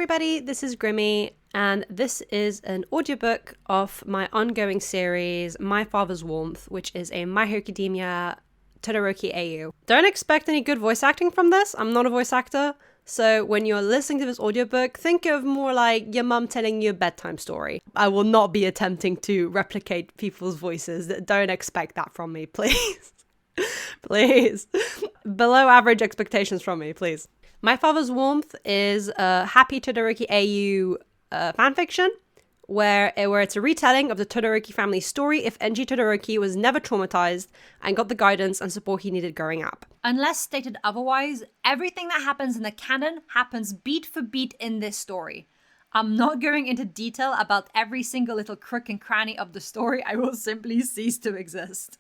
everybody, this is Grimmy, and this is an audiobook of my ongoing series, My Father's Warmth, which is a My Hero Academia Todoroki AU. Don't expect any good voice acting from this, I'm not a voice actor, so when you're listening to this audiobook, think of more like your mum telling you a bedtime story. I will not be attempting to replicate people's voices, don't expect that from me, please. Please. Below average expectations from me, please. My Father's Warmth is a Happy Todoroki AU fanfiction where it's a retelling of the Todoroki family story if Enji Todoroki was never traumatized and got the guidance and support he needed growing up. Unless stated otherwise, everything that happens in the canon happens beat for beat in this story. I'm not going into detail about every single little crook and cranny of the story, I will simply cease to exist.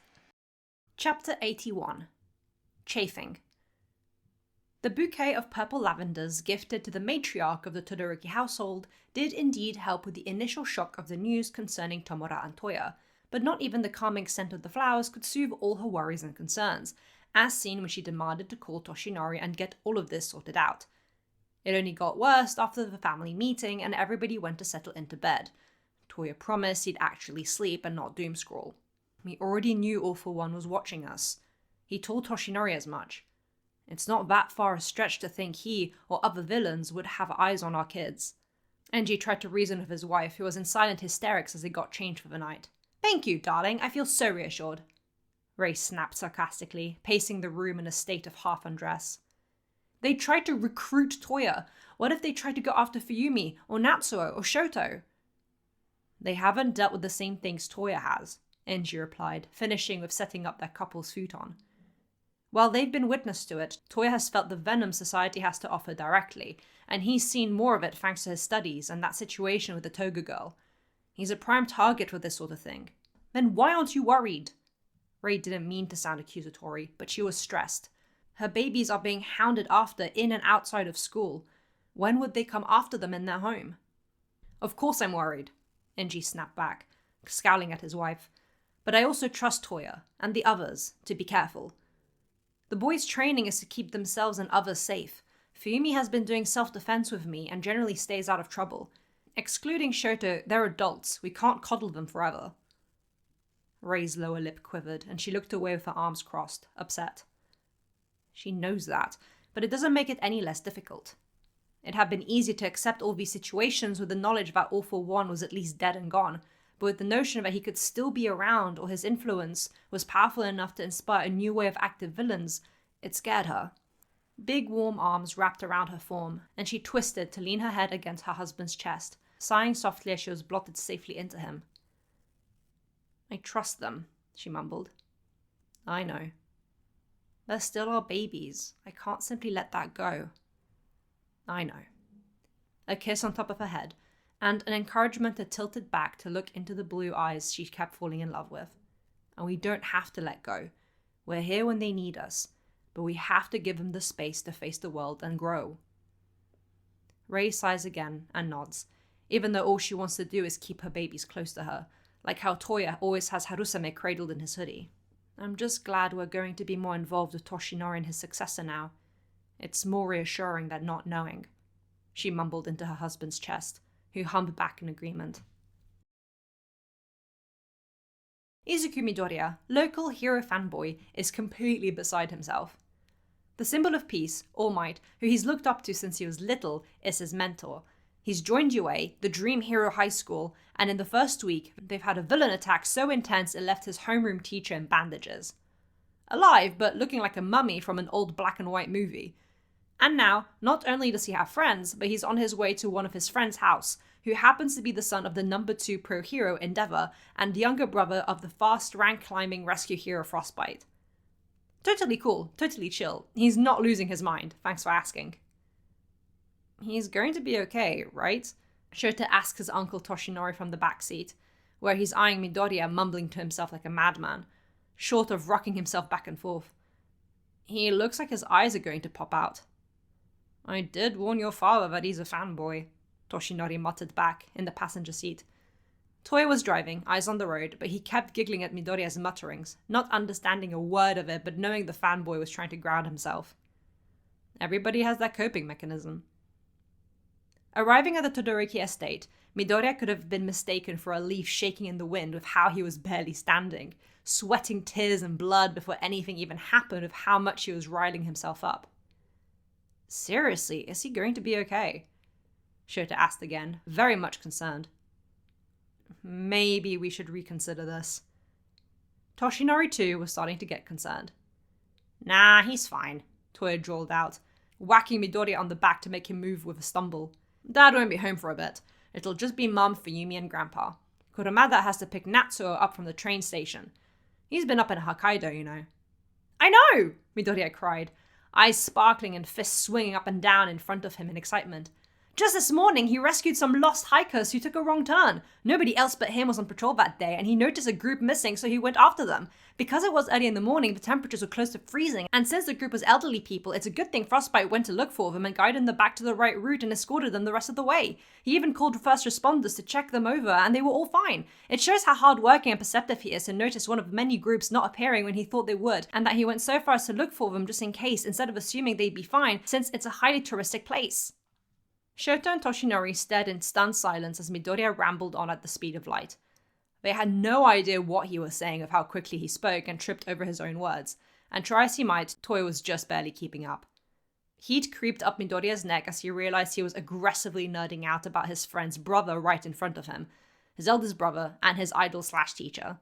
Chapter 81. Chafing. The bouquet of purple lavenders gifted to the matriarch of the Todoroki household did indeed help with the initial shock of the news concerning Tomura and Toya, but not even the calming scent of the flowers could soothe all her worries and concerns, as seen when she demanded to call Toshinori and get all of this sorted out. It only got worse after the family meeting and everybody went to settle into bed. Toya promised he'd actually sleep and not doomscroll. We already knew All For One was watching us. He told Toshinori as much. It's not that far a stretch to think he or other villains would have eyes on our kids. Enji tried to reason with his wife, who was in silent hysterics as they got changed for the night. Thank you, darling. I feel so reassured. Ray snapped sarcastically, pacing the room in a state of half undress. They tried to recruit Toya. What if they tried to go after Fuyumi, or Natsuo, or Shoto? They haven't dealt with the same things Toya has, Enji replied, finishing with setting up their couple's futon. While they've been witness to it, Toya has felt the venom society has to offer directly, and he's seen more of it thanks to his studies and that situation with the Toga girl. He's a prime target for this sort of thing. Then why aren't you worried? Ray didn't mean to sound accusatory, but she was stressed. Her babies are being hounded after in and outside of school. When would they come after them in their home? Of course I'm worried, Enji snapped back, scowling at his wife. But I also trust Toya, and the others, to be careful. The boys' training is to keep themselves and others safe. Fuyumi has been doing self-defense with me and generally stays out of trouble. Excluding Shoto, they're adults. We can't coddle them forever. Ray's lower lip quivered, and she looked away with her arms crossed, upset. She knows that, but it doesn't make it any less difficult. It had been easier to accept all these situations with the knowledge that All For One was at least dead and gone, but with the notion that he could still be around or his influence was powerful enough to inspire a new way of active villains, it scared her. Big warm arms wrapped around her form, and she twisted to lean her head against her husband's chest, sighing softly as she was blotted safely into him. I trust them, she mumbled. I know. They're still our babies. I can't simply let that go. I know. A kiss on top of her head, and an encouragement that tilted back to look into the blue eyes she kept falling in love with. And we don't have to let go. We're here when they need us, but we have to give them the space to face the world and grow. Ray sighs again and nods, even though all she wants to do is keep her babies close to her, like how Toya always has Harusame cradled in his hoodie. I'm just glad we're going to be more involved with Toshinori and his successor now. It's more reassuring than not knowing, she mumbled into her husband's chest, who hummed back in agreement. Izuku Midoriya, local hero fanboy, is completely beside himself. The symbol of peace, All Might, who he's looked up to since he was little, is his mentor. He's joined UA, the dream hero high school, and in the first week, they've had a villain attack so intense it left his homeroom teacher in bandages. Alive, but looking like a mummy from an old black and white movie. And now, not only does he have friends, but he's on his way to one of his friends' house, who happens to be the son of the number 2 pro hero Endeavor and younger brother of the fast rank-climbing rescue hero Frostbite. Totally cool, totally chill. He's not losing his mind, thanks for asking. He's going to be okay, right? Shota asks his uncle Toshinori from the back seat, where he's eyeing Midoriya mumbling to himself like a madman, short of rocking himself back and forth. He looks like his eyes are going to pop out. I did warn your father that he's a fanboy, Toshinori muttered back in the passenger seat. Toya was driving, eyes on the road, but he kept giggling at Midoriya's mutterings, not understanding a word of it but knowing the fanboy was trying to ground himself. Everybody has that coping mechanism. Arriving at the Todoroki estate, Midoriya could have been mistaken for a leaf shaking in the wind with how he was barely standing, sweating tears and blood before anything even happened with how much he was riling himself up. Seriously, is he going to be okay? Shota asked again, very much concerned. Maybe we should reconsider this. Toshinori too was starting to get concerned. Nah, he's fine, Toya drawled out, whacking Midoriya on the back to make him move with a stumble. Dad won't be home for a bit. It'll just be Mum, Fuyumi, and Grandpa. Kurumada has to pick Natsuo up from the train station. He's been up in Hokkaido, you know. I know, Midoriya cried, eyes sparkling and fists swinging up and down in front of him in excitement. Just this morning, he rescued some lost hikers who took a wrong turn. Nobody else but him was on patrol that day, and he noticed a group missing, so he went after them. Because it was early in the morning, the temperatures were close to freezing, and since the group was elderly people, it's a good thing Frostbite went to look for them and guided them back to the right route and escorted them the rest of the way. He even called first responders to check them over, and they were all fine. It shows how hardworking and perceptive he is to notice one of many groups not appearing when he thought they would, and that he went so far as to look for them just in case, instead of assuming they'd be fine, since it's a highly touristic place. Shota and Toshinori stared in stunned silence as Midoriya rambled on at the speed of light. They had no idea what he was saying of how quickly he spoke and tripped over his own words, and try as he might, Toya was just barely keeping up. Heat creeped up Midoriya's neck as he realized he was aggressively nerding out about his friend's brother right in front of him, his eldest brother, and his idol/teacher.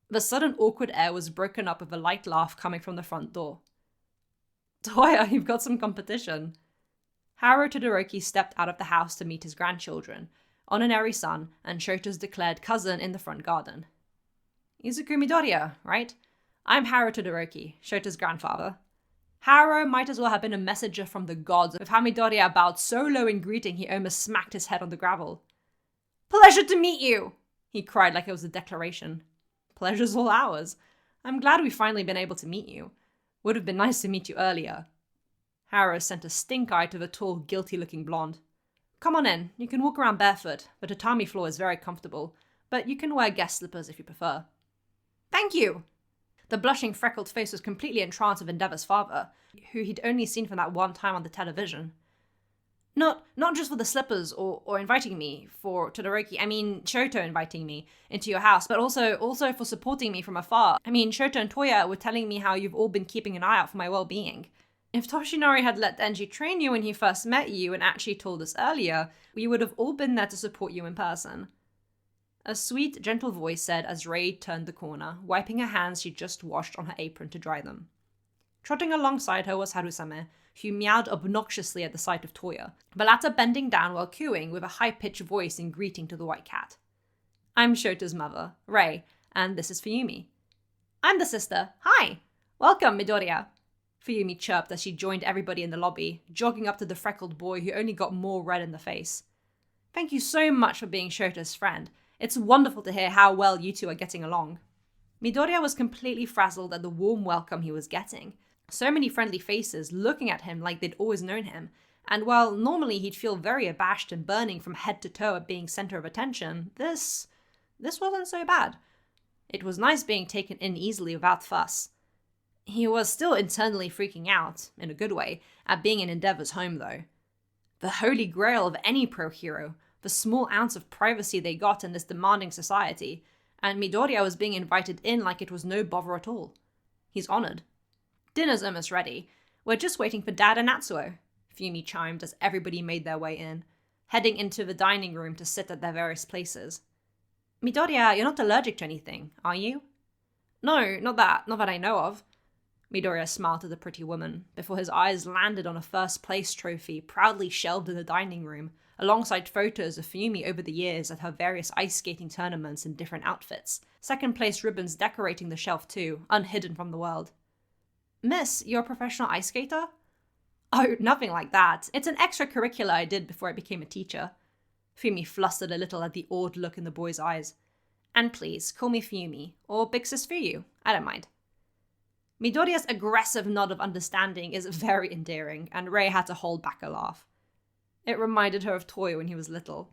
The sudden awkward air was broken up with a light laugh coming from the front door. Toya, you've got some competition. Haru Todoroki stepped out of the house to meet his grandchildren, Ononeri-san and Shota's declared cousin in the front garden. Izuku Midoriya, right? I'm Haru Todoroki, Shota's grandfather. Haru might as well have been a messenger from the gods, with how Midoriya bowed so low in greeting he almost smacked his head on the gravel. Pleasure to meet you, he cried like it was a declaration. Pleasure's all ours. I'm glad we've finally been able to meet you. Would have been nice to meet you earlier. Haru sent a stink eye to the tall, guilty-looking blonde. Come on in. You can walk around barefoot. The tatami floor is very comfortable, but you can wear guest slippers if you prefer. Thank you! The blushing, freckled face was completely entranced with Endeavor's father, who he'd only seen from that one time on the television. Not just for the slippers or inviting me, for Todoroki, Shoto inviting me into your house, but also for supporting me from afar. Shoto and Toya were telling me how you've all been keeping an eye out for my well-being. If Toshinori had let Denji train you when he first met you and actually told us earlier, we would have all been there to support you in person. A sweet, gentle voice said as Rei turned the corner, wiping her hands she'd just washed on her apron to dry them. Trotting alongside her was Harusame, who meowed obnoxiously at the sight of Toya, the latter bending down while cooing with a high-pitched voice in greeting to the white cat. I'm Shota's mother, Rei, and this is Fuyumi. I'm the sister. Hi! Welcome, Midoriya. Fuyumi chirped as she joined everybody in the lobby, jogging up to the freckled boy who only got more red in the face. Thank you so much for being Shota's friend. It's wonderful to hear how well you two are getting along. Midoriya was completely frazzled at the warm welcome he was getting. So many friendly faces looking at him like they'd always known him, and while normally he'd feel very abashed and burning from head to toe at being center of attention, this wasn't so bad. It was nice being taken in easily without fuss. He was still internally freaking out, in a good way, at being in Endeavor's home though. The holy grail of any pro-hero, the small ounce of privacy they got in this demanding society, and Midoriya was being invited in like it was no bother at all. He's honored. Dinner's almost ready. We're just waiting for Dad and Natsuo, Fumi chimed as everybody made their way in, heading into the dining room to sit at their various places. Midoriya, you're not allergic to anything, are you? No, not that I know of. Midoriya smiled at the pretty woman, before his eyes landed on a first-place trophy proudly shelved in the dining room, alongside photos of Fuyumi over the years at her various ice skating tournaments in different outfits, second-place ribbons decorating the shelf too, unhidden from the world. Miss, you're a professional ice skater? Oh, nothing like that. It's an extracurricular I did before I became a teacher. Fuyumi flustered a little at the awed look in the boy's eyes. And please, call me Fuyumi, or Big Sis Fuyu. I don't mind. Midoriya's aggressive nod of understanding is very endearing, and Rei had to hold back a laugh. It reminded her of Toya when he was little.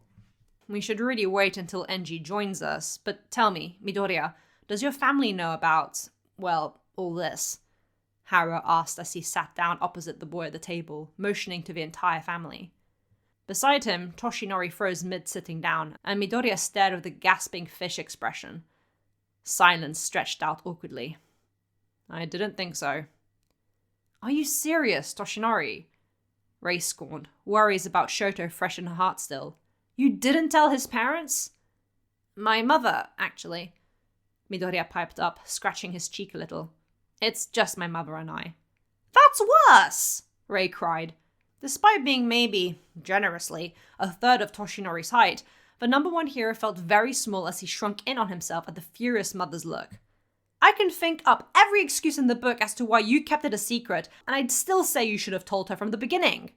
We should really wait until Enji joins us, but tell me, Midoriya, does your family know about, well, all this? Haru asked as he sat down opposite the boy at the table, motioning to the entire family. Beside him, Toshinori froze mid-sitting down, and Midoriya stared with a gasping fish expression. Silence stretched out awkwardly. I didn't think so. Are you serious, Toshinori? Rei scorned, worries about Shoto fresh in her heart still. You didn't tell his parents? My mother, actually. Midoriya piped up, scratching his cheek a little. It's just my mother and I. That's worse! Rei cried. Despite being maybe, generously, a third of Toshinori's height, the number one hero felt very small as he shrunk in on himself at the furious mother's look. I can think up every excuse in the book as to why you kept it a secret, and I'd still say you should have told her from the beginning.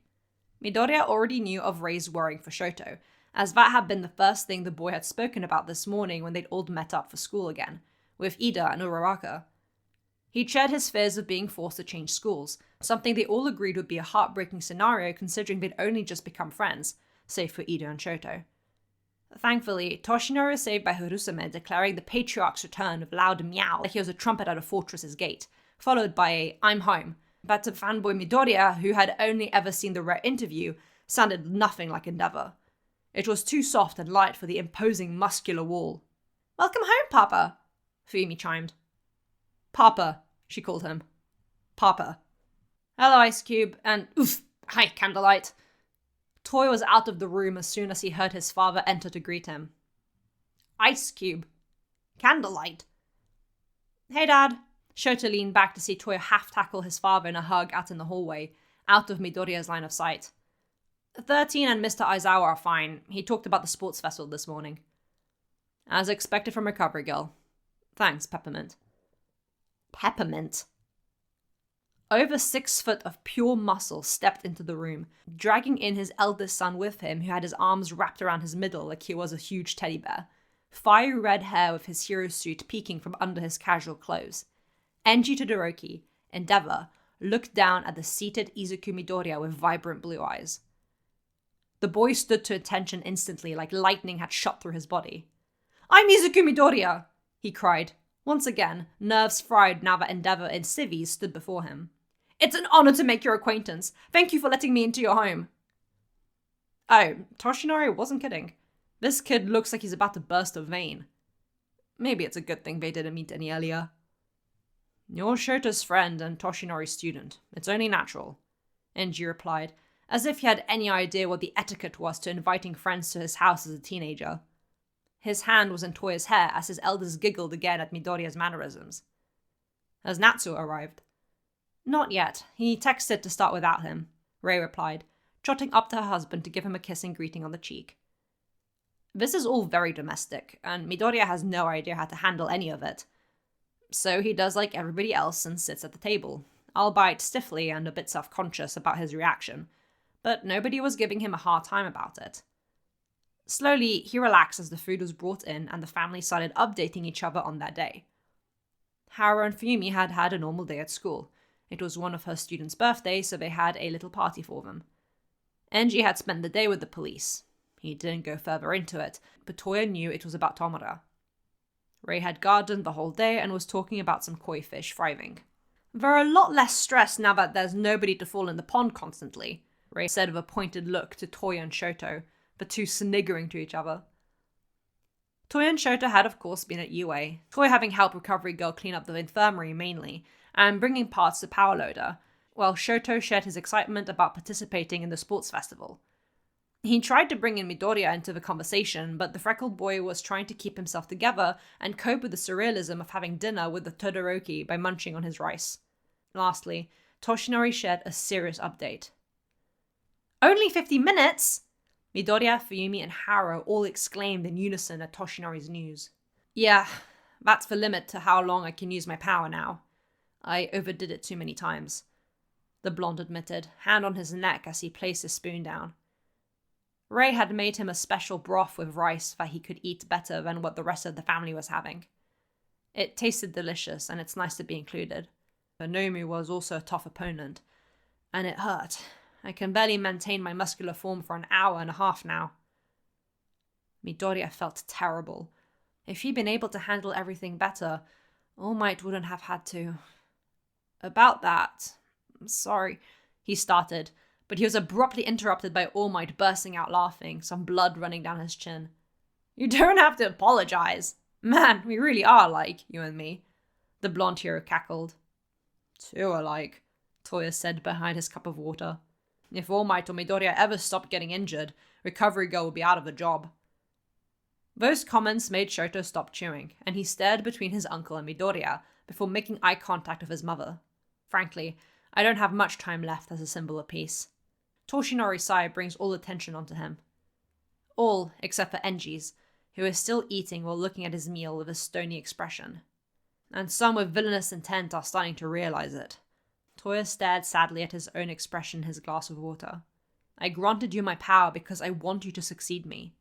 Midoriya already knew of Rei's worrying for Shoto, as that had been the first thing the boy had spoken about this morning when they'd all met up for school again, with Ida and Uraraka. He'd shared his fears of being forced to change schools, something they all agreed would be a heartbreaking scenario considering they'd only just become friends, save for Ida and Shoto. Thankfully, Toshinori was saved by Harusume declaring the patriarch's return with loud meow like he was a trumpet at a fortress's gate, followed by a "I'm home." But to fanboy Midoriya, who had only ever seen the rare interview, sounded nothing like Endeavor. It was too soft and light for the imposing muscular wall. Welcome home, Papa, Fuyumi chimed. Papa, she called him. Papa. Hello, Ice Cube, and oof, hi, Candlelight. Toy was out of the room as soon as he heard his father enter to greet him. Ice Cube. Candlelight. Hey, Dad. Shoto leaned back to see Toy half-tackle his father in a hug out in the hallway, out of Midoriya's line of sight. 13 and Mr. Aizawa are fine. He talked about the sports festival this morning. As expected from Recovery Girl. Thanks, Peppermint. Peppermint? Over 6 foot of pure muscle stepped into the room, dragging in his eldest son with him, who had his arms wrapped around his middle like he was a huge teddy bear. Fiery red hair with his hero suit peeking from under his casual clothes. Enji Todoroki, Endeavor, looked down at the seated Izuku Midoriya with vibrant blue eyes. The boy stood to attention instantly like lightning had shot through his body. I'm Izuku Midoriya, he cried. Once again, nerves fried now that Endeavor in civvies stood before him. It's an honor to make your acquaintance. Thank you for letting me into your home. Oh, Toshinori wasn't kidding. This kid looks like he's about to burst a vein. Maybe it's a good thing they didn't meet any earlier. You're Shoto's friend and Toshinori's student. It's only natural, Enji replied, as if he had any idea what the etiquette was to inviting friends to his house as a teenager. His hand was in Toya's hair as his elders giggled again at Midoriya's mannerisms. Has Natsuo arrived? Not yet. He texted to start without him, Rei replied, trotting up to her husband to give him a kissing greeting on the cheek. This is all very domestic, and Midoriya has no idea how to handle any of it. So he does like everybody else and sits at the table, albeit stiffly and a bit self-conscious about his reaction, but nobody was giving him a hard time about it. Slowly, he relaxed as the food was brought in and the family started updating each other on their day. Haru and Fuyumi had had a normal day at school. It was one of her students' birthdays, so they had a little party for them. Enji had spent the day with the police. He didn't go further into it, but Toya knew it was about Tomura. Rei had gardened the whole day and was talking about some koi fish thriving. They're a lot less stressed now that there's nobody to fall in the pond constantly, Rei said with a pointed look to Toya and Shoto, the two sniggering to each other. Toya and Shoto had of course been at UA, Toya having helped Recovery Girl clean up the infirmary mainly, and bringing parts to Power Loader, while Shoto shared his excitement about participating in the sports festival. He tried to bring in Midoriya into the conversation, but the freckled boy was trying to keep himself together and cope with the surrealism of having dinner with the Todoroki by munching on his rice. Lastly, Toshinori shared a serious update. Only 50 minutes? Midoriya, Fuyumi, and Haru all exclaimed in unison at Toshinori's news. Yeah, that's the limit to how long I can use my power now. I overdid it too many times, the blonde admitted, hand on his neck as he placed his spoon down. Rei had made him a special broth with rice that he could eat better than what the rest of the family was having. It tasted delicious, and it's nice to be included. But Nomu was also a tough opponent, and it hurt. I can barely maintain my muscular form for an hour and a half now. Midoriya felt terrible. If he'd been able to handle everything better, All Might wouldn't have had to. About that, sorry, he started, but he was abruptly interrupted by All Might bursting out laughing, some blood running down his chin. "You don't have to apologize. Man, we really are alike, you and me," the blonde hero cackled. "Too alike," Toya said behind his cup of water. "If All Might or Midoriya ever stopped getting injured, Recovery Girl would be out of a job." Those comments made Shoto stop chewing, and he stared between his uncle and Midoriya before making eye contact with his mother. Frankly, I don't have much time left as a symbol of peace. Toshinori's sigh brings all attention onto him. All except for Enji's, who is still eating while looking at his meal with a stony expression. And some with villainous intent are starting to realize it. Toya stared sadly at his own expression in his glass of water. "I granted you my power because I want you to succeed me.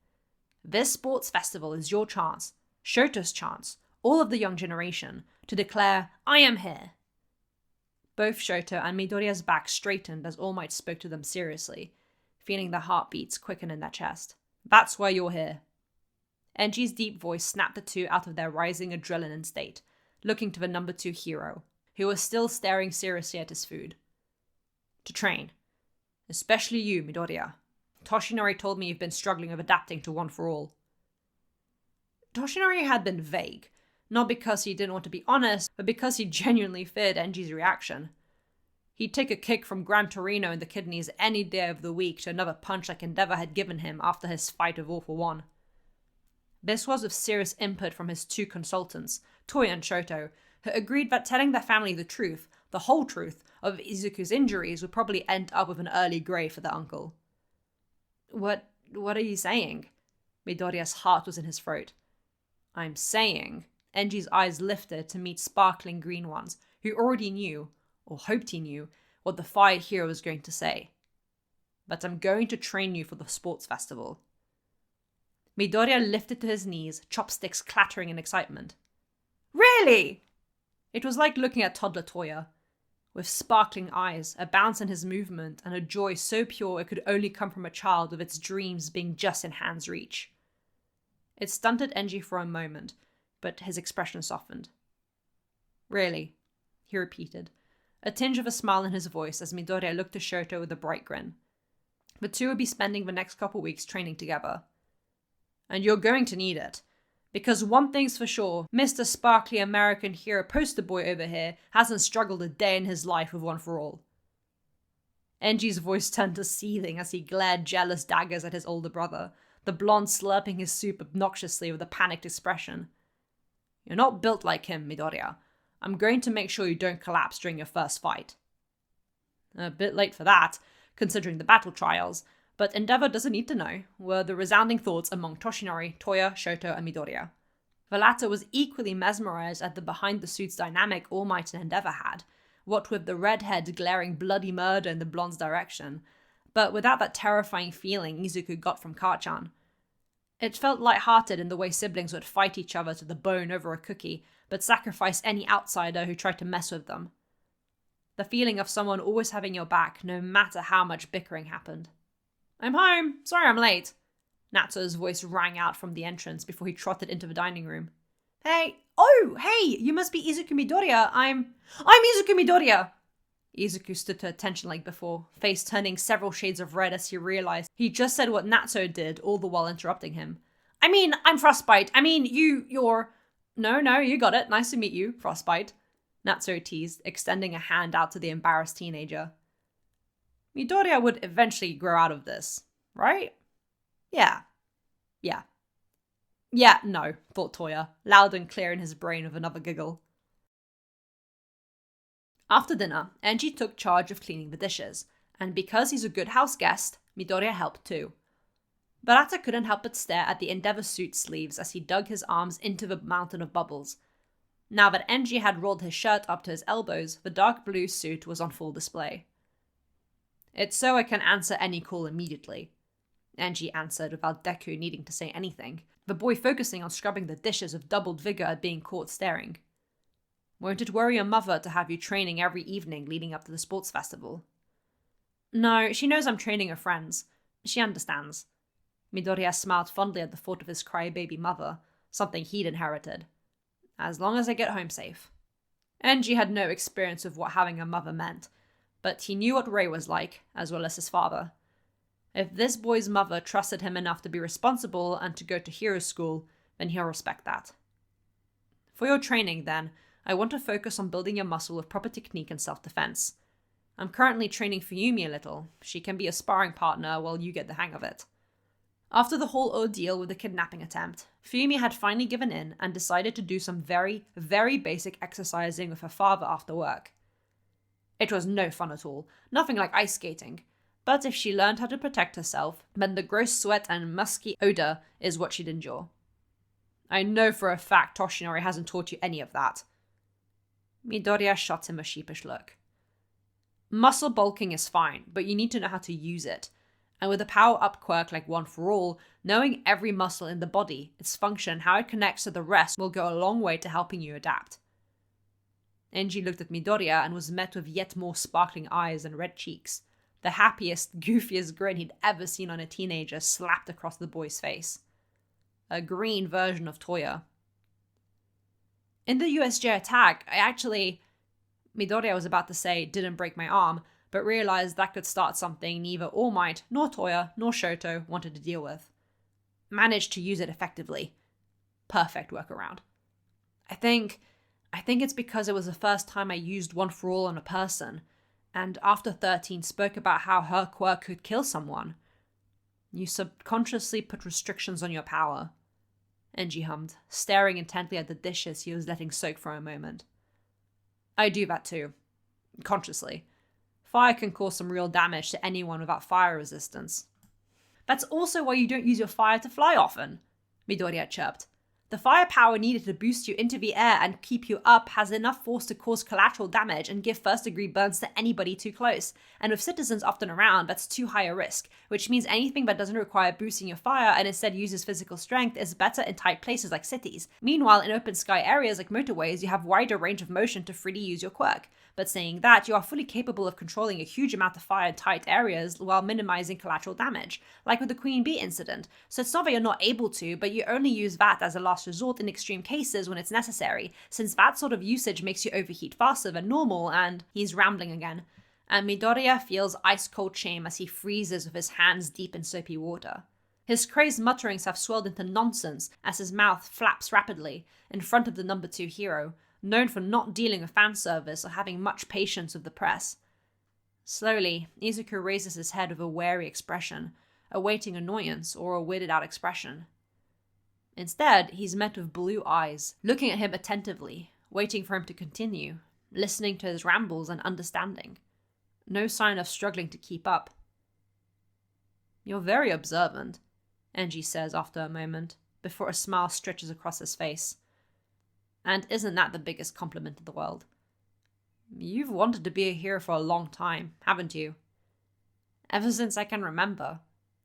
This sports festival is your chance, Shoto's chance, all of the young generation, to declare, 'I am here.'" Both Shoto and Midoriya's back straightened as All Might spoke to them seriously, feeling their heartbeats quicken in their chest. "That's why you're here." Enji's deep voice snapped the two out of their rising adrenaline state, looking to the number 2 hero, who was still staring seriously at his food. "To train. Especially you, Midoriya. Toshinori told me you've been struggling with adapting to One for All." Toshinori had been vague, not because he didn't want to be honest, but because he genuinely feared Enji's reaction. He'd take a kick from Gran Torino in the kidneys any day of the week to another punch like Endeavor had given him after his fight with All for One. This was with serious input from his 2 consultants, Toya and Shoto, who agreed that telling their family the truth, the whole truth, of Izuku's injuries would probably end up with an early grave for their uncle. What are you saying?" Midoriya's heart was in his throat. "I'm saying," Enji's eyes lifted to meet sparkling green ones, who already knew, or hoped he knew, what the fired hero was going to say. "But I'm going to train you for the sports festival." Midoriya lifted to his knees, chopsticks clattering in excitement. "Really?" It was like looking at toddler Toya. With sparkling eyes, a bounce in his movement, and a joy so pure it could only come from a child with its dreams being just in hand's reach. It stunted Enji for a moment, but his expression softened. "Really?" he repeated, a tinge of a smile in his voice as Midoriya looked to Shoto with a bright grin. The two would be spending the next couple weeks training together. "And you're going to need it. Because one thing's for sure, Mr. Sparkly American Hero poster boy over here hasn't struggled a day in his life with One for All." Enji's voice turned to seething as he glared jealous daggers at his older brother, the blonde slurping his soup obnoxiously with a panicked expression. "You're not built like him, Midoriya. I'm going to make sure you don't collapse during your first fight." "A bit late for that, considering the battle trials, but Endeavor doesn't need to know," were the resounding thoughts among Toshinori, Toya, Shoto, and Midoriya. The latter was equally mesmerized at the behind-the-suits dynamic All Might and Endeavor had, what with the redhead glaring bloody murder in the blonde's direction, but without that terrifying feeling Izuku got from Kachan. It felt light-hearted in the way siblings would fight each other to the bone over a cookie, but sacrifice any outsider who tried to mess with them. The feeling of someone always having your back, no matter how much bickering happened. "I'm home. Sorry I'm late." Natsu's voice rang out from the entrance before he trotted into the dining room. Hey, you must be Izuku Midoriya. I'm Izuku Midoriya!" Izuku stood to attention like before, face turning several shades of red as he realized he just said what Natsu did, all the while interrupting him. I'm Frostbite. You're... No, you got it. Nice to meet you, Frostbite," Natsu teased, extending a hand out to the embarrassed teenager. "Midoriya would eventually grow out of this, right?" Yeah, no, thought Toya, loud and clear in his brain with another giggle. After dinner, Enji took charge of cleaning the dishes, and because he's a good house guest, Midoriya helped too. Barata couldn't help but stare at the Endeavor suit sleeves as he dug his arms into the mountain of bubbles. Now that Enji had rolled his shirt up to his elbows, the dark blue suit was on full display. "It's so I can answer any call immediately," Enji answered without Deku needing to say anything, the boy focusing on scrubbing the dishes with doubled vigor at being caught staring. "Won't it worry your mother to have you training every evening leading up to the sports festival?" "No, she knows I'm training her friends. She understands." Midoriya smiled fondly at the thought of his crybaby mother, something he'd inherited. "As long as I get home safe." Enji had no experience of what having a mother meant, but he knew what Ray was like, as well as his father. If this boy's mother trusted him enough to be responsible and to go to hero school, then he'll respect that. For your training, then, I want to focus on building your muscle with proper technique and self-defense. I'm currently training Fuyumi a little. She can be a sparring partner while you get the hang of it. After the whole ordeal with the kidnapping attempt, Fuyumi had finally given in and decided to do some very, very basic exercising with her father after work. It was no fun at all, nothing like ice skating. But if she learned how to protect herself, then the gross sweat and musky odor is what she'd endure. I know for a fact Toshinori hasn't taught you any of that. Midoriya shot him a sheepish look. Muscle bulking is fine, but you need to know how to use it. And with a power-up quirk like One for All, knowing every muscle in the body, its function, how it connects to the rest will go a long way to helping you adapt. Enji looked at Midoriya and was met with yet more sparkling eyes and red cheeks. The happiest, goofiest grin he'd ever seen on a teenager slapped across the boy's face. A green version of Toya. In the USJ attack, Midoriya was about to say didn't break my arm, but realized that could start something neither All Might, nor Toya, nor Shoto wanted to deal with. Managed to use it effectively. Perfect workaround. I think it's because it was the first time I used One for All on a person, and after 13 spoke about how her quirk could kill someone. You subconsciously put restrictions on your power. Enji hummed, staring intently at the dishes he was letting soak for a moment. I do that too. Consciously. Fire can cause some real damage to anyone without fire resistance. That's also why you don't use your fire to fly often, Midoriya chirped. The firepower needed to boost you into the air and keep you up has enough force to cause collateral damage and give first-degree burns to anybody too close. And with citizens often around, that's too high a risk, which means anything that doesn't require boosting your fire and instead uses physical strength is better in tight places like cities. Meanwhile, in open sky areas like motorways, you have wider range of motion to freely use your quirk. But saying that, you are fully capable of controlling a huge amount of fire in tight areas while minimizing collateral damage, like with the Queen Bee incident. So it's not that you're not able to, but you only use that as a last resort in extreme cases when it's necessary, since that sort of usage makes you overheat faster than normal and... He's rambling again. And Midoriya feels ice-cold shame as he freezes with his hands deep in soapy water. His crazed mutterings have swelled into nonsense as his mouth flaps rapidly in front of the number 2 hero, known for not dealing with fan service or having much patience with the press. Slowly, Izuku raises his head with a wary expression, awaiting annoyance or a weirded out expression. Instead, he's met with blue eyes, looking at him attentively, waiting for him to continue, listening to his rambles and understanding. No sign of struggling to keep up. You're very observant, Enji says after a moment, before a smile stretches across his face. And isn't that the biggest compliment in the world? You've wanted to be a hero for a long time, haven't you? Ever since I can remember,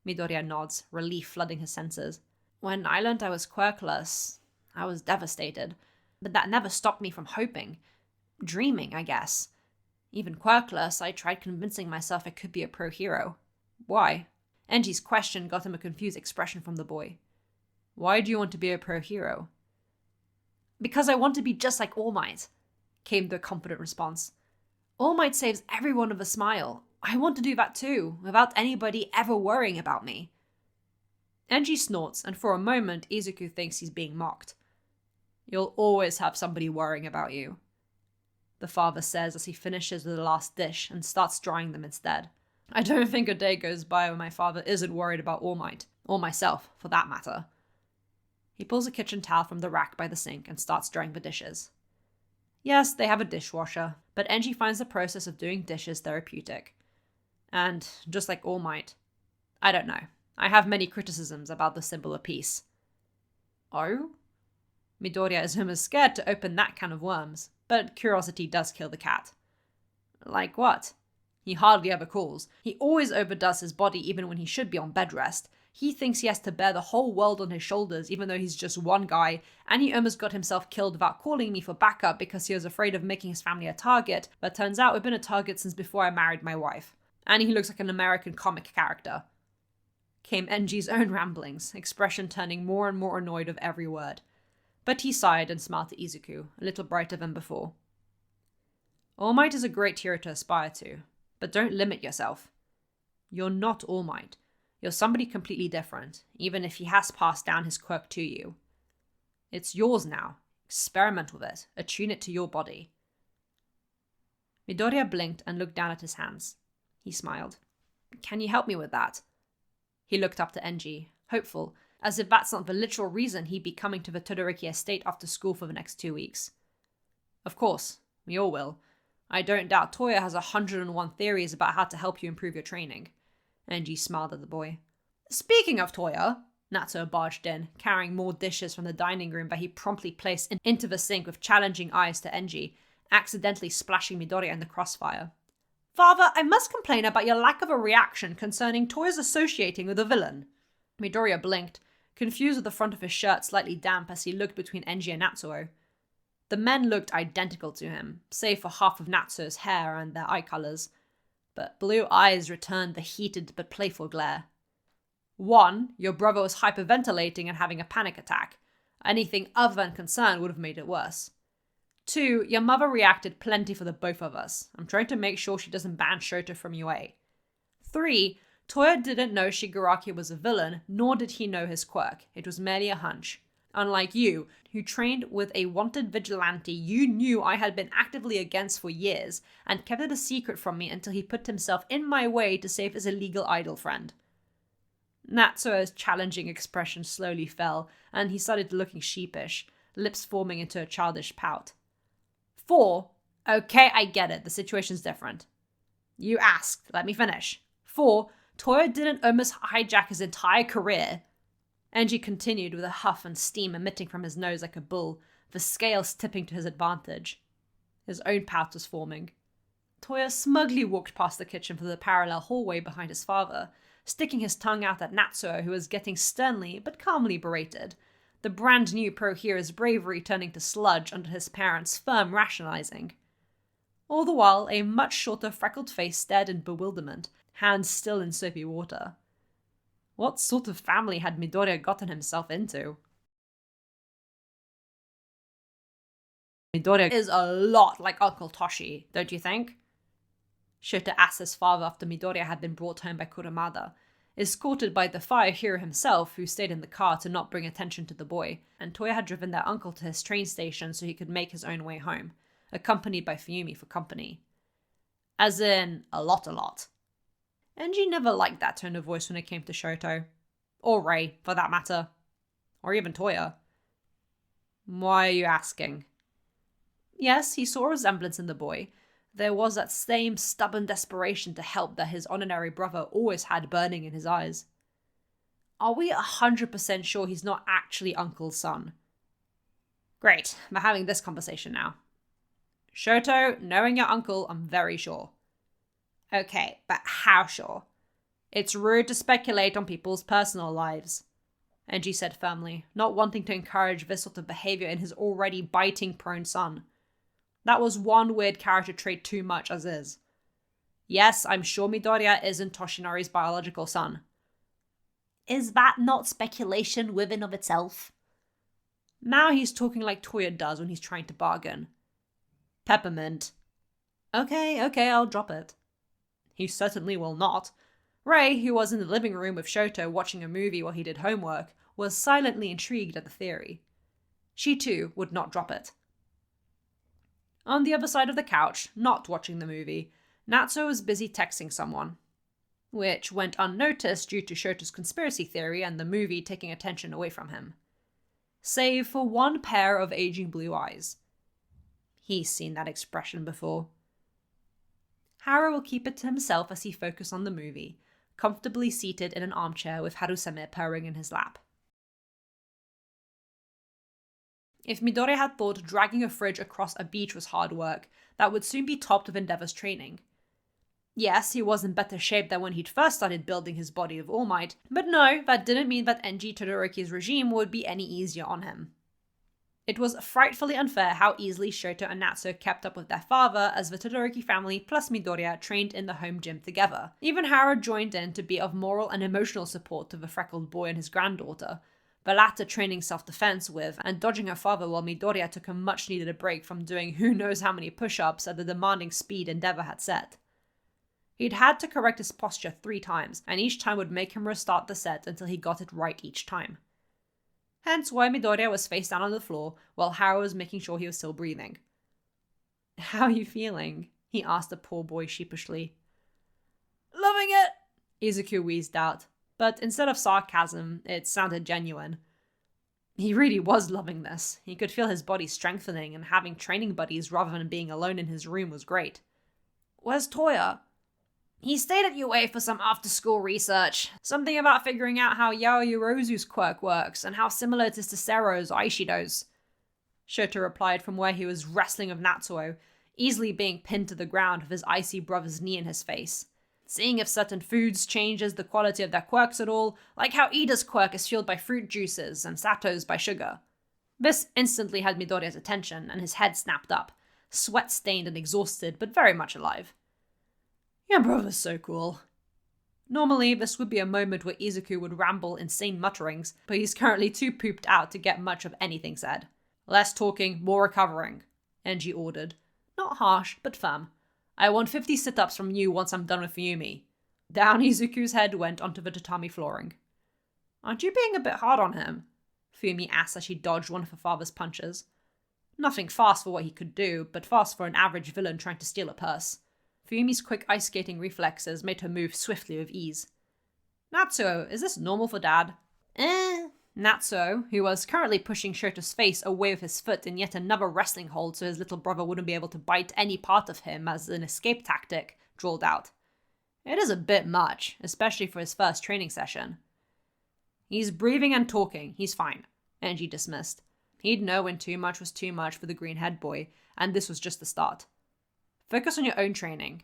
Midoriya nods, relief flooding his senses. When I learned I was quirkless, I was devastated. But that never stopped me from hoping. Dreaming, I guess. Even quirkless, I tried convincing myself I could be a pro hero. Why? Enji's question got him a confused expression from the boy. Why do you want to be a pro hero? Because I want to be just like All Might, came the confident response. All Might saves everyone with a smile. I want to do that too, without anybody ever worrying about me. Enji snorts, and for a moment, Izuku thinks he's being mocked. You'll always have somebody worrying about you, the father says as he finishes with the last dish and starts drying them instead. I don't think a day goes by when my father isn't worried about All Might, or myself, for that matter. He pulls a kitchen towel from the rack by the sink and starts drying the dishes. Yes, they have a dishwasher, but Enji finds the process of doing dishes therapeutic. And, just like All Might, I don't know. I have many criticisms about the symbol of peace. Oh? Midoriya is almost scared to open that can of worms, but curiosity does kill the cat. Like what? He hardly ever calls. He always overdoes his body even when he should be on bed rest. He thinks he has to bear the whole world on his shoulders even though he's just one guy, and he almost got himself killed without calling me for backup because he was afraid of making his family a target, but turns out we've been a target since before I married my wife. And he looks like an American comic character. Came Enji's own ramblings, expression turning more and more annoyed with every word. But he sighed and smiled to Izuku, a little brighter than before. All Might is a great hero to aspire to, But don't limit yourself. You're not All Might. You're somebody completely different, even if he has passed down his quirk to you. It's yours now. Experiment with it. Attune it to your body. Midoriya blinked and looked down at his hands. He smiled. Can you help me with that? He looked up to Enji, hopeful, as if that's not the literal reason he'd be coming to the Todoroki estate after school for the next 2 weeks. Of course, we all will. I don't doubt Toya has 101 theories about how to help you improve your training. Enji smiled at the boy. Speaking of Toya, Natsuo barged in, carrying more dishes from the dining room that he promptly placed into the sink with challenging eyes to Enji, accidentally splashing Midoriya in the crossfire. Father, I must complain about your lack of a reaction concerning Toya's associating with a villain. Midoriya blinked, confused with the front of his shirt slightly damp as he looked between Enji and Natsuo. The men looked identical to him, save for half of Natsuo's hair and their eye colours, but blue eyes returned the heated but playful glare. 1, your brother was hyperventilating and having a panic attack. Anything other than concern would have made it worse. 2, your mother reacted plenty for the both of us. I'm trying to make sure she doesn't ban Shoto from UA. 3, Toya didn't know Shigaraki was a villain, nor did he know his quirk. It was merely a hunch. Unlike you, who trained with a wanted vigilante you knew I had been actively against for years, and kept it a secret from me until he put himself in my way to save his illegal idol friend. Natsuo's challenging expression slowly fell, and he started looking sheepish, lips forming into a childish pout. 4, okay, I get it, the situation's different. You asked, let me finish. 4, Toya didn't almost hijack his entire career. Enji continued with a huff and steam emitting from his nose like a bull, the scales tipping to his advantage. His own pout was forming. Toya smugly walked past the kitchen for the parallel hallway behind his father, sticking his tongue out at Natsuo, who was getting sternly but calmly berated, the brand new pro-hero's bravery turning to sludge under his parents' firm rationalizing. All the while, a much shorter freckled face stared in bewilderment, hands still in soapy water. What sort of family had Midoriya gotten himself into? Midoriya is a lot like Uncle Toshi, don't you think? Shota asked his father after Midoriya had been brought home by Kurumada, escorted by the fire hero himself, who stayed in the car to not bring attention to the boy, and Toya had driven their uncle to his train station so he could make his own way home, accompanied by Fuyumi for company. As in, a lot. Enji never liked that tone of voice when it came to Shoto. Or Rei, for that matter. Or even Toya. Why are you asking? Yes, he saw a resemblance in the boy. There was that same stubborn desperation to help that his honorary brother always had burning in his eyes. Are we 100% sure he's not actually Uncle's son? Great, we're having this conversation now. Shoto, knowing your uncle, I'm very sure. Okay, but how sure? It's rude to speculate on people's personal lives, Enji said firmly, not wanting to encourage this sort of behavior in his already biting-prone son. That was one weird character trait too much as is. Yes, I'm sure Midoriya isn't Toshinori's biological son. Is that not speculation within of itself? Now he's talking like Toya does when he's trying to bargain. Peppermint. Okay, I'll drop it. He certainly will not. Rei, who was in the living room with Shoto watching a movie while he did homework, was silently intrigued at the theory. She too would not drop it. On the other side of the couch, not watching the movie, Natsuo was busy texting someone, which went unnoticed due to Shoto's conspiracy theory and the movie taking attention away from him. Save for one pair of aging blue eyes. He's seen that expression before. Hara will keep it to himself as he focused on the movie, comfortably seated in an armchair with Harusame purring in his lap. If Midoriya had thought dragging a fridge across a beach was hard work, that would soon be topped with Endeavor's training. Yes, he was in better shape than when he'd first started building his body of All Might, but no, that didn't mean that Enji Todoroki's regime would be any easier on him. It was frightfully unfair how easily Shoto and Natsuo kept up with their father as the Todoroki family plus Midoriya trained in the home gym together. Even Hara joined in to be of moral and emotional support to the freckled boy and his granddaughter, the latter training self-defense with and dodging her father while Midoriya took a much-needed break from doing who knows how many push-ups at the demanding speed Endeavor had set. He'd had to correct his posture 3 times, and each time would make him restart the set until he got it right each time. Hence why Midoriya was face down on the floor, while Haru was making sure he was still breathing. "How are you feeling?" he asked the poor boy sheepishly. "Loving it," Izuku wheezed out, but instead of sarcasm, it sounded genuine. He really was loving this. He could feel his body strengthening, and having training buddies rather than being alone in his room was great. "Where's Toya?" "He stayed at UA for some after-school research. Something about figuring out how Yaoyorozu's quirk works, and how similar it is to Sero's or Aishido's," Shoto replied from where he was wrestling with Natsuo, easily being pinned to the ground with his icy brother's knee in his face. "Seeing if certain foods changes the quality of their quirks at all, like how Ida's quirk is fueled by fruit juices and Sato's by sugar." This instantly had Midoriya's attention, and his head snapped up, sweat-stained and exhausted, but very much alive. "Your brother's so cool." Normally, this would be a moment where Izuku would ramble insane mutterings, but he's currently too pooped out to get much of anything said. "Less talking, more recovering," Enji ordered. Not harsh, but firm. "I want 50 sit-ups from you once I'm done with Fuyumi." Down Izuku's head went onto the tatami flooring. "Aren't you being a bit hard on him?" Fuyumi asked as she dodged one of her father's punches. Nothing fast for what he could do, but fast for an average villain trying to steal a purse. Fuyumi's quick ice skating reflexes made her move swiftly with ease. "Natsuo, is this normal for Dad?" Natsuo, who was currently pushing Shoto's face away with his foot in yet another wrestling hold so his little brother wouldn't be able to bite any part of him as an escape tactic, drawled out. "It is a bit much, especially for his first training session." "He's breathing and talking, he's fine," Enji dismissed. He'd know when too much was too much for the green-haired boy, and this was just the start. "Focus on your own training.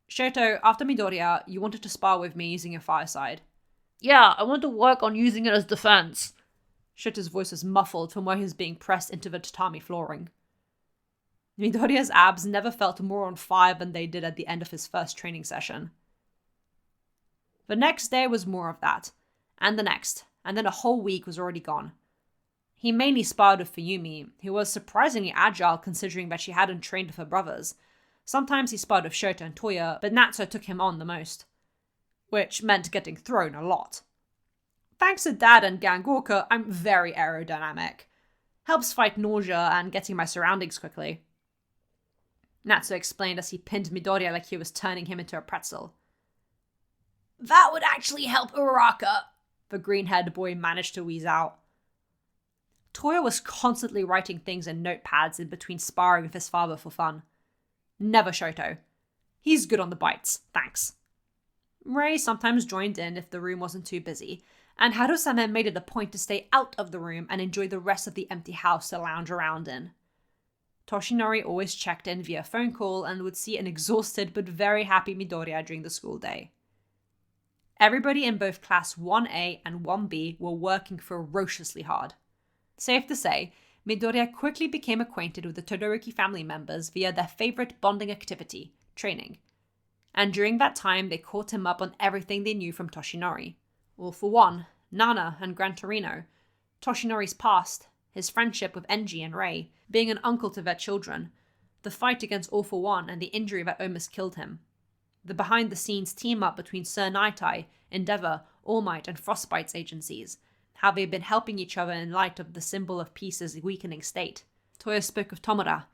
Shoto, after Midoriya, you wanted to spar with me using your fireside." "Yeah, I want to work on using it as defense." Shoto's voice was muffled from where he was being pressed into the tatami flooring. Midoriya's abs never felt more on fire than they did at the end of his first training session. The next day was more of that, and the next, and then a whole week was already gone. He mainly sparred with Fuyumi, who was surprisingly agile considering that she hadn't trained with her brothers. Sometimes he sparred with Shoto and Toya, but Natsuo took him on the most, which meant getting thrown a lot. Thanks to Dad and Gangorka, I'm very aerodynamic. Helps fight nausea and getting my surroundings quickly. Natsuo explained as he pinned Midoriya like he was turning him into a pretzel. "That would actually help Uraraka," the green-haired boy managed to wheeze out. Toya was constantly writing things in notepads in between sparring with his father for fun. Never Shoto. "He's good on the bites, thanks." Rei sometimes joined in if the room wasn't too busy, and Haru-sama made it a point to stay out of the room and enjoy the rest of the empty house to lounge around in. Toshinori always checked in via phone call and would see an exhausted but very happy Midoriya during the school day. Everybody in both Class 1A and 1B were working ferociously hard. Safe to say, Midoriya quickly became acquainted with the Todoroki family members via their favorite bonding activity, training. And during that time, they caught him up on everything they knew from Toshinori. All for one, Nana and Gran Torino, Toshinori's past, his friendship with Enji and Rei, being an uncle to their children, the fight against All for One and the injury that almost killed him, the behind-the-scenes team-up between Sir Nighteye, Endeavor, All Might, and Frostbite's agencies, how they've been helping each other in light of the symbol of peace's weakening state. Toya spoke of Tomura.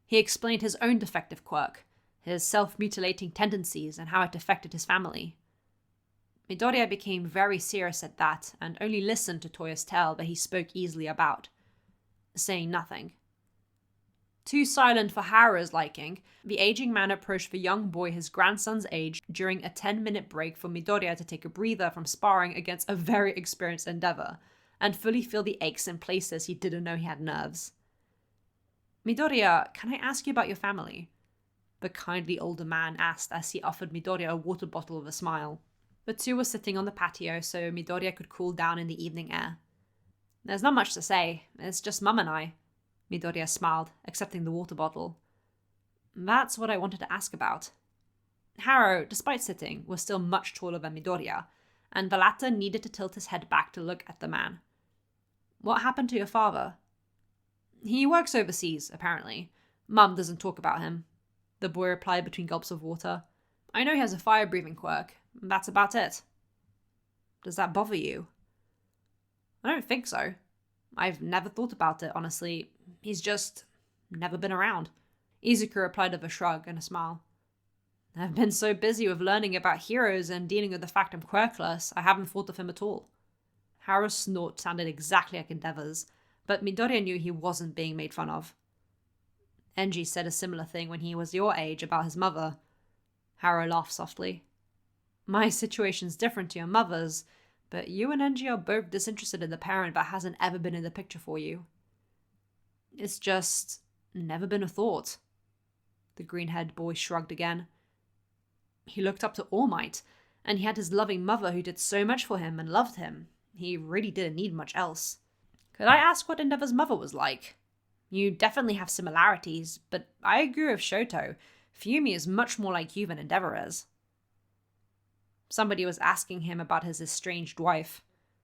He explained his own defective quirk, his self-mutilating tendencies, and how it affected his family. Midoriya became very serious at that, and only listened to Toya's tale that he spoke easily about, saying nothing. Too silent for Haru's liking, the aging man approached the young boy his grandson's age during a 10-minute break for Midoriya to take a breather from sparring against a very experienced Endeavor, and fully feel the aches in places he didn't know he had nerves. "Midoriya, can I ask you about your family?" the kindly older man asked as he offered Midoriya a water bottle with a smile. The two were sitting on the patio so Midoriya could cool down in the evening air. "There's not much to say, it's just Mum and I," Midoriya smiled, accepting the water bottle. "That's what I wanted to ask about." Haru, despite sitting, was still much taller than Midoriya, and the latter needed to tilt his head back to look at the man. "What happened to your father?" "He works overseas, apparently. Mum doesn't talk about him," the boy replied between gulps of water. I know he has a fire-breathing quirk, and that's about it. Does that bother you? I don't think so. I've never thought about it, honestly. He's just never been around. Izuku replied with a shrug and a smile. I've been so busy with learning about heroes and dealing with the fact I'm quirkless, I haven't thought of him at all. Haru's snort sounded exactly like Endeavor's, but Midoriya knew he wasn't being made fun of. Enji said a similar thing when he was your age about his mother. Haru laughed softly. My situation's different to your mother's, but you and Enji are both disinterested in the parent that hasn't ever been in the picture for you. It's just never been a thought. The green-haired boy shrugged again. He looked up to All Might, and he had his loving mother who did so much for him and loved him. He really didn't need much else. Could I ask what Endeavor's mother was like? You definitely have similarities, but I agree with Shoto. Fumi is much more like you than Endeavor is. Somebody was asking him about his estranged wife.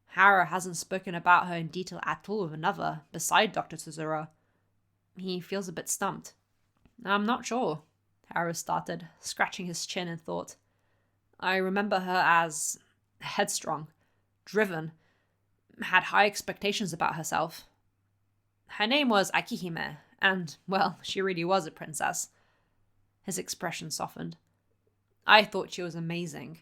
Haru hasn't spoken about her in detail at all with another, beside Dr. Tsuzura. He feels a bit stumped. I'm not sure, Haru started, scratching his chin in thought. I remember her as headstrong, driven, had high expectations about herself. Her name was Akihime, and, well, she really was a princess. His expression softened. I thought she was amazing.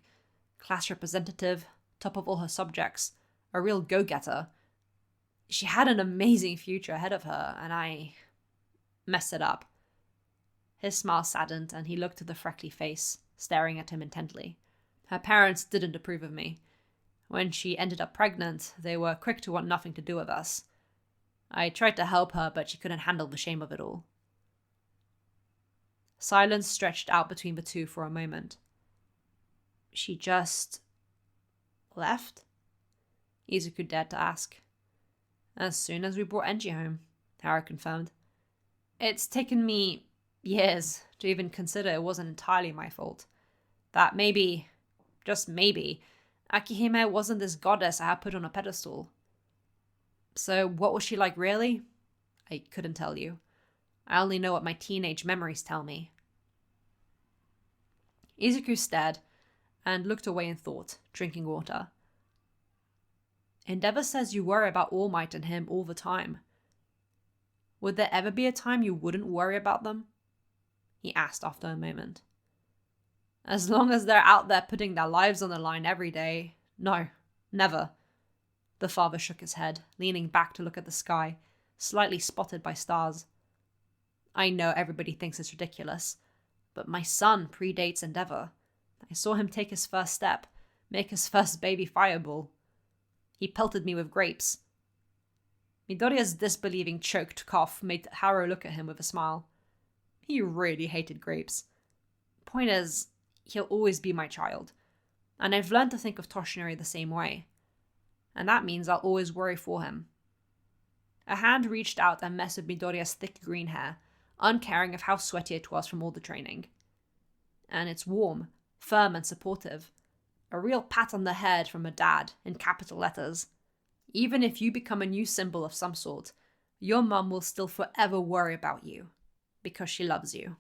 Class representative, top of all her subjects, a real go-getter. She had an amazing future ahead of her, and I messed it up. His smile saddened, and he looked at the freckly face, staring at him intently. Her parents didn't approve of me. When she ended up pregnant, they were quick to want nothing to do with us. I tried to help her, but she couldn't handle the shame of it all. Silence stretched out between the two for a moment. She just left? Izuku dared to ask. As soon as we brought Enji home, Haru confirmed. It's taken me years to even consider it wasn't entirely my fault. That maybe, just maybe, Akihime wasn't this goddess I had put on a pedestal. So what was she like really? I couldn't tell you. I only know what my teenage memories tell me. Izuku stared and looked away in thought, drinking water. Endeavor says you worry about All Might and him all the time. Would there ever be a time you wouldn't worry about them? He asked after a moment. As long as they're out there putting their lives on the line every day, no, never. The father shook his head, leaning back to look at the sky, slightly spotted by stars. I know everybody thinks it's ridiculous, but my son predates Endeavor. I saw him take his first step, make his first baby fireball. He pelted me with grapes. Midoriya's disbelieving choked cough made Haru look at him with a smile. He really hated grapes. Point is, he'll always be my child, and I've learned to think of Toshinori the same way. And that means I'll always worry for him. A hand reached out and messed with Midoriya's thick green hair, uncaring of how sweaty it was from all the training. And it's warm, firm and supportive. A real pat on the head from a dad, in capital letters. Even if you become a new symbol of some sort, your mum will still forever worry about you, because she loves you.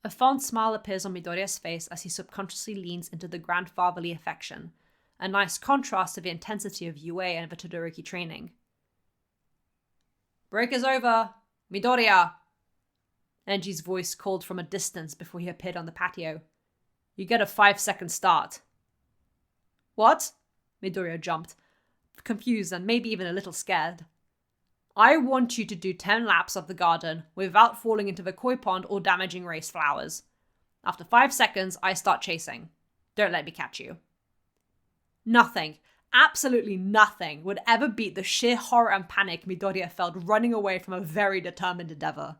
A fond smile appears on Midoriya's face as he subconsciously leans into the grandfatherly affection, a nice contrast to the intensity of UA and the Todoroki training. Break is over! Midoriya! Enji's voice called from a distance before he appeared on the patio. You get a 5-second start. What? Midoriya jumped, confused and maybe even a little scared. I want you to do 10 laps of the garden without falling into the koi pond or damaging raised flowers. After 5 seconds, I start chasing. Don't let me catch you. Nothing, absolutely nothing, would ever beat the sheer horror and panic Midoriya felt running away from a very determined Endeavor.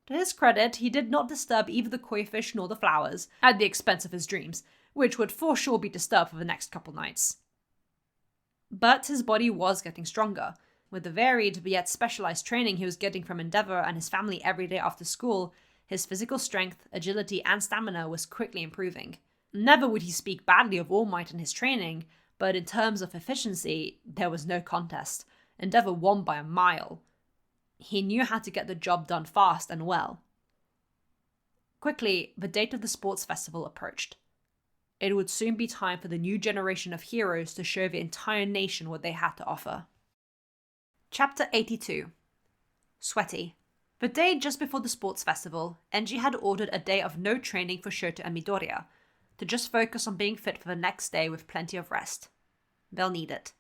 To his credit, he did not disturb either the koi fish nor the flowers, at the expense of his dreams, which would for sure be disturbed for the next couple nights. But his body was getting stronger. With the varied but yet specialized training he was getting from Endeavor and his family every day after school, his physical strength, agility, and stamina was quickly improving. Never would he speak badly of All Might and his training, but in terms of efficiency, there was no contest. Endeavor won by a mile. He knew how to get the job done fast and well. Quickly, the date of the sports festival approached. It would soon be time for the new generation of heroes to show the entire nation what they had to offer. Chapter 82. Sweaty. The day just before the sports festival, Enji had ordered a day of no training for Shoto and Midoriya, to just focus on being fit for the next day with plenty of rest. They'll need it.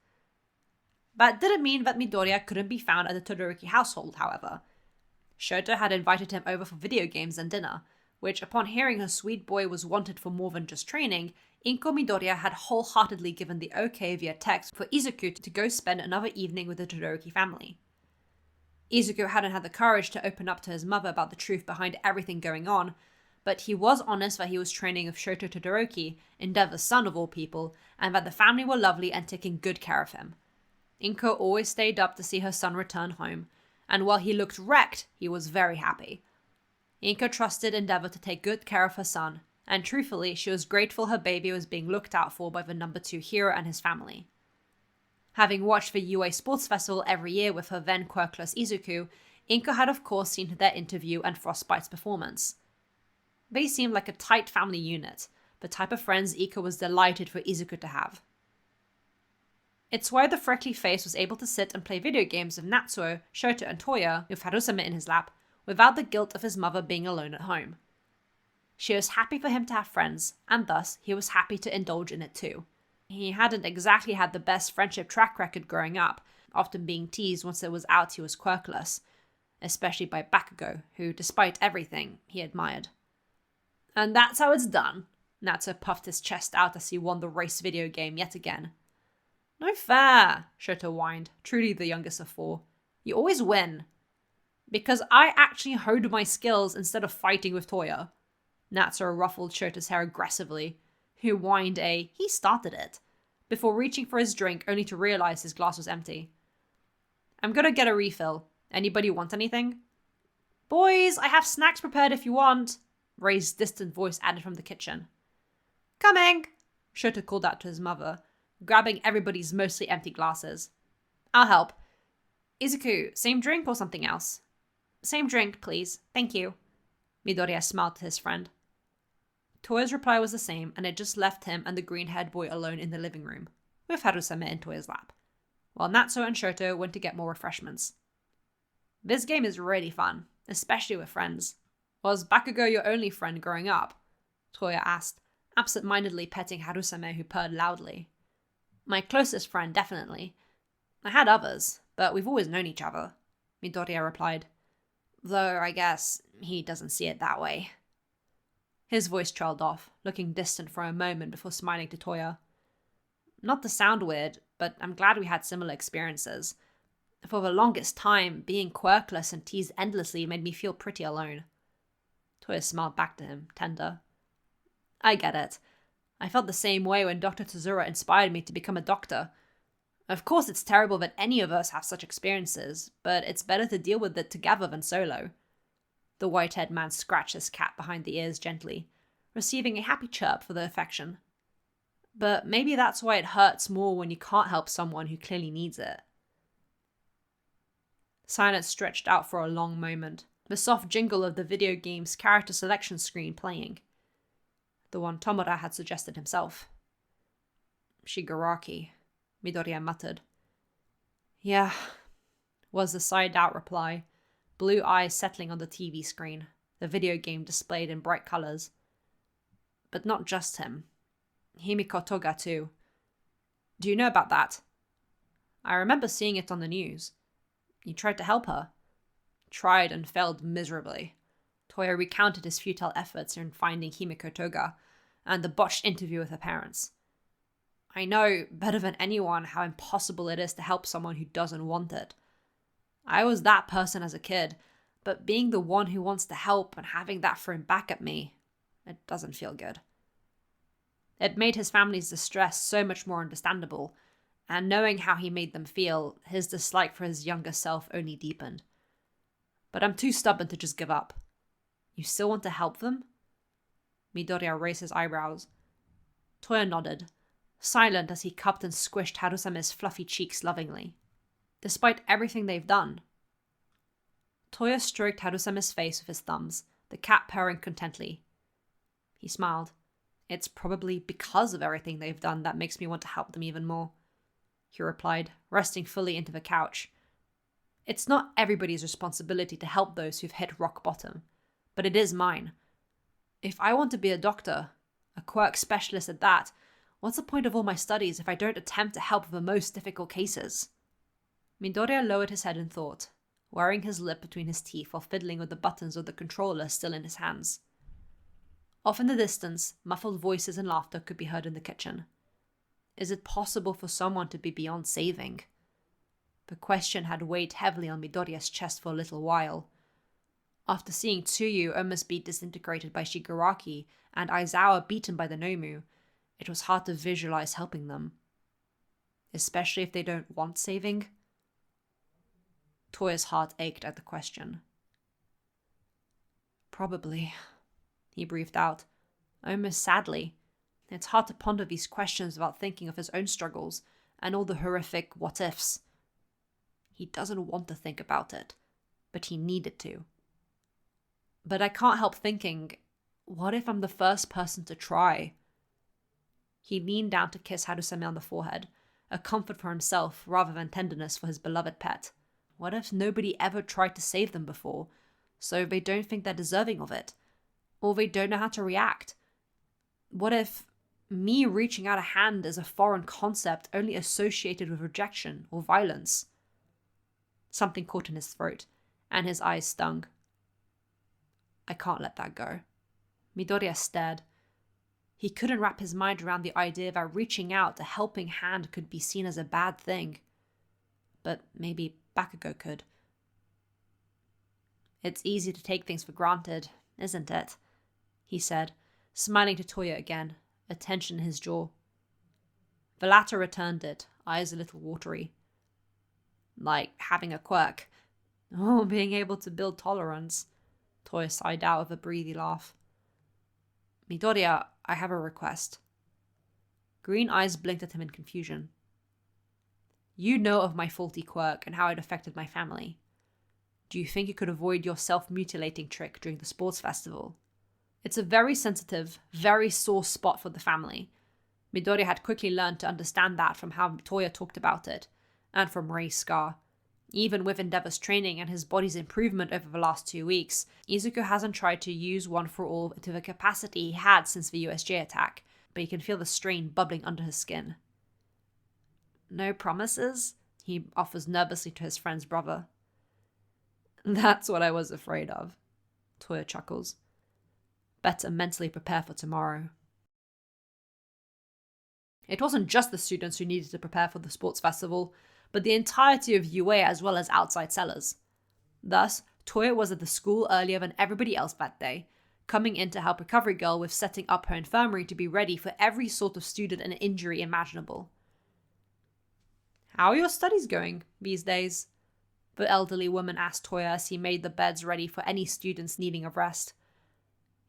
That didn't mean that Midoriya couldn't be found at the Todoroki household, however. Shoto had invited him over for video games and dinner, which, upon hearing her sweet boy was wanted for more than just training, Inko Midoriya had wholeheartedly given the okay via text for Izuku to go spend another evening with the Todoroki family. Izuku hadn't had the courage to open up to his mother about the truth behind everything going on, but he was honest that he was training with Shoto Todoroki, Endeavor's son of all people, and that the family were lovely and taking good care of him. Inko always stayed up to see her son return home, and while he looked wrecked, he was very happy. Inko trusted Endeavor to take good care of her son, and truthfully, she was grateful her baby was being looked out for by the number 2 hero and his family. Having watched the UA Sports Festival every year with her then quirkless Izuku, Inko had of course seen their interview and Frostbite's performance. They seemed like a tight family unit, the type of friends Inko was delighted for Izuku to have. It's why the freckly face was able to sit and play video games with Natsuo, Shoto and Toya, with Harusame in his lap, without the guilt of his mother being alone at home. She was happy for him to have friends, and thus he was happy to indulge in it too. He hadn't exactly had the best friendship track record growing up, often being teased once it was out he was quirkless, especially by Bakugo, who, despite everything, he admired. And that's how it's done. Natsuo puffed his chest out as he won the race video game yet again. No fair, Shoto whined, truly the youngest of 4. You always win. Because I actually honed my skills instead of fighting with Toya. Natsuo ruffled Shoto's hair aggressively, who whined he started it, before reaching for his drink only to realize his glass was empty. I'm gonna get a refill. Anybody want anything? Boys, I have snacks prepared if you want, Rei's distant voice added from the kitchen. Coming, Shoto called out to his mother, grabbing everybody's mostly empty glasses. I'll help. Izuku, same drink or something else? Same drink, please. Thank you. Midoriya smiled to his friend. Toya's reply was the same, and it just left him and the green-haired boy alone in the living room, with Harusame in Toya's lap, while Natsuo and Shoto went to get more refreshments. This game is really fun, especially with friends. Was Bakugo your only friend growing up? Toya asked, absent-mindedly petting Harusame, who purred loudly. My closest friend, definitely. I had others, but we've always known each other, Midoriya replied. Though, I guess, he doesn't see it that way. His voice trailed off, looking distant for a moment before smiling to Toya. Not to sound weird, but I'm glad we had similar experiences. For the longest time, being quirkless and teased endlessly made me feel pretty alone. Toya smiled back to him, tender. I get it. I felt the same way when Dr. Tozura inspired me to become a doctor. Of course it's terrible that any of us have such experiences, but it's better to deal with it together than solo. The white-haired man scratched his cat behind the ears gently, receiving a happy chirp for the affection. But maybe that's why it hurts more when you can't help someone who clearly needs it. Silence stretched out for a long moment, the soft jingle of the video game's character selection screen playing. The one Tomura had suggested himself. Shigaraki, Midoriya muttered. Yeah, was the sighed-out reply, blue eyes settling on the TV screen, the video game displayed in bright colours. But not just him. Himiko Toga too. Do you know about that? I remember seeing it on the news. You tried to help her. Tried and failed miserably. Toya recounted his futile efforts in finding Himiko Toga, and the botched interview with her parents. I know, better than anyone, how impossible it is to help someone who doesn't want it. I was that person as a kid, but being the one who wants to help and having that thrown back at me, it doesn't feel good. It made his family's distress so much more understandable, and knowing how he made them feel, his dislike for his younger self only deepened. But I'm too stubborn to just give up. You still want to help them? Midoriya raised his eyebrows. Toya nodded, silent as he cupped and squished Harusame's fluffy cheeks lovingly. Despite everything they've done. Toya stroked Harusame's face with his thumbs, the cat purring contently. He smiled. It's probably because of everything they've done that makes me want to help them even more, he replied, resting fully into the couch. It's not everybody's responsibility to help those who've hit rock bottom, but it is mine. If I want to be a doctor, a quirk specialist at that, what's the point of all my studies if I don't attempt to help with the most difficult cases? Midoriya lowered his head in thought, wearing his lip between his teeth while fiddling with the buttons of the controller still in his hands. Off in the distance, muffled voices and laughter could be heard in the kitchen. Is it possible for someone to be beyond saving? The question had weighed heavily on Midoriya's chest for a little while. After seeing Tsuyu almost be disintegrated by Shigaraki and Aizawa beaten by the Nomu, it was hard to visualize helping them. Especially if they don't want saving. Toya's heart ached at the question. Probably, he breathed out, almost sadly. It's hard to ponder these questions without thinking of his own struggles and all the horrific what-ifs. He doesn't want to think about it, but he needed to. But I can't help thinking, what if I'm the first person to try? He leaned down to kiss Harusame on the forehead, a comfort for himself rather than tenderness for his beloved pet. What if nobody ever tried to save them before, so they don't think they're deserving of it? Or they don't know how to react? What if me reaching out a hand is a foreign concept only associated with rejection or violence? Something caught in his throat, and his eyes stung. I can't let that go. Midoriya stared. He couldn't wrap his mind around the idea that reaching out a helping hand could be seen as a bad thing. But maybe Bakugo could. It's easy to take things for granted, isn't it? He said, smiling to Toya again, a tension in his jaw. The latter returned it, eyes a little watery. Like having a quirk. Or being able to build tolerance. Toya sighed out with a breathy laugh. Midoriya, I have a request. Green eyes blinked at him in confusion. You know of my faulty quirk and how it affected my family. Do you think you could avoid your self-mutilating trick during the sports festival? It's a very sensitive, very sore spot for the family. Midoriya had quickly learned to understand that from how Toya talked about it, and from Rei's scar. Even with Endeavor's training and his body's improvement over the last 2 weeks, Izuku hasn't tried to use One for All to the capacity he had since the USJ attack, but he can feel the strain bubbling under his skin. No promises? He offers nervously to his friend's brother. That's what I was afraid of. Toya chuckles. Better mentally prepare for tomorrow. It wasn't just the students who needed to prepare for the sports festival, but the entirety of UA as well as outside sellers. Thus, Toya was at the school earlier than everybody else that day, coming in to help Recovery Girl with setting up her infirmary to be ready for every sort of student and injury imaginable. How are your studies going these days? The elderly woman asked Toya as he made the beds ready for any students needing a rest.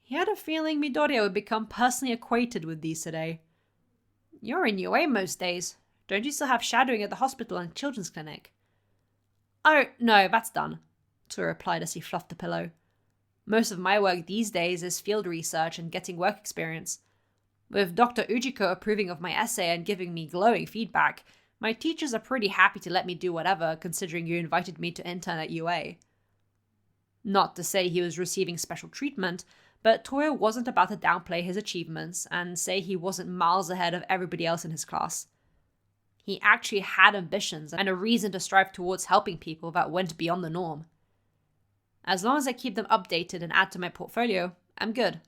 He had a feeling Midoriya would become personally acquainted with these today. You're in UA most days. Don't you still have shadowing at the hospital and children's clinic? Oh, no, that's done, Toya replied as he fluffed the pillow. Most of my work these days is field research and getting work experience. With Dr. Ujiko approving of my essay and giving me glowing feedback, my teachers are pretty happy to let me do whatever, considering you invited me to intern at UA. Not to say he was receiving special treatment, but Toya wasn't about to downplay his achievements and say he wasn't miles ahead of everybody else in his class. He actually had ambitions and a reason to strive towards helping people that went beyond the norm. As long as I keep them updated and add to my portfolio, I'm good.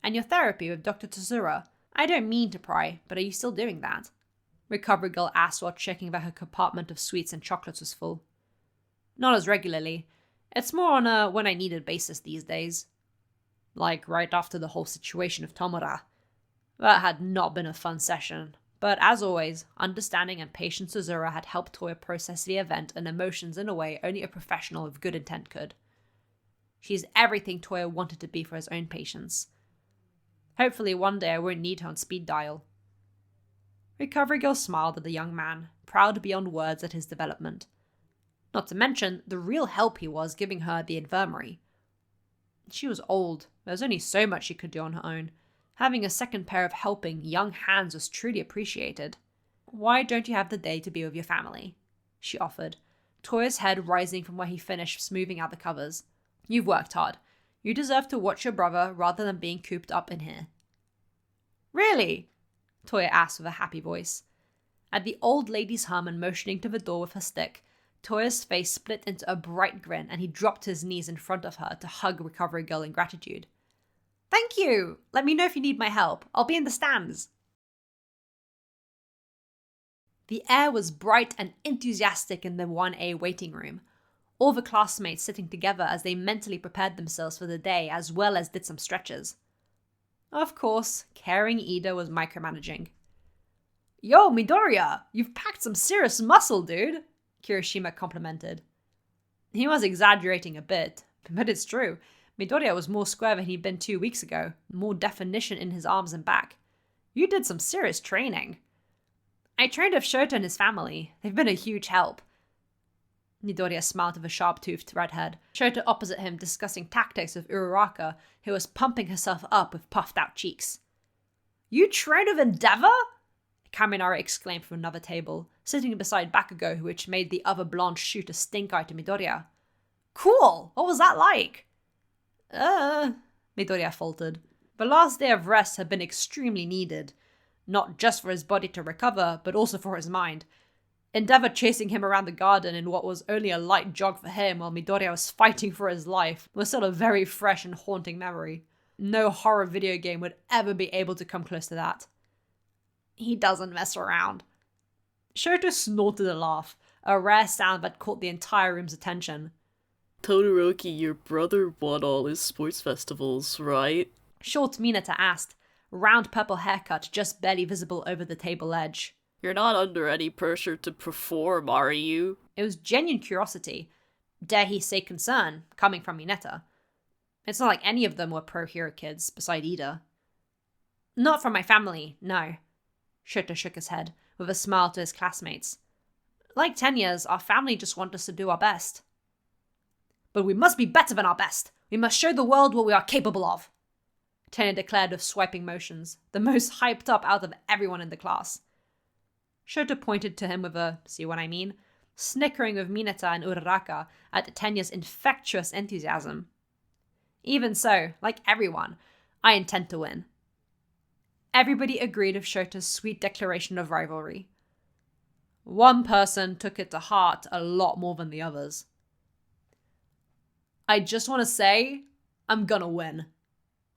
And your therapy with Dr. Tsuzura, I don't mean to pry, but are you still doing that? Recovery Girl asked while checking that her compartment of sweets and chocolates was full. Not as regularly. It's more on a when I need it basis these days. Like right after the whole situation of Tomura. That had not been a fun session, but as always, understanding and patient Tsuzura had helped Toya process the event and emotions in a way only a professional with good intent could. She's everything Toya wanted to be for his own patients. Hopefully one day I won't need her on speed dial. Recovery Girl smiled at the young man, proud beyond words at his development. Not to mention the real help he was giving her at the infirmary. She was old. There was only so much she could do on her own. Having a second pair of helping young hands was truly appreciated. "Why don't you have the day to be with your family?" she offered, Toya's head rising from where he finished smoothing out the covers. "You've worked hard. You deserve to watch your brother rather than being cooped up in here." "Really?" Toya asked with a happy voice. At the old lady's hum and motioning to the door with her stick, Toya's face split into a bright grin and he dropped to his knees in front of her to hug Recovery Girl in gratitude. "Thank you! Let me know if you need my help. I'll be in the stands." The air was bright and enthusiastic in the 1A waiting room. All the classmates sitting together as they mentally prepared themselves for the day as well as did some stretches. Of course, caring Ida was micromanaging. "Yo, Midoriya, you've packed some serious muscle, dude," Kirishima complimented. He was exaggerating a bit, but it's true. Midoriya was more square than he'd been 2 weeks ago, more definition in his arms and back. "You did some serious training." "I trained with Shota and his family. They've been a huge help." Midoriya smiled with a sharp-toothed redhead, Shota opposite him discussing tactics with Uraraka, who was pumping herself up with puffed-out cheeks. "You trained with Endeavor?" Kaminara exclaimed from another table, sitting beside Bakugo, which made the other blonde shoot a stink-eye to Midoriya. "Cool! What was that like?" Midoriya faltered. The last day of rest had been extremely needed, not just for his body to recover, but also for his mind. Endeavor chasing him around the garden in what was only a light jog for him while Midoriya was fighting for his life was still a very fresh and haunting memory. No horror video game would ever be able to come close to that. "He doesn't mess around." Shota snorted a laugh, a rare sound that caught the entire room's attention. "Todoroki, your brother won all his sports festivals, right?" Short Mineta asked, round purple haircut just barely visible over the table edge. "You're not under any pressure to perform, are you?" It was genuine curiosity, dare he say concern, coming from Mineta. It's not like any of them were pro-hero kids, beside Ida. "Not from my family, no." Shota shook his head, with a smile to his classmates. "Like 10 years, our family just want us to do our best." "But we must be better than our best. We must show the world what we are capable of," Tenya declared with swiping motions, the most hyped up out of everyone in the class. Shota pointed to him with a, "see what I mean?" snickering with Mineta and Uraraka at Tenya's infectious enthusiasm. "Even so, like everyone, I intend to win." Everybody agreed with Shota's sweet declaration of rivalry. One person took it to heart a lot more than the others. "I just want to say, I'm gonna win."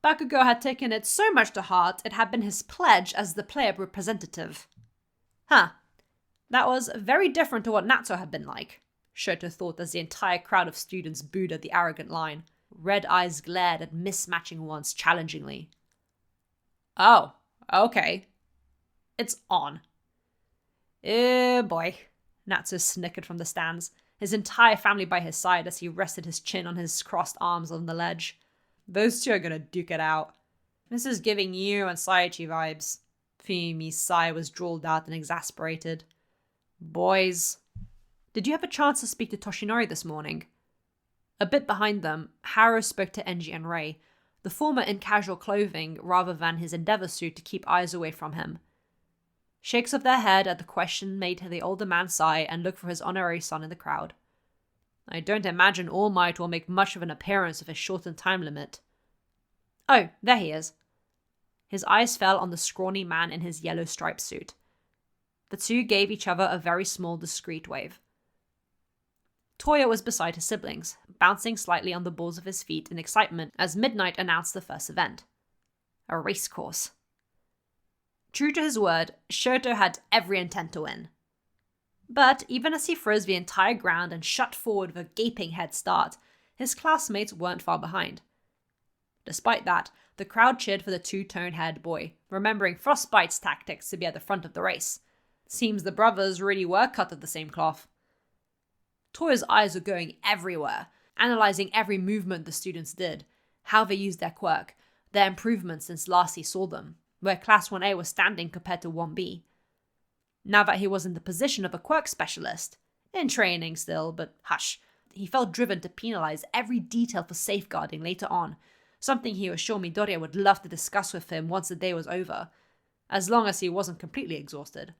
Bakugo had taken it so much to heart it had been his pledge as the player representative. That was very different to what Natsu had been like, Shota thought as the entire crowd of students booed at the arrogant line. Red eyes glared at mismatching ones challengingly. "Oh, okay. It's on." Boy," Natsu snickered from the stands, his entire family by his side as he rested his chin on his crossed arms on the ledge. "Those two are gonna duke it out. This is giving you and Saichi vibes." Fuyumi's sigh was drawled out and exasperated. "Boys." "Did you have a chance to speak to Toshinori this morning?" A bit behind them, Haru spoke to Enji and Rei, the former in casual clothing rather than his Endeavor suit to keep eyes away from him. Shakes of their head at the question made the older man sigh and look for his honorary son in the crowd. "I don't imagine All Might will make much of an appearance with his shortened time limit." "Oh, there he is." His eyes fell on the scrawny man in his yellow striped suit. The two gave each other a very small, discreet wave. Toya was beside his siblings, bouncing slightly on the balls of his feet in excitement as Midnight announced the first event. A race course. True to his word, Shoto had every intent to win. But even as he froze the entire ground and shot forward with a gaping head start, his classmates weren't far behind. Despite that, the crowd cheered for the two-tone-haired boy, remembering Frostbite's tactics to be at the front of the race. Seems the brothers really were cut of the same cloth. Toya's eyes were going everywhere, analysing every movement the students did, how they used their quirk, their improvements since last he saw them, where Class 1A was standing compared to 1B. Now that he was in the position of a quirk specialist, in training still, but hush, he felt driven to penalize every detail for safeguarding later on, something he was sure Midoriya would love to discuss with him once the day was over, as long as he wasn't completely exhausted.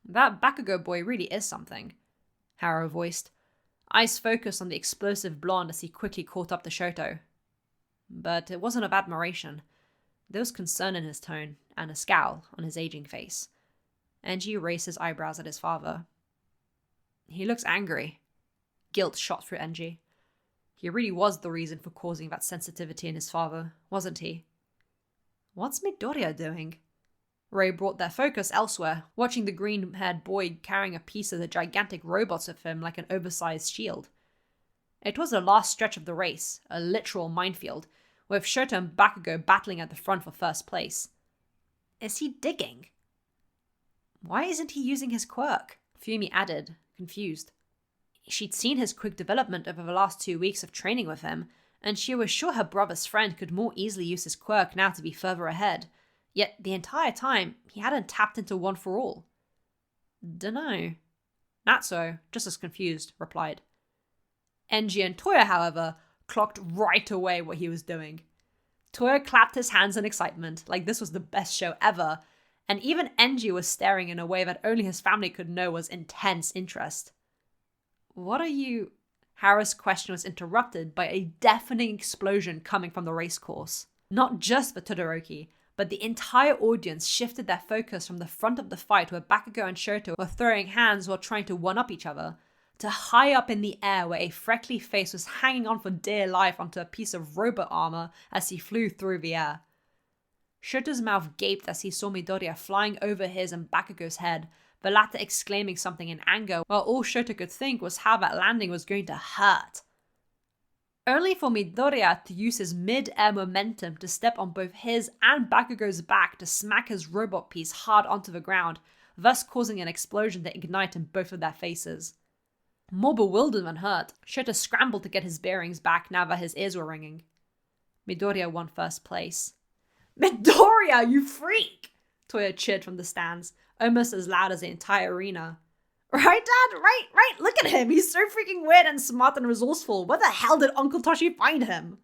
That Bakugo boy really is something, Haro voiced, eyes focused on the explosive blonde as he quickly caught up to Shoto. But it wasn't of admiration. There was concern in his tone, and a scowl on his aging face. Enji raised his eyebrows at his father. He looks angry. Guilt shot through Enji. He really was the reason for causing that sensitivity in his father, wasn't he? What's Midoriya doing? Ray brought their focus elsewhere, watching the green-haired boy carrying a piece of the gigantic robots with him like an oversized shield. It was the last stretch of the race, a literal minefield, with Shoto and Bakugo battling at the front for first place. Is he digging? Why isn't he using his quirk? Fumi added, confused. She'd seen his quick development over the last 2 weeks of training with him, and she was sure her brother's friend could more easily use his quirk now to be further ahead. Yet the entire time, he hadn't tapped into One for All. Dunno. Natsuo, just as confused, replied. Enji and Toya, however, clocked right away what he was doing. Toya clapped his hands in excitement, like this was the best show ever, and even Enji was staring in a way that only his family could know was intense interest. What are you... Hara's question was interrupted by a deafening explosion coming from the racecourse. Not just the Todoroki, but the entire audience shifted their focus from the front of the fight where Bakugo and Shoto were throwing hands while trying to one-up each other, to high up in the air where a freckly face was hanging on for dear life onto a piece of robot armor as he flew through the air. Shoto's mouth gaped as he saw Midoriya flying over his and Bakugo's head, the latter exclaiming something in anger, while all Shoto could think was how that landing was going to hurt. Only for Midoriya to use his mid-air momentum to step on both his and Bakugo's back to smack his robot piece hard onto the ground, thus causing an explosion to ignite in both of their faces. More bewildered than hurt, Shoto scrambled to get his bearings back now that his ears were ringing. Midoriya won first place. Midoriya, you freak! Toya cheered from the stands, almost as loud as the entire arena. Right, Dad? Right. Look at him. He's so freaking weird and smart and resourceful. Where the hell did Uncle Toshi find him?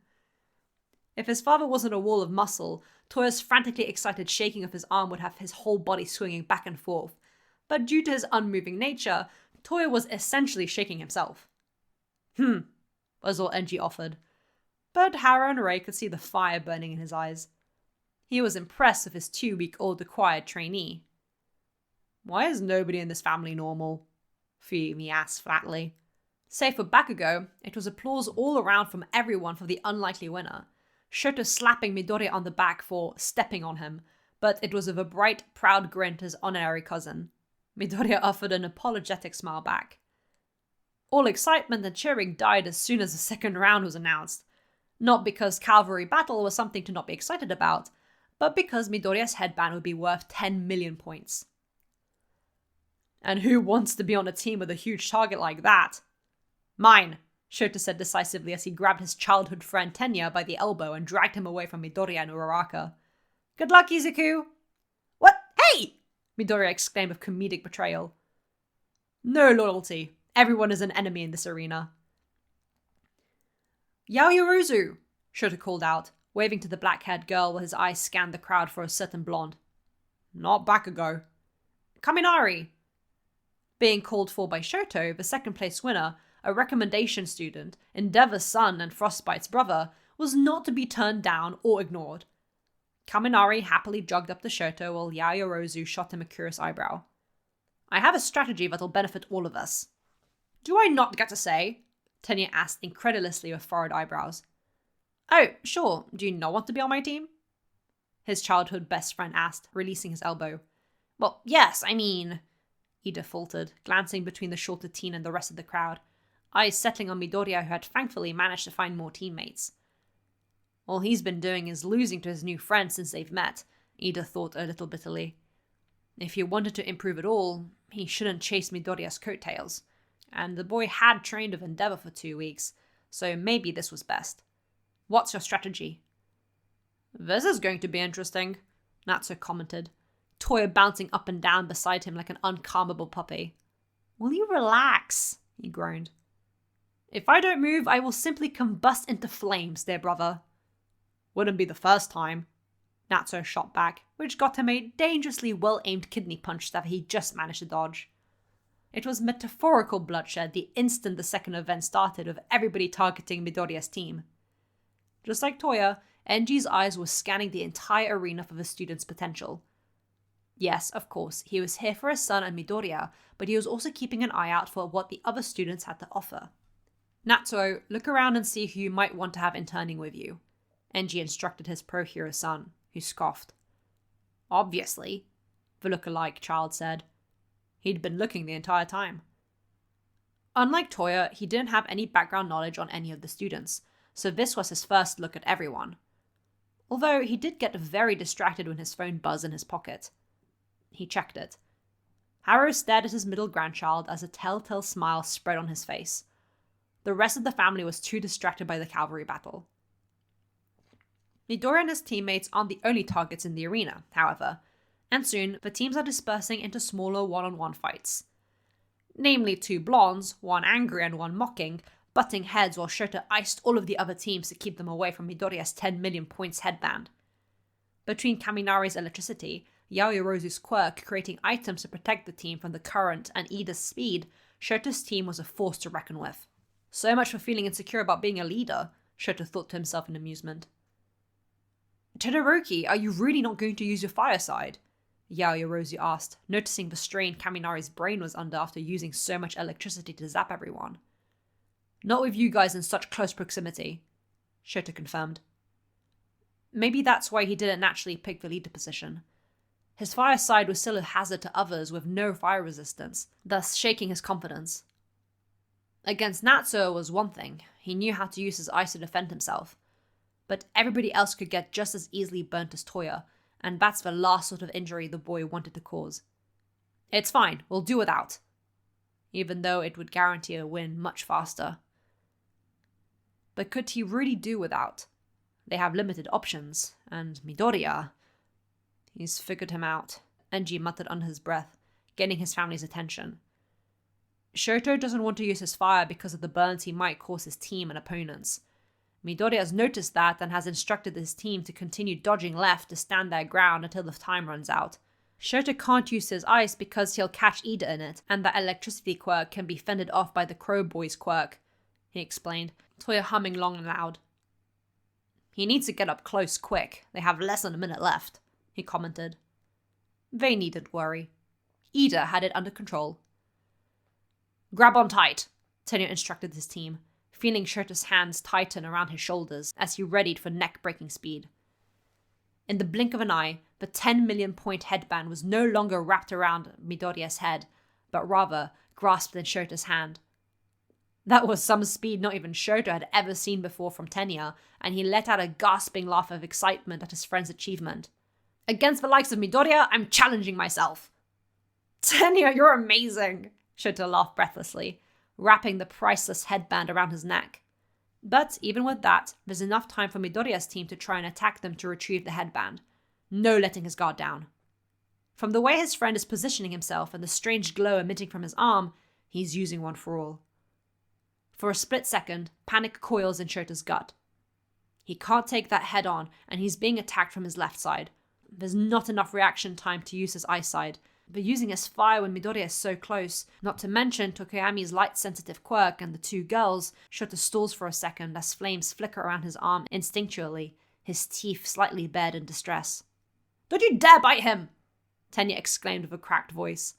If his father wasn't a wall of muscle, Toya's frantically excited shaking of his arm would have his whole body swinging back and forth. But due to his unmoving nature, Toya was essentially shaking himself. Was all Enji offered. But Haro and Ray could see the fire burning in his eyes. He was impressed with his 2-week-old acquired trainee. Why is nobody in this family normal? Fumi asked flatly. Save for Bakugo, it was applause all around from everyone for the unlikely winner. Shoto slapping Midoriya on the back for stepping on him, but it was with a bright, proud grin to his honorary cousin. Midoriya offered an apologetic smile back. All excitement and cheering died as soon as the second round was announced. Not because cavalry battle was something to not be excited about, but because Midoriya's headband would be worth 10 million points. And who wants to be on a team with a huge target like that? Mine, Shoto said decisively as he grabbed his childhood friend Tenya by the elbow and dragged him away from Midoriya and Uraraka. Good luck, Izuku! What? Hey! Midoriya exclaimed with comedic betrayal. No loyalty. Everyone is an enemy in this arena. Yaoyorozu, Shoto called out, waving to the black-haired girl while his eyes scanned the crowd for a certain blonde. Not Bakugo. Kaminari. Being called for by Shoto, the second-place winner, a recommendation student, Endeavor's son and Frostbite's brother, was not to be turned down or ignored. Kaminari happily jogged up to Shoto while Yaoyorozu shot him a curious eyebrow. I have a strategy that'll benefit all of us. Do I not get to say? Tenya asked incredulously with furrowed eyebrows. Oh, sure. Do you not want to be on my team? His childhood best friend asked, releasing his elbow. Well, yes, I mean... Ida faltered, glancing between the shorter teen and the rest of the crowd, eyes settling on Midoriya, who had thankfully managed to find more teammates. All he's been doing is losing to his new friend since they've met, Ida thought a little bitterly. If he wanted to improve at all, he shouldn't chase Midoriya's coattails. And the boy had trained with Endeavor for 2 weeks, so maybe this was best. What's your strategy? This is going to be interesting, Natsuo commented, Toya bouncing up and down beside him like an uncalmable puppy. Will you relax? He groaned. If I don't move, I will simply combust into flames, dear brother. Wouldn't be the first time, Natsuo shot back, which got him a dangerously well-aimed kidney punch that he just managed to dodge. It was metaphorical bloodshed the instant the second event started, with everybody targeting Midoriya's team. Just like Toya, Enji's eyes were scanning the entire arena for the student's potential. Yes, of course, he was here for his son and Midoriya, but he was also keeping an eye out for what the other students had to offer. Natsuo, look around and see who you might want to have interning with you, Enji instructed his pro-hero son, who scoffed. Obviously, the look-alike child said. He'd been looking the entire time. Unlike Toya, he didn't have any background knowledge on any of the students, so this was his first look at everyone. Although he did get very distracted when his phone buzzed in his pocket. He checked it. Haru stared at his middle grandchild as a telltale smile spread on his face. The rest of the family was too distracted by the cavalry battle. Midoriya and his teammates aren't the only targets in the arena, however, and soon the teams are dispersing into smaller one-on-one fights. Namely 2 blondes, one angry and one mocking, butting heads while Shota iced all of the other teams to keep them away from Midoriya's 10 million points headband. Between Kaminari's electricity, Yaoyorozu's quirk creating items to protect the team from the current, and Ida's speed, Shota's team was a force to reckon with. So much for feeling insecure about being a leader, Shota thought to himself in amusement. Todoroki, are you really not going to use your fire side? Yaoyorozu asked, noticing the strain Kaminari's brain was under after using so much electricity to zap everyone. Not with you guys in such close proximity, Shota confirmed. Maybe that's why he didn't naturally pick the leader position. His fire side was still a hazard to others with no fire resistance, thus shaking his confidence. Against Natsuo was one thing, he knew how to use his ice to defend himself. But everybody else could get just as easily burnt as Toya, and that's the last sort of injury the boy wanted to cause. It's fine, we'll do without. Even though it would guarantee a win much faster. But could he really do without? They have limited options, and Midoriya... He's figured him out, Enji muttered under his breath, gaining his family's attention. Shoto doesn't want to use his fire because of the burns he might cause his team and opponents. Midoriya has noticed that and has instructed his team to continue dodging left to stand their ground until the time runs out. Shoto can't use his ice because he'll catch Ida in it, and that electricity quirk can be fended off by the Crow Boy's quirk, he explained, Toya humming long and loud. He needs to get up close quick, they have less than a minute left, he commented. They needn't worry. Ida had it under control. Grab on tight, Tenya instructed his team, feeling Shota's hands tighten around his shoulders as he readied for neck-breaking speed. In the blink of an eye, the 10 million point headband was no longer wrapped around Midoriya's head, but rather grasped in Shota's hand. That was some speed not even Shota had ever seen before from Tenya, and he let out a gasping laugh of excitement at his friend's achievement. Against the likes of Midoriya, I'm challenging myself. Tenya, you're amazing, Shota laughed breathlessly, wrapping the priceless headband around his neck. But even with that, there's enough time for Midoriya's team to try and attack them to retrieve the headband. No letting his guard down. From the way his friend is positioning himself and the strange glow emitting from his arm, he's using one for all. For a split second, panic coils in Shota's gut. He can't take that head on, and he's being attacked from his left side. There's not enough reaction time to use his ice side, but using his fire when Midoriya is so close, not to mention Tokoyami's light-sensitive quirk and the 2 girls, Shota stalls for a second as flames flicker around his arm instinctually, his teeth slightly bared in distress. Don't you dare bite him! Tenya exclaimed with a cracked voice.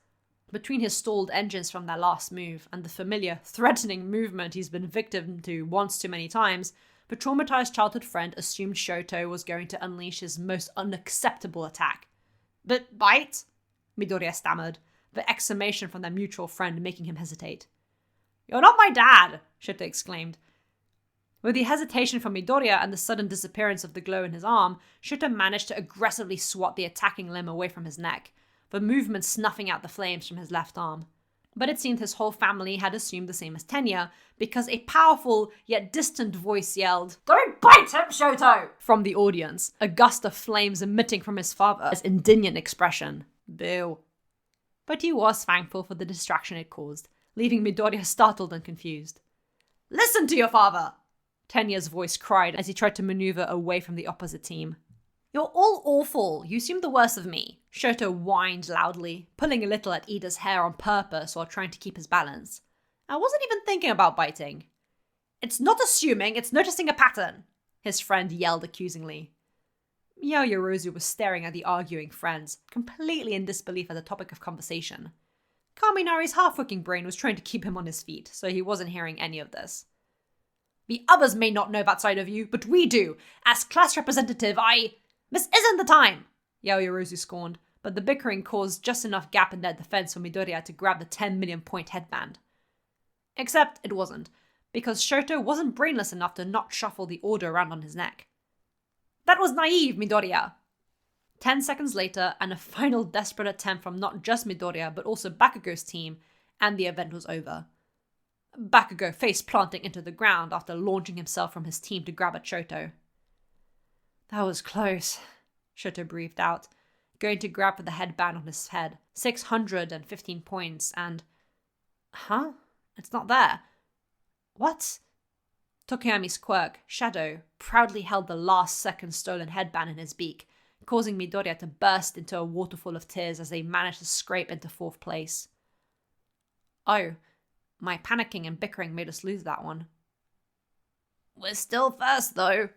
Between his stalled engines from their last move and the familiar, threatening movement he's been victim to once too many times, the traumatized childhood friend assumed Shoto was going to unleash his most unacceptable attack. But bite? Midoriya stammered, the exclamation from their mutual friend making him hesitate. You're not my dad, Shota exclaimed. With the hesitation from Midoriya and the sudden disappearance of the glow in his arm, Shota managed to aggressively swat the attacking limb away from his neck, the movement snuffing out the flames from his left arm. But it seemed his whole family had assumed the same as Tenya, because a powerful yet distant voice yelled, Don't bite him, Shoto! From the audience, a gust of flames emitting from his father's indignant expression. Boo. But he was thankful for the distraction it caused, leaving Midoriya startled and confused. Listen to your father! Tenya's voice cried as he tried to maneuver away from the opposite team. You're all awful. You assume the worst of me. Shoto whined loudly, pulling a little at Ida's hair on purpose while trying to keep his balance. I wasn't even thinking about biting. It's not assuming, it's noticing a pattern, his friend yelled accusingly. Yaoyorozu was staring at the arguing friends, completely in disbelief at the topic of conversation. Kaminari's half-working brain was trying to keep him on his feet, so he wasn't hearing any of this. The others may not know that side of you, but we do. As class representative, This isn't the time! Yaoyorozu scorned, but the bickering caused just enough gap in their defense for Midoriya to grab the 10 million point headband. Except it wasn't, because Shoto wasn't brainless enough to not shuffle the order around on his neck. That was naive, Midoriya! 10 seconds later, and a final desperate attempt from not just Midoriya, but also Bakugo's team, and the event was over. Bakugo face planting into the ground after launching himself from his team to grab at Shoto. That was close, Shoto breathed out, going to grab for the headband on his head. 615 points, and... Huh? It's not there. What? Tokuyami's quirk, Shadow, proudly held the last second stolen headband in his beak, causing Midoriya to burst into a waterfall of tears as they managed to scrape into 4th place. Oh, my panicking and bickering made us lose that one. We're still first, though.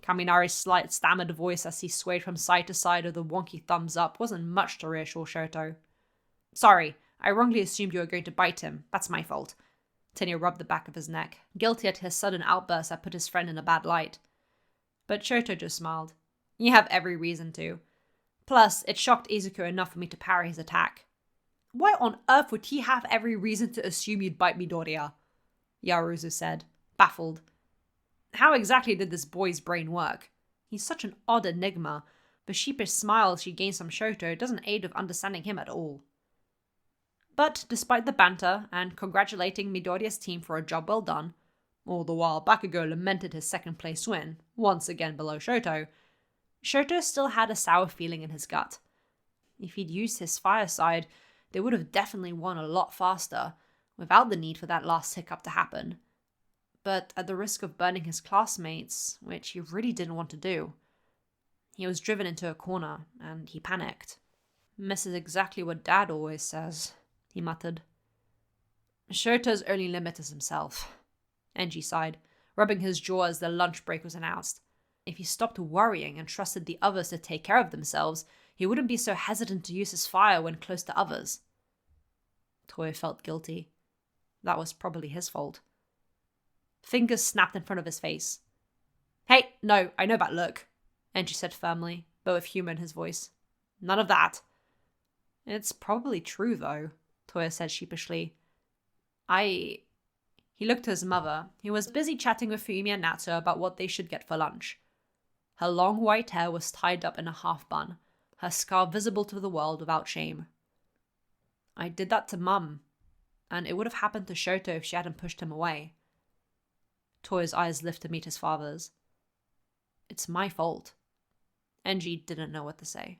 Kaminari's slight stammered voice as he swayed from side to side with a wonky thumbs up wasn't much to reassure Shoto. Sorry, I wrongly assumed you were going to bite him. That's my fault. Tenya rubbed the back of his neck, guilty at his sudden outburst that put his friend in a bad light. But Shoto just smiled. You have every reason to. Plus, it shocked Izuku enough for me to parry his attack. Why on earth would he have every reason to assume you'd bite Midoriya? Yaoyorozu said, baffled. How exactly did this boy's brain work? He's such an odd enigma. The sheepish smile she gains from Shoto doesn't aid with understanding him at all. But despite the banter and congratulating Midoriya's team for a job well done, all the while Bakugo lamented his 2nd place win, once again below Shoto, Shoto still had a sour feeling in his gut. If he'd used his fire side, they would have definitely won a lot faster, without the need for that last hiccup to happen. But at the risk of burning his classmates, which he really didn't want to do. He was driven into a corner, and he panicked. This is exactly what Dad always says, he muttered. Shoto's only limit is himself, Enji sighed, rubbing his jaw as the lunch break was announced. If he stopped worrying and trusted the others to take care of themselves, he wouldn't be so hesitant to use his fire when close to others. Toyo felt guilty. That was probably his fault. Fingers snapped in front of his face. Hey, no, I know that look, Enji said firmly, but with humour in his voice. None of that. It's probably true, though, Toyo said sheepishly. He looked to his mother, who was busy chatting with Fumi and Natsu about what they should get for lunch. Her long white hair was tied up in a half bun, her scar visible to the world without shame. I did that to Mum, and it would have happened to Shoto if she hadn't pushed him away. Toyo's eyes lifted to meet his father's. It's my fault. Enji didn't know what to say.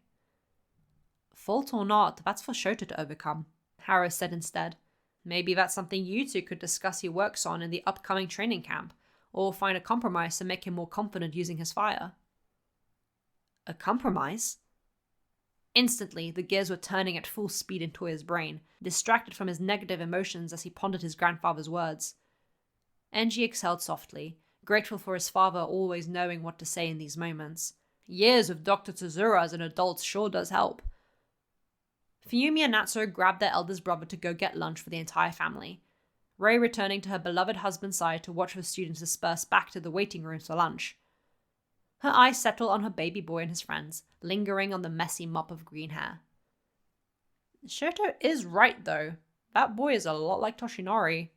Fault or not, that's for Shoto to overcome, Haro said instead. Maybe that's something you two could discuss your works on in the upcoming training camp, or find a compromise to make him more confident using his fire. A compromise? Instantly, the gears were turning at full speed in Toyo's brain, distracted from his negative emotions as he pondered his grandfather's words. Enji exhaled softly, grateful for his father always knowing what to say in these moments. Years with Dr. Tsuzura as an adult sure does help. Fumi and Natsu grabbed their eldest brother to go get lunch for the entire family, Rei returning to her beloved husband's side to watch her students disperse back to the waiting rooms for lunch. Her eyes settle on her baby boy and his friends, lingering on the messy mop of green hair. Shoto is right, though. That boy is a lot like Toshinori.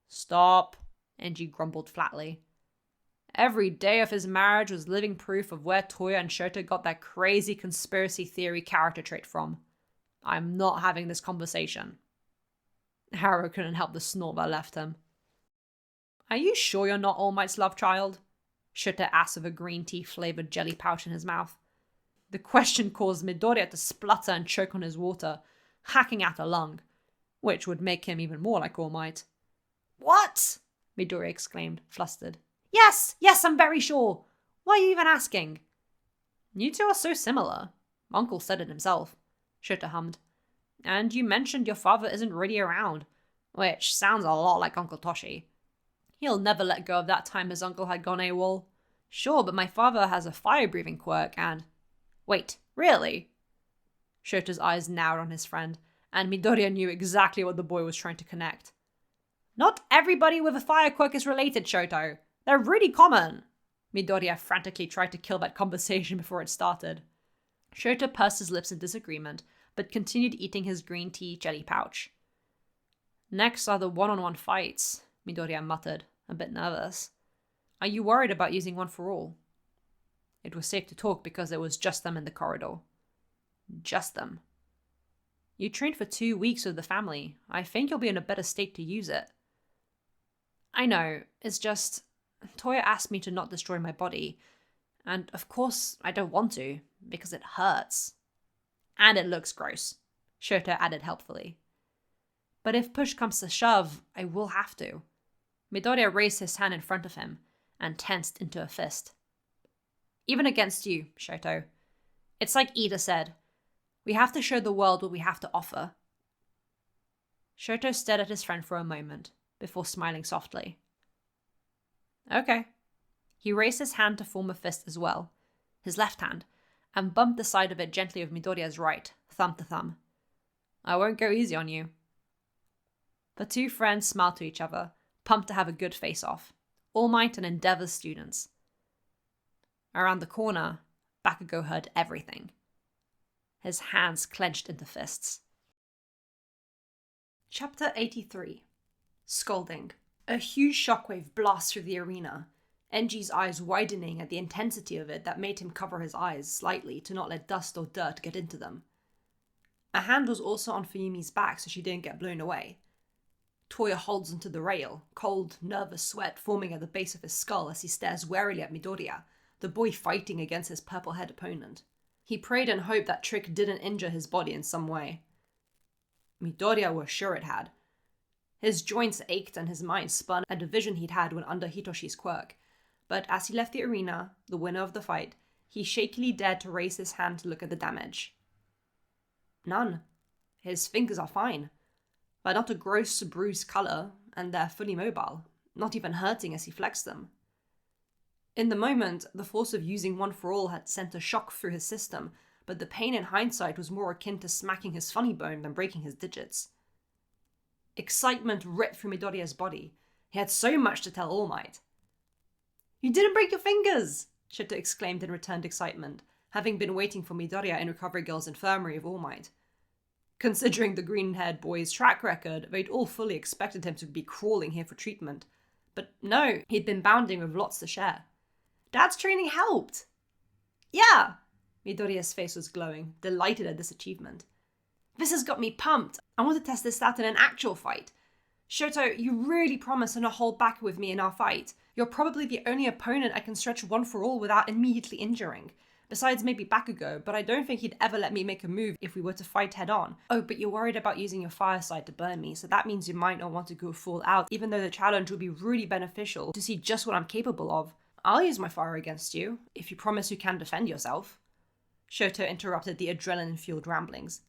Stop, Enji grumbled flatly. Every day of his marriage was living proof of where Toya and Shoto got that crazy conspiracy theory character trait from. I'm not having this conversation. Haro couldn't help the snort that left him. Are you sure you're not All Might's love child? Shoto asked with a green tea-flavoured jelly pouch in his mouth. The question caused Midoriya to splutter and choke on his water, hacking out a lung, which would make him even more like All Might. What? Midoriya exclaimed, flustered. Yes, I'm very sure. Why are you even asking? You two are so similar. Uncle said it himself, Shota hummed. And you mentioned your father isn't really around, which sounds a lot like Uncle Toshi. He'll never let go of that time his uncle had gone AWOL. Sure, but my father has a fire-breathing quirk and... Wait, really? Shota's eyes narrowed on his friend, and Midoriya knew exactly what the boy was trying to connect. Not everybody with a fire quirk is related, Shoto. They're really common. Midoriya frantically tried to kill that conversation before it started. Shota pursed his lips in disagreement, but continued eating his green tea jelly pouch. Next are the one-on-one fights, Midoriya muttered, a bit nervous. Are you worried about using one for all? It was safe to talk because there was just them in the corridor. Just them. You trained for 2 weeks with the family. I think you'll be in a better state to use it. I know, it's just... Toya asked me to not destroy my body. And of course, I don't want to, because it hurts. And it looks gross, Shota added helpfully. But if push comes to shove, I will have to. Midoriya raised his hand in front of him, and tensed into a fist. Even against you, Shoto. It's like Ida said. We have to show the world what we have to offer. Shoto stared at his friend for a moment, before smiling softly. Okay. He raised his hand to form a fist as well, his left hand, and bumped the side of it gently with Midoriya's right, thumb to thumb. I won't go easy on you. The two friends smiled to each other, pumped to have a good face-off. All Might and Endeavor's students. Around the corner, Bakugo heard everything. His hands clenched into fists. Chapter 83. Scolding. A huge shockwave blasts through the arena, Enji's eyes widening at the intensity of it that made him cover his eyes slightly to not let dust or dirt get into them. A hand was also on Fuyumi's back so she didn't get blown away. Toya holds onto the rail, cold, nervous sweat forming at the base of his skull as he stares warily at Midoriya, the boy fighting against his purple-haired opponent. He prayed and hoped that trick didn't injure his body in some way. Midoriya was sure it had. His joints ached and his mind spun at the vision he'd had when under Hitoshi's quirk, but as he left the arena, the winner of the fight, he shakily dared to raise his hand to look at the damage. None. His fingers are fine, but not a gross, bruised colour, and they're fully mobile, not even hurting as he flexed them. In the moment, the force of using one for all had sent a shock through his system, but the pain in hindsight was more akin to smacking his funny bone than breaking his digits. Excitement ripped through Midoriya's body. He had so much to tell All Might. You didn't break your fingers! Shota exclaimed in returned excitement, having been waiting for Midoriya in Recovery Girl's infirmary of All Might. Considering the green-haired boy's track record, they'd all fully expected him to be crawling here for treatment. But no, he'd been bounding with lots to share. Dad's training helped! Yeah! Midoriya's face was glowing, delighted at this achievement. This has got me pumped. I want to test this out in an actual fight. Shoto, you really promise to not hold back with me in our fight. You're probably the only opponent I can stretch one for all without immediately injuring. Besides maybe Bakugo, but I don't think he'd ever let me make a move if we were to fight head on. Oh, but you're worried about using your fire side to burn me, so that means you might not want to go full out, even though the challenge would be really beneficial to see just what I'm capable of. I'll use my fire against you, if you promise you can defend yourself. Shoto interrupted the adrenaline-fueled ramblings.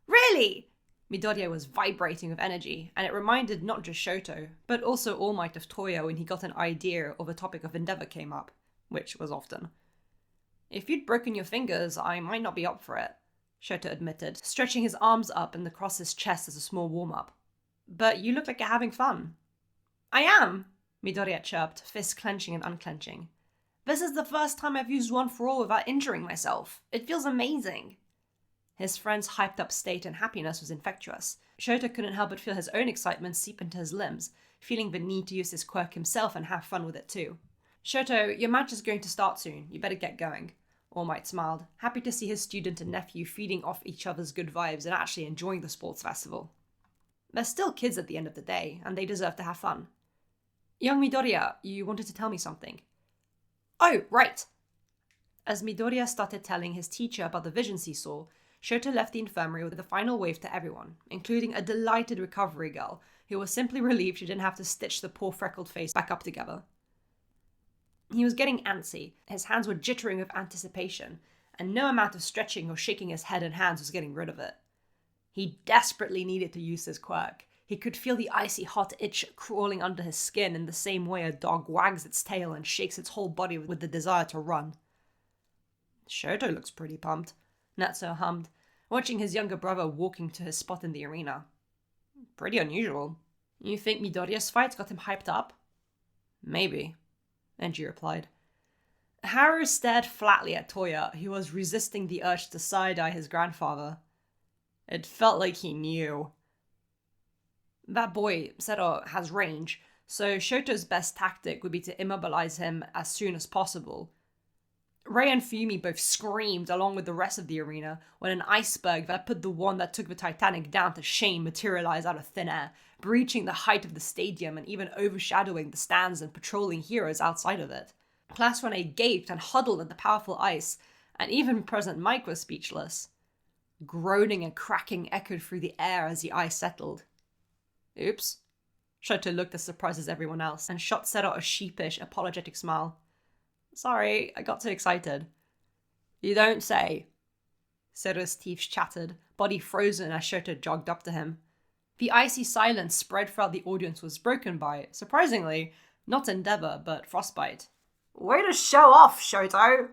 Really? Midoriya was vibrating with energy, and it reminded not just Shoto, but also All Might of Toya when he got an idea or the topic of endeavor came up, which was often. If you'd broken your fingers, I might not be up for it, Shoto admitted, stretching his arms up and across his chest as a small warm-up. But you look like you're having fun. I am, Midoriya chirped, fists clenching and unclenching. This is the first time I've used one for all without injuring myself. It feels amazing. His friend's hyped-up state and happiness was infectious. Shoto couldn't help but feel his own excitement seep into his limbs, feeling the need to use his quirk himself and have fun with it too. Shoto, your match is going to start soon. You better get going. All Might smiled, happy to see his student and nephew feeding off each other's good vibes and actually enjoying the sports festival. They're still kids at the end of the day, and they deserve to have fun. Young Midoriya, you wanted to tell me something. Oh, right! As Midoriya started telling his teacher about the visions he saw, Shoto left the infirmary with a final wave to everyone, including a delighted Recovery Girl, who was simply relieved she didn't have to stitch the poor freckled face back up together. He was getting antsy. His hands were jittering with anticipation, and no amount of stretching or shaking his head and hands was getting rid of it. He desperately needed to use his quirk. He could feel the icy hot itch crawling under his skin in the same way a dog wags its tail and shakes its whole body with the desire to run. Shoto looks pretty pumped, Natsuo hummed, watching his younger brother walking to his spot in the arena. Pretty unusual. You think Midoriya's fight got him hyped up? Maybe, Enji replied. Haru stared flatly at Toya, who was resisting the urge to side-eye his grandfather. It felt like he knew. That boy, Seto, has range, so Shoto's best tactic would be to immobilize him as soon as possible. Rei and Fumi both screamed along with the rest of the arena when an iceberg that put the one that took the Titanic down to shame materialized out of thin air, breaching the height of the stadium and even overshadowing the stands and patrolling heroes outside of it. Class 1A gaped and huddled at the powerful ice, and even present Mike was speechless. Groaning and cracking echoed through the air as the ice settled. Oops. Shoto looked as surprised as everyone else and shot Seto a sheepish, apologetic smile. Sorry, I got too excited. You don't say. Seto's teeth chattered, body frozen as Shoto jogged up to him. The icy silence spread throughout the audience was broken by, surprisingly, not Endeavor, but Frostbite. Way to show off, Shoto!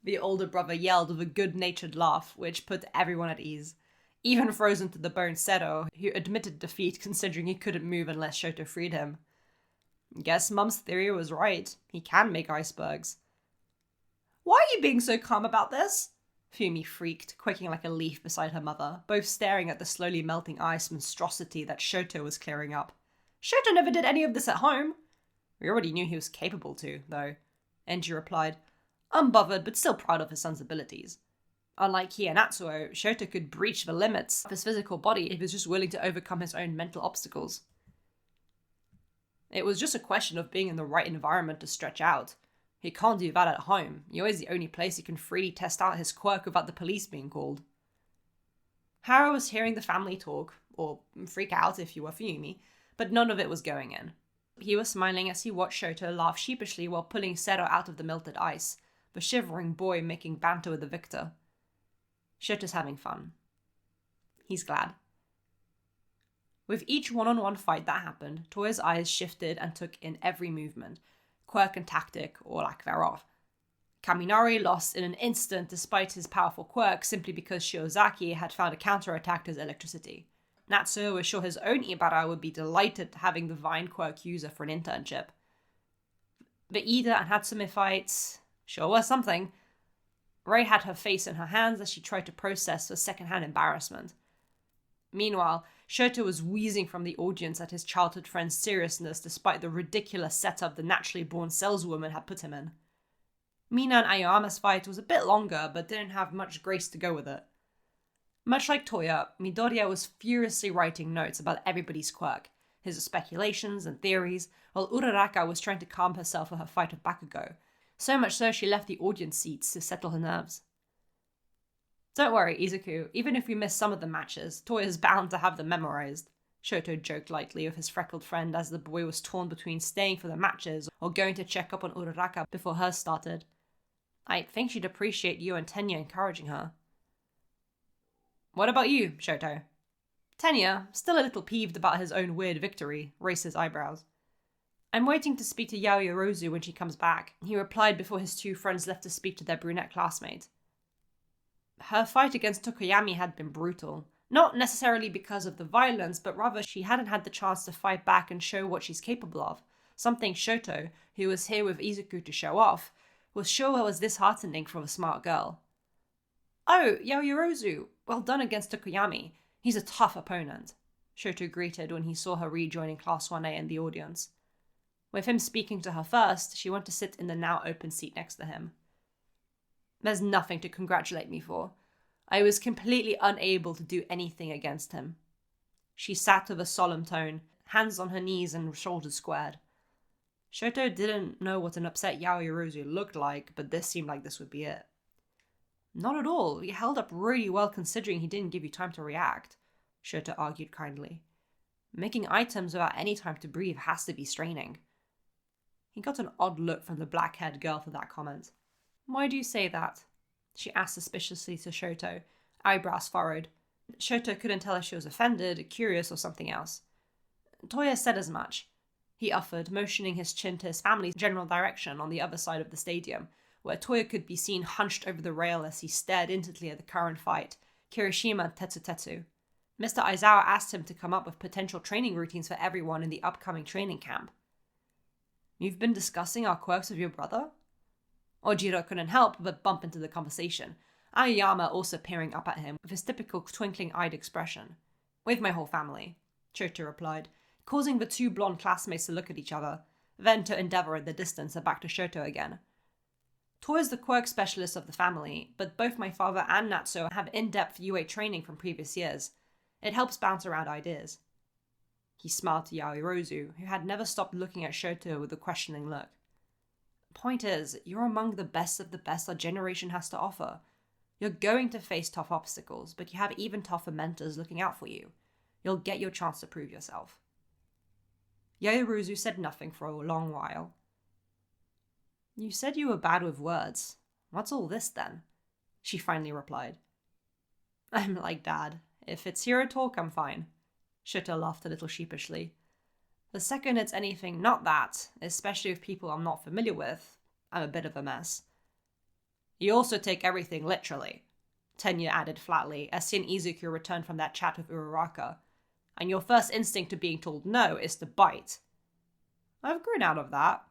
The older brother yelled with a good-natured laugh, which put everyone at ease. Even frozen to the bone Seto, who admitted defeat considering he couldn't move unless Shoto freed him. Guess Mum's theory was right. He can make icebergs. Why are you being so calm about this? Fumi freaked, quaking like a leaf beside her mother, both staring at the slowly melting ice monstrosity that Shoto was clearing up. Shoto never did any of this at home. We already knew he was capable to, though, Enji replied, unbothered but still proud of his son's abilities. Unlike he and Natsuo, Shoto could breach the limits of his physical body if he was just willing to overcome his own mental obstacles. It was just a question of being in the right environment to stretch out. He can't do that at home. Yoa is the only place he can freely test out his quirk without the police being called. Haru was hearing the family talk, or freak out if you were Fumi, but none of it was going in. He was smiling as he watched Shoto laugh sheepishly while pulling Seto out of the melted ice, the shivering boy making banter with the victor. Shoto's having fun. He's glad. With each one-on-one fight that happened, Toya's eyes shifted and took in every movement, quirk and tactic, or lack thereof. Kaminari lost in an instant despite his powerful quirk simply because Shiozaki had found a counterattack to his electricity. Natsuo was sure his own Ibara would be delighted having the Vine quirk user for an internship. The Ida and Hatsume fights sure was something. Rei had her face in her hands as she tried to process the secondhand embarrassment. Meanwhile, Shoto was wheezing from the audience at his childhood friend's seriousness despite the ridiculous setup the naturally born saleswoman had put him in. Mina and Aoyama's fight was a bit longer, but didn't have much grace to go with it. Much like Toya, Midoriya was furiously writing notes about everybody's quirk, his speculations and theories, while Uraraka was trying to calm herself for her fight with Bakugo, so much so she left the audience seats to settle her nerves. Don't worry, Izuku, even if we miss some of the matches, Toya's bound to have them memorized, Shoto joked lightly with his freckled friend as the boy was torn between staying for the matches or going to check up on Uraraka before hers started. I think she'd appreciate you and Tenya encouraging her. What about you, Shoto? Tenya, still a little peeved about his own weird victory, raised his eyebrows. I'm waiting to speak to Yaoyorozu when she comes back, he replied before his two friends left to speak to their brunette classmate. Her fight against Tokoyami had been brutal. Not necessarily because of the violence, but rather she hadn't had the chance to fight back and show what she's capable of. Something Shoto, who was here with Izuku to show off, was sure was disheartening for a smart girl. Oh, Yaoyorozu, well done against Tokoyami. He's a tough opponent, Shoto greeted when he saw her rejoining Class 1A in the audience. With him speaking to her first, she went to sit in the now open seat next to him. There's nothing to congratulate me for. I was completely unable to do anything against him. She sat with a solemn tone, hands on her knees and shoulders squared. Shoto didn't know what an upset Yaoyorozu looked like, but this seemed like this would be it. Not at all. He held up really well considering he didn't give you time to react, Shoto argued kindly. Making items without any time to breathe has to be straining. He got an odd look from the black-haired girl for that comment. Why do you say that? She asked suspiciously to Shoto, eyebrows furrowed. Shoto couldn't tell if she was offended, curious, or something else. Toya said as much. He offered, motioning his chin to his family's general direction on the other side of the stadium, where Toya could be seen hunched over the rail as he stared intently at the current fight, Kirishima Tetsu. Mr. Aizawa asked him to come up with potential training routines for everyone in the upcoming training camp. You've been discussing our quirks with your brother? Ojiro couldn't help but bump into the conversation, Aoyama also peering up at him with his typical twinkling-eyed expression. With my whole family, Shoto replied, causing the two blonde classmates to look at each other, then to endeavor in the distance and back to Shoto again. Toya's the quirk specialist of the family, but both my father and Natsuo have in-depth UA training from previous years. It helps bounce around ideas. He smiled to Yaoyorozu, who had never stopped looking at Shoto with a questioning look. Point is, you're among the best of the best our generation has to offer. You're going to face tough obstacles, but you have even tougher mentors looking out for you. You'll get your chance to prove yourself. Yaoyorozu said nothing for a long while. You said you were bad with words. What's all this then? She finally replied. I'm like Dad. If it's hero talk, I'm fine. Shoto laughed a little sheepishly. The second it's anything not that, especially with people I'm not familiar with, I'm a bit of a mess. You also take everything literally, Tenya added flatly as Shin Izuku returned from that chat with Uraraka. And your first instinct to being told no is to bite. I've grown out of that,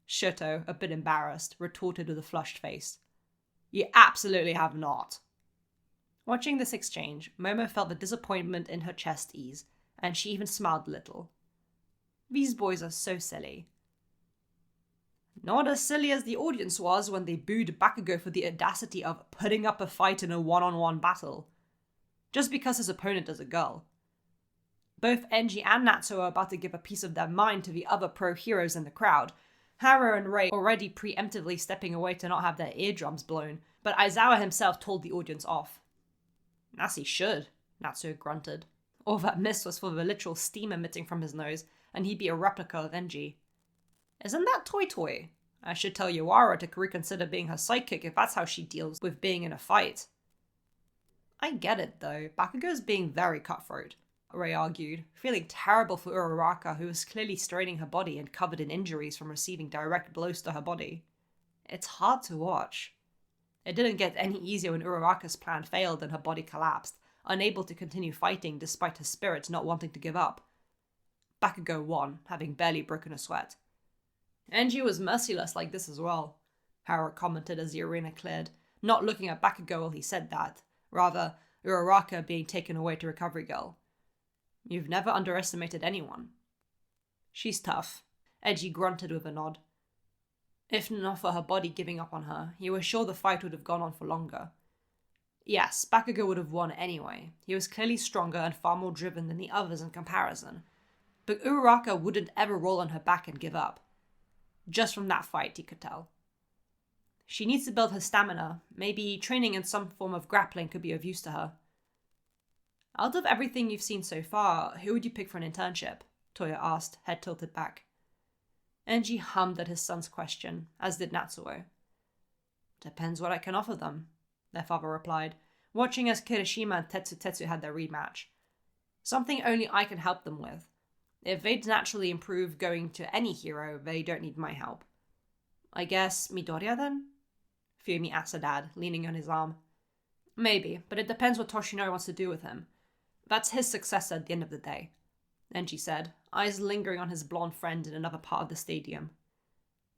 Shoto, a bit embarrassed, retorted with a flushed face. You absolutely have not. Watching this exchange, Momo felt the disappointment in her chest ease, and she even smiled a little. These boys are so silly. Not as silly as the audience was when they booed Bakugo for the audacity of putting up a fight in a one-on-one battle. Just because his opponent is a girl. Both Enji and Natsuo are about to give a piece of their mind to the other pro-heroes in the crowd, Haro and Rei already preemptively stepping away to not have their eardrums blown, but Aizawa himself told the audience off. As he should, Natsuo grunted. All that mist was for the literal steam emitting from his nose, and he'd be a replica of Enji. Isn't that Toy? I should tell Yawara to reconsider being her sidekick if that's how she deals with being in a fight. I get it though, Bakugo's being very cutthroat, Rei argued, feeling terrible for Uraraka, who was clearly straining her body and covered in injuries from receiving direct blows to her body. It's hard to watch. It didn't get any easier when Uraraka's plan failed and her body collapsed, unable to continue fighting despite her spirit not wanting to give up. Bakugo won, having barely broken a sweat. Enji was merciless like this as well, Haro commented as the arena cleared, not looking at Bakugo while he said that, rather, Uraraka being taken away to Recovery Girl. You've never underestimated anyone. She's tough, Enji grunted with a nod. If not for her body giving up on her, he was sure the fight would have gone on for longer. Yes, Bakugo would have won anyway. He was clearly stronger and far more driven than the others in comparison. But Uraraka wouldn't ever roll on her back and give up. Just from that fight, he could tell. She needs to build her stamina. Maybe training in some form of grappling could be of use to her. Out of everything you've seen so far, who would you pick for an internship? Toya asked, head tilted back. Enji hummed at his son's question, as did Natsuo. Depends what I can offer them, their father replied, watching as Kirishima and Tetsu had their rematch. Something only I can help them with. If they'd naturally improve going to any hero, they don't need my help. I guess Midoriya then? Fumi asked her dad, leaning on his arm. Maybe, but it depends what Toshinori wants to do with him. That's his successor at the end of the day, Enji said, eyes lingering on his blonde friend in another part of the stadium.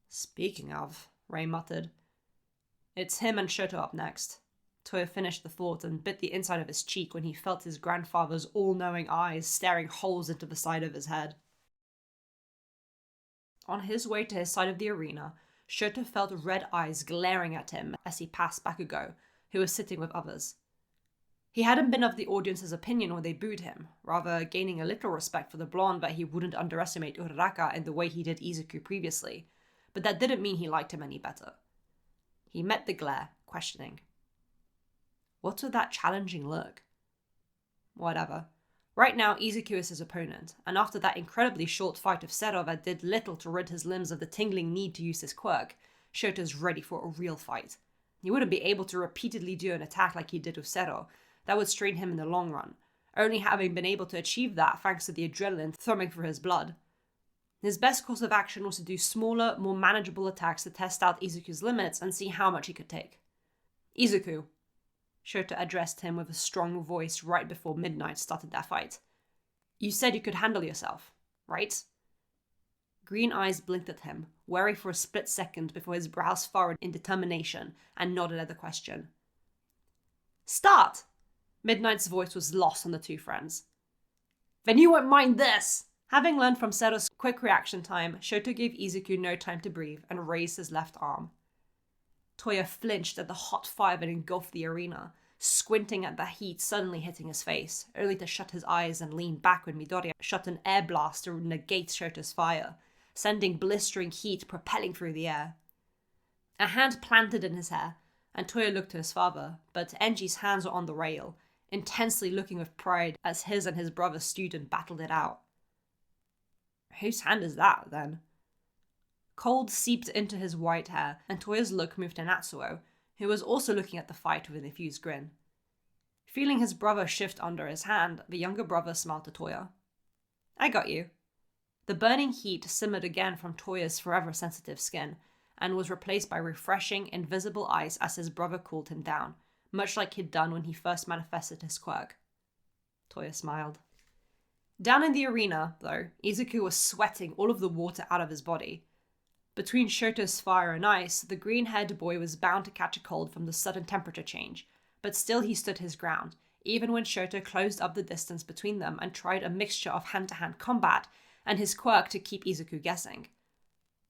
Speaking of, Rei muttered. It's him and Shoto up next. Toya finished the thought and bit the inside of his cheek when he felt his grandfather's all-knowing eyes staring holes into the side of his head. On his way to his side of the arena, Shoto felt red eyes glaring at him as he passed Bakugo, who was sitting with others. He hadn't been of the audience's opinion when they booed him, rather gaining a little respect for the blonde that he wouldn't underestimate Uraraka in the way he did Izuku previously, but that didn't mean he liked him any better. He met the glare, questioning. What's with that challenging look? Whatever. Right now, Izuku is his opponent, and after that incredibly short fight of Sero that did little to rid his limbs of the tingling need to use his quirk, Shoto's ready for a real fight. He wouldn't be able to repeatedly do an attack like he did with Sero. That would strain him in the long run, only having been able to achieve that thanks to the adrenaline thrumming through his blood. His best course of action was to do smaller, more manageable attacks to test out Izuku's limits and see how much he could take. Izuku, Shoto addressed him with a strong voice right before midnight started their fight. You said you could handle yourself, right? Green eyes blinked at him, wary for a split second before his brows furrowed in determination, and nodded at the question. Start! Midnight's voice was lost on the two friends. Then you won't mind this! Having learned from Sero's quick reaction time, Shoto gave Izuku no time to breathe and raised his left arm. Toya flinched at the hot fire that engulfed the arena, squinting at the heat suddenly hitting his face, only to shut his eyes and lean back when Midoriya shot an air blast to negate Shoto's fire, sending blistering heat propelling through the air. A hand planted in his hair, and Toya looked to his father, but Enji's hands were on the rail, intensely looking with pride as his and his brother's student battled it out. Whose hand is that, then? Cold seeped into his white hair, and Toya's look moved to Natsuo, who was also looking at the fight with an effused grin. Feeling his brother shift under his hand, the younger brother smiled to Toya. I got you. The burning heat simmered again from Toya's forever sensitive skin, and was replaced by refreshing, invisible ice as his brother cooled him down, much like he'd done when he first manifested his quirk. Toya smiled. Down in the arena, though, Izuku was sweating all of the water out of his body. Between Shoto's fire and ice, the green-haired boy was bound to catch a cold from the sudden temperature change, but still he stood his ground, even when Shoto closed up the distance between them and tried a mixture of hand-to-hand combat and his quirk to keep Izuku guessing.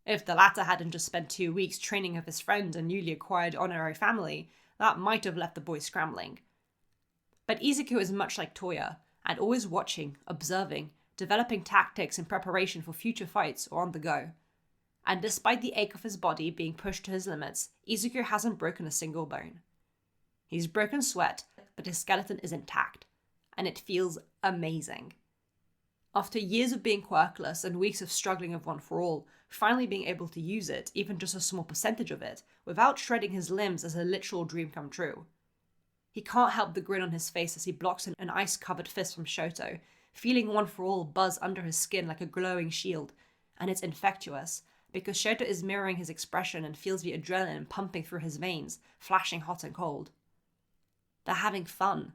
If the latter hadn't just spent 2 weeks training with his friend and newly acquired honorary family, that might have left the boy scrambling. But Izuku is much like Toya, and always watching, observing, developing tactics in preparation for future fights or on the go. And despite the ache of his body being pushed to his limits, Izuku hasn't broken a single bone. He's broken sweat, but his skeleton is intact, and it feels amazing. After years of being quirkless and weeks of struggling with One for All, finally being able to use it, even just a small percentage of it, without shredding his limbs is a literal dream come true. He can't help the grin on his face as he blocks an ice-covered fist from Shoto, feeling One for All buzz under his skin like a glowing shield, and it's infectious, because Shoto is mirroring his expression and feels the adrenaline pumping through his veins, flashing hot and cold. They're having fun.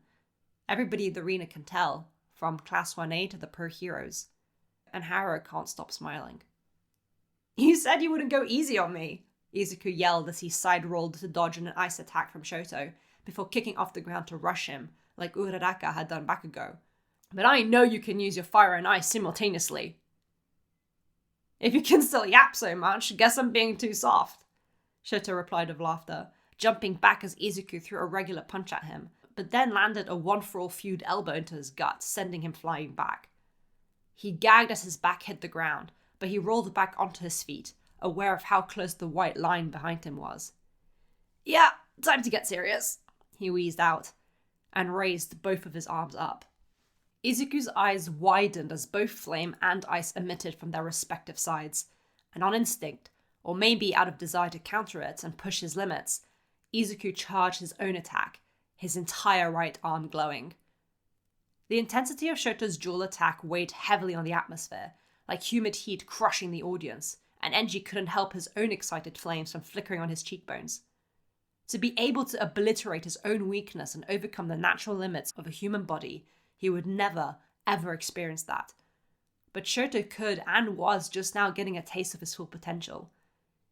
Everybody in the arena can tell, from Class 1A to the pro heroes. And Haro can't stop smiling. You said you wouldn't go easy on me, Izuku yelled as he side-rolled to dodge an ice attack from Shoto, before kicking off the ground to rush him, like Uraraka had done back ago. But I know you can use your fire and ice simultaneously. If you can still yap so much, guess I'm being too soft, Shoto replied with laughter, jumping back as Izuku threw a regular punch at him, but then landed a one-for-all feud elbow into his gut, sending him flying back. He gagged as his back hit the ground, but he rolled back onto his feet, aware of how close the white line behind him was. Yeah, time to get serious, he wheezed out, and raised both of his arms up. Izuku's eyes widened as both flame and ice emitted from their respective sides, and on instinct, or maybe out of desire to counter it and push his limits, Izuku charged his own attack, his entire right arm glowing. The intensity of Shoto's dual attack weighed heavily on the atmosphere, like humid heat crushing the audience, and Enji couldn't help his own excited flames from flickering on his cheekbones. To be able to obliterate his own weakness and overcome the natural limits of a human body, he would never, ever experience that. But Shoto could and was just now getting a taste of his full potential.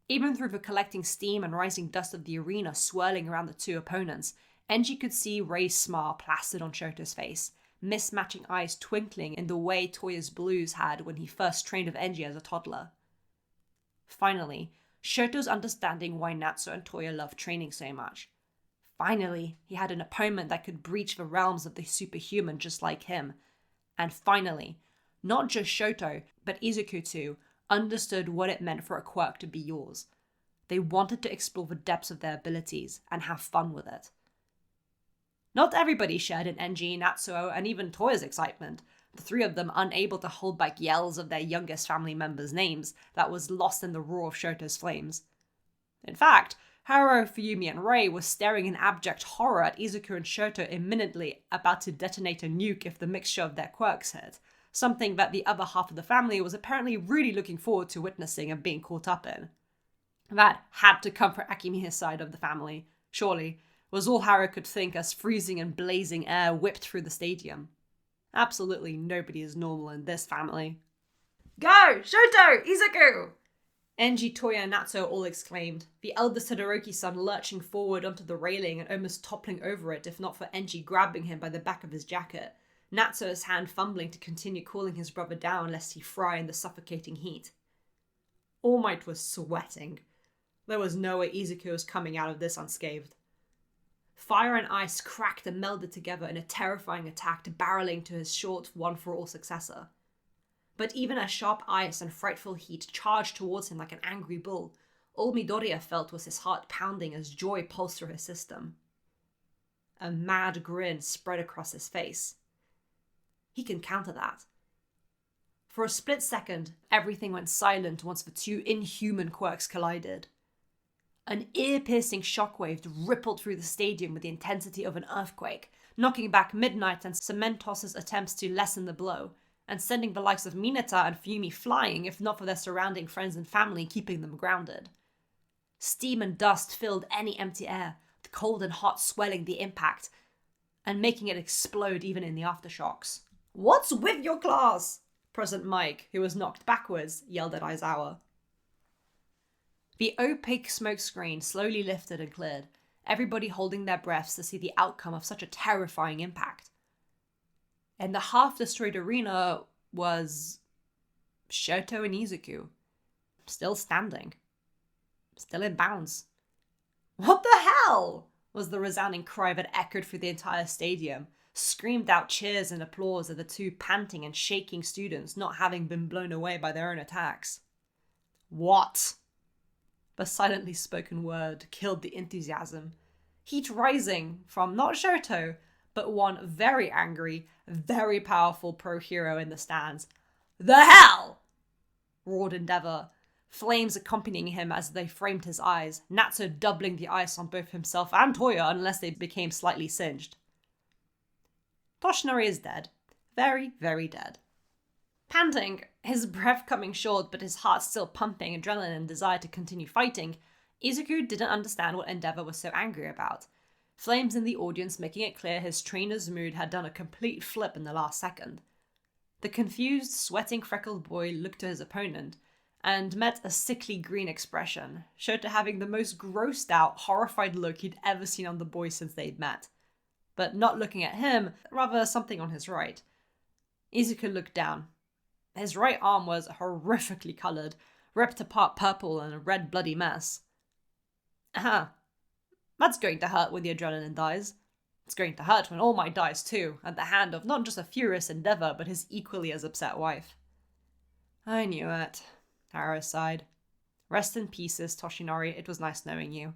Even through the collecting steam and rising dust of the arena swirling around the two opponents, Enji could see Rei's smile plastered on Shoto's face, mismatching eyes twinkling in the way Toya's blues had when he first trained with Enji as a toddler. Finally, Shoto's understanding why Natsuo and Toya loved training so much. Finally, he had an opponent that could breach the realms of the superhuman just like him. And finally, not just Shoto, but Izuku too, understood what it meant for a quirk to be yours. They wanted to explore the depths of their abilities and have fun with it. Not everybody shared in Enji, Natsuo, and even Toya's excitement, the three of them unable to hold back yells of their youngest family members' names that was lost in the roar of Shoto's flames. In fact, Haro, Fuyumi, and Rei were staring in abject horror at Izuku and Shoto imminently about to detonate a nuke if the mixture of their quirks hit, something that the other half of the family was apparently really looking forward to witnessing and being caught up in. That had to come from Akimiya's side of the family, surely, was all Haro could think as freezing and blazing air whipped through the stadium. Absolutely nobody is normal in this family. Go! Shoto! Izuku! Enji, Toya, and Natsuo all exclaimed, the eldest Todoroki-san lurching forward onto the railing and almost toppling over it if not for Enji grabbing him by the back of his jacket, Natsuo's hand fumbling to continue cooling his brother down lest he fry in the suffocating heat. All Might was sweating. There was no way Izuku was coming out of this unscathed. Fire and ice cracked and melded together in a terrifying attack barreling to his short one-for-all successor. But even as sharp ice and frightful heat charged towards him like an angry bull, all Midoriya felt was his heart pounding as joy pulsed through his system. A mad grin spread across his face. He can counter that. For a split second, everything went silent once the two inhuman quirks collided. An ear-piercing shockwave rippled through the stadium with the intensity of an earthquake, knocking back Midnight and Cementos's attempts to lessen the blow, and sending the likes of Mineta and Fuyumi flying if not for their surrounding friends and family keeping them grounded. Steam and dust filled any empty air, the cold and hot swelling the impact, and making it explode even in the aftershocks. "What's with your class?" President Mike, who was knocked backwards, yelled at Aizawa. The opaque smoke screen slowly lifted and cleared, everybody holding their breaths to see the outcome of such a terrifying impact. And the half-destroyed arena was Shoto and Izuku, still standing, still in bounds. "What the hell?" was the resounding cry that echoed through the entire stadium, screamed out cheers and applause at the two panting and shaking students not having been blown away by their own attacks. "What?" The silently spoken word killed the enthusiasm, heat rising from not Shoto, but one very angry, very powerful pro-hero in the stands. "The hell!" roared Endeavor, flames accompanying him as they framed his eyes, Natsuo doubling the ice on both himself and Toya unless they became slightly singed. Toshinori is dead. Very, very dead. Panting, his breath coming short but his heart still pumping adrenaline and desire to continue fighting, Izuku didn't understand what Endeavor was so angry about. Flames in the audience making it clear his trainer's mood had done a complete flip in the last second. The confused, sweating, freckled boy looked to his opponent and met a sickly green expression, Shota having the most grossed out, horrified look he'd ever seen on the boy since they'd met. But not looking at him, rather something on his right. Izuku looked down. His right arm was horrifically coloured, ripped apart purple and a red bloody mess. Aha. That's going to hurt when the adrenaline dies. It's going to hurt when All Might dies too, at the hand of not just a furious Endeavor, but his equally as upset wife. "I knew it," Haro sighed. "Rest in pieces, Toshinori, it was nice knowing you."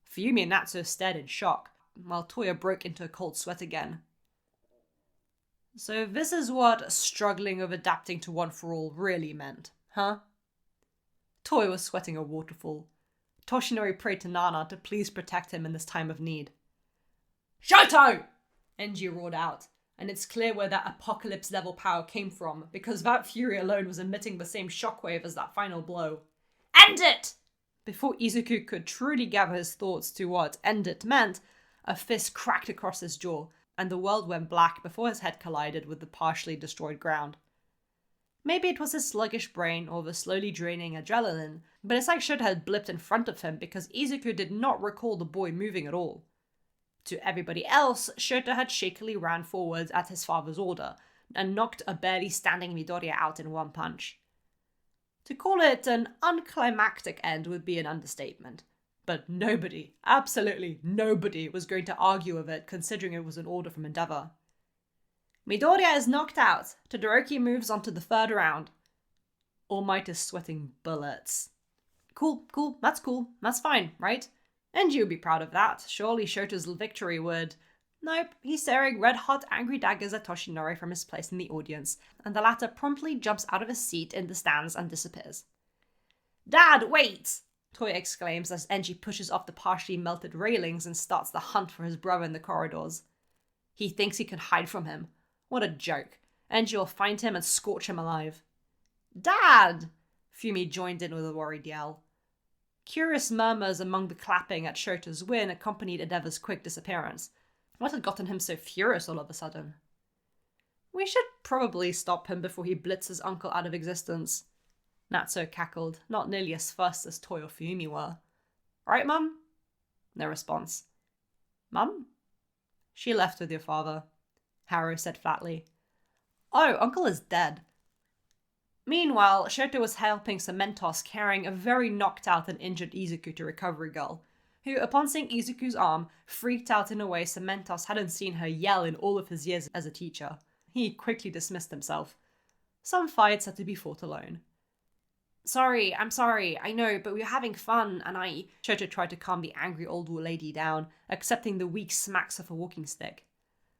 Fuyumi and Natsuo stared in shock, while Toya broke into a cold sweat again. "So this is what struggling with adapting to One for All really meant, huh?" Toya was sweating a waterfall. Toshinori prayed to Nana to please protect him in this time of need. "Shoto!" Enji roared out, and it's clear where that apocalypse-level power came from, because that fury alone was emitting the same shockwave as that final blow. "End it!" Before Izuku could truly gather his thoughts to what "end it" meant, a fist cracked across his jaw, and the world went black before his head collided with the partially destroyed ground. Maybe it was his sluggish brain or the slowly draining adrenaline, but it's like Shota had blipped in front of him because Izuku did not recall the boy moving at all. To everybody else, Shota had shakily ran forwards at his father's order, and knocked a barely standing Midoriya out in one punch. To call it an unclimactic end would be an understatement. But nobody, absolutely nobody, was going to argue with it, considering it was an order from Endeavor. "Midoriya is knocked out. Todoroki moves on to the third round." All Might is sweating bullets. Cool, that's fine, right? And you'd be proud of that. Surely Shoto's victory would Nope, he's staring red-hot angry daggers at Toshinori from his place in the audience, and the latter promptly jumps out of his seat in the stands and disappears. Dad, wait! Toya exclaims as Enji pushes off the partially melted railings and starts the hunt for his brother in the corridors. He thinks he can hide from him. What a joke. Enji will find him and scorch him alive. Dad! Fumi joined in with a worried yell. Curious murmurs among the clapping at Shoto's win accompanied Endeavor's quick disappearance. What had gotten him so furious all of a sudden? We should probably stop him before he blitzes uncle out of existence. Natsuo cackled, not nearly as fussed as Toy or Fumi were. Right, Mum? No response. Mum? She left with your father, Haru said flatly. Oh, Uncle is dead. Meanwhile, Shoto was helping Cementos carrying a very knocked out and injured Izuku to Recovery Girl, who, upon seeing Izuku's arm, freaked out in a way Cementos hadn't seen her yell in all of his years as a teacher. He quickly dismissed himself. Some fights had to be fought alone. I'm sorry, I know, but we were having fun, and Shoto tried to calm the angry old lady down, accepting the weak smacks of a walking stick.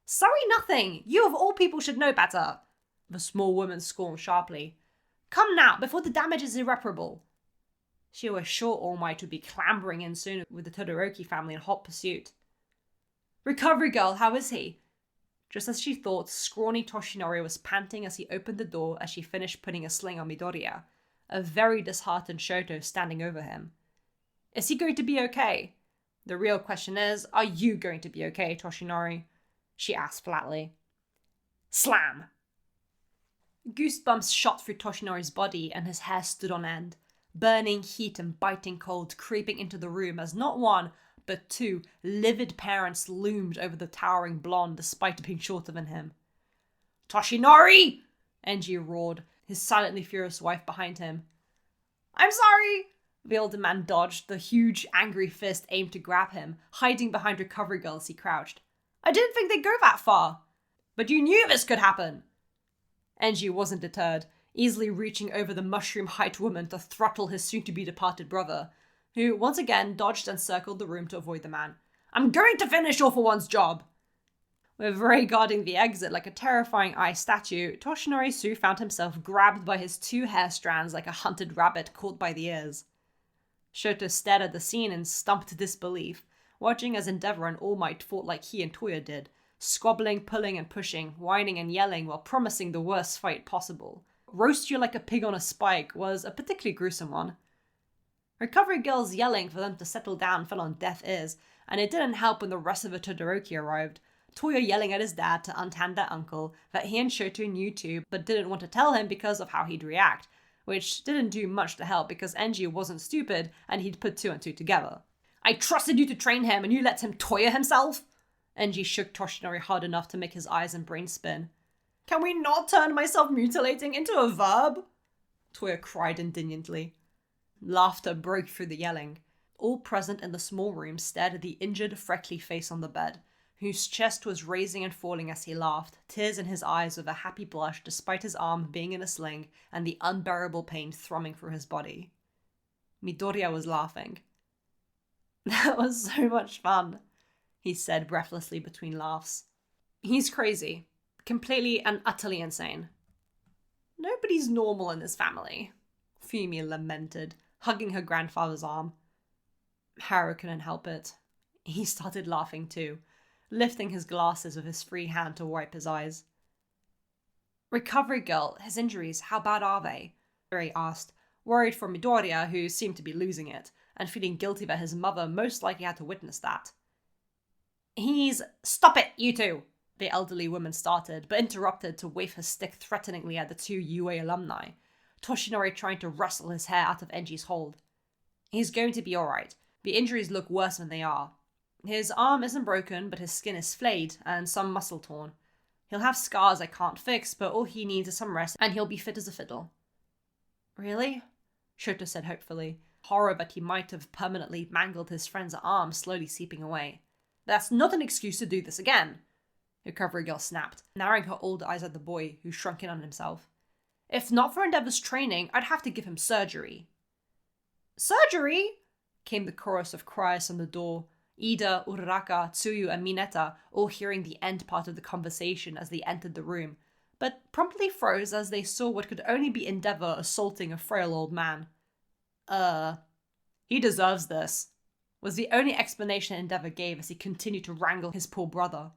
Sorry nothing! You of all people should know better! The small woman scorned sharply. Come now, before the damage is irreparable. She was sure All Might would be clambering in soon with the Todoroki family in hot pursuit. Recovery Girl, how is he? Just as she thought, scrawny Toshinori was panting as he opened the door as she finished putting a sling on Midoriya, a very disheartened Shoto standing over him. Is he going to be okay? The real question is, are you going to be okay, Toshinori? She asked flatly. Slam! Goosebumps shot through Toshinori's body and his hair stood on end, burning heat and biting cold creeping into the room as not one, but two livid parents loomed over the towering blonde despite being shorter than him. Toshinori! Enji roared, his silently furious wife behind him. I'm sorry! The older man dodged, the huge, angry fist aimed to grab him, hiding behind Recovery Girl as he crouched. I didn't think they'd go that far. But you knew this could happen! Enji wasn't deterred, easily reaching over the mushroom-height woman to throttle his soon-to-be-departed brother, who once again dodged and circled the room to avoid the man. I'm going to finish All for One's job! With Ray guarding the exit like a terrifying ice statue, Toshinori Su found himself grabbed by his two hair strands like a hunted rabbit caught by the ears. Shoto stared at the scene in stumped disbelief, watching as Endeavor and All Might fought like he and Toya did, squabbling, pulling and pushing, whining and yelling while promising the worst fight possible. Roast you like a pig on a spike was a particularly gruesome one. Recovery Girl's yelling for them to settle down fell on deaf ears, and it didn't help when the rest of the Todoroki arrived, Toya yelling at his dad to unhand their uncle that he and Shoto knew too but didn't want to tell him because of how he'd react, which didn't do much to help because Enji wasn't stupid and he'd put two and two together. I trusted you to train him and you let him Toya himself? Enji shook Toshinori hard enough to make his eyes and brain spin. Can we not turn my self-mutilating into a verb? Toya cried indignantly. Laughter broke through the yelling. All present in the small room stared at the injured, freckly face on the bed, whose chest was raising and falling as he laughed, tears in his eyes with a happy blush despite his arm being in a sling and the unbearable pain thrumming through his body. Midoriya was laughing. That was so much fun, he said breathlessly between laughs. He's crazy. Completely and utterly insane. Nobody's normal in this family, Fumi lamented, hugging her grandfather's arm. Haru couldn't help it. He started laughing too, lifting his glasses with his free hand to wipe his eyes. Recovery Girl, his injuries, how bad are they? Ray asked, worried for Midoriya, who seemed to be losing it, and feeling guilty that his mother most likely had to witness that. Stop it, you two! The elderly woman started, but interrupted to wave her stick threateningly at the two UA alumni, Toshinori trying to wrestle his hair out of Enji's hold. He's going to be alright. The injuries look worse than they are. His arm isn't broken, but his skin is flayed and some muscle torn. He'll have scars I can't fix, but all he needs is some rest and he'll be fit as a fiddle. Really? Shoto said hopefully, horror that he might have permanently mangled his friend's arm slowly seeping away. That's not an excuse to do this again, Recovery Girl snapped, narrowing her old eyes at the boy, who shrunk in on himself. If not for Endeavor's training, I'd have to give him surgery. Surgery? Came the chorus of cries from the door, Ida, Uraraka, Tsuyu, and Mineta all hearing the end part of the conversation as they entered the room, but promptly froze as they saw what could only be Endeavor assaulting a frail old man. He deserves this, was the only explanation Endeavor gave as he continued to wrangle his poor brother.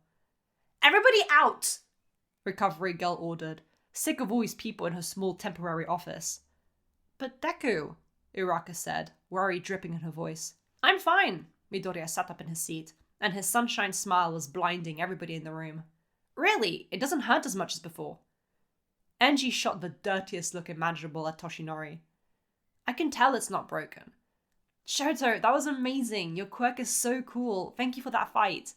Everybody out! Recovery Girl ordered, sick of all these people in her small temporary office. But Deku, Uraraka said, worry dripping in her voice. I'm fine. Midoriya sat up in his seat, and his sunshine smile was blinding everybody in the room. Really, it doesn't hurt as much as before. Enji shot the dirtiest look imaginable at Toshinori. I can tell it's not broken. Shoto, that was amazing. Your quirk is so cool. Thank you for that fight.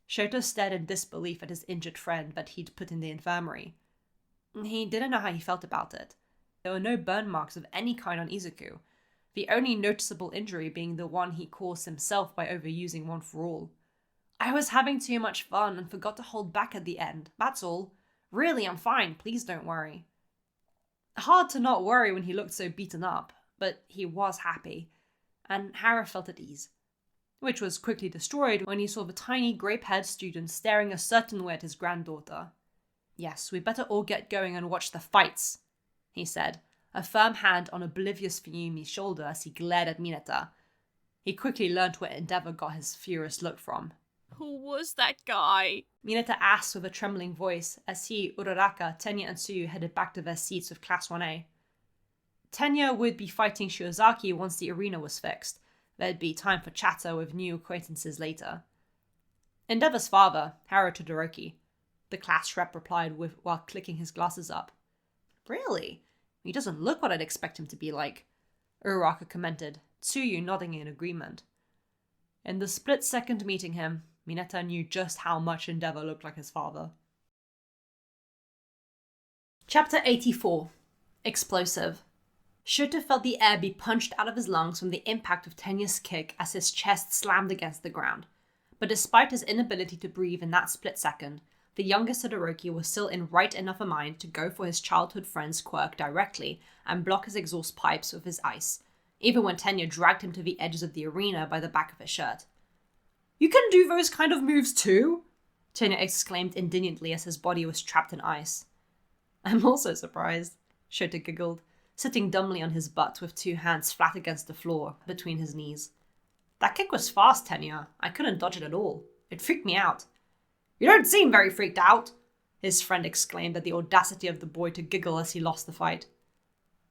Shoto stared in disbelief at his injured friend that he'd put in the infirmary. He didn't know how he felt about it. There were no burn marks of any kind on Izuku, the only noticeable injury being the one he caused himself by overusing One for All. I was having too much fun and forgot to hold back at the end, that's all. Really, I'm fine, please don't worry. Hard to not worry when he looked so beaten up, but he was happy, and Hara felt at ease. Which was quickly destroyed when he saw the tiny grape-haired student staring a certain way at his granddaughter. Yes, we'd better all get going and watch the fights, he said, a firm hand on oblivious Fuyumi's shoulder as he glared at Mineta. He quickly learned where Endeavor got his furious look from. Who was that guy? Mineta asked with a trembling voice as he, Uraraka, Tenya, and Tsuyu headed back to their seats with Class 1A. Tenya would be fighting Shiozaki once the arena was fixed. There'd be time for chatter with new acquaintances later. Endeavor's father, Hara Todoroki, the class rep replied while clicking his glasses up. Really? He doesn't look what I'd expect him to be like, Uraraka commented, Tsuyu nodding in agreement. In the split second meeting him, Mineta knew just how much Endeavor looked like his father. Chapter 84. Explosive. Shoto felt the air be punched out of his lungs from the impact of Tenya's kick as his chest slammed against the ground. But despite his inability to breathe in that split second, the youngest Todoroki was still in right enough a mind to go for his childhood friend's quirk directly and block his exhaust pipes with his ice, even when Tenya dragged him to the edges of the arena by the back of his shirt. You can do those kind of moves too? Tenya exclaimed indignantly as his body was trapped in ice. I'm also surprised, Shoto giggled, sitting dumbly on his butt with two hands flat against the floor between his knees. That kick was fast, Tenya. I couldn't dodge it at all. It freaked me out. You don't seem very freaked out, his friend exclaimed at the audacity of the boy to giggle as he lost the fight.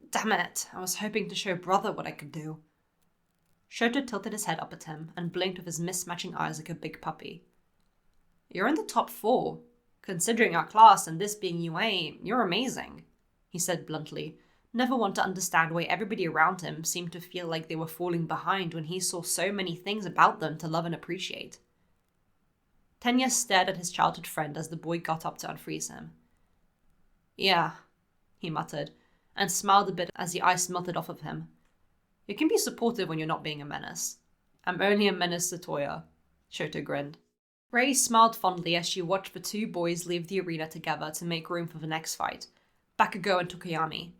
Damn it, I was hoping to show brother what I could do. Shoto tilted his head up at him and blinked with his mismatching eyes like a big puppy. You're in the top 4. Considering our class and this being UA, you're amazing, he said bluntly, never one to understand why everybody around him seemed to feel like they were falling behind when he saw so many things about them to love and appreciate. Tenya stared at his childhood friend as the boy got up to unfreeze him. Yeah, he muttered, and smiled a bit as the ice melted off of him. You can be supportive when you're not being a menace. I'm only a menace to Toya, Shoto grinned. Rei smiled fondly as she watched the two boys leave the arena together to make room for the next fight, Bakugo and Tokoyami.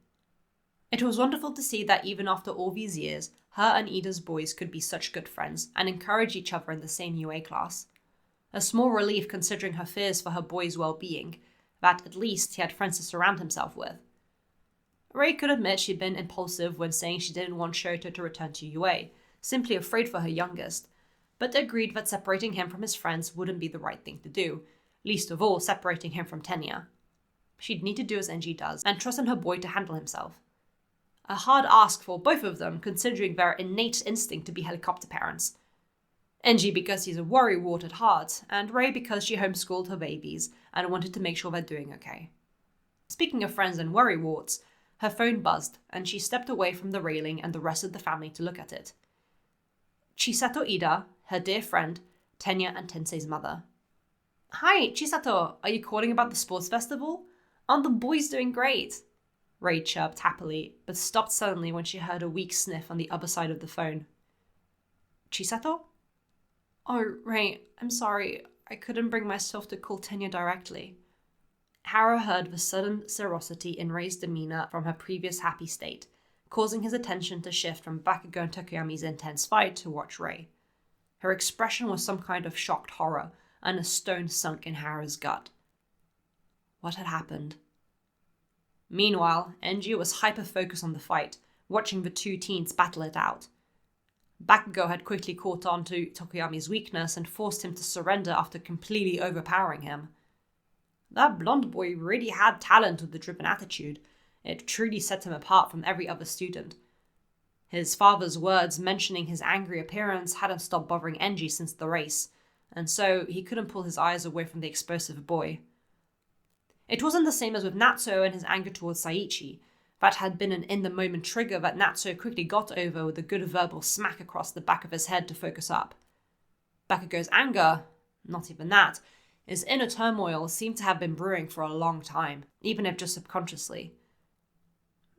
It was wonderful to see that even after all these years, her and Ida's boys could be such good friends and encourage each other in the same UA class. A small relief considering her fears for her boy's well-being, that at least he had friends to surround himself with. Rei could admit she'd been impulsive when saying she didn't want Shoto to return to UA, simply afraid for her youngest, but agreed that separating him from his friends wouldn't be the right thing to do, least of all separating him from Tenya. She'd need to do as Enji does, and trust in her boy to handle himself. A hard ask for both of them, considering their innate instinct to be helicopter parents. Enji because he's a worrywart at heart, and Rei because she homeschooled her babies and wanted to make sure they're doing okay. Speaking of friends and worrywarts, her phone buzzed, and she stepped away from the railing and the rest of the family to look at it. Chisato Ida, her dear friend, Tenya and Tensei's mother. Hi, Chisato, are you calling about the sports festival? Aren't the boys doing great? Rei chirped happily, but stopped suddenly when she heard a weak sniff on the other side of the phone. Chisato? Oh, Rei, I'm sorry. I couldn't bring myself to call Tenya directly. Hara heard the sudden serosity in Rei's demeanor from her previous happy state, causing his attention to shift from Bakugo and Tokoyami's intense fight to watch Rei. Her expression was some kind of shocked horror, and a stone sunk in Hara's gut. What had happened? Meanwhile, Enji was hyper-focused on the fight, watching the two teens battle it out. Bakugo had quickly caught on to Tokoyami's weakness and forced him to surrender after completely overpowering him. That blonde boy really had talent with the driven attitude. It truly set him apart from every other student. His father's words mentioning his angry appearance hadn't stopped bothering Enji since the race, and so he couldn't pull his eyes away from the explosive boy. It wasn't the same as with Natsuo and his anger towards Saichi. That had been an in-the-moment trigger that Natsuo quickly got over with a good verbal smack across the back of his head to focus up. Bakugo's anger, not even that, his inner turmoil seemed to have been brewing for a long time, even if just subconsciously.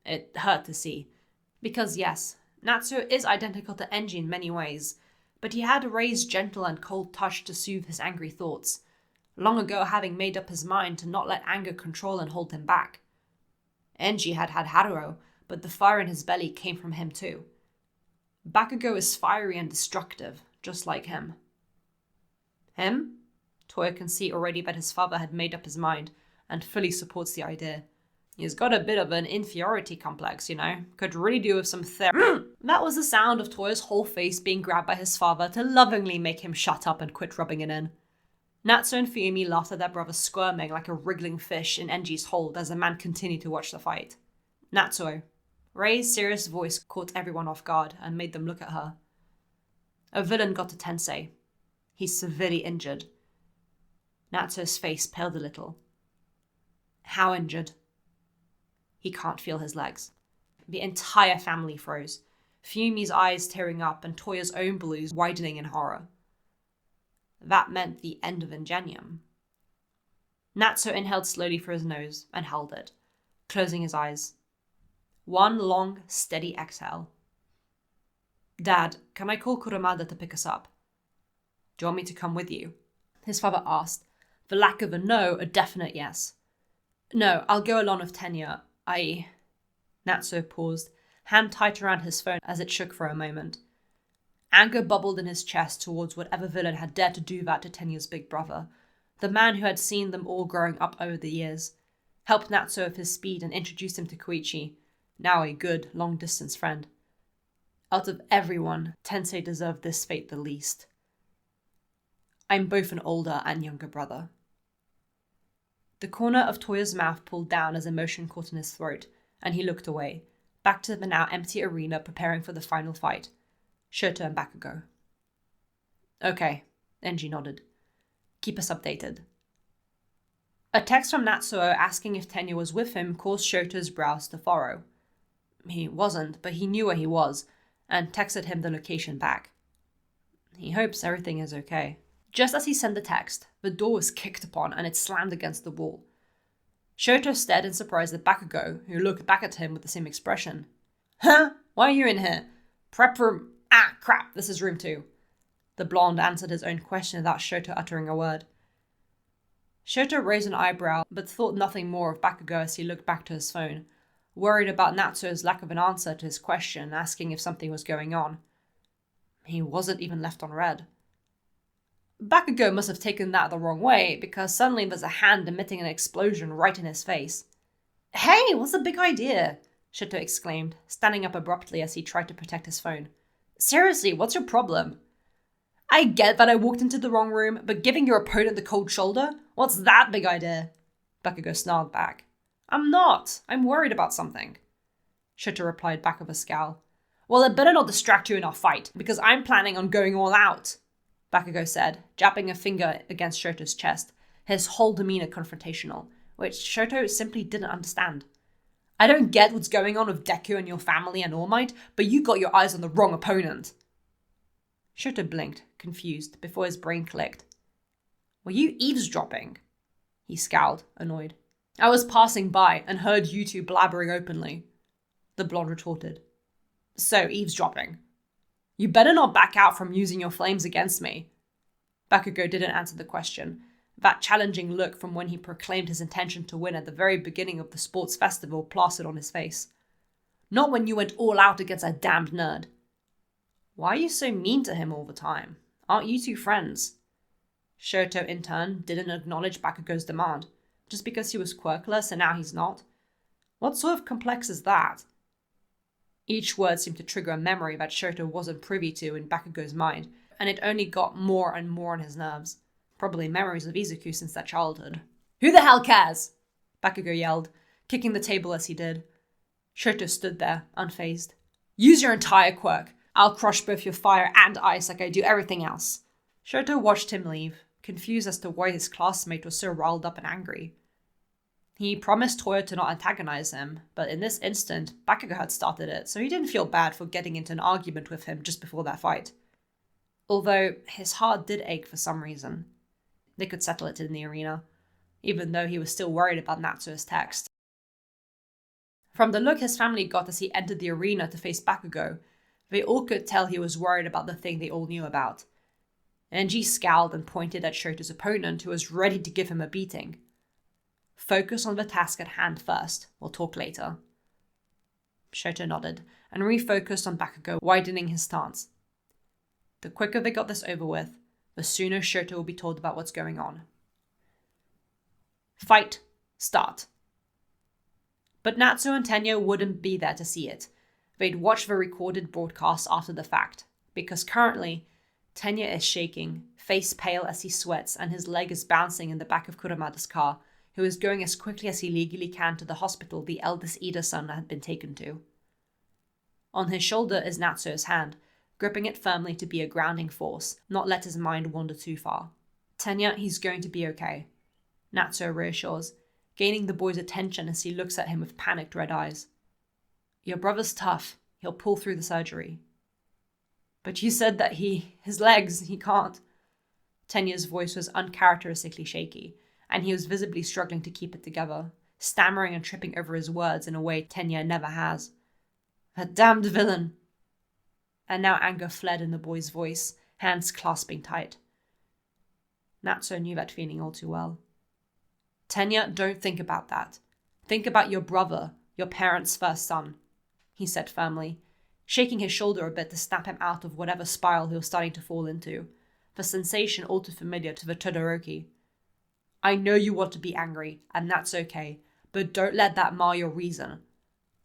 It hurt to see. Because yes, Natsuo is identical to Enji in many ways, but he had a raised, gentle and cold touch to soothe his angry thoughts, long ago having made up his mind to not let anger control and hold him back. Enji had had Haruo, but the fire in his belly came from him too. Bakugo is fiery and destructive, just like him. Him? Toya can see already that his father had made up his mind, and fully supports the idea. He's got a bit of an inferiority complex, Could really do with some That was the sound of Toya's whole face being grabbed by his father to lovingly make him shut up and quit rubbing it in. Natsuo and Fuyumi laughed at their brother squirming like a wriggling fish in Enji's hold as the man continued to watch the fight. Natsuo. Rei's serious voice caught everyone off guard and made them look at her. A villain got to Tensei. He's severely injured. Natsuo's face paled a little. How injured? He can't feel his legs. The entire family froze, Fuyumi's eyes tearing up and Toya's own blues widening in horror. That meant the end of Ingenium. Natsuo inhaled slowly through his nose and held it, closing his eyes. One long, steady exhale. Dad, can I call Kurumada to pick us up? Do you want me to come with you? His father asked, the lack of a no a definite yes. No, I'll go along with Tenya. Natsuo paused, hand tight around his phone as it shook for a moment. Anger bubbled in his chest towards whatever villain had dared to do that to Tenya's big brother, the man who had seen them all growing up over the years, helped Natsuo with his speed and introduced him to Koichi, now a good, long-distance friend. Out of everyone, Tensei deserved this fate the least. I'm both an older and younger brother. The corner of Toya's mouth pulled down as emotion caught in his throat, and he looked away, back to the now empty arena preparing for the final fight. Shoto and Bakugo. Okay, Enji nodded. Keep us updated. A text from Natsuo asking if Tenya was with him caused Shoto's brows to furrow. He wasn't, but he knew where he was, and texted him the location back. He hopes everything is okay. Just as he sent the text, the door was kicked upon and it slammed against the wall. Shoto stared in surprise at Bakugo, who looked back at him with the same expression. Huh? Why are you in here? Prep room. Ah, crap, this is room 2. The blonde answered his own question without Shoto uttering a word. Shoto raised an eyebrow, but thought nothing more of Bakugo as he looked back to his phone, worried about Natsuo's lack of an answer to his question, asking if something was going on. He wasn't even left on red. Bakugo must have taken that the wrong way, because suddenly there's a hand emitting an explosion right in his face. Hey, what's the big idea? Shoto exclaimed, standing up abruptly as he tried to protect his phone. Seriously, what's your problem? I get that I walked into the wrong room, but giving your opponent the cold shoulder? What's that big idea? Bakugo snarled back. I'm not. I'm worried about something. Shoto replied back with a scowl. Well, it better not distract you in our fight, because I'm planning on going all out, Bakugo said, jabbing a finger against Shoto's chest, his whole demeanor confrontational, which Shoto simply didn't understand. I don't get what's going on with Deku and your family and All Might, but you got your eyes on the wrong opponent. Shoto blinked, confused, before his brain clicked. Were you eavesdropping? He scowled, annoyed. I was passing by and heard you two blabbering openly, the blonde retorted. So, eavesdropping. You better not back out from using your flames against me. Bakugo didn't answer the question, that challenging look from when he proclaimed his intention to win at the very beginning of the sports festival plastered on his face. Not when you went all out against that damned nerd. Why are you so mean to him all the time? Aren't you two friends? Shoto, in turn, didn't acknowledge Bakugo's demand, just because he was quirkless and now he's not. What sort of complex is that? Each word seemed to trigger a memory that Shoto wasn't privy to in Bakugo's mind, and it only got more and more on his nerves. Probably memories of Izuku since their childhood. Who the hell cares? Bakugo yelled, kicking the table as he did. Shoto stood there, unfazed. Use your entire quirk. I'll crush both your fire and ice like I do everything else. Shoto watched him leave, confused as to why his classmate was so riled up and angry. He promised Toyo to not antagonize him, but in this instant, Bakugo had started it, so he didn't feel bad for getting into an argument with him just before that fight. Although, his heart did ache for some reason. They could settle it in the arena, even though he was still worried about Natsuo's text. From the look his family got as he entered the arena to face Bakugo, they all could tell he was worried about the thing they all knew about. Enji scowled and pointed at Shoto's opponent, who was ready to give him a beating. Focus on the task at hand first, we'll talk later. Shoto nodded, and refocused on Bakugo, widening his stance. The quicker they got this over with, the sooner Shoto will be told about what's going on. Fight. Start. But Natsuo and Tenya wouldn't be there to see it. They'd watch the recorded broadcast after the fact, because currently, Tenya is shaking, face pale as he sweats, and his leg is bouncing in the back of Kurumada's car, who is going as quickly as he legally can to the hospital the eldest Ida's son had been taken to. On his shoulder is Natsuo's hand, gripping it firmly to be a grounding force, not let his mind wander too far. Tenya, he's going to be okay, Natsuo reassures, gaining the boy's attention as he looks at him with panicked red eyes. Your brother's tough. He'll pull through the surgery. But you said that his legs, he can't. Tenya's voice was uncharacteristically shaky, and he was visibly struggling to keep it together, stammering and tripping over his words in a way Tenya never has. That damned villain. And now anger fled in the boy's voice, hands clasping tight. Natsuo knew that feeling all too well. Tenya, don't think about that. Think about your brother, your parents' first son, he said firmly, shaking his shoulder a bit to snap him out of whatever spiral he was starting to fall into, the sensation all too familiar to the Todoroki. I know you want to be angry, and that's okay, but don't let that mar your reason.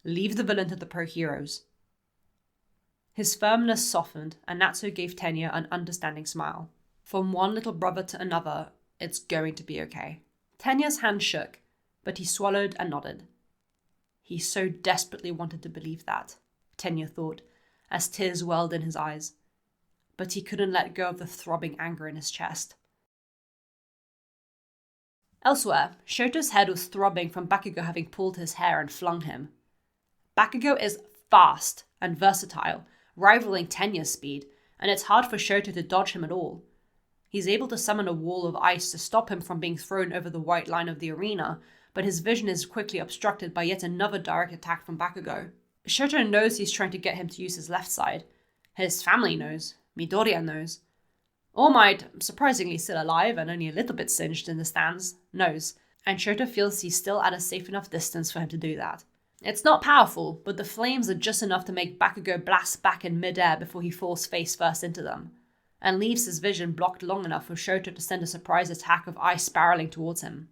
Leave the villain to the pro-heroes. His firmness softened, and Natsuo gave Tenya an understanding smile. From one little brother to another, it's going to be okay. Tenya's hand shook, but he swallowed and nodded. He so desperately wanted to believe that, Tenya thought, as tears welled in his eyes. But he couldn't let go of the throbbing anger in his chest. Elsewhere, Shoto's head was throbbing from Bakugo having pulled his hair and flung him. Bakugo is fast and versatile, rivaling Tenya's speed, and it's hard for Shoto to dodge him at all. He's able to summon a wall of ice to stop him from being thrown over the white line of the arena, but his vision is quickly obstructed by yet another direct attack from Bakugo. Shoto knows he's trying to get him to use his left side. His family knows. Midoriya knows. All Might, surprisingly still alive and only a little bit singed in the stands, knows, and Shoto feels he's still at a safe enough distance for him to do that. It's not powerful, but the flames are just enough to make Bakugo blast back in midair before he falls face first into them, and leaves his vision blocked long enough for Shoto to send a surprise attack of ice spiraling towards him.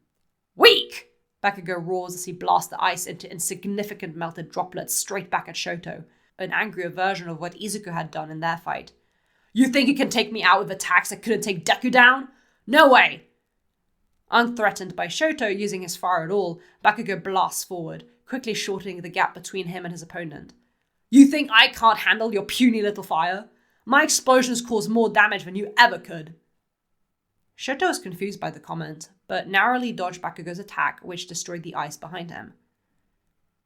Weak! Bakugo roars as he blasts the ice into insignificant melted droplets straight back at Shoto, an angrier version of what Izuku had done in their fight. You think you can take me out with attacks that couldn't take Deku down? No way! Unthreatened by Shoto using his fire at all, Bakugo blasts forward, quickly shortening the gap between him and his opponent. You think I can't handle your puny little fire? My explosions cause more damage than you ever could. Shoto was confused by the comment, but narrowly dodged Bakugo's attack, which destroyed the ice behind him.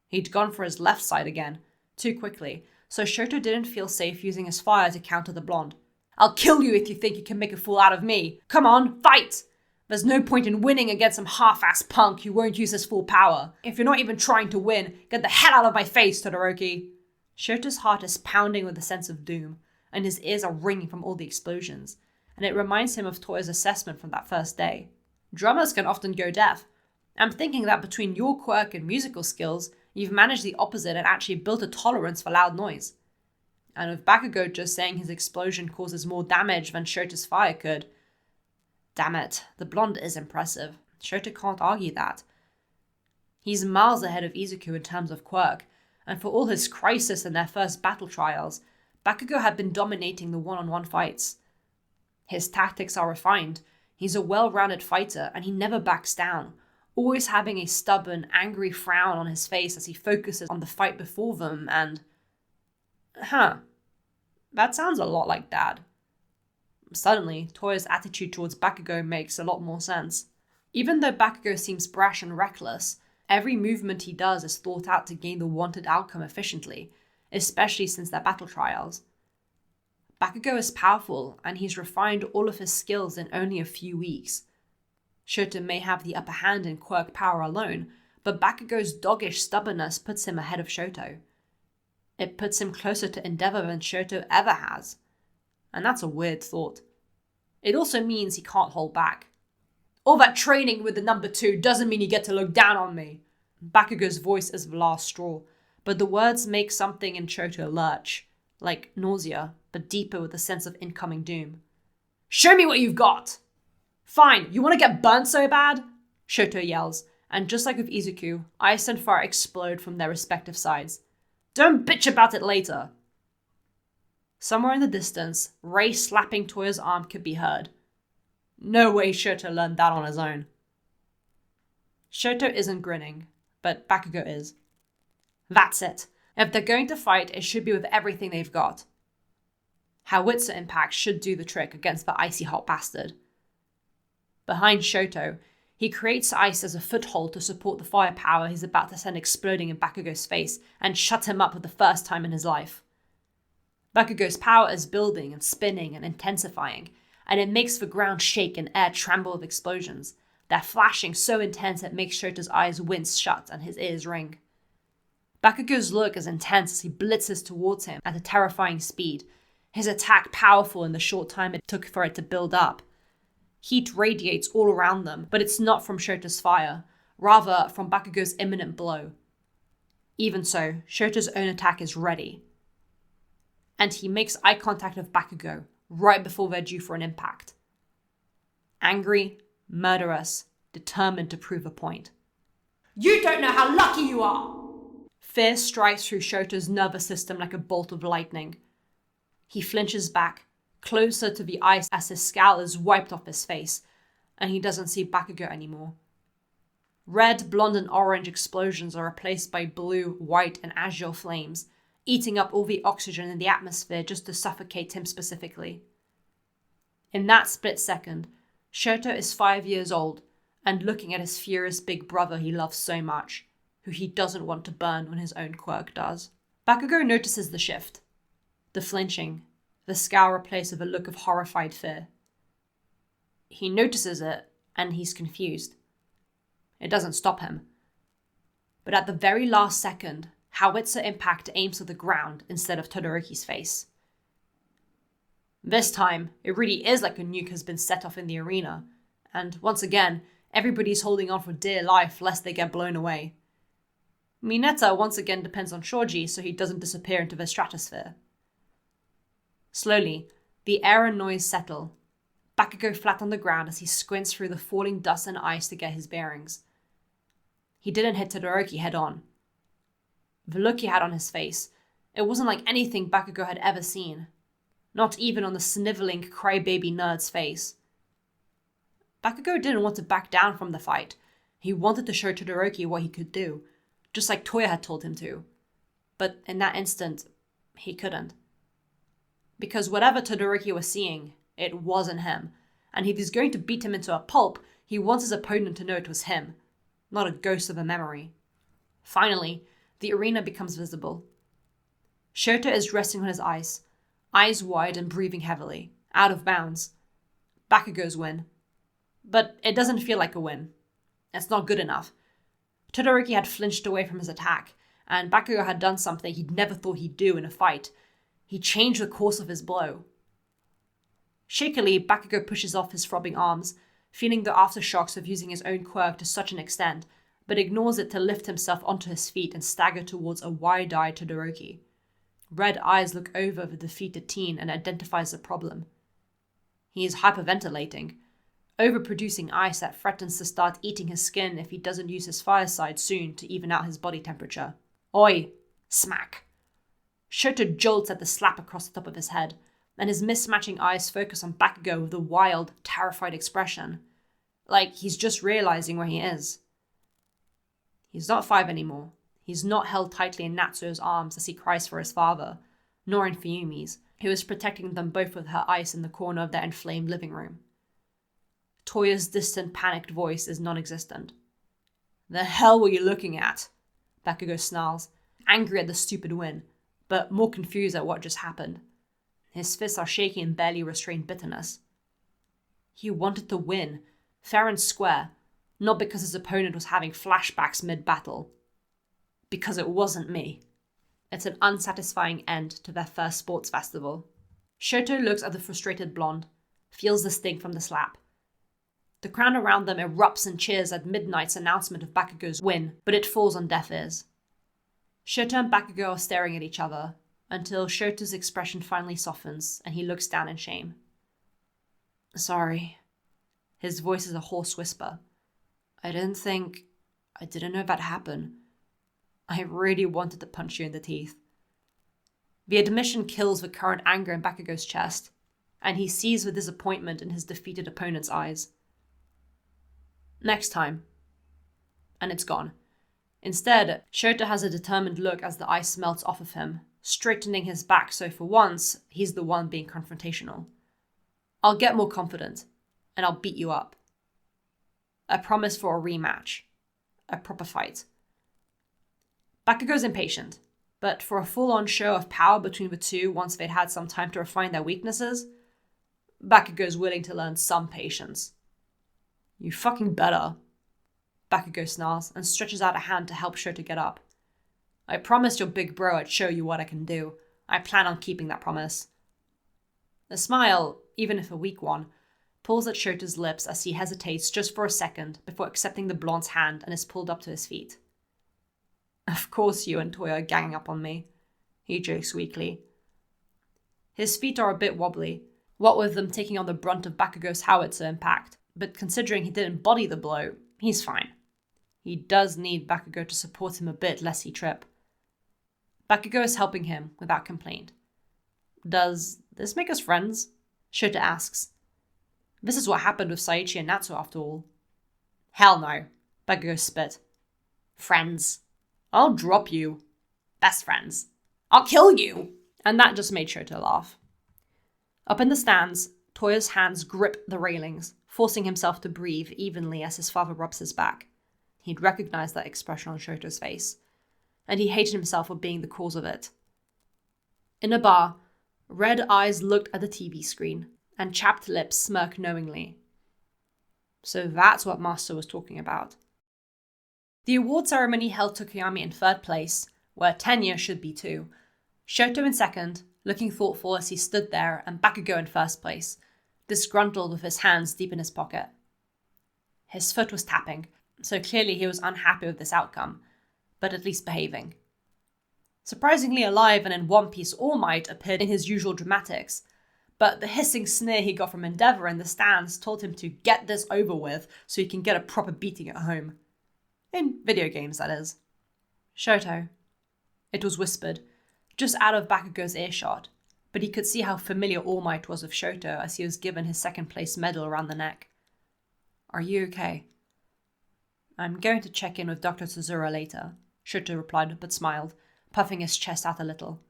He'd gone for his left side again, too quickly, so Shoto didn't feel safe using his fire to counter the blonde. I'll kill you if you think you can make a fool out of me. Come on, fight! There's no point in winning against some half-ass punk who won't use his full power. If you're not even trying to win, get the hell out of my face, Todoroki! Shoto's heart is pounding with a sense of doom, and his ears are ringing from all the explosions, and it reminds him of Toyo's assessment from that first day. Drummers can often go deaf. I'm thinking that between your quirk and musical skills, you've managed the opposite and actually built a tolerance for loud noise. And with Bakugo just saying his explosion causes more damage than Shoto's fire could. Damn it, the blonde is impressive. Shoto can't argue that. He's miles ahead of Izuku in terms of quirk, and for all his crisis in their first battle trials, Bakugo had been dominating the one-on-one fights. His tactics are refined, he's a well-rounded fighter, and he never backs down, always having a stubborn, angry frown on his face as he focuses on the fight before them, and... that sounds a lot like Dad. Suddenly, Toya's attitude towards Bakugo makes a lot more sense. Even though Bakugo seems brash and reckless, every movement he does is thought out to gain the wanted outcome efficiently, especially since their battle trials. Bakugo is powerful, and he's refined all of his skills in only a few weeks. Shoto may have the upper hand in quirk power alone, but Bakugo's doggish stubbornness puts him ahead of Shoto. It puts him closer to Endeavor than Shoto ever has. And that's a weird thought. It also means he can't hold back. All that training with the number 2 doesn't mean you get to look down on me. Bakugo's voice is the last straw, but the words make something in Shoto lurch, like nausea, but deeper with a sense of incoming doom. Show me what you've got! Fine, you want to get burnt so bad? Shoto yells, and just like with Izuku, ice and fire explode from their respective sides. Don't bitch about it later! Somewhere in the distance, Rei slapping Toya's arm could be heard. No way Shoto learned that on his own. Shoto isn't grinning, but Bakugo is. That's it. If they're going to fight, it should be with everything they've got. Howitzer impact should do the trick against the icy hot bastard. Behind Shoto, he creates ice as a foothold to support the firepower he's about to send exploding in Bakugo's face and shut him up for the first time in his life. Bakugo's power is building and spinning and intensifying, and it makes the ground shake and air tremble with explosions. Their flashing so intense it makes Shoto's eyes wince shut and his ears ring. Bakugo's look is intense as he blitzes towards him at a terrifying speed, his attack powerful in the short time it took for it to build up. Heat radiates all around them, but it's not from Shoto's fire, rather from Bakugo's imminent blow. Even so, Shoto's own attack is ready. And he makes eye contact with Bakugo right before they're due for an impact. Angry, murderous, determined to prove a point. You don't know how lucky you are! Fear strikes through Shoto's nervous system like a bolt of lightning. He flinches back, closer to the ice as his scowl is wiped off his face, and he doesn't see Bakugo anymore. Red, blonde, and orange explosions are replaced by blue, white, and azure flames, eating up all the oxygen in the atmosphere just to suffocate him specifically. In that split second, Shoto is 5 years old and looking at his furious big brother he loves so much, who he doesn't want to burn when his own quirk does. Bakugo notices the shift. The flinching, the scowl replaced with a look of horrified fear. He notices it, and he's confused. It doesn't stop him. But at the very last second, Howitzer impact aims at the ground instead of Todoroki's face. This time, it really is like a nuke has been set off in the arena, and once again, everybody's holding on for dear life lest they get blown away. Mineta once again depends on Shoji so he doesn't disappear into the stratosphere. Slowly, the air and noise settle. Bakugo flat on the ground as he squints through the falling dust and ice to get his bearings. He didn't hit Todoroki head on. The look he had on his face, it wasn't like anything Bakugo had ever seen. Not even on the sniveling crybaby nerd's face. Bakugo didn't want to back down from the fight. He wanted to show Todoroki what he could do, just like Toya had told him to. But in that instant, he couldn't. Because whatever Todoroki was seeing, it wasn't him, and if he's going to beat him into a pulp, he wants his opponent to know it was him, not a ghost of a memory. Finally, the arena becomes visible. Shoto is resting on his ice, eyes wide and breathing heavily, out of bounds. Bakugo's win. But it doesn't feel like a win. It's not good enough. Todoroki had flinched away from his attack, and Bakugo had done something he'd never thought he'd do in a fight. He changed the course of his blow. Shakily, Bakugo pushes off his throbbing arms, feeling the aftershocks of using his own quirk to such an extent, but ignores it to lift himself onto his feet and stagger towards a wide-eyed Todoroki. Red eyes look over the defeated teen and identifies the problem. He is hyperventilating, overproducing ice that threatens to start eating his skin if he doesn't use his fireside soon to even out his body temperature. Oi! Smack! Shoto jolts at the slap across the top of his head, and his mismatching eyes focus on Bakugo with a wild, terrified expression. Like he's just realizing where he is. He's not 5 anymore. He's not held tightly in Natsuo's arms as he cries for his father, nor in Fuyumi's, who is protecting them both with her ice in the corner of their inflamed living room. Toya's distant, panicked voice is non-existent. "The hell were you looking at?" Bakugo snarls, angry at the stupid win, but more confused at what just happened. His fists are shaky in barely restrained bitterness. He wanted to win, fair and square, not because his opponent was having flashbacks mid-battle. Because it wasn't me. It's an unsatisfying end to their first sports festival. Shoto looks at the frustrated blonde, feels the sting from the slap. The crowd around them erupts and cheers at Midnight's announcement of Bakugo's win, but it falls on deaf ears. Shoto and Bakugo are staring at each other, until Shoto's expression finally softens and he looks down in shame. "Sorry." His voice is a hoarse whisper. I didn't know that happened. I really wanted to punch you in the teeth." The admission kills the current anger in Bakugo's chest, and he sees the disappointment in his defeated opponent's eyes. "Next time." And it's gone. Instead, Shoto has a determined look as the ice melts off of him, straightening his back so for once, he's the one being confrontational. "I'll get more confident, and I'll beat you up. A promise for a rematch. A proper fight." Bakugo's impatient, but for a full-on show of power between the two once they'd had some time to refine their weaknesses, Bakugo's willing to learn some patience. "You fucking better." Bakugo snarls and stretches out a hand to help Shoto get up. "I promised your big bro I'd show you what I can do. I plan on keeping that promise." A smile, even if a weak one, pulls at Shoto's lips as he hesitates just for a second before accepting the blonde's hand and is pulled up to his feet. "Of course you and Toya are ganging up on me," he jokes weakly. His feet are a bit wobbly, what with them taking on the brunt of Bakugo's howitzer impact, but considering he didn't body the blow, he's fine. He does need Bakugo to support him a bit lest he trip. Bakugo is helping him without complaint. "Does this make us friends?" Shoto asks. "This is what happened with Saichi and Natsuo after all." "Hell no," Bakugo spit. "Friends. I'll drop you. Best friends. I'll kill you." And that just made Shoto laugh. Up in the stands, Toya's hands grip the railings, forcing himself to breathe evenly as his father rubs his back. He'd recognized that expression on Shoto's face, and he hated himself for being the cause of it. In a bar, red eyes looked at the TV screen, and chapped lips smirked knowingly. So that's what Master was talking about. The award ceremony held Tokoyami in third place, where Tenya should be too. Shoto in second, looking thoughtful as he stood there, and Bakugo in first place, disgruntled with his hands deep in his pocket. His foot was tapping, so clearly he was unhappy with this outcome, but at least behaving. Surprisingly alive and in one piece All Might appeared in his usual dramatics, but the hissing sneer he got from Endeavor in the stands told him to get this over with so he can get a proper beating at home. In video games, that is. "Shoto." It was whispered, just out of Bakugo's earshot, but he could see how familiar All Might was with Shoto as he was given his second place medal around the neck. "Are you okay?" "I'm going to check in with Dr. Tsuzura later," Shoto replied, but smiled, puffing his chest out a little.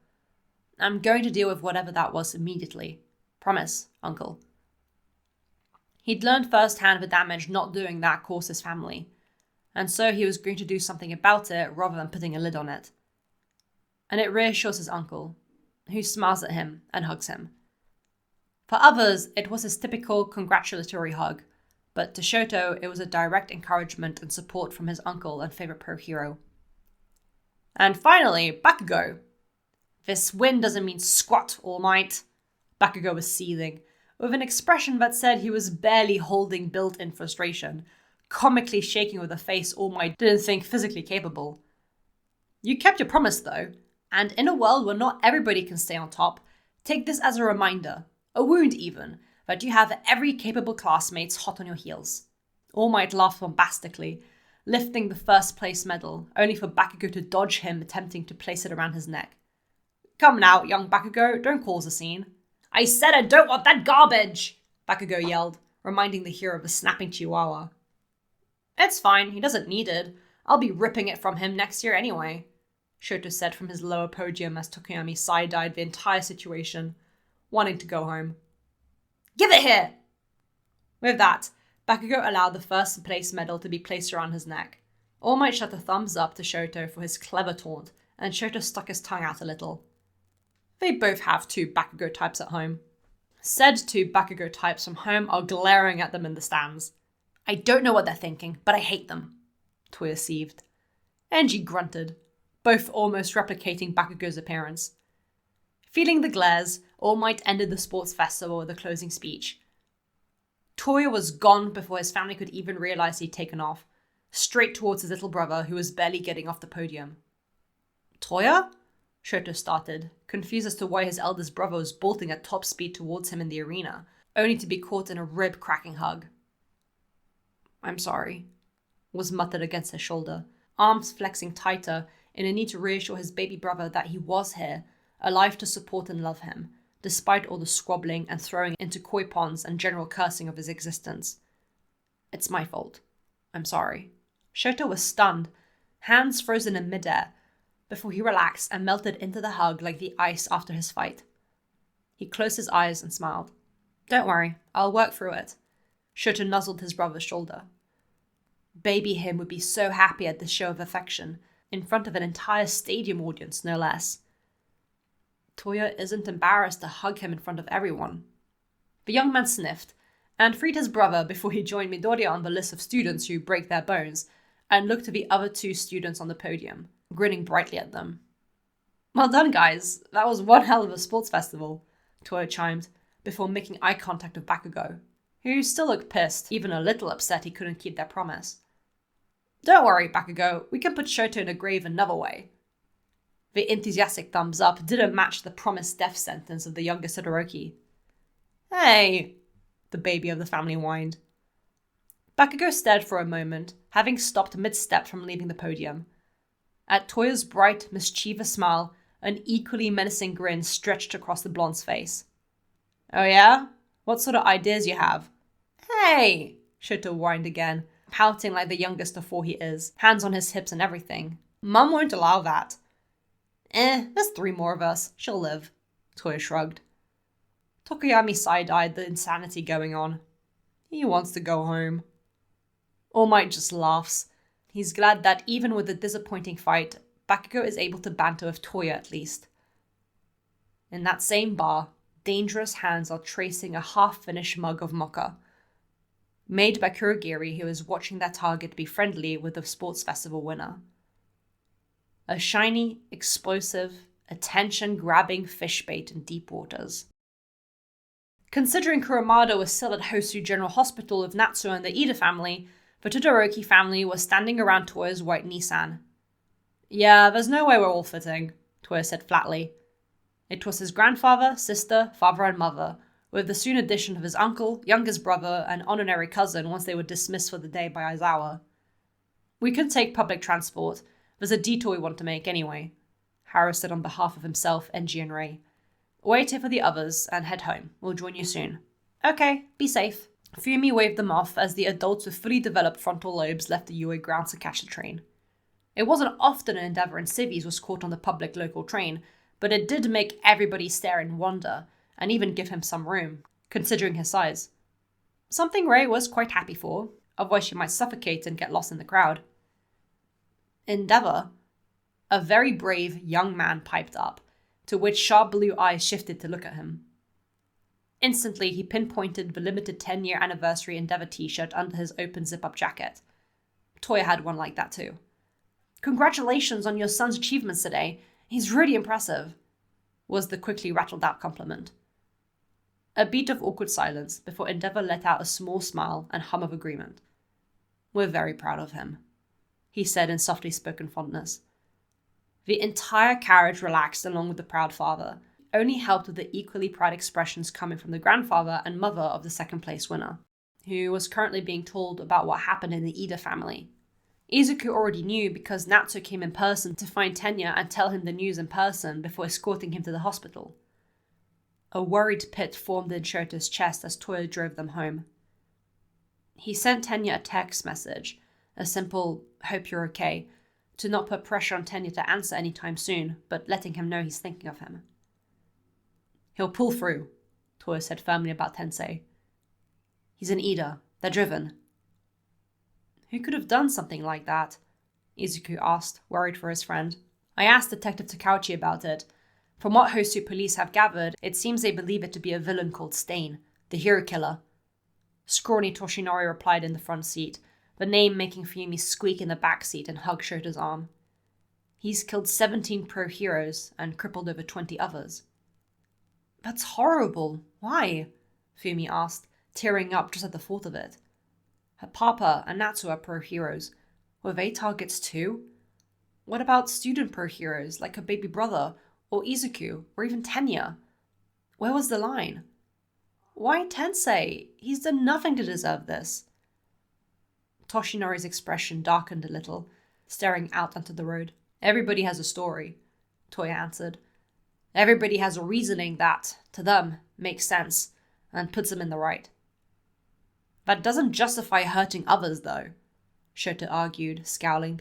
"I'm going to deal with whatever that was immediately. Promise, uncle." He'd learned firsthand the damage not doing that caused his family, and so he was going to do something about it rather than putting a lid on it. And it reassures his uncle, who smiles at him and hugs him. For others, it was his typical congratulatory hug, but to Shoto, it was a direct encouragement and support from his uncle and favorite pro hero. And finally, Bakugo. "This win doesn't mean squat, All Might." Bakugo was seething, with an expression that said he was barely holding built-in frustration, comically shaking with a face All Might didn't think physically capable. "You kept your promise, though, And in a world where not everybody can stay on top, take this as a reminder, a wound even, that you have every capable classmates hot on your heels. All Might laughed bombastically, lifting the first place medal, only for Bakugo to dodge him, attempting to place it around his neck. Come now, young Bakugo, don't cause a scene. I said I don't want that garbage, Bakugo yelled, reminding the hero of the snapping chihuahua. It's fine, he doesn't need it. I'll be ripping it from him next year anyway, Shoto said from his lower podium as Tokoyami side-eyed the entire situation, wanting to go home. Give it here! With that, Bakugo allowed the first place medal to be placed around his neck. All Might shot a thumbs up to Shoto for his clever taunt, and Shoto stuck his tongue out a little. They both have 2 Bakugo types at home. Said 2 Bakugo types from home are glaring at them in the stands. I don't know what they're thinking, but I hate them, Toya seethed. Enji grunted, both almost replicating Bakugo's appearance. Feeling the glares, All Might ended the sports festival with a closing speech. Toya was gone before his family could even realize he'd taken off, straight towards his little brother who was barely getting off the podium. Toya? Shoto started, confused as to why his eldest brother was bolting at top speed towards him in the arena, only to be caught in a rib-cracking hug. I'm sorry, was muttered against his shoulder, arms flexing tighter in a need to reassure his baby brother that he was here, alive to support and love him, despite all the squabbling and throwing into koi ponds and general cursing of his existence. It's my fault. I'm sorry. Shoto was stunned, hands frozen in midair, before he relaxed and melted into the hug like the ice after his fight. He closed his eyes and smiled. Don't worry, I'll work through it. Shoto nuzzled his brother's shoulder. Baby him would be so happy at this show of affection, in front of an entire stadium audience, no less. Toya isn't embarrassed to hug him in front of everyone. The young man sniffed, and freed his brother before he joined Midoriya on the list of students who break their bones, and looked at the other 2 students on the podium, grinning brightly at them. Well done, guys. That was one hell of a sports festival, Toya chimed, before making eye contact with Bakugo, who still looked pissed, even a little upset he couldn't keep their promise. Don't worry, Bakugo, we can put Shoto in a grave another way. The enthusiastic thumbs up didn't match the promised death sentence of the youngest Todoroki. Hey, the baby of the family whined. Bakugo stared for a moment, having stopped mid-step from leaving the podium. At Toya's bright, mischievous smile, an equally menacing grin stretched across the blonde's face. Oh yeah? What sort of ideas you have? Hey, Shoto whined again, pouting like the youngest of 4 he is, hands on his hips and everything. Mum won't allow that. There's 3 more of us. She'll live, Toya shrugged. Tokoyami side-eyed the insanity going on. He wants to go home. All Might just laughs. He's glad that even with the disappointing fight, Bakugo is able to banter with Toya at least. In that same bar, dangerous hands are tracing a half-finished mug of mocha, made by Kurogiri, who is watching their target be friendly with the sports festival winner. A shiny, explosive, attention-grabbing fish bait in deep waters. Considering Kuromada was still at Hosu General Hospital with Natsuo and the Ida family, the Todoroki family was standing around Toya's white Nissan. Yeah, there's no way we're all fitting, Toya said flatly. It was his grandfather, sister, father and mother, with the soon addition of his uncle, youngest brother, and honorary cousin once they were dismissed for the day by Aizawa. We can take public transport. There's a detour we want to make anyway, Haru said on behalf of himself, Enji and Rei. Wait here for the others and head home. We'll join you soon. Okay, be safe. Fumi waved them off as the adults with fully developed frontal lobes left the UA grounds to catch the train. It wasn't often an endeavor in civies was caught on the public local train, but it did make everybody stare in wonder, and even give him some room, considering his size. Something Rei was quite happy for, otherwise she might suffocate and get lost in the crowd. Endeavor, a very brave young man piped up, to which sharp blue eyes shifted to look at him. Instantly, he pinpointed the limited 10-year anniversary Endeavor t-shirt under his open zip-up jacket. Toya had one like that too. Congratulations on your son's achievements today. He's really impressive, was the quickly rattled out compliment. A beat of awkward silence before Endeavor let out a small smile and hum of agreement. We're very proud of him, he said in softly spoken fondness. The entire carriage relaxed along with the proud father, only helped with the equally proud expressions coming from the grandfather and mother of the second place winner, who was currently being told about what happened in the Ida family. Izuku already knew because Natsu came in person to find Tenya and tell him the news in person before escorting him to the hospital. A worried pit formed in Shoto's chest as Toya drove them home. He sent Tenya a text message, a simple, "hope you're okay," to not put pressure on Tenya to answer anytime soon, but letting him know he's thinking of him. "He'll pull through," Toya said firmly about Tensei. "He's an Ida. They're driven." "Who could have done something like that?" Izuku asked, worried for his friend. "I asked Detective Takauchi about it. From what Hosu police have gathered, it seems they believe it to be a villain called Stain, the hero killer." Scrawny Toshinori replied in the front seat, the name making Fuyumi squeak in the back seat and hug Shota's arm. "He's killed 17 pro heroes and crippled over 20 others." "That's horrible. Why?" Fuyumi asked, tearing up just at the thought of it. Her papa and Natsu are pro heroes. Were they targets too? What about student pro heroes like her baby brother, or Izuku, or even Tenya? Where was the line? Why Tensei? He's done nothing to deserve this. Toshinori's expression darkened a little, staring out onto the road. "Everybody has a story," Toya answered. "Everybody has a reasoning that, to them, makes sense, and puts them in the right." "That doesn't justify hurting others, though," Shota argued, scowling.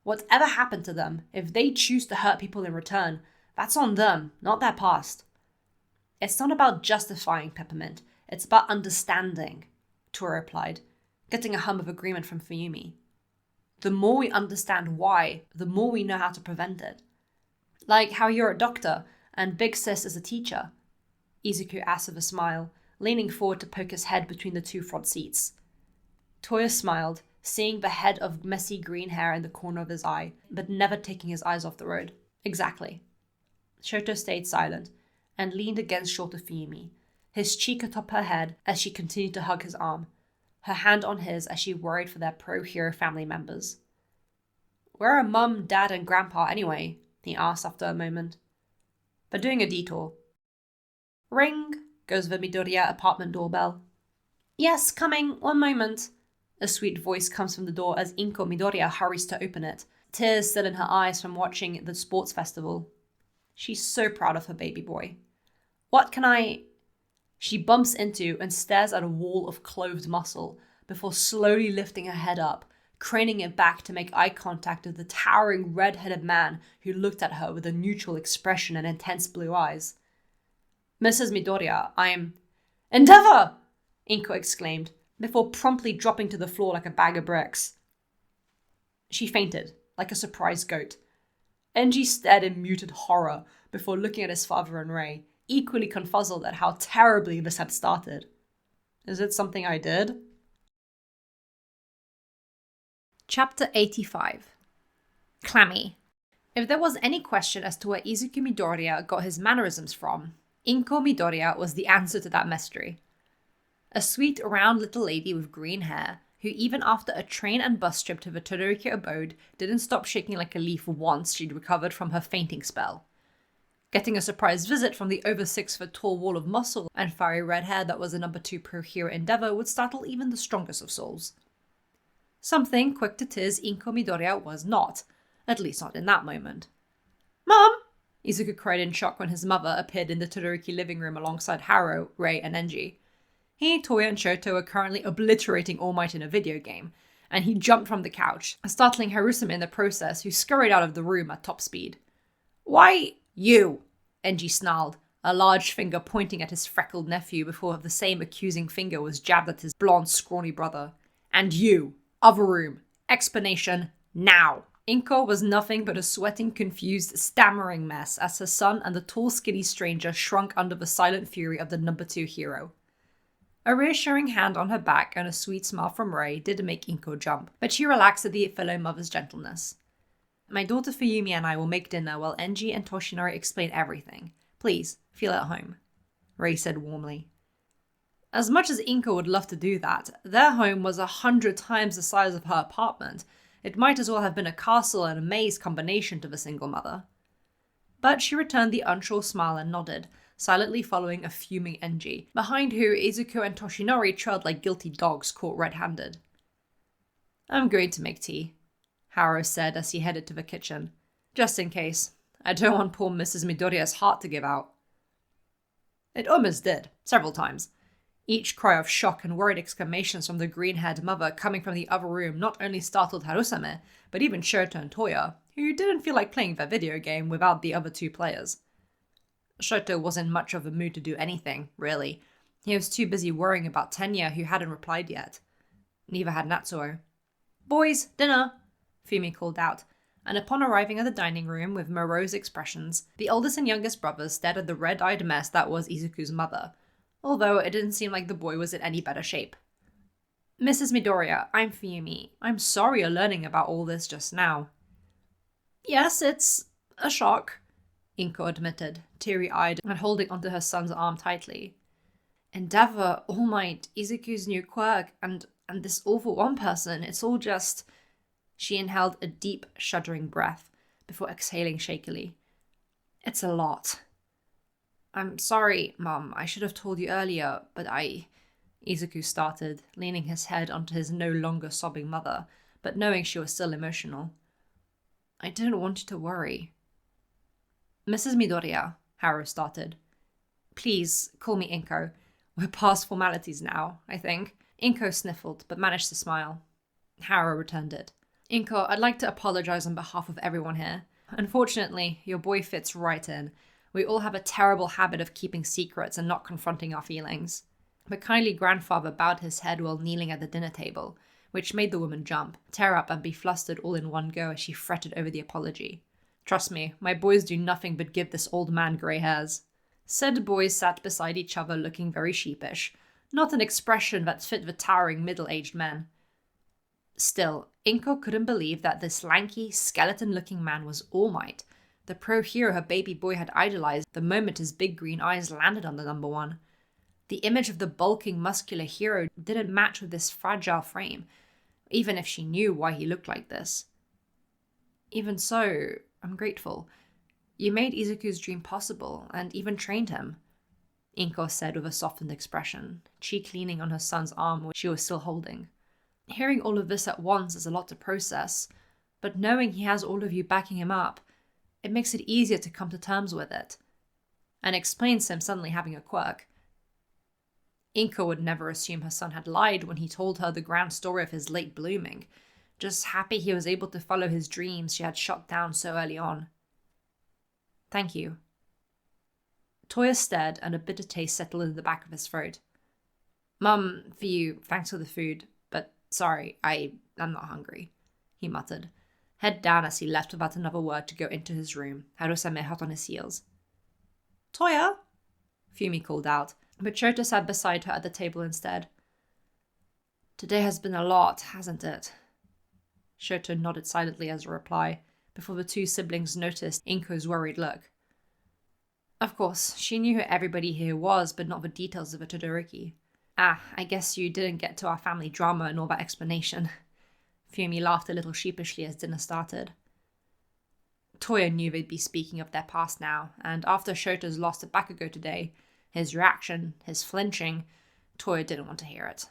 "Whatever happened to them, if they choose to hurt people in return, that's on them, not their past." "It's not about justifying, Peppermint. It's about understanding," Tora replied, getting a hum of agreement from Fuyumi. "The more we understand why, the more we know how to prevent it. Like how you're a doctor and Big Sis is a teacher," Izuku asked with a smile, leaning forward to poke his head between the two front seats. Toya smiled, seeing the head of messy green hair in the corner of his eye, but never taking his eyes off the road. "Exactly." Shoto stayed silent and leaned against shorter Fuyumi, his cheek atop her head as she continued to hug his arm, her hand on his as she worried for their pro-hero family members. "Where are Mum, Dad, and Grandpa anyway?" he asked after a moment. "They're doing a detour." Ring, goes the Midoriya apartment doorbell. "Yes, coming, 1 moment." A sweet voice comes from the door as Inko Midoriya hurries to open it, tears still in her eyes from watching the sports festival. She's so proud of her baby boy. "What can I—" She bumps into and stares at a wall of clothed muscle before slowly lifting her head up, craning it back to make eye contact with the towering red-headed man who looked at her with a neutral expression and intense blue eyes. "Mrs. Midoriya, I'm—" "Endeavor!" Inko exclaimed, before promptly dropping to the floor like a bag of bricks. She fainted, like a surprised goat. Enji stared in muted horror before looking at his father and Rei, equally confuzzled at how terribly this had started. "Is it something I did?" Chapter 85. Clammy. If there was any question as to where Izuku Midoriya got his mannerisms from, Inko Midoriya was the answer to that mystery. A sweet, round little lady with green hair, who even after a train and bus trip to the Todoroki abode didn't stop shaking like a leaf once she'd recovered from her fainting spell. Getting a surprise visit from the over 6-foot tall wall of muscle and fiery red hair that was a number 2 pro hero endeavor would startle even the strongest of souls. Something quick to tears Inko Midoriya was not, at least not in that moment. "Mom!" Izuku cried in shock when his mother appeared in the Todoroki living room alongside Haro, Rei, and Enji. He, Toya, and Shoto are currently obliterating All Might in a video game, and he jumped from the couch, startling Harusame in the process, who scurried out of the room at top speed. "Why, you!" Enji snarled, a large finger pointing at his freckled nephew before the same accusing finger was jabbed at his blonde, scrawny brother. "And you! Other room! Explanation, now!" Inko was nothing but a sweating, confused, stammering mess as her son and the tall, skinny stranger shrunk under the silent fury of the number 2 hero. A reassuring hand on her back and a sweet smile from Rei did make Inko jump, but she relaxed at the fellow mother's gentleness. "My daughter Fuyumi and I will make dinner while Enji and Toshinori explain everything. Please, feel at home," Rei said warmly. As much as Inko would love to do that, their home was 100 times the size of her apartment, It might as well have been a castle and a maze combination to the single mother. But she returned the unsure smile and nodded, silently following a fuming Enji, behind who Izuku and Toshinori trailed like guilty dogs caught red-handed. "I'm going to make tea," Haru said as he headed to the kitchen. "Just in case. I don't want poor Mrs. Midoriya's heart to give out." It almost did, several times. Each cry of shock and worried exclamations from the green-haired mother coming from the other room not only startled Harusame, but even Shoto and Toya, who didn't feel like playing their video game without the other two players. Shoto wasn't much of a mood to do anything, really. He was too busy worrying about Tenya, who hadn't replied yet. Neither had Natsuo. "Boys, dinner!" Fumi called out, and upon arriving at the dining room with morose expressions, the oldest and youngest brothers stared at the red-eyed mess that was Izuku's mother, although it didn't seem like the boy was in any better shape. "Mrs. Midoriya, I'm Fumi. I'm sorry you're learning about all this just now." "Yes, it's a shock," Inko admitted, teary-eyed and holding onto her son's arm tightly. "Endeavor, All Might, Izuku's new quirk, and this awful one person, it's all just..." She inhaled a deep, shuddering breath before exhaling shakily. "It's a lot." "I'm sorry, Mum. I should have told you earlier, but Izuku started, leaning his head onto his no longer sobbing mother, but knowing she was still emotional. "I didn't want you to worry." "Mrs. Midoriya," Haru started. "Please, call me Inko. We're past formalities now, I think." Inko sniffled, but managed to smile. Haru returned it. "Inko, I'd like to apologize on behalf of everyone here. Unfortunately, your boy fits right in. We all have a terrible habit of keeping secrets and not confronting our feelings." The kindly grandfather bowed his head while kneeling at the dinner table, which made the woman jump, tear up, and be flustered all in one go as she fretted over the apology. "Trust me, my boys do nothing but give this old man grey hairs." Said boys sat beside each other looking very sheepish, not an expression that fit the towering middle-aged men. Still, Inko couldn't believe that this lanky, skeleton-looking man was All Might, the pro-hero her baby boy had idolized the moment his big green eyes landed on the number one. The image of the bulking, muscular hero didn't match with this fragile frame, even if she knew why he looked like this. "Even so, I'm grateful. You made Izuku's dream possible, and even trained him," Inko said with a softened expression, cheek leaning on her son's arm which she was still holding. "Hearing all of this at once is a lot to process, but knowing he has all of you backing him up, it makes it easier to come to terms with it." And explains him suddenly having a quirk. Inko would never assume her son had lied when he told her the grand story of his late blooming, just happy he was able to follow his dreams she had shot down so early on. "Thank you." Toya stared, and a bitter taste settled in the back of his throat. "Mum, for you, thanks for the food, but sorry, I'm not hungry," he muttered, head down as he left without another word to go into his room, Harusame hot on his heels. "Toya?" Fumi called out, but Shoto sat beside her at the table instead. "Today has been a lot, hasn't it?" Shoto nodded silently as a reply, before the two siblings noticed Inko's worried look. Of course, she knew who everybody here was, but not the details of the Todoroki. "Ah, I guess you didn't get to our family drama and all that explanation." Fumi laughed a little sheepishly as dinner started. Toya knew they'd be speaking of their past now, and after Shoto's loss to Bakugo today, his reaction, his flinching, Toya didn't want to hear it.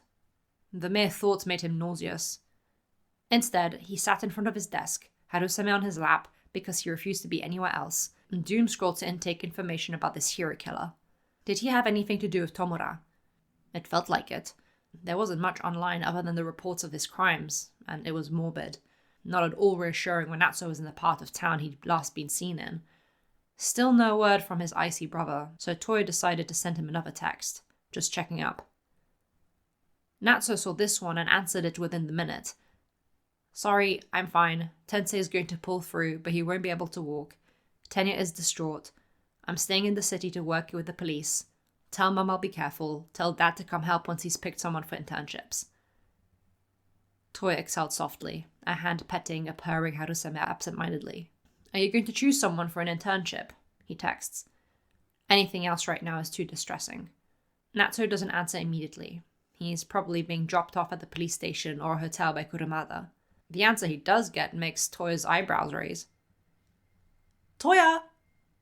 The mere thought made him nauseous. Instead, he sat in front of his desk, Harusame on his lap because he refused to be anywhere else, and doom-scrolled to intake information about this hero killer. Did he have anything to do with Tomura? It felt like it. There wasn't much online other than the reports of his crimes, and it was morbid. Not at all reassuring when Natsuo was in the part of town he'd last been seen in. Still no word from his icy brother, so Toya decided to send him another text, just checking up. Natsuo saw this one and answered it within the minute. "Sorry, I'm fine. Tensei is going to pull through, but he won't be able to walk. Tenya is distraught. I'm staying in the city to work with the police. Tell Mum I'll be careful. Tell Dad to come help once he's picked someone for internships." Toya exhaled softly, a hand petting a purring Harusame absent-mindedly. "Are you going to choose someone for an internship?" he texts. "Anything else right now is too distressing." Natsuo doesn't answer immediately. He's probably being dropped off at the police station or a hotel by Kurumada. The answer he does get makes Toya's eyebrows raise. Toya!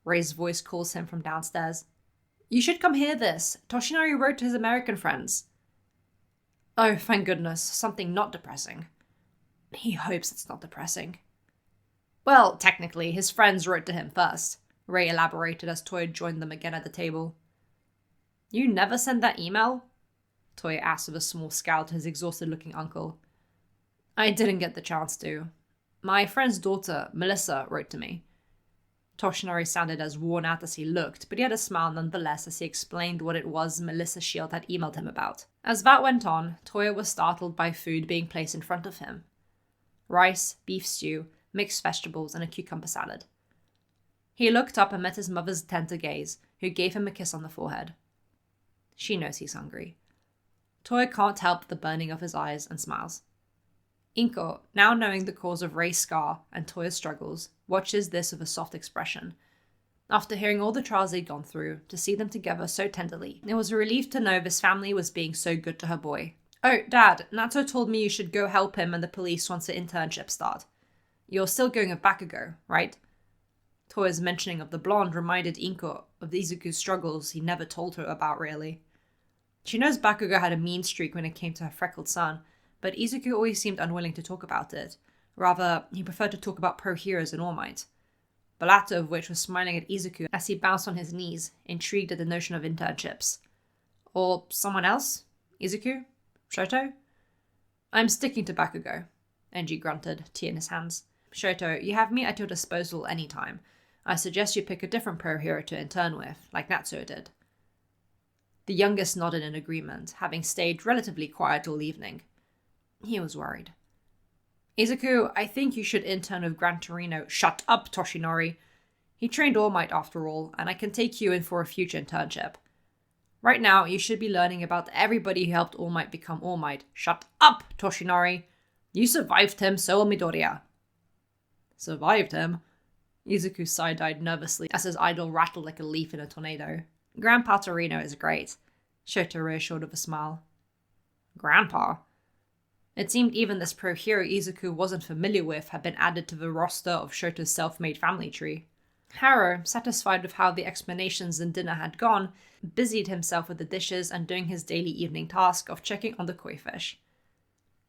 Rei's voice calls him from downstairs. You should come hear this. Toshinori wrote to his American friends. Oh, thank goodness, something not depressing. He hopes it's not depressing. Well, technically, his friends wrote to him first, Rei elaborated as Toya joined them again at the table. You never sent that email? Toya asked with a small scowl to his exhausted-looking uncle. I didn't get the chance to. My friend's daughter, Melissa, wrote to me. Toshinori sounded as worn out as he looked, but he had a smile nonetheless as he explained what it was Melissa Shield had emailed him about. As that went on, Toya was startled by food being placed in front of him. Rice, beef stew, mixed vegetables, and a cucumber salad. He looked up and met his mother's tender gaze, who gave him a kiss on the forehead. She knows he's hungry. Toya can't help the burning of his eyes and smiles. Inko, now knowing the cause of Rei's scar and Toya's struggles, watches this with a soft expression. After hearing all the trials they'd gone through, to see them together so tenderly, it was a relief to know this family was being so good to her boy. Oh, Dad, Natto told me you should go help him and the police once the internship start. You're still going with Bakugo, right? Toya's mentioning of the blonde reminded Inko of Izuku's struggles he never told her about, really. She knows Bakugo had a mean streak when it came to her freckled son, but Izuku always seemed unwilling to talk about it. Rather, he preferred to talk about pro-heroes and All Might. The latter of which was smiling at Izuku as he bounced on his knees, intrigued at the notion of internships. Or someone else? Izuku? Shoto? I'm sticking to Bakugo, Enji grunted, tea in his hands. Shoto, you have me at your disposal any time. I suggest you pick a different pro-hero to intern with, like Natsuo did. The youngest nodded in agreement, having stayed relatively quiet all evening. He was worried. Izuku, I think you should intern with Gran Torino. Shut up, Toshinori. He trained All Might after all, and I can take you in for a future internship. Right now, you should be learning about everybody who helped All Might become All Might. Shut up, Toshinori. You survived him, so will Midoriya. Survived him? Izuku side-eyed nervously as his idol rattled like a leaf in a tornado. Grandpa Torino is great, Shoto reassured with a smile. Grandpa? It seemed even this pro-hero Izuku wasn't familiar with had been added to the roster of Shoto's self-made family tree. Haro, satisfied with how the explanations and dinner had gone, busied himself with the dishes and doing his daily evening task of checking on the koi fish.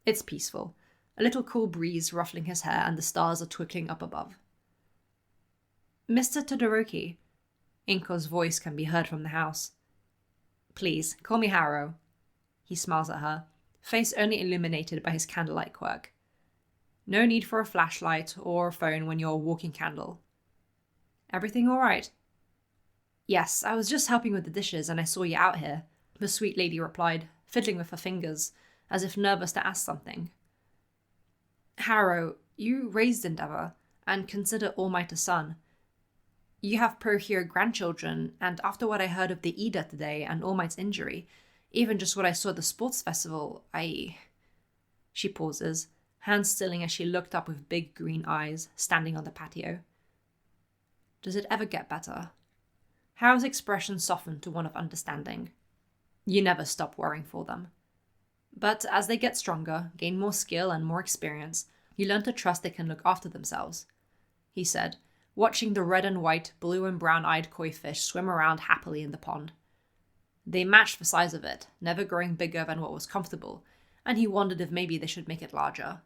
It's peaceful, a little cool breeze ruffling his hair and the stars are twinkling up above. Mr. Todoroki, Inko's voice can be heard from the house. Please, call me Haro. He smiles at her, face only illuminated by his candlelight quirk. No need for a flashlight or a phone when you're a walking candle. Everything all right? Yes, I was just helping with the dishes and I saw you out here, the sweet lady replied, fiddling with her fingers, as if nervous to ask something. Haro, you raised Endeavor, and consider All Might a son. You have pro-hero grandchildren, and after what I heard of the Ida today and All Might's injury, even just what I saw at the sports festival, She pauses, hands stilling as she looked up with big green eyes, standing on the patio. Does it ever get better? Haro's expression softened to one of understanding. You never stop worrying for them. But as they get stronger, gain more skill and more experience, you learn to trust they can look after themselves, he said, watching the red and white, blue and brown-eyed koi fish swim around happily in the pond. They matched the size of it, never growing bigger than what was comfortable, and he wondered if maybe they should make it larger.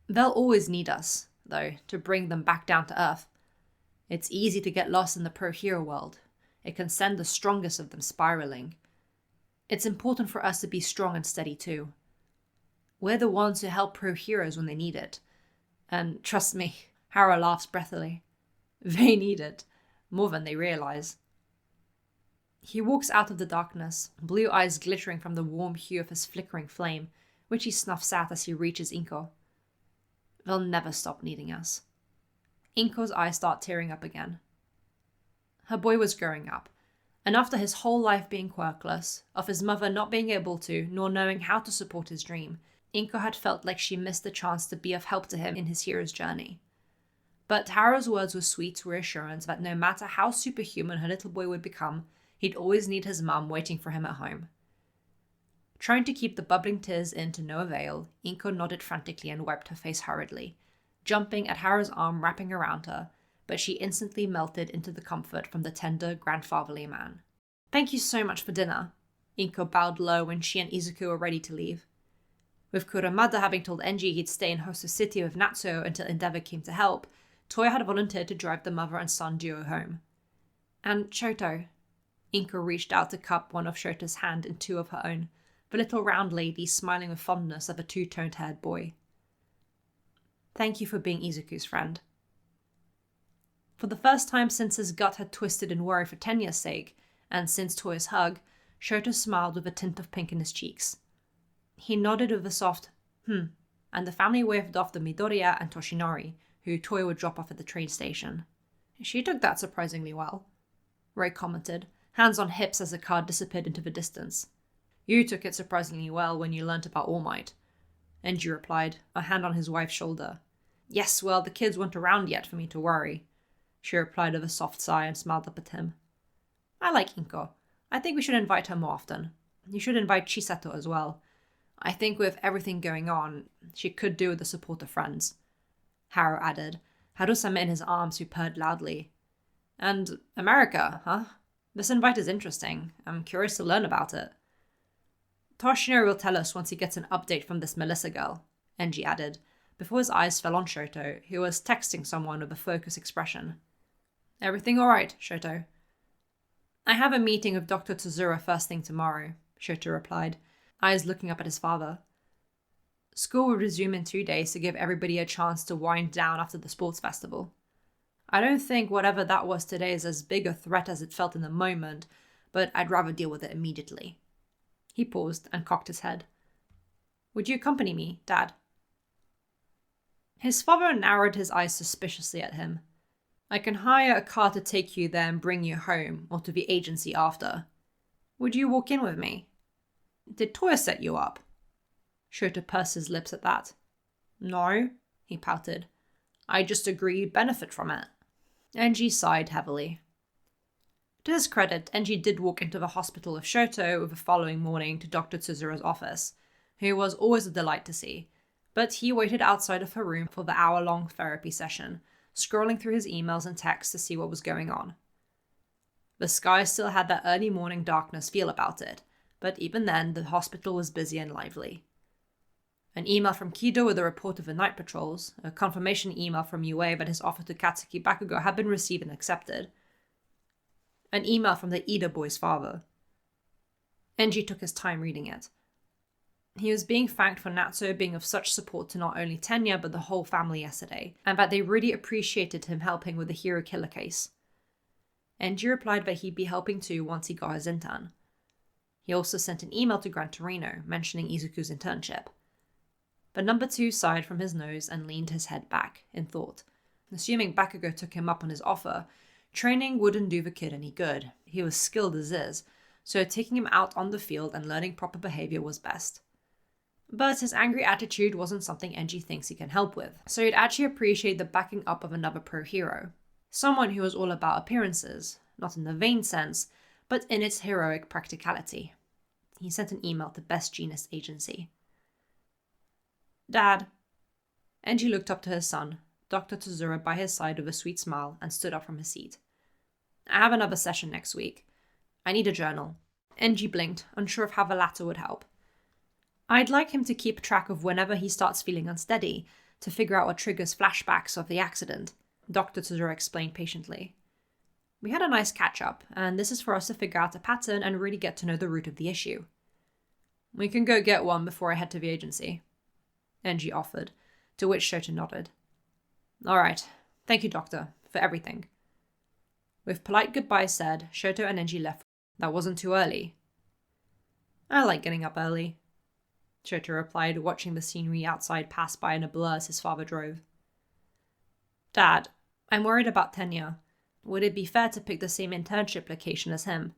They'll always need us, though, to bring them back down to earth. It's easy to get lost in the pro-hero world. It can send the strongest of them spiraling. It's important for us to be strong and steady too. We're the ones who help pro-heroes when they need it. And trust me, Hara laughs breathily. They need it, more than they realize. He walks out of the darkness, blue eyes glittering from the warm hue of his flickering flame, which he snuffs at as he reaches Inko. They'll never stop needing us. Inko's eyes start tearing up again. Her boy was growing up, and after his whole life being quirkless, of his mother not being able to, nor knowing how to support his dream, Inko had felt like she missed the chance to be of help to him in his hero's journey. But Haro's words were sweet reassurance that no matter how superhuman her little boy would become, he'd always need his mum waiting for him at home. Trying to keep the bubbling tears in to no avail, Inko nodded frantically and wiped her face hurriedly, jumping at Harrow's arm wrapping around her, but she instantly melted into the comfort from the tender, grandfatherly man. "Thank you so much for dinner." Inko bowed low when she and Izuku were ready to leave. With Kuramada having told Enji he'd stay in Hosu City with Natsuo until Endeavor came to help, Toya had volunteered to drive the mother and son duo home. "And Shoto." Inko reached out to cup one of Shoto's hand in two of her own, the little round lady smiling with fondness of a two-toned haired boy. "Thank you for being Izuku's friend." For the first time since his gut had twisted in worry for Tenya's sake, and since Toya's hug, Shoto smiled with a tint of pink in his cheeks. He nodded with a soft, and the family waved off the Midoriya and Toshinori, who Toya would drop off at the train station. "She took that surprisingly well," Ray commented, hands on hips as the car disappeared into the distance. "You took it surprisingly well when you learnt about All Might," Enji replied, a hand on his wife's shoulder. "Yes, well, the kids weren't around yet for me to worry," she replied with a soft sigh and smiled up at him. "I like Inko. I think we should invite her more often. You should invite Chisato as well. I think with everything going on, she could do with the support of friends," Harrow added, Harusame in his arms who purred loudly. "And America, huh? This invite is interesting. I'm curious to learn about it." "Toshinori will tell us once he gets an update from this Melissa girl," Enji added, before his eyes fell on Shoto, who was texting someone with a focused expression. "Everything all right, Shoto?" "I have a meeting with Dr. Tozura first thing tomorrow," Shoto replied, eyes looking up at his father. "School will resume in 2 days to give everybody a chance to wind down after the sports festival. I don't think whatever that was today is as big a threat as it felt in the moment, but I'd rather deal with it immediately." He paused and cocked his head. "Would you accompany me, Dad?" His father narrowed his eyes suspiciously at him. "I can hire a car to take you there and bring you home, or to the agency after. Would you walk in with me?" "Did Toya set you up?" Shoto pursed his lips at that. "No," he pouted. "I just agree you'd benefit from it." Enji sighed heavily. To his credit, Enji did walk into the hospital with Shoto the following morning to Dr. Tsuzura's office, who was always a delight to see, but he waited outside of her room for the hour-long therapy session, scrolling through his emails and texts to see what was going on. The sky still had that early morning darkness feel about it, but even then the hospital was busy and lively. An email from Kido with a report of the night patrols, a confirmation email from Yue that his offer to Katsuki Bakugo had been received and accepted. An email from the Ida boy's father. Enji took his time reading it. He was being thanked for Natsuo being of such support to not only Tenya but the whole family yesterday, and that they really appreciated him helping with the hero killer case. Enji replied that he'd be helping too once he got his intern. He also sent an email to Gran Torino mentioning Izuku's internship. But number 2 sighed from his nose and leaned his head back, in thought. Assuming Bakugo took him up on his offer, training wouldn't do the kid any good. He was skilled as is, so taking him out on the field and learning proper behavior was best. But his angry attitude wasn't something Enji thinks he can help with, so he'd actually appreciate the backing up of another pro hero. Someone who was all about appearances, not in the vain sense, but in its heroic practicality. He sent an email to Best Genus Agency. "Dad." Enji looked up to his son, Dr. Tozura by his side with a sweet smile, and stood up from his seat. "I have another session next week. I need a journal." Enji blinked, unsure of how the latter would help. "I'd like him to keep track of whenever he starts feeling unsteady, to figure out what triggers flashbacks of the accident," Dr. Tozura explained patiently. "We had a nice catch-up, and this is for us to figure out a pattern and really get to know the root of the issue." "We can go get one before I head to the agency," Enji offered, to which Shoto nodded. "All right. Thank you, Doctor, for everything." With polite goodbyes said, Shoto and Enji left. "That wasn't too early." "I like getting up early," Shoto replied, watching the scenery outside pass by in a blur as his father drove. "Dad, I'm worried about Tenya. Would it be fair to pick the same internship location as him?"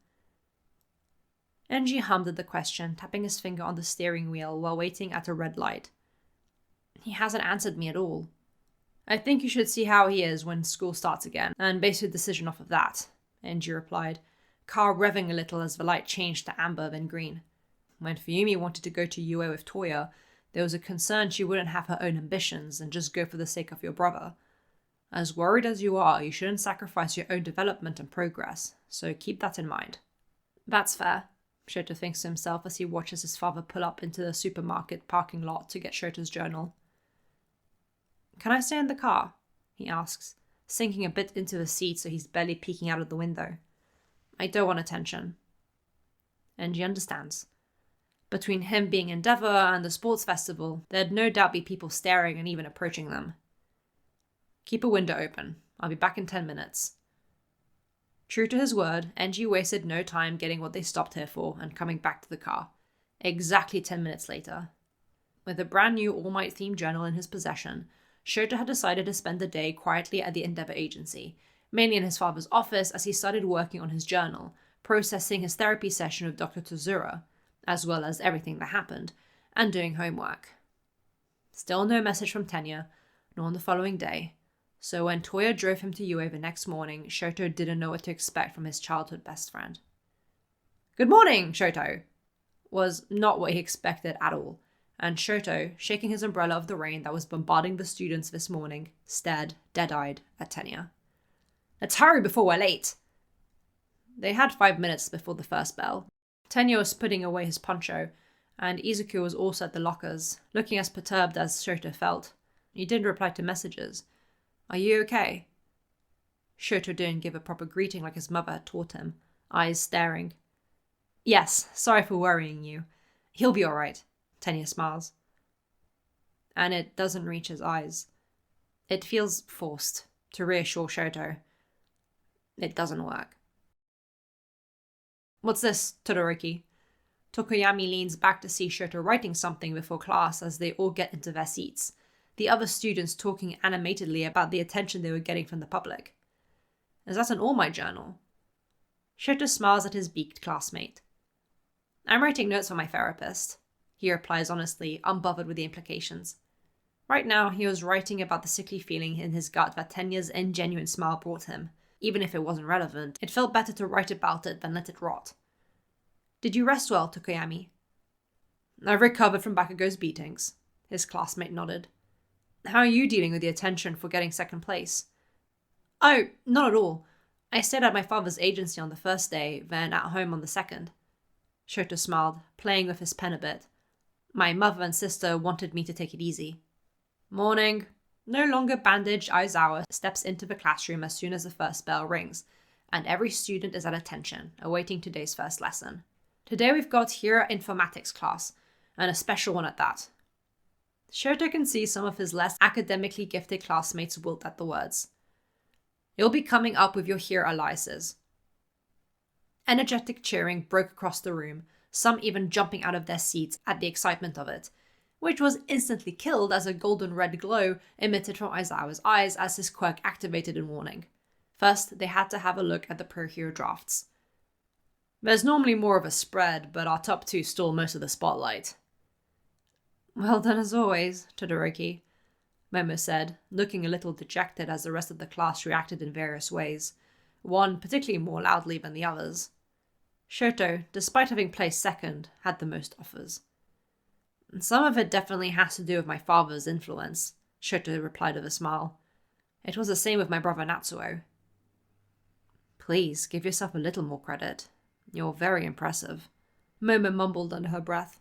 Enji hummed at the question, tapping his finger on the steering wheel while waiting at a red light. "He hasn't answered me at all. I think you should see how he is when school starts again, and base your decision off of that," Enji replied, car revving a little as the light changed to amber then green. When Fuyumi wanted to go to UA with Toya, there was a concern she wouldn't have her own ambitions and just go for the sake of your brother. As worried as you are, you shouldn't sacrifice your own development and progress, so keep that in mind. That's fair, Shoto thinks to himself as he watches his father pull up into the supermarket parking lot to get Shoto's journal. Can I stay in the car? He asks, sinking a bit into the seat so he's barely peeking out of the window. I don't want attention. And he understands. Between him being Endeavour and the sports festival, there'd no doubt be people staring and even approaching them. Keep a window open. I'll be back in 10 minutes. True to his word, Enji wasted no time getting what they stopped here for and coming back to the car. Exactly 10 minutes later. With a brand new All Might themed journal in his possession, Shoto had decided to spend the day quietly at the Endeavour agency, mainly in his father's office as he started working on his journal, processing his therapy session with Dr. Tozura, as well as everything that happened, and doing homework. Still no message from Tenya, nor on the following day, so when Toya drove him to UA the next morning, Shoto didn't know what to expect from his childhood best friend. "Good morning, Shoto!" was not what he expected at all, and Shoto, shaking his umbrella of the rain that was bombarding the students this morning, stared dead-eyed at Tenya. "Let's hurry before we're late!" They had 5 minutes before the first bell. Tenya was putting away his poncho, and Izuku was also at the lockers, looking as perturbed as Shoto felt. He didn't reply to messages. "Are you okay?" Shoto didn't give a proper greeting like his mother had taught him, eyes staring. "Yes, sorry for worrying you. He'll be alright," Tenya smiles. And it doesn't reach his eyes. It feels forced, to reassure Shoto. It doesn't work. "What's this, Todoroki?" Tokoyami leans back to see Shoto writing something before class as they all get into their seats, the other students talking animatedly about the attention they were getting from the public. "Is that an All Might journal?" Shoto smiles at his beaked classmate. "I'm writing notes for my therapist," he replies honestly, unbothered with the implications. Right now, he was writing about the sickly feeling in his gut that Tenya's ingenuine smile brought him. Even if it wasn't relevant, it felt better to write about it than let it rot. "Did you rest well, Tokoyami?" "I've recovered from Bakugo's beatings," his classmate nodded. "How are you dealing with the attention for getting second place?" "Oh, not at all. I stayed at my father's agency on the first day, then at home on the second." Shoto smiled, playing with his pen a bit. "My mother and sister wanted me to take it easy." Morning. No longer bandaged Aizawa steps into the classroom as soon as the first bell rings, and every student is at attention, awaiting today's first lesson. Today we've got Hira Informatics class, and a special one at that. Shoto can see some of his less academically gifted classmates wilt at the words. "You'll be coming up with your Hira aliases." Energetic cheering broke across the room, some even jumping out of their seats at the excitement of it, which was instantly killed as a golden red glow emitted from Aizawa's eyes as his quirk activated in warning. First, they had to have a look at the Pro Hero drafts. "There's normally more of a spread, but our top two stole most of the spotlight." "Well done as always, Todoroki," Momo said, looking a little dejected as the rest of the class reacted in various ways, one particularly more loudly than the others. Shoto, despite having placed second, had the most offers. "Some of it definitely has to do with my father's influence," Shoto replied with a smile. "It was the same with my brother Natsuo." "Please, give yourself a little more credit. You're very impressive," Momo mumbled under her breath.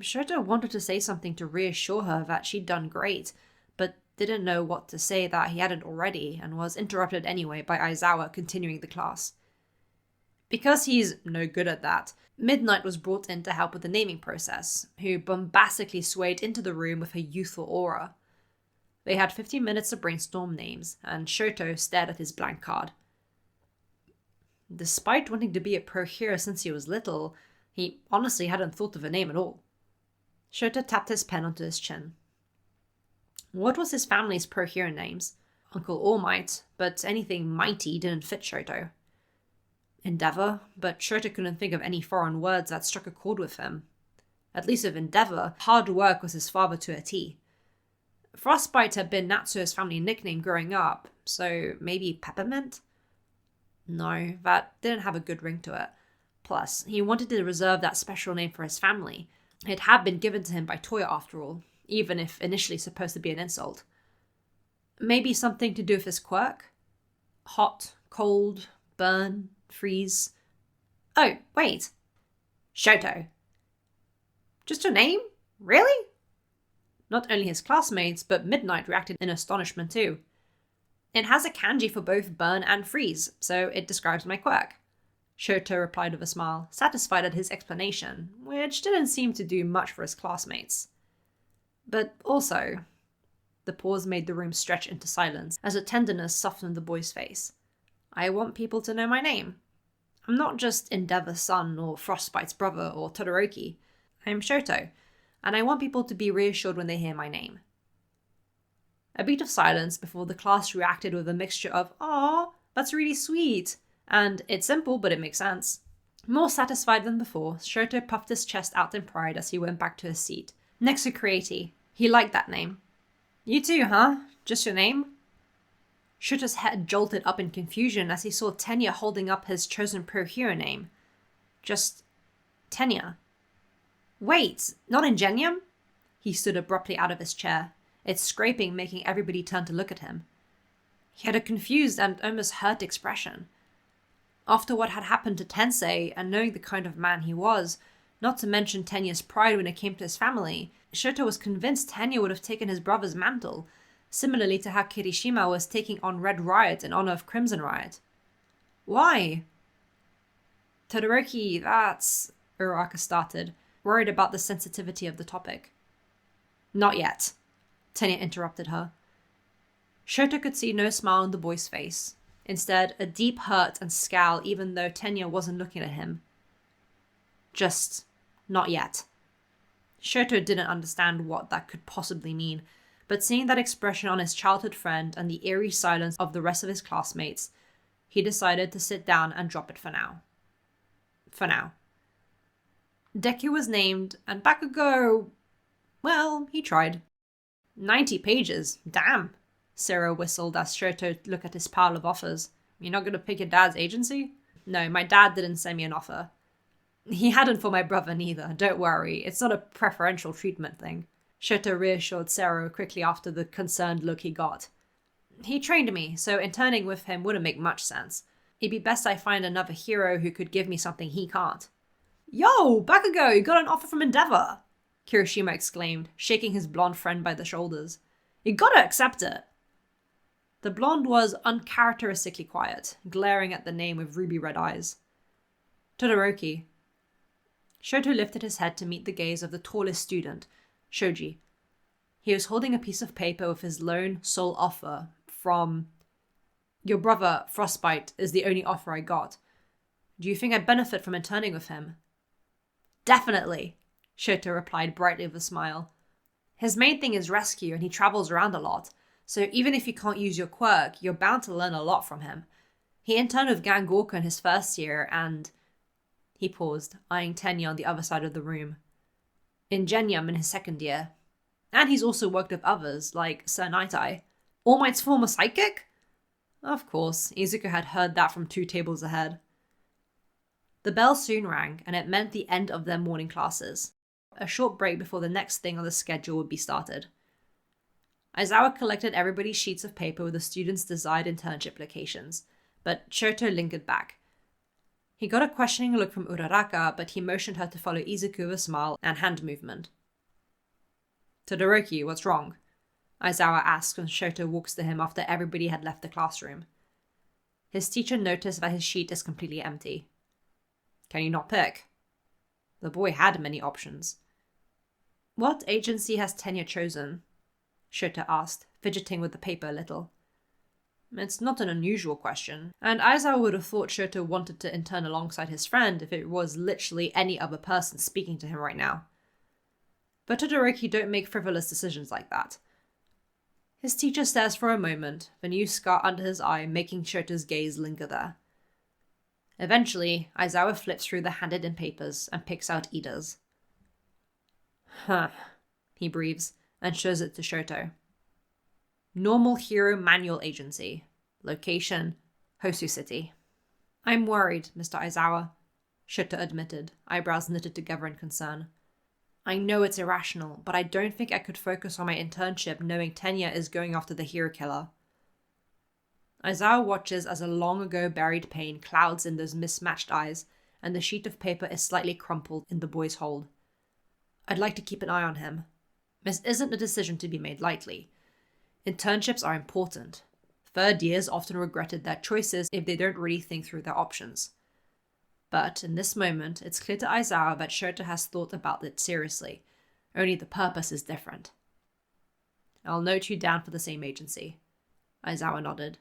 Shoto wanted to say something to reassure her that she'd done great, but didn't know what to say that he hadn't already, and was interrupted anyway by Aizawa continuing the class. Because he's no good at that, Midnight was brought in to help with the naming process, who bombastically swayed into the room with her youthful aura. They had 15 minutes to brainstorm names, and Shoto stared at his blank card. Despite wanting to be a pro hero since he was little, he honestly hadn't thought of a name at all. Shoto tapped his pen onto his chin. What was his family's pro hero names? Uncle All Might, but anything mighty didn't fit Shoto. Endeavour, but Shoto couldn't think of any foreign words that struck a chord with him. At least with Endeavour, hard work was his father to a T. Frostbite had been Natsuo's family nickname growing up, so maybe Peppermint? No, that didn't have a good ring to it. Plus, he wanted to reserve that special name for his family. It had been given to him by Toya after all, even if initially supposed to be an insult. Maybe something to do with his quirk? Hot, cold, burn, freeze. Oh, wait. Shoto. Just your name? Really? Not only his classmates, but Midnight reacted in astonishment too. It has a kanji for both burn and freeze, so it describes my quirk. Shoto replied with a smile, satisfied at his explanation, which didn't seem to do much for his classmates. But also, the pause made the room stretch into silence as a tenderness softened the boy's face. I want people to know my name. I'm not just Endeavor's son or Frostbite's brother or Todoroki. I am Shoto, and I want people to be reassured when they hear my name. A beat of silence before the class reacted with a mixture of, "Aw, that's really sweet," and "it's simple, but it makes sense." More satisfied than before, Shoto puffed his chest out in pride as he went back to his seat, next to Creati. He liked that name. You too, huh? Just your name? Shoto's head jolted up in confusion as he saw Tenya holding up his chosen pro-hero name. Just Tenya. Wait, not Ingenium? He stood abruptly out of his chair, its scraping making everybody turn to look at him. He had a confused and almost hurt expression. After what had happened to Tensei, and knowing the kind of man he was, not to mention Tenya's pride when it came to his family, Shoto was convinced Tenya would have taken his brother's mantle, similarly to how Kirishima was taking on Red Riot in honor of Crimson Riot. Why? Todoroki, that's... Uraraka started, worried about the sensitivity of the topic. Not yet, Tenya interrupted her. Shoto could see no smile on the boy's face. Instead, a deep hurt and scowl even though Tenya wasn't looking at him. Just not yet. Shoto didn't understand what that could possibly mean, but seeing that expression on his childhood friend and the eerie silence of the rest of his classmates, he decided to sit down and drop it for now. For now. Deku was named, and Bakugo... well, he tried. 90 pages, damn, Sarah whistled as Shoto looked at his pile of offers. You're not going to pick your dad's agency? No, my dad didn't send me an offer. He hadn't for my brother neither, don't worry, it's not a preferential treatment thing. Shoto reassured Sarah quickly after the concerned look he got. He trained me, so interning with him wouldn't make much sense. It'd be best I find another hero who could give me something he can't. Yo, Bakugo, you got an offer from Endeavor! Kirishima exclaimed, shaking his blonde friend by the shoulders. You gotta accept it! The blonde was uncharacteristically quiet, glaring at the name with ruby-red eyes. Todoroki. Shoto lifted his head to meet the gaze of the tallest student, Shoji. He was holding a piece of paper with his lone, sole offer from... Your brother, Frostbite, is the only offer I got. Do you think I'd benefit from interning with him? Definitely, Shoto replied brightly with a smile. His main thing is rescue and he travels around a lot, so even if you can't use your quirk, you're bound to learn a lot from him. He interned with Gangorka in his first year and... He paused, eyeing Tenya on the other side of the room. Ingenium in his second year. And he's also worked with others, like Sir Night-Eye. All Might's former sidekick? Of course, Izuku had heard that from 2 tables ahead. The bell soon rang, and it meant the end of their morning classes. A short break before the next thing on the schedule would be started. Aizawa collected everybody's sheets of paper with the students' desired internship locations, but Shoto lingered back. He got a questioning look from Uraraka, but he motioned her to follow Izuku with a smile and hand movement. Todoroki, what's wrong? Aizawa asked when Shoto walks to him after everybody had left the classroom. His teacher noticed that his sheet is completely empty. Can you not pick? The boy had many options. What agency has Tenya chosen? Shoto asked, fidgeting with the paper a little. It's not an unusual question, and Aizawa would have thought Shoto wanted to intern alongside his friend if it was literally any other person speaking to him right now. But Todoroki don't make frivolous decisions like that. His teacher stares for a moment, the new scar under his eye making Shoto's gaze linger there. Eventually, Aizawa flips through the handed-in papers and picks out Ida's. Huh, he breathes, and shows it to Shoto. Normal Hero Manual Agency. Location, Hosu City. I'm worried, Mr. Aizawa. Shota admitted, eyebrows knitted together in concern. I know it's irrational, but I don't think I could focus on my internship knowing Tenya is going after the hero killer. Aizawa watches as a long ago buried pain clouds in those mismatched eyes, and the sheet of paper is slightly crumpled in the boy's hold. I'd like to keep an eye on him. This isn't a decision to be made lightly. Internships are important. Third years often regretted their choices if they don't really think through their options. But in this moment, it's clear to Aizawa that Shota has thought about it seriously, only the purpose is different. I'll note you down for the same agency. Aizawa nodded.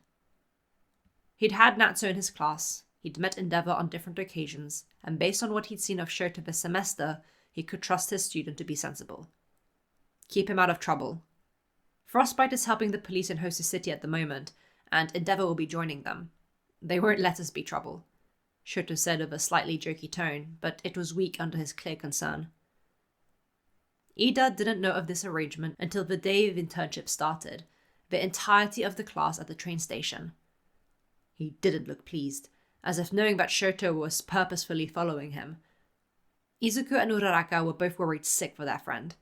He'd had Natsu in his class, he'd met Endeavor on different occasions, and based on what he'd seen of Shota this semester, he could trust his student to be sensible. Keep him out of trouble. Frostbite is helping the police in Hosu City at the moment, and Endeavor will be joining them. They won't let us be trouble, Shota said with a slightly jokey tone, but it was weak under his clear concern. Ida didn't know of this arrangement until the day of internship started, the entirety of the class at the train station. He didn't look pleased, as if knowing that Shota was purposefully following him. Izuku and Uraraka were both worried sick for their friend.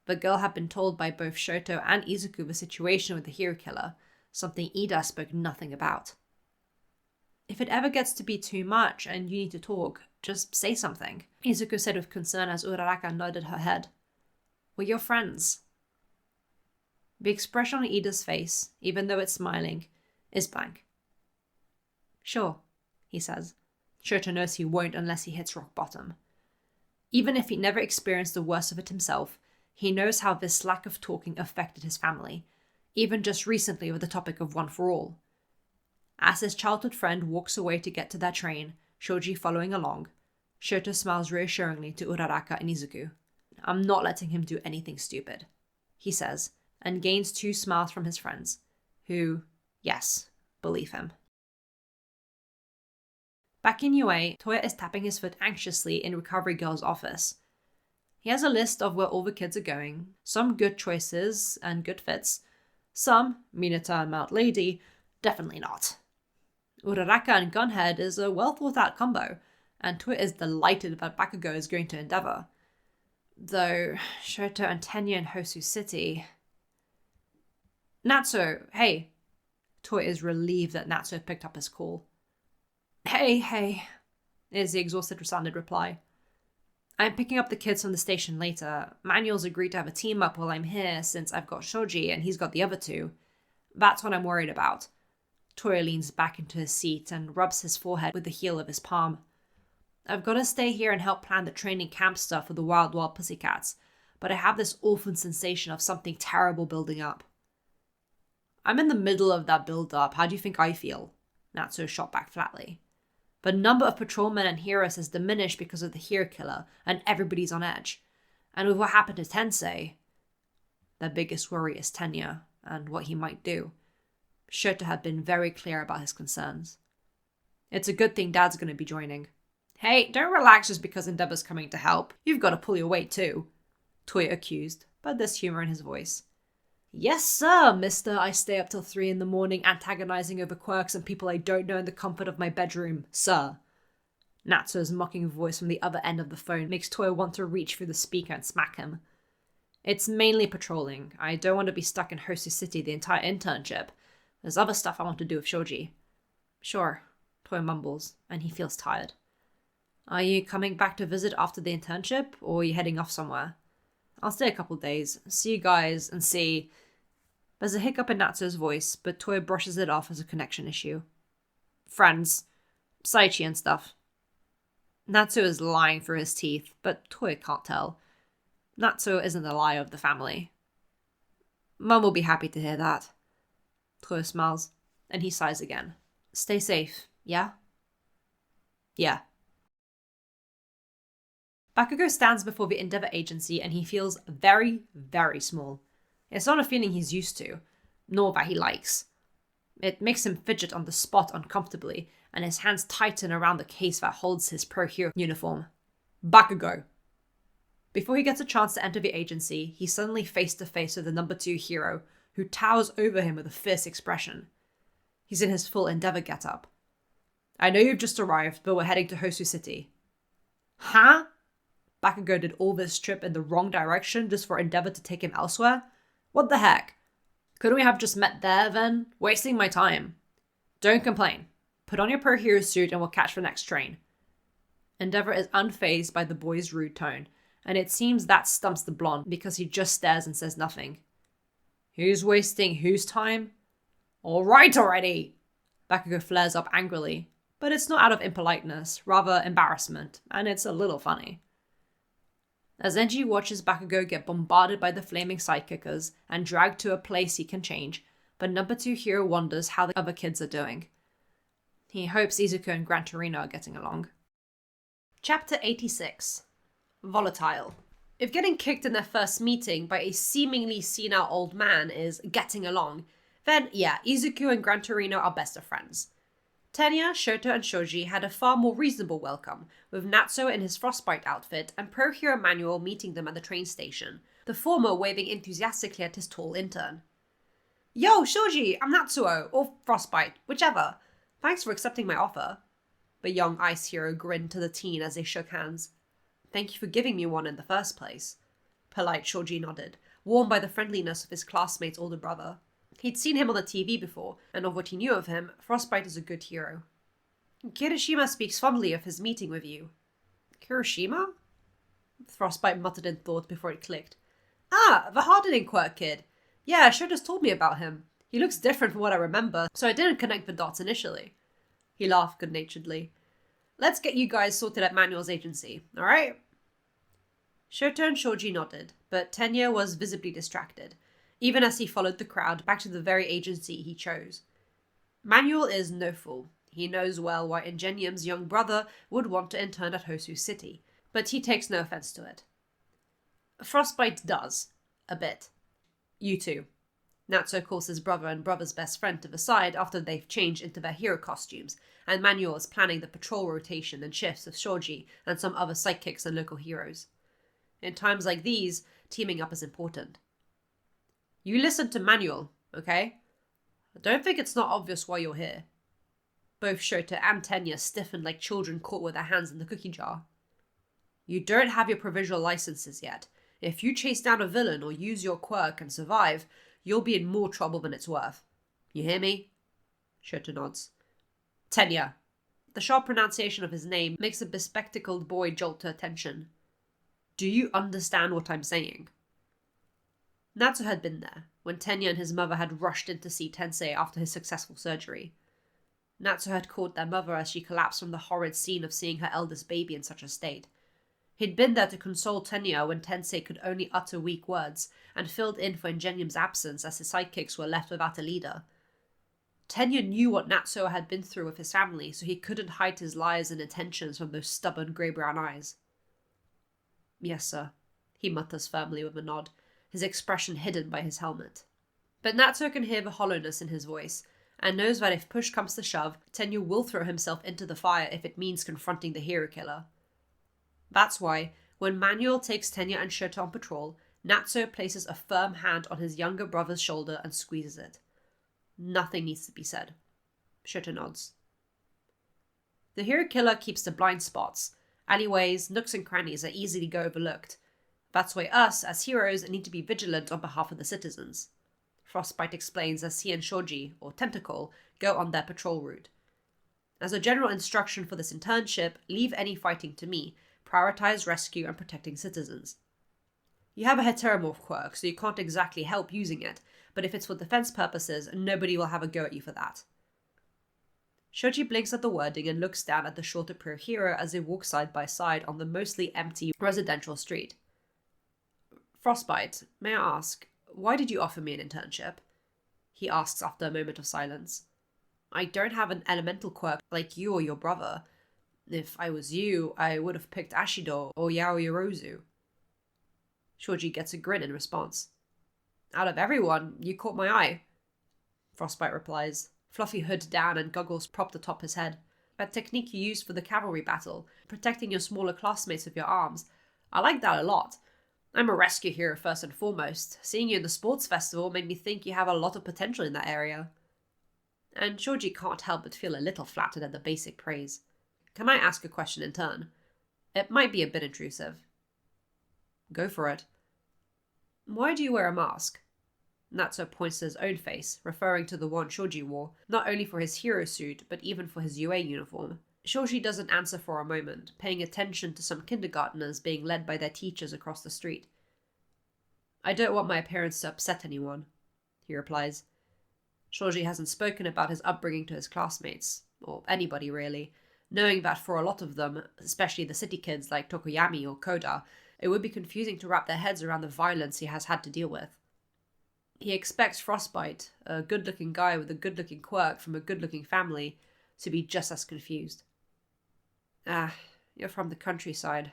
The girl had been told by both Shoto and Izuku the situation with the hero killer, something Ida spoke nothing about. If it ever gets to be too much and you need to talk, just say something, Izuku said with concern as Uraraka nodded her head. We're your friends. The expression on Ida's face, even though it's smiling, is blank. Sure, he says. Shoto knows he won't unless he hits rock bottom. Even if he never experienced the worst of it himself, he knows how this lack of talking affected his family, even just recently with the topic of One for All. As his childhood friend walks away to get to their train, Shoji following along, Shoto smiles reassuringly to Uraraka and Izuku. I'm not letting him do anything stupid, he says, and gains 2 smiles from his friends, who, yes, believe him. Back in UA, Toya is tapping his foot anxiously in Recovery Girl's office. He has a list of where all the kids are going, some good choices and good fits, some, Minata and Mount Lady, definitely not. Uraraka and Gunhead is a well thought out combo, and Toya is delighted that Bakugo is going to Endeavor. Though, Shoto and Tenya in Hosu City... Natsu, hey. Toya is relieved that Natsu picked up his call. Hey, is the exhausted, resounded reply. I'm picking up the kids from the station later. Manuel's agreed to have a team up while I'm here since I've got Shoji and he's got the other 2. That's what I'm worried about. Toya leans back into his seat and rubs his forehead with the heel of his palm. I've got to stay here and help plan the training camp stuff for the Wild Pussycats, but I have this awful sensation of something terrible building up. I'm in the middle of that build-up. How do you think I feel? Natsu shot back flatly. The number of patrolmen and heroes has diminished because of the hero killer, and everybody's on edge. And with what happened to Tensei, their biggest worry is Tenya, and what he might do. Shota had been very clear about his concerns. It's a good thing Dad's going to be joining. Hey, don't relax just because Endeavor's coming to help. You've got to pull your weight too, Toya accused, but there's humor in his voice. Yes, sir, mister. I stay up till 3 in the morning antagonizing over quirks and people I don't know in the comfort of my bedroom, sir. Natsu's mocking voice from the other end of the phone makes Toya want to reach through the speaker and smack him. It's mainly patrolling. I don't want to be stuck in Hosu City the entire internship. There's other stuff I want to do with Shoji. Sure, Toya mumbles, and he feels tired. Are you coming back to visit after the internship, or are you heading off somewhere? I'll stay a couple days, see you guys, and see... There's a hiccup in Natsu's voice, but Toya brushes it off as a connection issue. Friends. Saichi and stuff. Natsu is lying through his teeth, but Toya can't tell. Natsu isn't the liar of the family. Mum will be happy to hear that. Toya smiles, and he sighs again. Stay safe, yeah? Yeah. Bakugo stands before the Endeavor agency and he feels very, very small. It's not a feeling he's used to, nor that he likes. It makes him fidget on the spot uncomfortably, and his hands tighten around the case that holds his pro-hero uniform. Bakugo! Before he gets a chance to enter the agency, he's suddenly face to face with the number 2 hero, who towers over him with a fierce expression. He's in his full Endeavor getup. I know you've just arrived, but we're heading to Hosu City, Huh? Bakugo did all this trip in the wrong direction just for Endeavor to take him elsewhere? What the heck? Couldn't we have just met there then? Wasting my time. Don't complain. Put on your Pro Hero suit and we'll catch the next train. Endeavor is unfazed by the boy's rude tone, and it seems that stumps the blonde because he just stares and says nothing. Who's wasting whose time? All right already! Bakugo flares up angrily, but it's not out of impoliteness, rather embarrassment, and it's a little funny. As Enji watches Bakugo get bombarded by the flaming sidekickers and dragged to a place he can change, the number 2 hero wonders how the other kids are doing. He hopes Izuku and Gran Torino are getting along. Chapter 86. Volatile. If getting kicked in their first meeting by a seemingly senile old man is getting along, then yeah, Izuku and Gran Torino are best of friends. Tenya, Shoto, and Shoji had a far more reasonable welcome, with Natsuo in his Frostbite outfit and Pro Hero Manuel meeting them at the train station, the former waving enthusiastically at his tall intern. Yo, Shoji, I'm Natsuo, or Frostbite, whichever. Thanks for accepting my offer. The young ice hero grinned to the teen as they shook hands. Thank you for giving me one in the first place. Polite Shoji nodded, warmed by the friendliness of his classmate's older brother. He'd seen him on the TV before, and of what he knew of him, Frostbite is a good hero. Kirishima speaks fondly of his meeting with you. Kirishima? Frostbite muttered in thought before it clicked. Ah, the hardening quirk kid. Yeah, Shoto's told me about him. He looks different from what I remember, so I didn't connect the dots initially. He laughed good-naturedly. Let's get you guys sorted at Manuel's agency, alright? Shoto and Shoji nodded, but Tenya was visibly distracted, even as he followed the crowd back to the very agency he chose. Manuel is no fool. He knows well why Ingenium's young brother would want to intern at Hosu City, but he takes no offense to it. Frostbite does. A bit. You two. Natsuo calls his brother and brother's best friend to the side after they've changed into their hero costumes, and Manuel is planning the patrol rotation and shifts of Shoji and some other sidekicks and local heroes. In times like these, teaming up is important. You listen to Manuel, okay? I don't think it's not obvious why you're here. Both Shota and Tenya stiffened like children caught with their hands in the cookie jar. You don't have your provisional licenses yet. If you chase down a villain or use your quirk and survive, you'll be in more trouble than it's worth. You hear me? Shota nods. Tenya. The sharp pronunciation of his name makes a bespectacled boy jolt to attention. Do you understand what I'm saying? Natsuo had been there, when Tenya and his mother had rushed in to see Tensei after his successful surgery. Natsuo had caught their mother as she collapsed from the horrid scene of seeing her eldest baby in such a state. He'd been there to console Tenya when Tensei could only utter weak words, and filled in for Ingenium's absence as his sidekicks were left without a leader. Tenya knew what Natsuo had been through with his family, so he couldn't hide his lies and intentions from those stubborn grey-brown eyes. Yes, sir, he mutters firmly with a nod, his expression hidden by his helmet. But Natsuo can hear the hollowness in his voice, and knows that if push comes to shove, Tenya will throw himself into the fire if it means confronting the hero killer. That's why, when Manuel takes Tenya and Shota on patrol, Natsuo places a firm hand on his younger brother's shoulder and squeezes it. Nothing needs to be said. Shota nods. The hero killer keeps the blind spots. Alleyways, nooks and crannies that easily go overlooked. That's why us, as heroes, need to be vigilant on behalf of the citizens. Frostbite explains as he and Shoji, or Tentacle, go on their patrol route. As a general instruction for this internship, leave any fighting to me. Prioritize rescue and protecting citizens. You have a heteromorph quirk, so you can't exactly help using it, but if it's for defense purposes, nobody will have a go at you for that. Shoji blinks at the wording and looks down at the shorter pro hero as they walk side by side on the mostly empty residential street. Frostbite, may I ask, why did you offer me an internship? He asks after a moment of silence. I don't have an elemental quirk like you or your brother. If I was you, I would have picked Ashido or Yaoyorozu. Shoji gets a grin in response. Out of everyone, you caught my eye. Frostbite replies, fluffy hood down and goggles propped atop his head. That technique you used for the cavalry battle, protecting your smaller classmates with your arms. I like that a lot. I'm a rescue hero first and foremost. Seeing you in the sports festival made me think you have a lot of potential in that area. And Shoji can't help but feel a little flattered at the basic praise. Can I ask a question in turn? It might be a bit intrusive. Go for it. Why do you wear a mask? Natsu points to his own face, referring to the one Shoji wore, not only for his hero suit, but even for his UA uniform. Shoji doesn't answer for a moment, paying attention to some kindergarteners being led by their teachers across the street. I don't want my appearance to upset anyone, he replies. Shoji hasn't spoken about his upbringing to his classmates, or anybody really, knowing that for a lot of them, especially the city kids like Tokoyami or Koda, it would be confusing to wrap their heads around the violence he has had to deal with. He expects Frostbite, a good-looking guy with a good-looking quirk from a good-looking family, to be just as confused. Ah, you're from the countryside.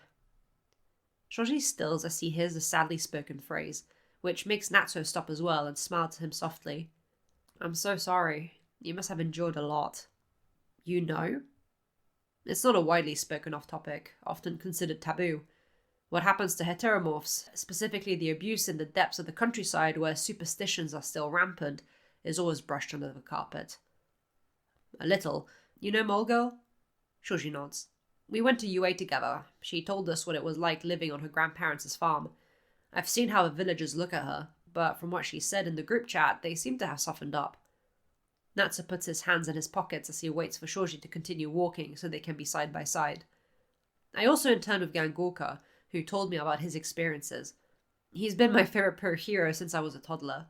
Shoji stills as he hears the sadly spoken phrase, which makes Natsu stop as well and smile to him softly. I'm so sorry. You must have endured a lot. You know? It's not a widely spoken of topic, often considered taboo. What happens to heteromorphs, specifically the abuse in the depths of the countryside where superstitions are still rampant, is always brushed under the carpet. A little. You know Mole Girl? Shoji nods. We went to UA together. She told us what it was like living on her grandparents' farm. I've seen how the villagers look at her, but from what she said in the group chat, they seem to have softened up. Natsu puts his hands in his pockets as he waits for Shoji to continue walking so they can be side by side. I also interned with Gangorka, who told me about his experiences. He's been my favorite pro hero since I was a toddler.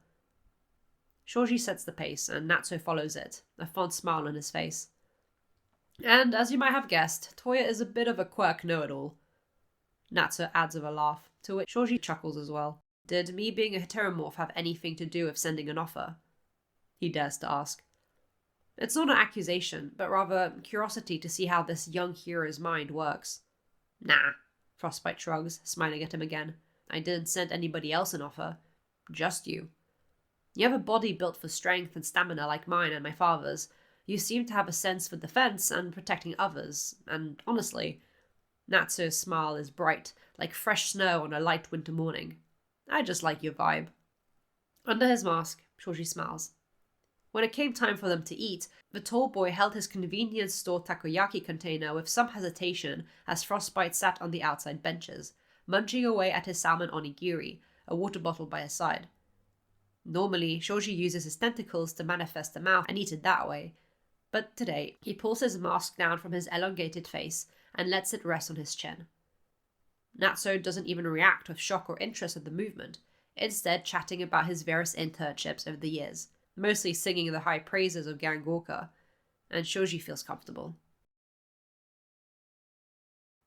Shoji sets the pace, and Natsu follows it, a fond smile on his face. And, as you might have guessed, Toya is a bit of a quirk know-it-all. Natsu adds with a laugh, to which Shoji chuckles as well. Did me being a heteromorph have anything to do with sending an offer? He dares to ask. It's not an accusation, but rather curiosity to see how this young hero's mind works. Nah, Frostbite shrugs, smiling at him again. I didn't send anybody else an offer. Just you. You have a body built for strength and stamina like mine and my father's. You seem to have a sense for defense and protecting others, and honestly, Natsu's smile is bright, like fresh snow on a light winter morning. I just like your vibe. Under his mask, Shoji smiles. When it came time for them to eat, the tall boy held his convenience store takoyaki container with some hesitation as Frostbite sat on the outside benches, munching away at his salmon onigiri, a water bottle by his side. Normally, Shoji uses his tentacles to manifest a mouth and eat it that way, but today he pulls his mask down from his elongated face and lets it rest on his chin. Natsu doesn't even react with shock or interest at the movement, instead chatting about his various internships over the years, mostly singing the high praises of Gangorka, and Shoji feels comfortable.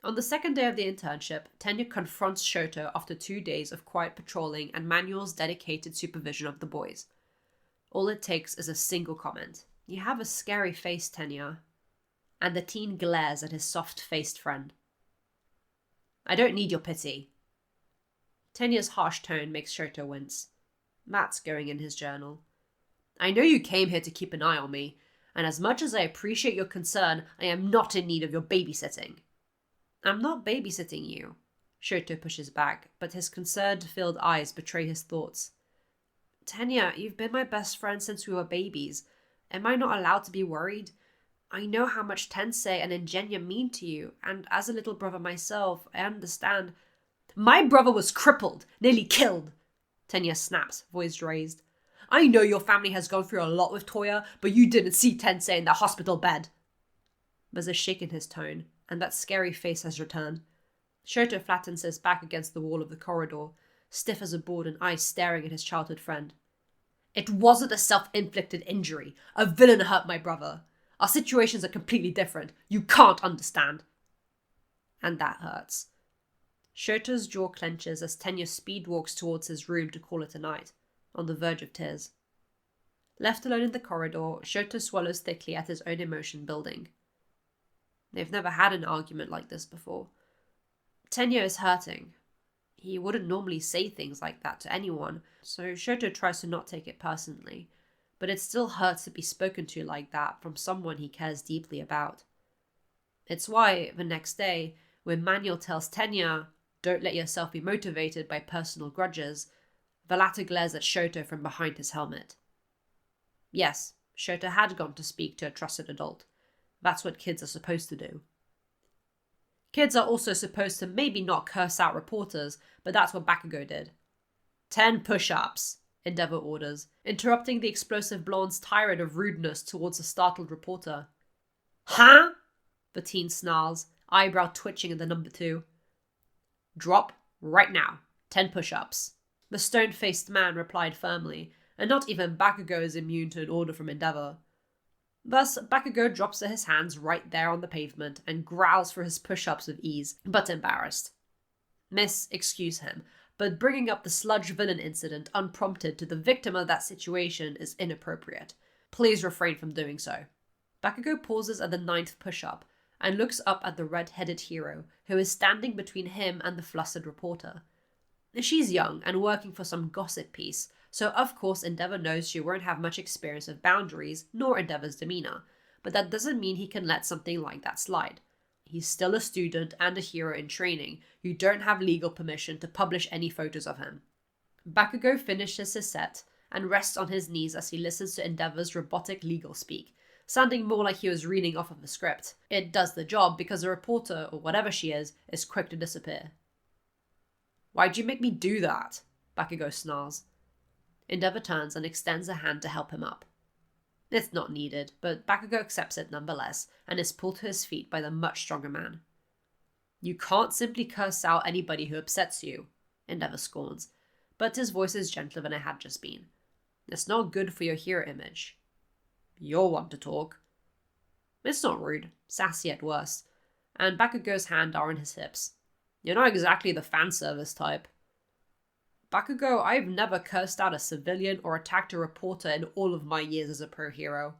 On the second day of the internship, Tenya confronts Shoto after 2 days of quiet patrolling and Manuel's dedicated supervision of the boys. All it takes is a single comment. You have a scary face, Tenya. And the teen glares at his soft-faced friend. I don't need your pity. Tenya's harsh tone makes Shoto wince. That's going in his journal. I know you came here to keep an eye on me, and as much as I appreciate your concern, I am not in need of your babysitting. I'm not babysitting you. Shoto pushes back, but his concern-filled eyes betray his thoughts. Tenya, you've been my best friend since we were babies. Am I not allowed to be worried? I know how much Tensei and Ingenia mean to you, and as a little brother myself, I understand. My brother was crippled, nearly killed, Tenya snaps, voice raised. I know your family has gone through a lot with Toya, but you didn't see Tensei in the hospital bed. There's a shake in his tone, and that scary face has returned. Shoto flattens his back against the wall of the corridor, stiff as a board and eyes staring at his childhood friend. It wasn't a self-inflicted injury. A villain hurt my brother. Our situations are completely different. You can't understand. And that hurts. Shoto's jaw clenches as Tenya speed walks towards his room to call it a night, on the verge of tears. Left alone in the corridor, Shoto swallows thickly at his own emotion building. They've never had an argument like this before. Tenya is hurting. He wouldn't normally say things like that to anyone, so Shoto tries to not take it personally, but it still hurts to be spoken to like that from someone he cares deeply about. It's why, the next day, when Manuel tells Tenya, "Don't let yourself be motivated by personal grudges," the latter glares at Shoto from behind his helmet. Yes, Shoto had gone to speak to a trusted adult. That's what kids are supposed to do. Kids are also supposed to maybe not curse out reporters, but that's what Bakugo did. 10 push-ups, Endeavor orders, interrupting the explosive blonde's tirade of rudeness towards a startled reporter. Huh? The teen snarls, eyebrow twitching at the number 2. Drop right now. 10 push-ups. The stone-faced man replied firmly, and not even Bakugo is immune to an order from Endeavor. Thus, Bakugo drops to his hands right there on the pavement and growls for his push-ups with ease, but embarrassed. Miss, excuse him, but bringing up the sludge villain incident unprompted to the victim of that situation is inappropriate. Please refrain from doing so. Bakugo pauses at the 9th push-up and looks up at the red-headed hero, who is standing between him and the flustered reporter. She's young and working for some gossip piece, so of course Endeavor knows she won't have much experience of boundaries, nor Endeavor's demeanor, but that doesn't mean he can let something like that slide. He's still a student and a hero in training who don't have legal permission to publish any photos of him. Bakugo finishes his set and rests on his knees as he listens to Endeavor's robotic legal speak, sounding more like he was reading off of a script. It does the job because the reporter, or whatever she is quick to disappear. Why'd you make me do that? Bakugo snarls. Endeavor turns and extends a hand to help him up. It's not needed, but Bakugo accepts it nonetheless, and is pulled to his feet by the much stronger man. You can't simply curse out anybody who upsets you, Endeavor scorns, but his voice is gentler than it had just been. It's not good for your hero image. You're one to talk. It's not rude, sassy at worst, and Bakugo's hands are on his hips. You're not exactly the fan service type. Bakugo, I've never cursed out a civilian or attacked a reporter in all of my years as a pro hero.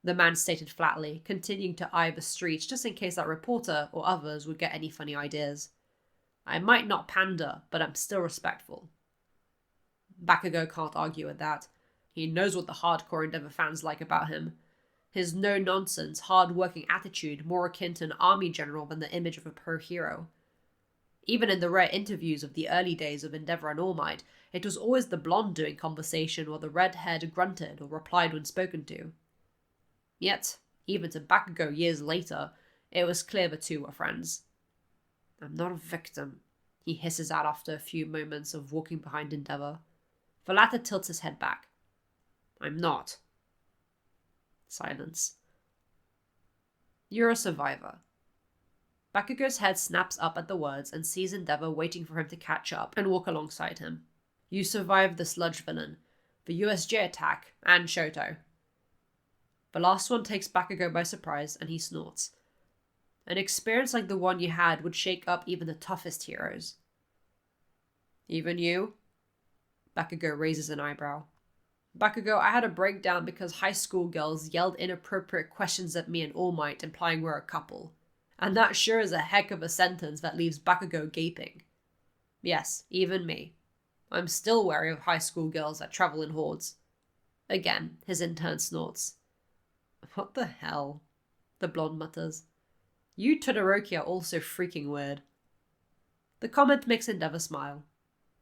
The man stated flatly, continuing to eye the streets just in case that reporter or others would get any funny ideas. I might not pander, but I'm still respectful. Bakugo can't argue with that. He knows what the hardcore Endeavor fans like about him. His no-nonsense, hard-working attitude more akin to an army general than the image of a pro hero. Even in the rare interviews of the early days of Endeavor and All Might, it was always the blonde doing conversation while the red-haired grunted or replied when spoken to. Yet, even to Bakugo years later, it was clear the two were friends. I'm not a victim, he hisses out after a few moments of walking behind Endeavor. The latter tilts his head back. I'm not. Silence. You're a survivor. Bakugo's head snaps up at the words and sees Endeavor waiting for him to catch up and walk alongside him. You survived the sludge villain, the USJ attack, and Shoto. The last one takes Bakugo by surprise and he snorts. An experience like the one you had would shake up even the toughest heroes. Even you? Bakugo raises an eyebrow. Bakugo, I had a breakdown because high school girls yelled inappropriate questions at me and All Might, implying we're a couple. And that sure is a heck of a sentence that leaves Bakugo gaping. Yes, even me. I'm still wary of high school girls that travel in hordes. Again, his intern snorts. What the hell? The blonde mutters. You Todoroki are also freaking weird. The comment makes Endeavor smile.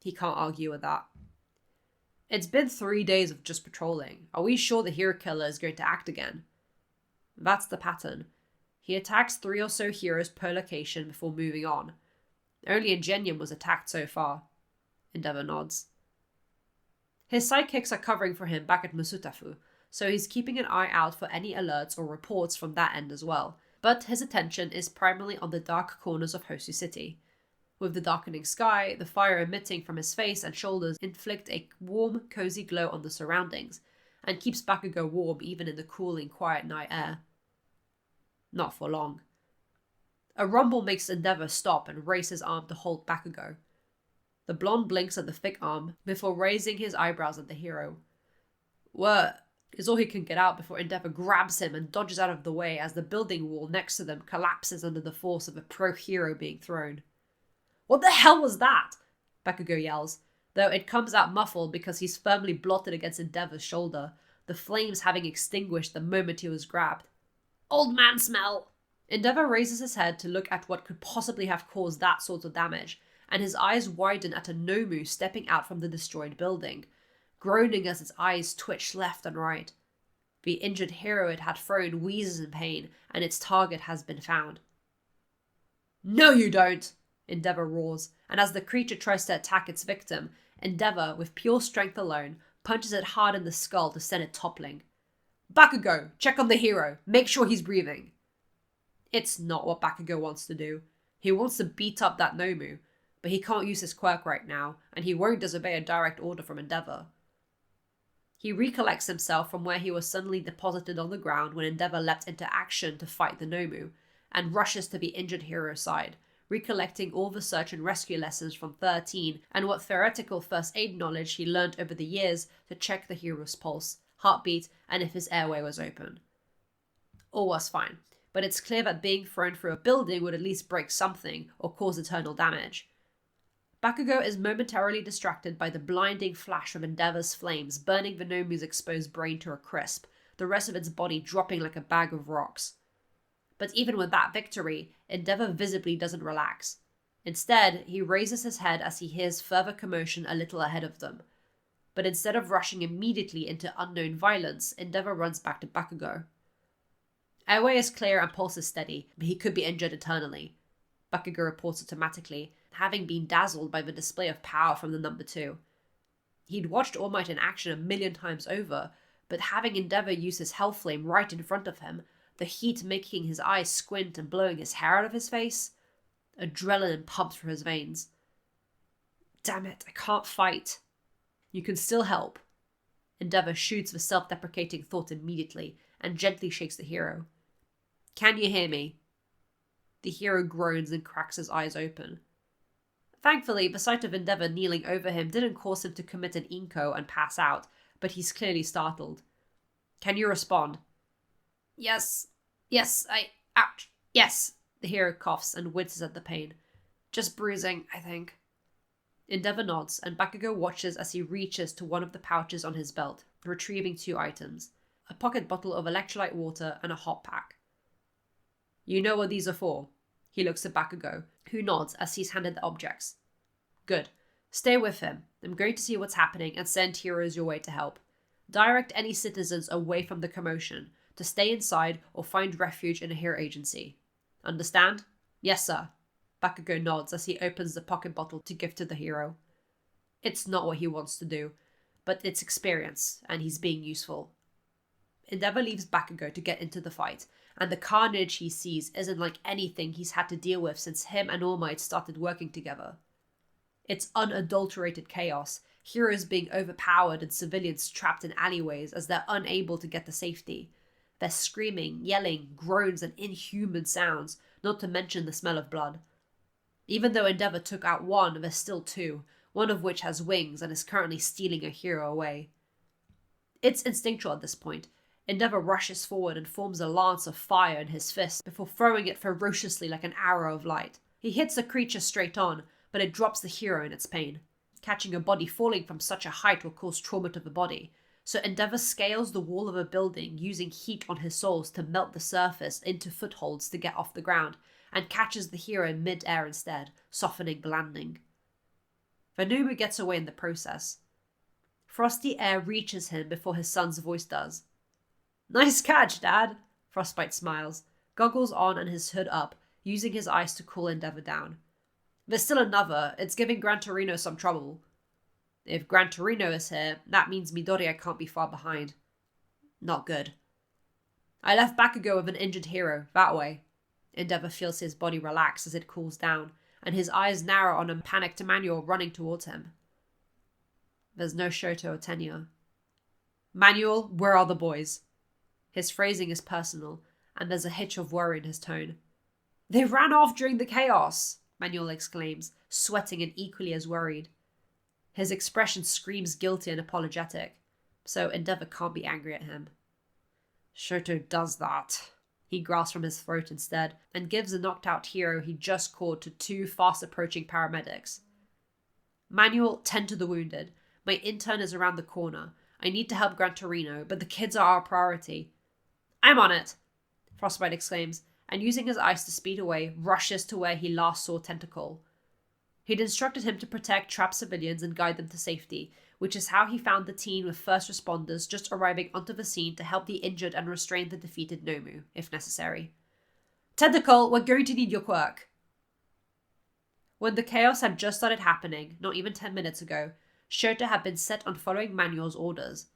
He can't argue with that. It's been 3 days of just patrolling. Are we sure the hero killer is going to act again? That's the pattern. He attacks 3 or so heroes per location before moving on. Only Ingenium was attacked so far. Endeavor nods. His sidekicks are covering for him back at Musutafu, so he's keeping an eye out for any alerts or reports from that end as well. But his attention is primarily on the dark corners of Hosu City. With the darkening sky, the fire emitting from his face and shoulders inflict a warm, cozy glow on the surroundings, and keeps Bakugo warm even in the cooling, quiet night air. Not for long. A rumble makes Endeavor stop and raise his arm to hold Bakugo. The blonde blinks at the thick arm before raising his eyebrows at the hero. What? Is all he can get out before Endeavor grabs him and dodges out of the way as the building wall next to them collapses under the force of a pro-hero being thrown. What the hell was that? Bakugo yells, though it comes out muffled because he's firmly blotted against Endeavor's shoulder, the flames having extinguished the moment he was grabbed. Old man smell! Endeavor raises his head to look at what could possibly have caused that sort of damage, and his eyes widen at a Nomu stepping out from the destroyed building, groaning as its eyes twitch left and right. The injured hero it had thrown wheezes in pain, and its target has been found. No, you don't, Endeavor roars, and as the creature tries to attack its victim, Endeavor, with pure strength alone, punches it hard in the skull to send it toppling. Bakugo, check on the hero. Make sure he's breathing. It's not what Bakugo wants to do. He wants to beat up that Nomu, but he can't use his quirk right now, and he won't disobey a direct order from Endeavor. He recollects himself from where he was suddenly deposited on the ground when Endeavor leapt into action to fight the Nomu, and rushes to the injured hero's side, recollecting all the search and rescue lessons from 13 and what theoretical first aid knowledge he learned over the years to check the hero's pulse, heartbeat, and if his airway was open. All was fine, but it's clear that being thrown through a building would at least break something or cause eternal damage. Bakugo is momentarily distracted by the blinding flash of Endeavor's flames burning the Nomu's exposed brain to a crisp, the rest of its body dropping like a bag of rocks. But even with that victory, Endeavor visibly doesn't relax. Instead, he raises his head as he hears further commotion a little ahead of them. But instead of rushing immediately into unknown violence, Endeavor runs back to Bakugo. Airway is clear and pulse is steady, but he could be injured eternally, Bakugo reports automatically, having been dazzled by the display of power from the number 2. He'd watched All Might in action 1,000,000 times over, but having Endeavor use his hell flame right in front of him, the heat making his eyes squint and blowing his hair out of his face, adrenaline pumped through his veins. Damn it, I can't fight. You can still help. Endeavor shoots the self-deprecating thought immediately and gently shakes the hero. Can you hear me? The hero groans and cracks his eyes open. Thankfully, the sight of Endeavor kneeling over him didn't cause him to commit an inko and pass out, but he's clearly startled. Can you respond? Yes, ouch, yes, the hero coughs and winces at the pain. Just bruising, I think. Endeavor nods, and Bakugo watches as he reaches to one of the pouches on his belt, retrieving 2 items, a pocket bottle of electrolyte water and a hot pack. You know what these are for? He looks at Bakugo, who nods as he's handed the objects. Good. Stay with him. I'm going to see what's happening and send heroes your way to help. Direct any citizens away from the commotion, to stay inside or find refuge in a hero agency. Understand? Yes, sir. Bakugo nods as he opens the pocket bottle to give to the hero. It's not what he wants to do, but it's experience, and he's being useful. Endeavor leaves Bakugo to get into the fight, and the carnage he sees isn't like anything he's had to deal with since him and All Might started working together. It's unadulterated chaos, heroes being overpowered and civilians trapped in alleyways as they're unable to get to safety. There's screaming, yelling, groans, and inhuman sounds, not to mention the smell of blood. Even though Endeavor took out 1, there's still 2, one of which has wings and is currently stealing a hero away. It's instinctual at this point. Endeavor rushes forward and forms a lance of fire in his fist before throwing it ferociously like an arrow of light. He hits the creature straight on, but it drops the hero in its pain. Catching a body falling from such a height will cause trauma to the body, so Endeavor scales the wall of a building using heat on his soles to melt the surface into footholds to get off the ground, and catches the hero in mid-air instead, softening the landing. Nomu gets away in the process. Frosty air reaches him before his son's voice does. Nice catch, Dad! Frostbite smiles, goggles on and his hood up, using his eyes to cool Endeavor down. There's still another. It's giving Gran Torino some trouble. If Gran Torino is here, that means Midoriya can't be far behind. Not good. I left Bakugo with an injured hero, that way. Endeavor feels his body relax as it cools down, and his eyes narrow on a panicked Manuel running towards him. There's no Shoto or Tenya. Manuel, where are the boys? His phrasing is personal, and there's a hitch of worry in his tone. They ran off during the chaos, Manuel exclaims, sweating and equally as worried. His expression screams guilty and apologetic, so Endeavor can't be angry at him. Shoto does that, he growls from his throat instead, and gives the knocked-out hero he just called to 2 fast-approaching paramedics. Manuel, tend to the wounded. My intern is around the corner. I need to help Gran Torino, but the kids are our priority. I'm on it, Frostbite exclaims, and using his ice to speed away, rushes to where he last saw Tentacle. He'd instructed him to protect trapped civilians and guide them to safety, which is how he found the team with first responders just arriving onto the scene to help the injured and restrain the defeated Nomu, if necessary. Tentacle, we're going to need your quirk. When the chaos had just started happening, not even 10 minutes ago, Shoto had been set on following Manuel's orders.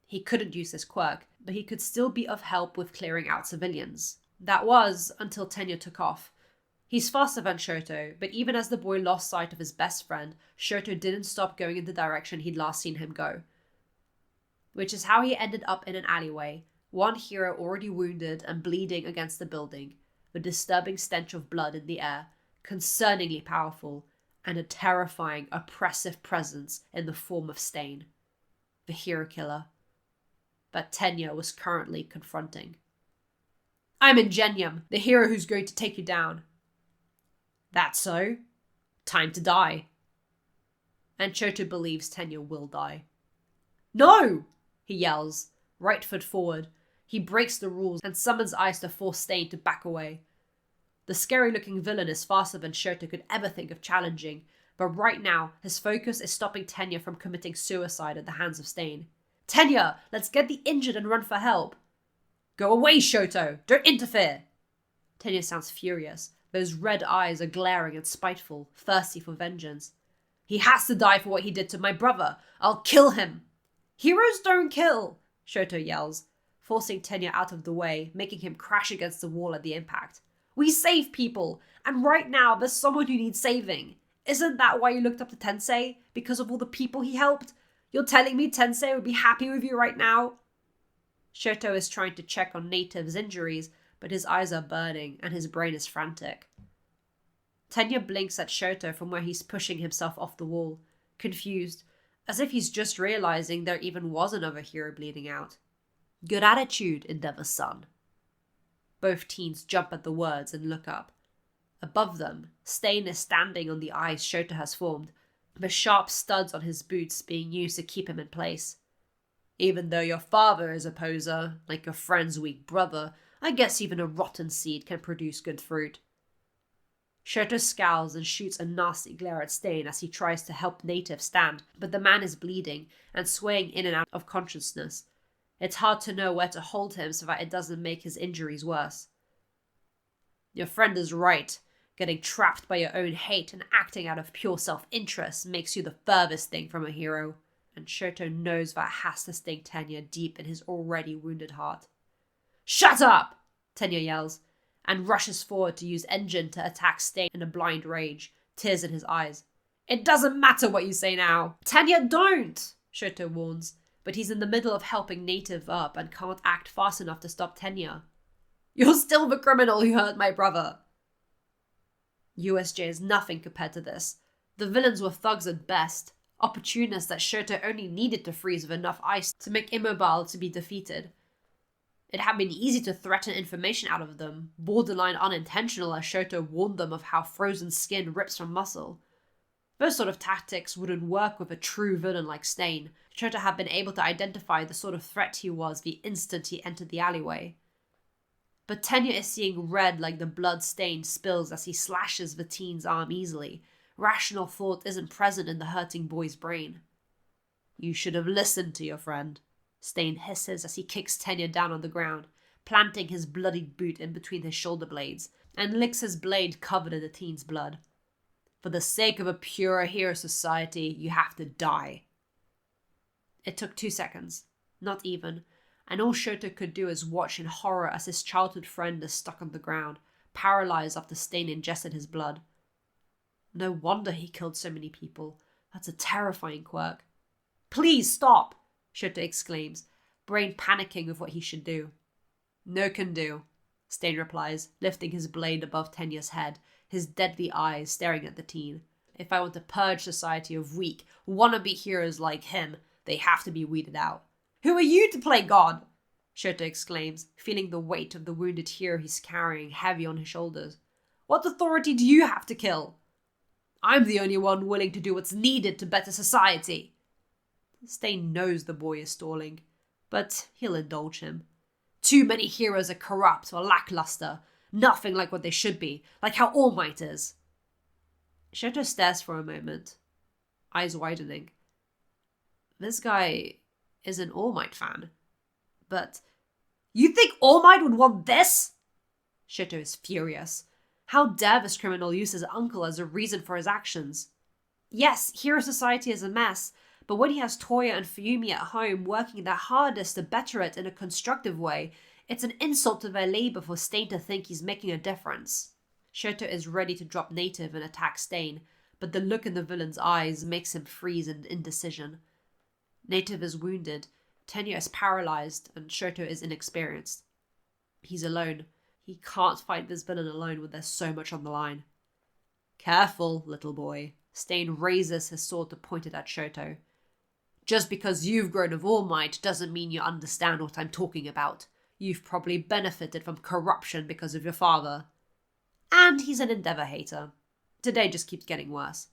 He couldn't use this quirk, but he could still be of help with clearing out civilians. That was until Tenya took off. He's faster than Shoto, but even as the boy lost sight of his best friend, Shoto didn't stop going in the direction he'd last seen him go. Which is how he ended up in an alleyway, one hero already wounded and bleeding against the building, a disturbing stench of blood in the air, concerningly powerful, and a terrifying, oppressive presence in the form of Stain, the hero killer that Tenya was currently confronting. I'm Ingenium, the hero who's going to take you down. That's so? Time to die. And Shoto believes Tenya will die. No! He yells, right foot forward. He breaks the rules and summons Ice to force Stain to back away. The scary-looking villain is faster than Shoto could ever think of challenging, but right now, his focus is stopping Tenya from committing suicide at the hands of Stain. Tenya, let's get the injured and run for help. Go away, Shoto! Don't interfere! Tenya sounds furious. Those red eyes are glaring and spiteful, thirsty for vengeance. He has to die for what he did to my brother. I'll kill him. Heroes don't kill, Shoto yells, forcing Tenya out of the way, making him crash against the wall at the impact. We save people, and right now there's someone who needs saving. Isn't that why you looked up to Tensei? Because of all the people he helped? You're telling me Tensei would be happy with you right now? Shoto is trying to check on Native's injuries, but his eyes are burning and his brain is frantic. Tenya blinks at Shoto from where he's pushing himself off the wall, confused, as if he's just realizing there even was another hero bleeding out. Good attitude, Endeavor's son. Both teens jump at the words and look up. Above them, Stain is standing on the ice Shoto has formed, the sharp studs on his boots being used to keep him in place. Even though your father is a poser, like your friend's weak brother, I guess even a rotten seed can produce good fruit. Shoto scowls and shoots a nasty glare at Stain as he tries to help Native stand, but the man is bleeding and swaying in and out of consciousness. It's hard to know where to hold him so that it doesn't make his injuries worse. Your friend is right. Getting trapped by your own hate and acting out of pure self-interest makes you the furthest thing from a hero. And Shoto knows that has to sting Tenya deep in his already wounded heart. Shut up! Tenya yells, and rushes forward to use Engine to attack Stain in a blind rage, tears in his eyes. It doesn't matter what you say now. Tenya, don't! Shoto warns, but he's in the middle of helping Native up and can't act fast enough to stop Tenya. You're still the criminal who hurt my brother. USJ is nothing compared to this. The villains were thugs at best, opportunists that Shoto only needed to freeze with enough ice to make immobile to be defeated. It had been easy to threaten information out of them, borderline unintentional as Shoto warned them of how frozen skin rips from muscle. Those sort of tactics wouldn't work with a true villain like Stain. Shoto had been able to identify the sort of threat he was the instant he entered the alleyway. But Tenya is seeing red like the blood stain spills as he slashes the teen's arm easily. Rational thought isn't present in the hurting boy's brain. You should have listened to your friend, Stain hisses as he kicks Tenya down on the ground, planting his bloodied boot in between his shoulder blades, and licks his blade covered in the teen's blood. For the sake of a pure hero society, you have to die. It took 2 seconds, not even, and all Shoto could do is watch in horror as his childhood friend is stuck on the ground, paralyzed after Stain ingested his blood. No wonder he killed so many people. That's a terrifying quirk. Please stop, Shoto exclaims, brain panicking with what he should do. No can do, Stain replies, lifting his blade above Tenya's head, his deadly eyes staring at the teen. If I want to purge society of weak, wannabe heroes like him, they have to be weeded out. Who are you to play God? Shoto exclaims, feeling the weight of the wounded hero he's carrying heavy on his shoulders. What authority do you have to kill? I'm the only one willing to do what's needed to better society. Stain knows the boy is stalling, but he'll indulge him. Too many heroes are corrupt or lackluster, nothing like what they should be, like how All Might is. Shoto stares for a moment, eyes widening. This guy is an All Might fan. But you think All Might would want this? Shoto is furious. How dare this criminal use his uncle as a reason for his actions? Yes, Hero Society is a mess, but when he has Toya and Fuyumi at home working their hardest to better it in a constructive way, it's an insult to their labor for Stain to think he's making a difference. Shoto is ready to drop Native and attack Stain, but the look in the villain's eyes makes him freeze in indecision. Native is wounded, Tenya is paralyzed, and Shoto is inexperienced. He's alone. He can't fight this villain alone when there's so much on the line. Careful, little boy. Stain raises his sword to point it at Shoto. Just because you've grown of All Might doesn't mean you understand what I'm talking about. You've probably benefited from corruption because of your father. And he's an Endeavor hater. Today just keeps getting worse.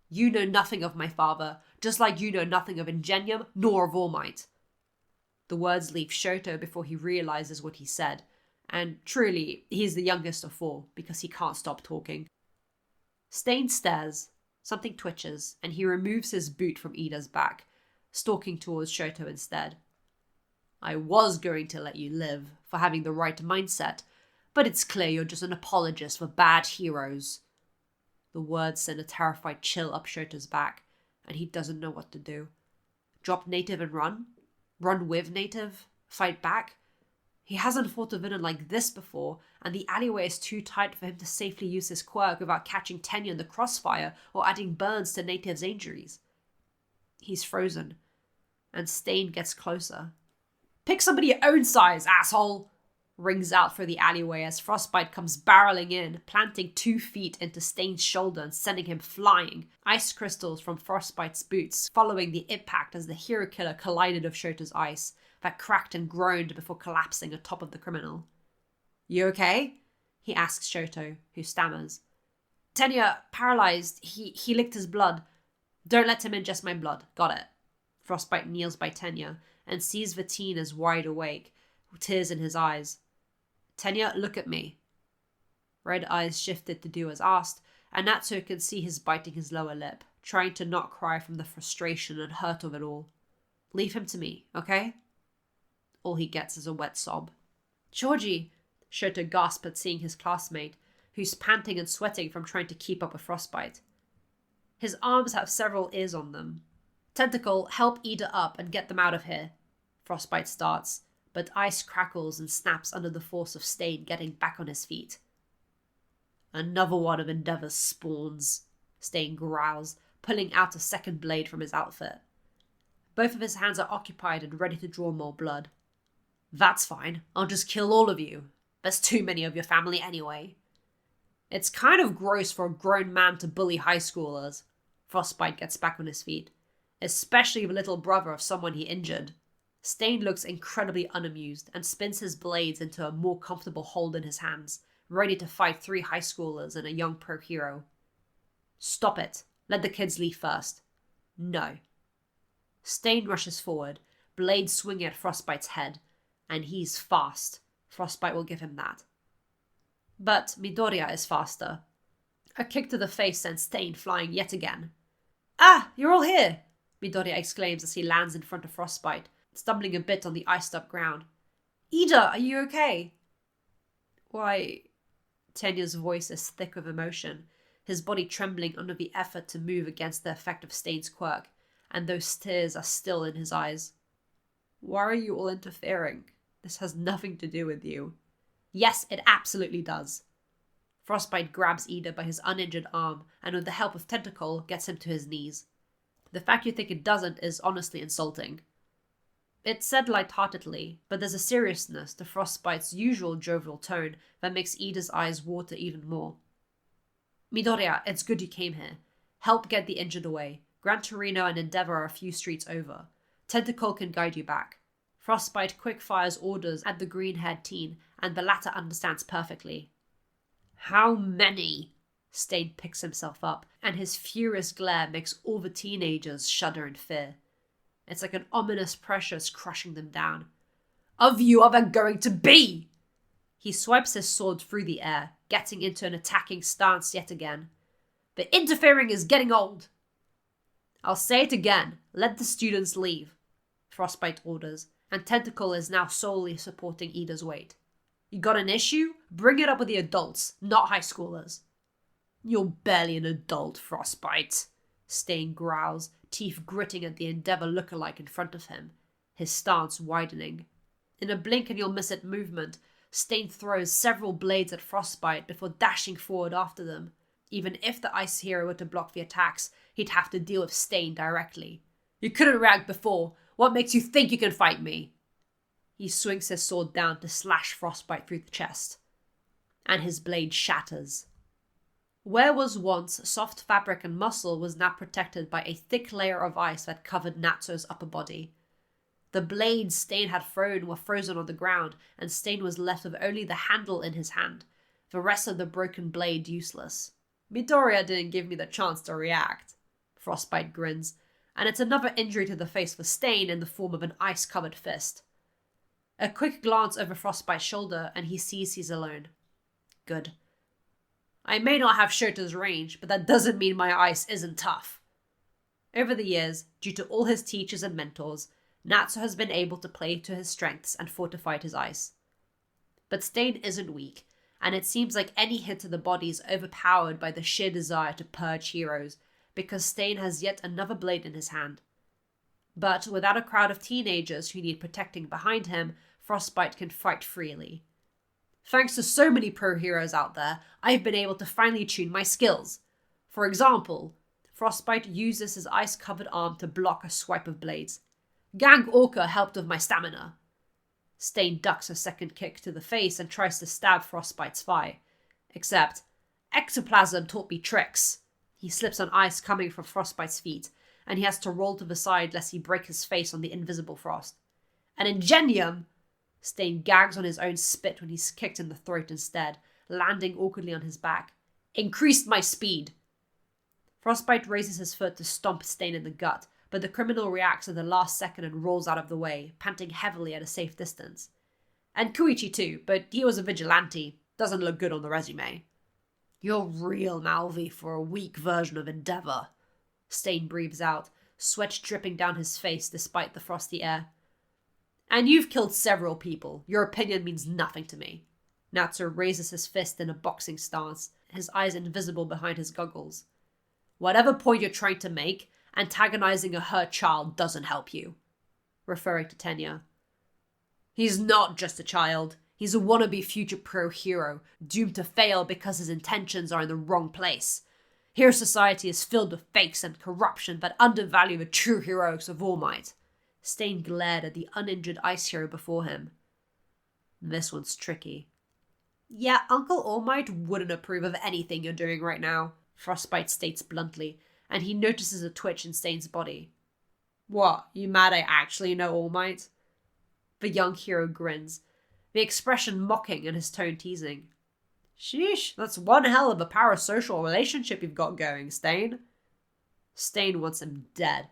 You know nothing of my father, just like you know nothing of Ingenium nor of All Might. The words leave Shoto before he realizes what he said, and truly, he's the youngest of four because he can't stop talking. Stain stares, something twitches, and he removes his boot from Ida's back, stalking towards Shoto instead. I was going to let you live for having the right mindset, but it's clear you're just an apologist for bad heroes. The words send a terrified chill up Shoto's back, and he doesn't know what to do. Drop Native and run? Run with Native? Fight back? He hasn't fought a villain like this before, and the alleyway is too tight for him to safely use his quirk without catching Tenya in the crossfire or adding burns to Native's injuries. He's frozen, and Stain gets closer. Pick somebody your own size, asshole! Rings out through the alleyway as Frostbite comes barreling in, planting 2 feet into Stain's shoulder and sending him flying. Ice crystals from Frostbite's boots following the impact as the hero killer collided with Shoto's ice, that cracked and groaned before collapsing atop of the criminal. You okay? He asks Shoto, who stammers. Tenya, paralyzed, he licked his blood. Don't let him ingest my blood. Got it. Frostbite kneels by Tenya and sees the teen as wide awake, tears in his eyes. Tenya, look at me. Red eyes shifted to do as asked, and Natsu can see his biting his lower lip, trying to not cry from the frustration and hurt of it all. Leave him to me, okay? All he gets is a wet sob. Georgie! Shoto gasps at seeing his classmate, who's panting and sweating from trying to keep up with Frostbite. His arms have several ears on them. Tentacle, help Ida up and get them out of here. Frostbite starts, but ice crackles and snaps under the force of Stain getting back on his feet. Another one of Endeavor's spawns, Stain growls, pulling out a second blade from his outfit. Both of his hands are occupied and ready to draw more blood. That's fine, I'll just kill all of you. There's too many of your family anyway. It's kind of gross for a grown man to bully high schoolers. Frostbite gets back on his feet, especially the little brother of someone he injured. Stain looks incredibly unamused and spins his blades into a more comfortable hold in his hands, ready to fight 3 high schoolers and a young pro hero. Stop it. Let the kids leave first. No. Stain rushes forward, blade swinging at Frostbite's head, and he's fast. Frostbite will give him that. But Midoriya is faster. A kick to the face sends Stain flying yet again. Ah, you're all here! Midoriya exclaims as he lands in front of Frostbite, stumbling a bit on the iced-up ground. Ida, are you okay? Why... Tenya's voice is thick with emotion, his body trembling under the effort to move against the effect of Stain's quirk, and those tears are still in his eyes. Why are you all interfering? This has nothing to do with you. Yes, it absolutely does. Frostbite grabs Ida by his uninjured arm, and with the help of Tentacle, gets him to his knees. The fact you think it doesn't is honestly insulting. It's said lightheartedly, but there's a seriousness to Frostbite's usual jovial tone that makes Ida's eyes water even more. Midoriya, it's good you came here. Help get the injured away. Gran Torino and Endeavor are a few streets over. Tentacle can guide you back. Frostbite quick fires orders at the green-haired teen, and the latter understands perfectly. How many? Stain picks himself up, and his furious glare makes all the teenagers shudder in fear. It's like an ominous pressure is crushing them down. Of you are there going to be? He swipes his sword through the air, getting into an attacking stance yet again. The interfering is getting old. I'll say it again. Let the students leave. Frostbite orders, and Tentacle is now solely supporting Ida's weight. You got an issue? Bring it up with the adults, not high schoolers. You're barely an adult, Frostbite. Stain growls, teeth gritting at the Endeavour lookalike in front of him, his stance widening. In a blink and you'll miss it movement, Stain throws several blades at Frostbite before dashing forward after them. Even if the ice hero were to block the attacks, he'd have to deal with Stain directly. You couldn't react before. What makes you think you can fight me? He swings his sword down to slash Frostbite through the chest, and his blade shatters. Where was once soft fabric and muscle was now protected by a thick layer of ice that covered Natsu's upper body. The blades Stain had thrown were frozen on the ground, and Stain was left with only the handle in his hand, the rest of the broken blade useless. Midoriya didn't give me the chance to react. Frostbite grins, and it's another injury to the face for Stain in the form of an ice-covered fist. A quick glance over Frostbite's shoulder, and he sees he's alone. Good. I may not have Shoto's range, but that doesn't mean my ice isn't tough. Over the years, due to all his teachers and mentors, Natsu has been able to play to his strengths and fortified his ice. But Stain isn't weak, and it seems like any hit to the body is overpowered by the sheer desire to purge heroes, because Stain has yet another blade in his hand. But without a crowd of teenagers who need protecting behind him, Frostbite can fight freely. Thanks to so many pro heroes out there, I've been able to finely tune my skills. For example, Frostbite uses his ice-covered arm to block a swipe of blades. Gang Orca helped with my stamina. Stain ducks a second kick to the face and tries to stab Frostbite's thigh. Except, ectoplasm taught me tricks. He slips on ice coming from Frostbite's feet, and he has to roll to the side lest he break his face on the invisible frost. An ingenium! Stain gags on his own spit when he's kicked in the throat instead, landing awkwardly on his back. Increased my speed! Frostbite raises his foot to stomp Stain in the gut, but the criminal reacts at the last second and rolls out of the way, panting heavily at a safe distance. And Koichi too, but he was a vigilante. Doesn't look good on the resume. You're real mouthy for a weak version of Endeavour. Stain breathes out, sweat dripping down his face despite the frosty air. And you've killed several people. Your opinion means nothing to me. Natsu raises his fist in a boxing stance, his eyes invisible behind his goggles. Whatever point you're trying to make, antagonizing a hurt child doesn't help you. Referring to Tenya. He's not just a child. He's a wannabe future pro hero, doomed to fail because his intentions are in the wrong place. Here society is filled with fakes and corruption that undervalue the true heroics of All Might. Stain glared at the uninjured ice hero before him. This one's tricky. Yeah, Uncle All Might wouldn't approve of anything you're doing right now, Frostbite states bluntly, and he notices a twitch in Stain's body. What, you mad I actually know All Might? The young hero grins, the expression mocking and his tone teasing. Sheesh, that's one hell of a parasocial relationship you've got going, Stain. Stain wants him dead.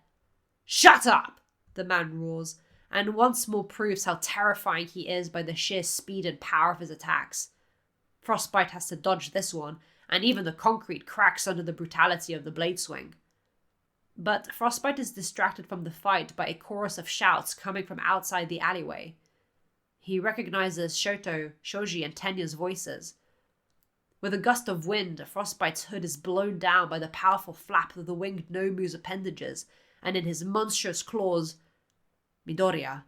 Shut up! The man roars, and once more proves how terrifying he is by the sheer speed and power of his attacks. Frostbite has to dodge this one, and even the concrete cracks under the brutality of the blade swing. But Frostbite is distracted from the fight by a chorus of shouts coming from outside the alleyway. He recognizes Shoto, Shoji, and Tenya's voices. With a gust of wind, Frostbite's hood is blown down by the powerful flap of the winged Nomu's appendages, and in his monstrous claws, Midoriya.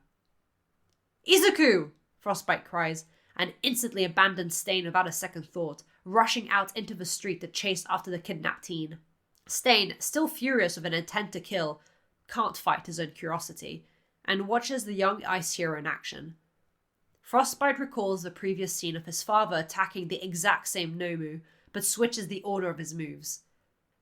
Izuku! Frostbite cries, and instantly abandons Stain without a second thought, rushing out into the street to chase after the kidnapped teen. Stain, still furious with an intent to kill, can't fight his own curiosity, and watches the young ice hero in action. Frostbite recalls the previous scene of his father attacking the exact same Nomu, but switches the order of his moves.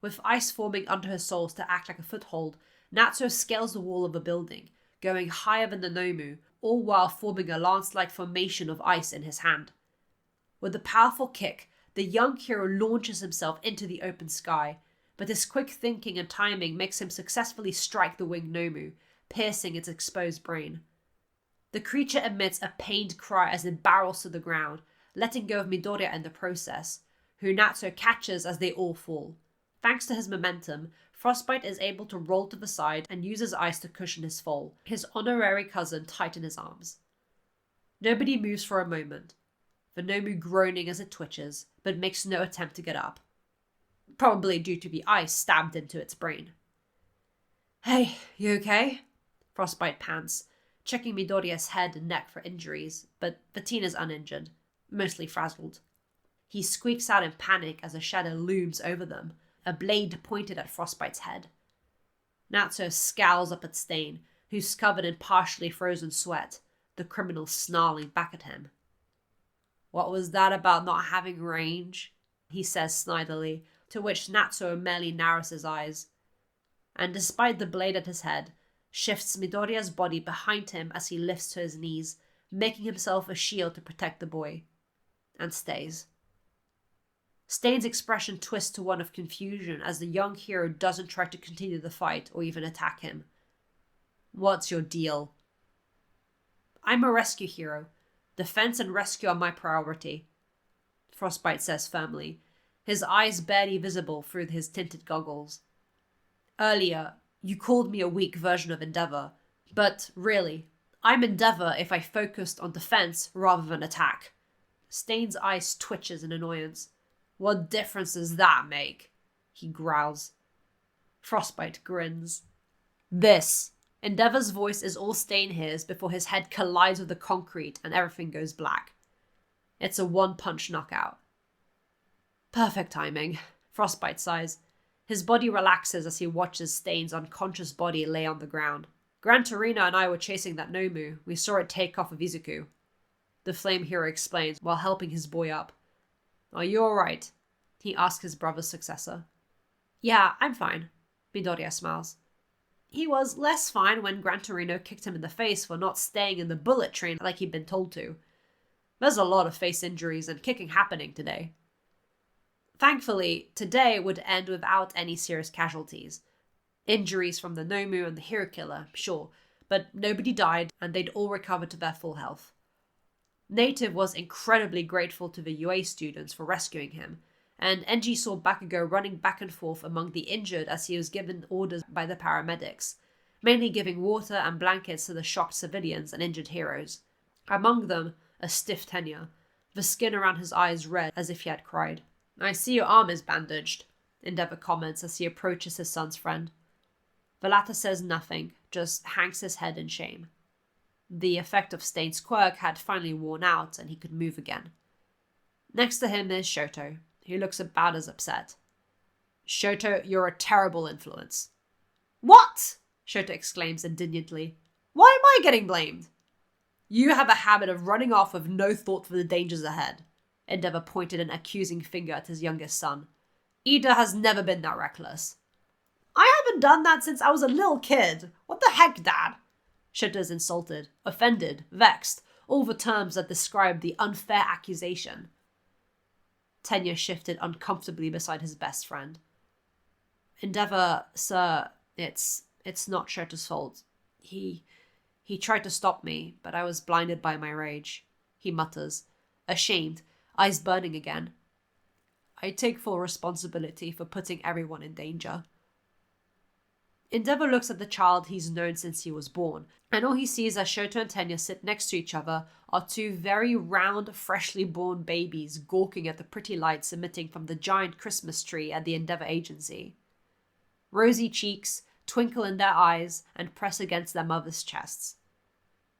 With ice forming under her soles to act like a foothold, Natsu scales the wall of a building, going higher than the Nomu, all while forming a lance-like formation of ice in his hand. With a powerful kick, the young hero launches himself into the open sky, but his quick thinking and timing makes him successfully strike the winged Nomu, piercing its exposed brain. The creature emits a pained cry as it barrels to the ground, letting go of Midoriya in the process, who Natsu catches as they all fall. Thanks to his momentum, Frostbite is able to roll to the side and uses ice to cushion his fall, his honorary cousin tight in his arms. Nobody moves for a moment. the Nomu groaning as it twitches, but makes no attempt to get up. Probably due to the ice stabbed into its brain. Hey, you okay? Frostbite pants, checking Midoriya's head and neck for injuries, but the teen is uninjured, mostly frazzled. He squeaks out in panic as a shadow looms over them, a blade pointed at Frostbite's head. Natsuo scowls up at Stain, who's covered in partially frozen sweat, the criminal snarling back at him. What was that about not having range? He says snidely, to which Natsuo merely narrows his eyes. And despite the blade at his head, shifts Midoriya's body behind him as he lifts to his knees, making himself a shield to protect the boy. And stays. Stain's expression twists to one of confusion as the young hero doesn't try to continue the fight or even attack him. What's your deal? I'm a rescue hero. Defense and rescue are my priority, Frostbite says firmly, his eyes barely visible through his tinted goggles. Earlier, you called me a weak version of Endeavor, but really, I'm Endeavor if I focused on defense rather than attack. Stain's eyes twitches in annoyance. What difference does that make? He growls. Frostbite grins. This. Endeavor's voice is all Stain hears before his head collides with the concrete and everything goes black. It's a one-punch knockout. Perfect timing, Frostbite sighs. His body relaxes as he watches Stain's unconscious body lay on the ground. Gran Torino and I were chasing that Nomu. We saw it take off with Izuku. The flame hero explains while helping his boy up. Are you alright? He asks his brother's successor. Yeah, I'm fine, Midoriya smiles. He was less fine when Gran Torino kicked him in the face for not staying in the bullet train like he'd been told to. There's a lot of face injuries and kicking happening today. Thankfully, today would end without any serious casualties. Injuries from the Nomu and the hero killer, sure, but nobody died and they'd all recovered to their full health. Native was incredibly grateful to the UA students for rescuing him, and Enji saw Bakugo running back and forth among the injured as he was given orders by the paramedics, mainly giving water and blankets to the shocked civilians and injured heroes. Among them, a stiff Tenya, the skin around his eyes red as if he had cried. I see your arm is bandaged, Endeavor comments as he approaches his son's friend. The latter says nothing, just hangs his head in shame. The effect of Stain's quirk had finally worn out and he could move again. Next to him is Shoto, who looks about as upset. Shoto, you're a terrible influence. What? Shoto exclaims indignantly. Why am I getting blamed? You have a habit of running off with no thought for the dangers ahead. Endeavor pointed an accusing finger at his youngest son. Ida has never been that reckless. I haven't done that since I was a little kid. What the heck, Dad? Shoto's insulted, offended, vexed, all the terms that describe the unfair accusation. Tenya shifted uncomfortably beside his best friend. Endeavor, sir, it's not Shoto's fault. He tried to stop me, but I was blinded by my rage, he mutters, ashamed, eyes burning again. I take full responsibility for putting everyone in danger. Endeavor looks at the child he's known since he was born, and all he sees as Shoto and Tenya sit next to each other are two very round, freshly born babies gawking at the pretty lights emitting from the giant Christmas tree at the Endeavor agency. Rosy cheeks twinkle in their eyes and press against their mother's chests.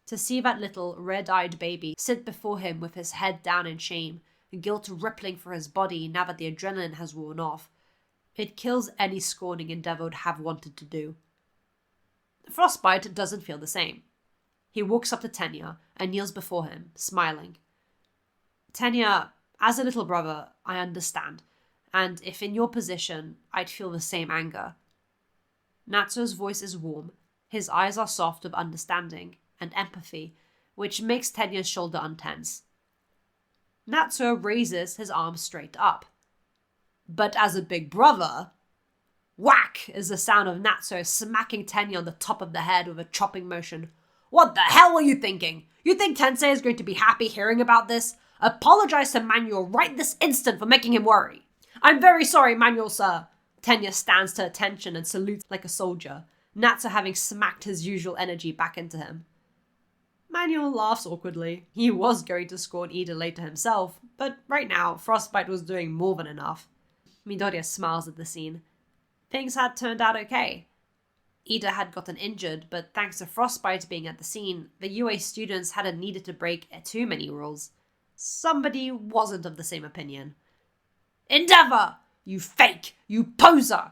To see that little, red-eyed baby sit before him with his head down in shame, guilt rippling for his body now that the adrenaline has worn off, it kills any scorning Endeavor would have wanted to do. Frostbite doesn't feel the same. He walks up to Tenya and kneels before him, smiling. Tenya, as a little brother, I understand, and if in your position, I'd feel the same anger. Natsuo's voice is warm, his eyes are soft with understanding and empathy, which makes Tenya's shoulder untense. Natsuo raises his arm straight up. But as a big brother... Whack is the sound of Natsuo smacking Tenya on the top of the head with a chopping motion. What the hell were you thinking? You think Tensei is going to be happy hearing about this? Apologize to Manuel right this instant for making him worry. I'm very sorry, Manuel, sir. Tenya stands to attention and salutes like a soldier, Natsuo having smacked his usual energy back into him. Manuel laughs awkwardly. He was going to scorn Ida later himself, but right now, Frostbite was doing more than enough. Midoriya smiles at the scene. Things had turned out okay. Ida had gotten injured, but thanks to Frostbite being at the scene, the UA students hadn't needed to break too many rules. Somebody wasn't of the same opinion. "Endeavor! You fake! You poser!"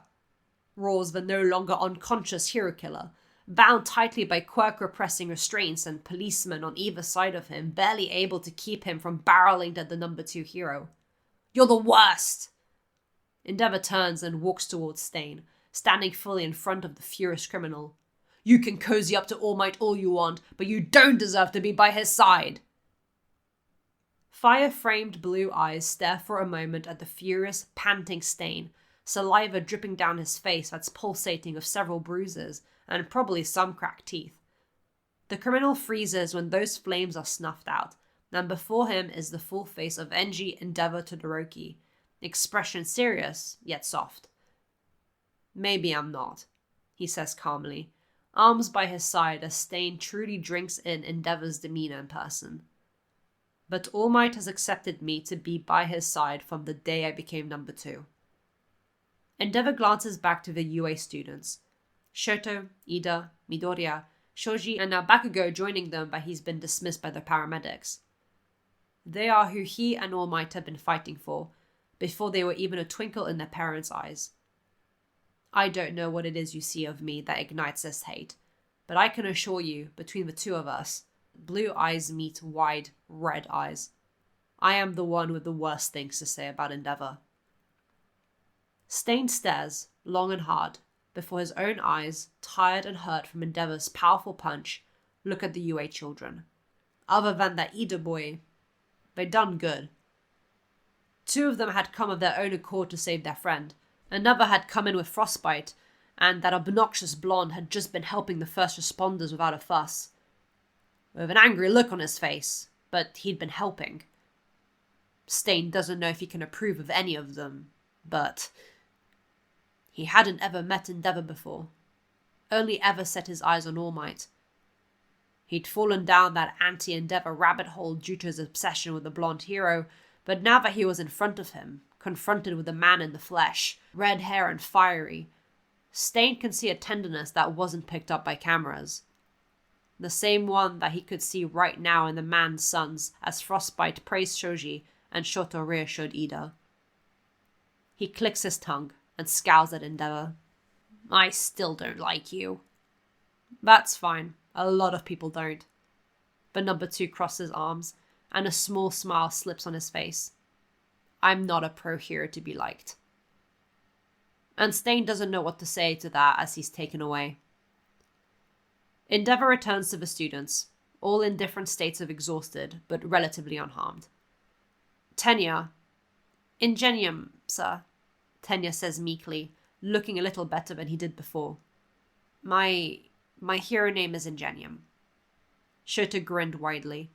roars the no longer unconscious hero killer, bound tightly by quirk-repressing restraints and policemen on either side of him, barely able to keep him from barreling at the number 2 hero. "You're the worst!" Endeavor turns and walks towards Stain, standing fully in front of the furious criminal. "You can cozy up to All Might all you want, but you don't deserve to be by his side!" Fire-framed blue eyes stare for a moment at the furious, panting Stain, saliva dripping down his face that's pulsating with several bruises, and probably some cracked teeth. The criminal freezes when those flames are snuffed out, and before him is the full face of Enji Endeavor Todoroki, expression serious, yet soft. "Maybe I'm not," he says calmly, arms by his side as Stain truly drinks in Endeavor's demeanor in person. "But All Might has accepted me to be by his side from the day I became number 2. Endeavor glances back to the UA students. Shoto, Ida, Midoriya, Shoji, and now Bakugo joining them, but he's been dismissed by the paramedics. They are who he and All Might have been fighting for, before they were even a twinkle in their parents' eyes. I don't know what it is you see of me that ignites this hate, but I can assure you, between the two of us, blue eyes meet wide, red eyes. I am the one with the worst things to say about Endeavor." Stain stares, long and hard, before his own eyes, tired and hurt from Endeavor's powerful punch, look at the UA children. Other than that Ida boy, they done good. 2 of them had come of their own accord to save their friend. Another had come in with frostbite, and that obnoxious blonde had just been helping the first responders without a fuss. With an angry look on his face, but he'd been helping. Stain doesn't know if he can approve of any of them, but he hadn't ever met Endeavor before, only ever set his eyes on All Might. He'd fallen down that anti-Endeavor rabbit hole due to his obsession with the blonde hero, but now that he was in front of him, confronted with a man in the flesh, red hair and fiery, Stain can see a tenderness that wasn't picked up by cameras. The same one that he could see right now in the man's sons as Frostbite praised Shoji and Shoto reassured Ida. He clicks his tongue and scowls at Endeavor. "I still don't like you." "That's fine. A lot of people don't." But number 2 crosses arms, and a small smile slips on his face. "I'm not a pro-hero to be liked." And Stain doesn't know what to say to that as he's taken away. Endeavor returns to the students, all in different states of exhausted, but relatively unharmed. "Tenya." "Ingenium, sir," Tenya says meekly, looking a little better than he did before. My hero name is Ingenium." Shota grinned widely.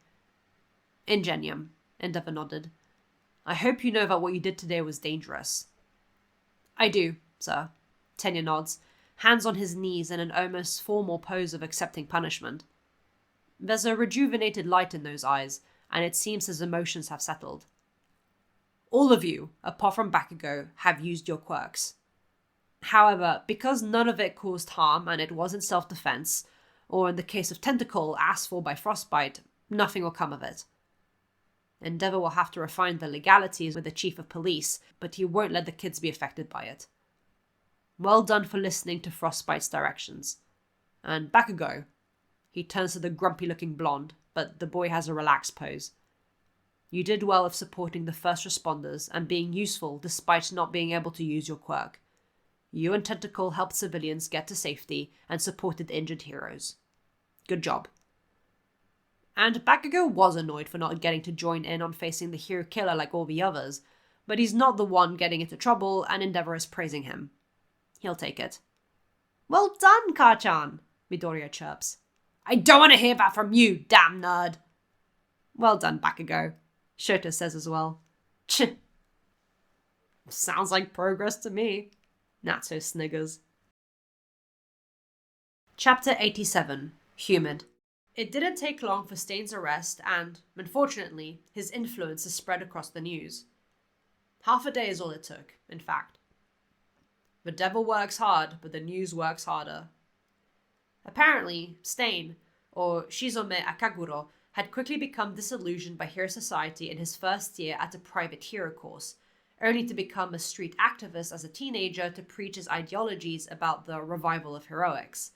"Ingenium," Endeavor nodded. "I hope you know that what you did today was dangerous." "I do, sir," Tenya nods, hands on his knees in an almost formal pose of accepting punishment. There's a rejuvenated light in those eyes, and it seems his emotions have settled. "All of you, apart from Bakugo, have used your quirks. However, because none of it caused harm and it wasn't self-defense, or in the case of Tentacle, asked for by Frostbite, nothing will come of it. Endeavor will have to refine the legalities with the chief of police, but he won't let the kids be affected by it. Well done for listening to Frostbite's directions. And Bakugo," he turns to the grumpy-looking blonde, but the boy has a relaxed pose. "You did well of supporting the first responders and being useful despite not being able to use your quirk. You and Tentacle helped civilians get to safety and supported injured heroes. Good job." And Bakugo was annoyed for not getting to join in on facing the hero killer like all the others, but he's not the one getting into trouble and Endeavor is praising him. He'll take it. "Well done, Ka-chan," Midoriya chirps. "I don't want to hear that from you, damn nerd." "Well done, Bakugo," Shota says as well. "Ch. Sounds like progress to me," Natsu sniggers. Chapter 87. Humid. It didn't take long for Stain's arrest and, unfortunately, his influence is spread across the news. Half a day is all it took, in fact. The devil works hard, but the news works harder. Apparently, Stain, or Shizome Akaguro, had quickly become disillusioned by hero society in his first year at a private hero course, only to become a street activist as a teenager to preach his ideologies about the revival of heroics.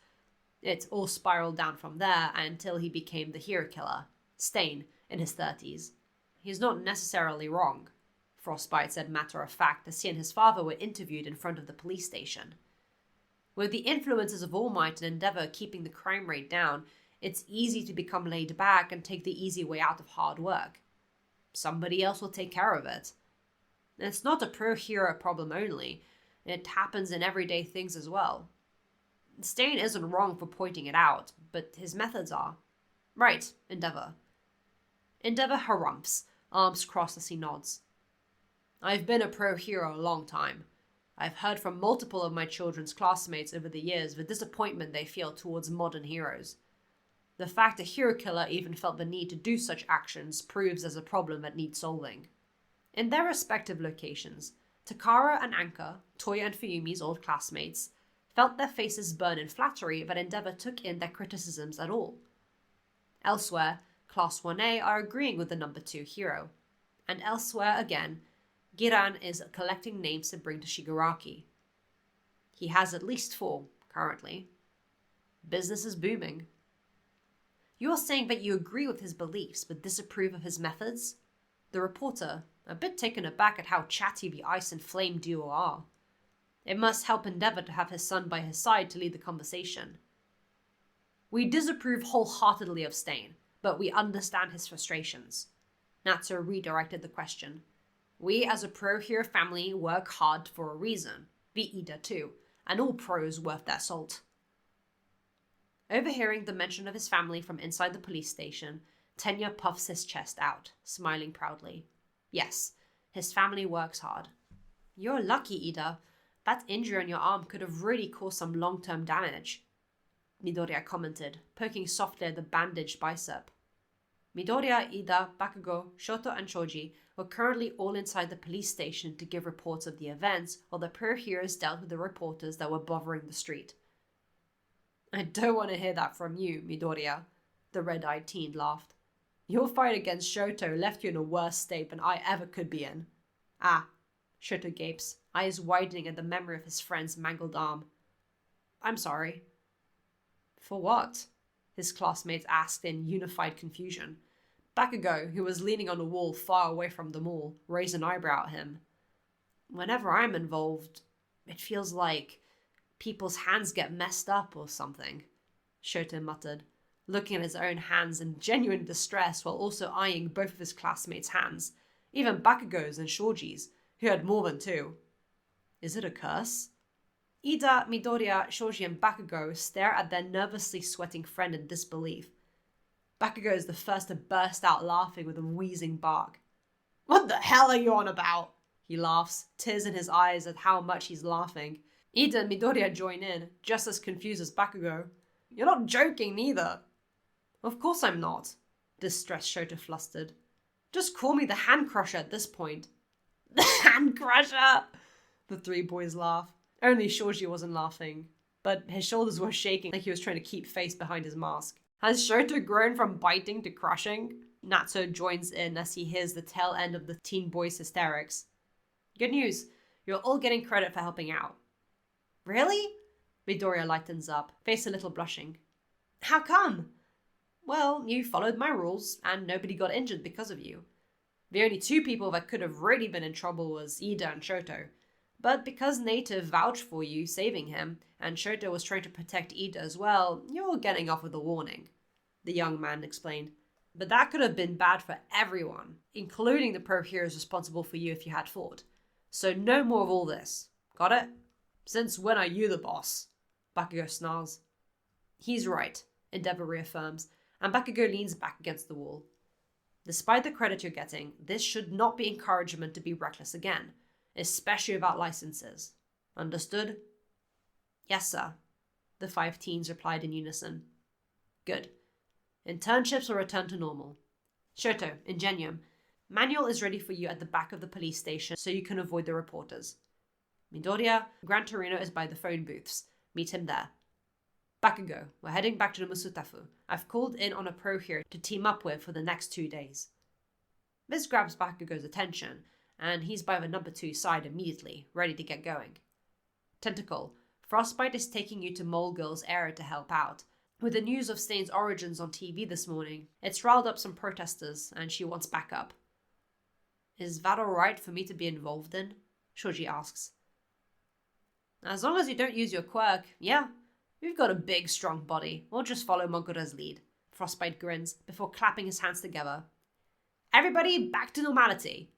It all spiraled down from there until he became the hero killer, Stain, in his 30s. He's not necessarily wrong, Frostbite said matter of fact as he and his father were interviewed in front of the police station. With the influences of All Might and Endeavor keeping the crime rate down, it's easy to become laid back and take the easy way out of hard work. Somebody else will take care of it. It's not a pro-hero problem only. It happens in everyday things as well. Stain isn't wrong for pointing it out, but his methods are. Right, Endeavor. Endeavor harumphs, arms crossed as he nods. I've been a pro-hero a long time. I've heard from multiple of my children's classmates over the years the disappointment they feel towards modern heroes. The fact a hero killer even felt the need to do such actions proves there's a problem that needs solving. In their respective locations, Takara and Anka, Toya and Fuyumi's old classmates, felt their faces burn in flattery that Endeavor took in their criticisms at all. Elsewhere, Class 1A are agreeing with the number 2 hero. And elsewhere again, Giran is collecting names to bring to Shigaraki. He has at least 4, currently. Business is booming. You're saying that you agree with his beliefs but disapprove of his methods? The reporter, a bit taken aback at how chatty the Ice and Flame duo are. It must help Endeavor to have his son by his side to lead the conversation. We disapprove wholeheartedly of Stain, but we understand his frustrations. Natsu redirected the question. We as a pro-hero family work hard for a reason. The Ida too, and all pros worth their salt. Overhearing the mention of his family from inside the police station, Tenya puffs his chest out, smiling proudly. Yes, his family works hard. You're lucky, Ida. That injury on your arm could have really caused some long-term damage, Midoriya commented, poking softly at the bandaged bicep. Midoriya, Ida, Bakugo, Shoto, and Shoji were currently all inside the police station to give reports of the events while the pro-heroes dealt with the reporters that were bothering the street. I don't want to hear that from you, Midoriya, the red-eyed teen laughed. Your fight against Shoto left you in a worse state than I ever could be in. Ah, Shoto gapes, eyes widening at the memory of his friend's mangled arm. I'm sorry. For what? His classmates asked in unified confusion. Bakugo, who was leaning on a wall far away from them all, raised an eyebrow at him. Whenever I'm involved, it feels like people's hands get messed up or something, Shoto muttered, looking at his own hands in genuine distress while also eyeing both of his classmates' hands, even Bakugo's and Shoji's, who had more than 2. Is it a curse? Ida, Midoriya, Shoji, and Bakugo stare at their nervously sweating friend in disbelief. Bakugo is the first to burst out laughing with a wheezing bark. What the hell are you on about? He laughs, tears in his eyes at how much he's laughing. Ida and Midoriya join in, just as confused as Bakugo. You're not joking, neither. Of course I'm not, distressed Shoto flustered. Just call me the Hand Crusher at this point. The Hand Crusher! The 3 boys laugh. Only Shoji wasn't laughing, but his shoulders were shaking like he was trying to keep face behind his mask. Has Shoto grown from biting to crushing? Natsu joins in as he hears the tail end of the teen boys' hysterics. Good news, you're all getting credit for helping out. Really? Midoriya lightens up, face a little blushing. How come? Well, you followed my rules, and nobody got injured because of you. The only 2 people that could have really been in trouble was Ida and Shoto. But because Native vouched for you saving him, and Shoto was trying to protect Ida as well, you're getting off with a warning, the young man explained. But that could have been bad for everyone, including the pro-heroes responsible for you if you had fought. So no more of all this. Got it? Since when are you the boss? Bakugo snarls. He's right, Endeavor reaffirms, and Bakugo leans back against the wall. Despite the credit you're getting, this should not be encouragement to be reckless again, especially about licenses. Understood? Yes, sir, the 5 teens replied in unison. Good. Internships will return to normal. Shoto, Ingenium, manual is ready for you at the back of the police station so you can avoid the reporters. Midoriya, Gran Torino is by the phone booths. Meet him there. Bakugo, we're heading back to the Musutafu. I've called in on a pro here to team up with for the next 2 days. This grabs Bakugo's attention, and he's by the number 2 side immediately, ready to get going. Tentacle, Frostbite is taking you to Mole Girl's area to help out. With the news of Stain's origins on TV this morning, it's riled up some protesters, and she wants backup. Is that alright for me to be involved in? Shoji asks. As long as you don't use your quirk, yeah. We've got a big, strong body. We'll just follow Mogura's lead. Frostbite grins before clapping his hands together. Everybody back to normality.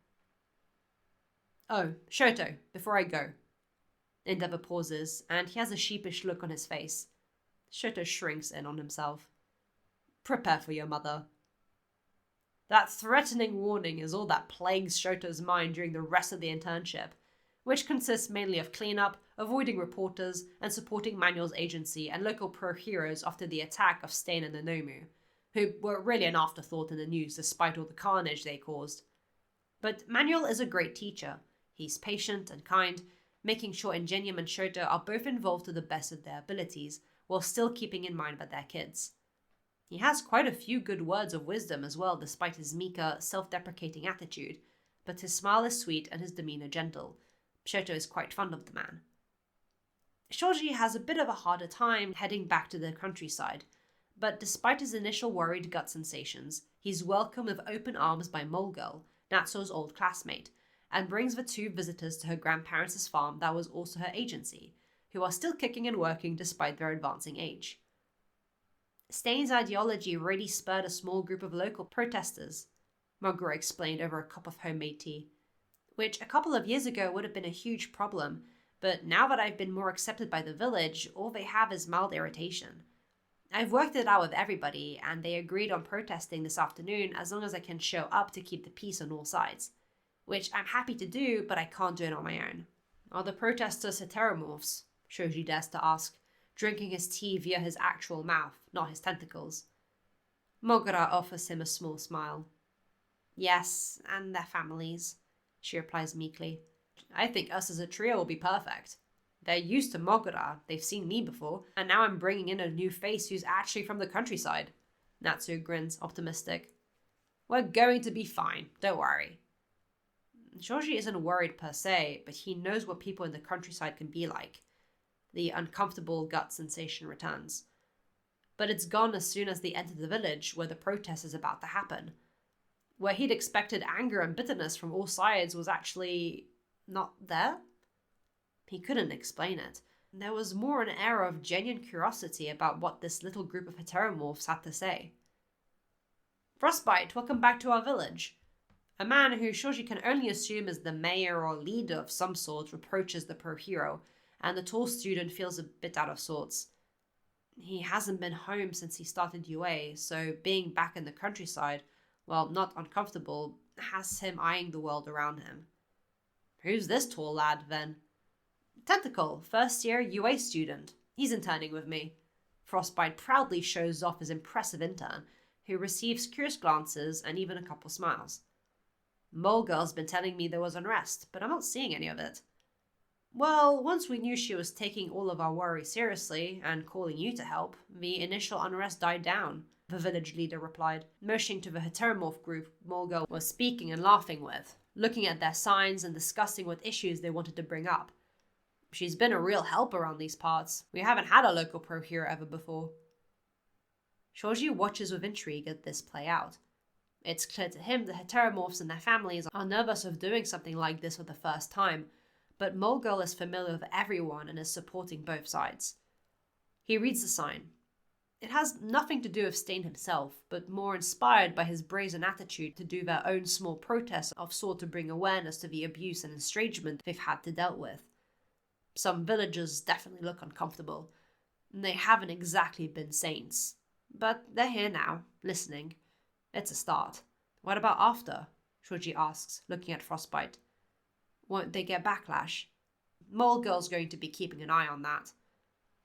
Oh, Shoto, before I go. Endeavor pauses, and he has a sheepish look on his face. Shoto shrinks in on himself. Prepare for your mother. That threatening warning is all that plagues Shoto's mind during the rest of the internship, which consists mainly of cleanup, avoiding reporters, and supporting Manuel's agency and local pro-heroes after the attack of Stain and Nomu, who were really an afterthought in the news despite all the carnage they caused. But Manuel is a great teacher. He's patient and kind, making sure Ingenium and Shoto are both involved to the best of their abilities, while still keeping in mind that they're kids. He has quite a few good words of wisdom as well, despite his meeker, self-deprecating attitude, but his smile is sweet and his demeanor gentle. Shoto is quite fond of the man. Shoji has a bit of a harder time heading back to the countryside, but despite his initial worried gut sensations, he's welcomed with open arms by Mole Girl, Natsuo's old classmate, and brings the 2 visitors to her grandparents' farm that was also her agency, who are still kicking and working despite their advancing age. Stain's ideology really spurred a small group of local protesters, Mogura explained over a cup of homemade tea, which a couple of years ago would have been a huge problem, but now that I've been more accepted by the village, all they have is mild irritation. I've worked it out with everybody, and they agreed on protesting this afternoon as long as I can show up to keep the peace on all sides, which I'm happy to do, but I can't do it on my own. Are the protesters heteromorphs? Shoji dares to ask, drinking his tea via his actual mouth, not his tentacles. Mogura offers him a small smile. Yes, and their families, she replies meekly. I think us as a trio will be perfect. They're used to Mogura, they've seen me before, and now I'm bringing in a new face who's actually from the countryside. Natsuo grins, optimistic. We're going to be fine, don't worry. Shoji isn't worried per se, but he knows what people in the countryside can be like. The uncomfortable gut sensation returns. But it's gone as soon as they enter the village where the protest is about to happen. Where he'd expected anger and bitterness from all sides was actually not there. He couldn't explain it. There was more an air of genuine curiosity about what this little group of heteromorphs had to say. Frostbite, welcome back to our village. A man who Shoji can only assume is the mayor or leader of some sort approaches the pro-hero, and the tall student feels a bit out of sorts. He hasn't been home since he started UA, so being back in the countryside, while not uncomfortable, has him eyeing the world around him. Who's this tall lad, then? Tentacle, first year UA student. He's interning with me. Frostbite proudly shows off his impressive intern, who receives curious glances and even a couple smiles. Mole Girl's been telling me there was unrest, but I'm not seeing any of it. Well, once we knew she was taking all of our worries seriously and calling you to help, the initial unrest died down, the village leader replied, motioning to the heteromorph group Mole Girl was speaking and laughing with, looking at their signs and discussing what issues they wanted to bring up. She's been a real help around these parts. We haven't had a local pro hero ever before. Shoji watches with intrigue at this play out. It's clear to him the heteromorphs and their families are nervous of doing something like this for the first time, but Mole Girl is familiar with everyone and is supporting both sides. He reads the sign. It has nothing to do with Stain himself, but more inspired by his brazen attitude to do their own small protest of sort to bring awareness to the abuse and estrangement they've had to deal with. Some villagers definitely look uncomfortable. They haven't exactly been saints. But they're here now, listening. It's a start. What about after? Shoji asks, looking at Frostbite. Won't they get backlash? Mole Girl's going to be keeping an eye on that.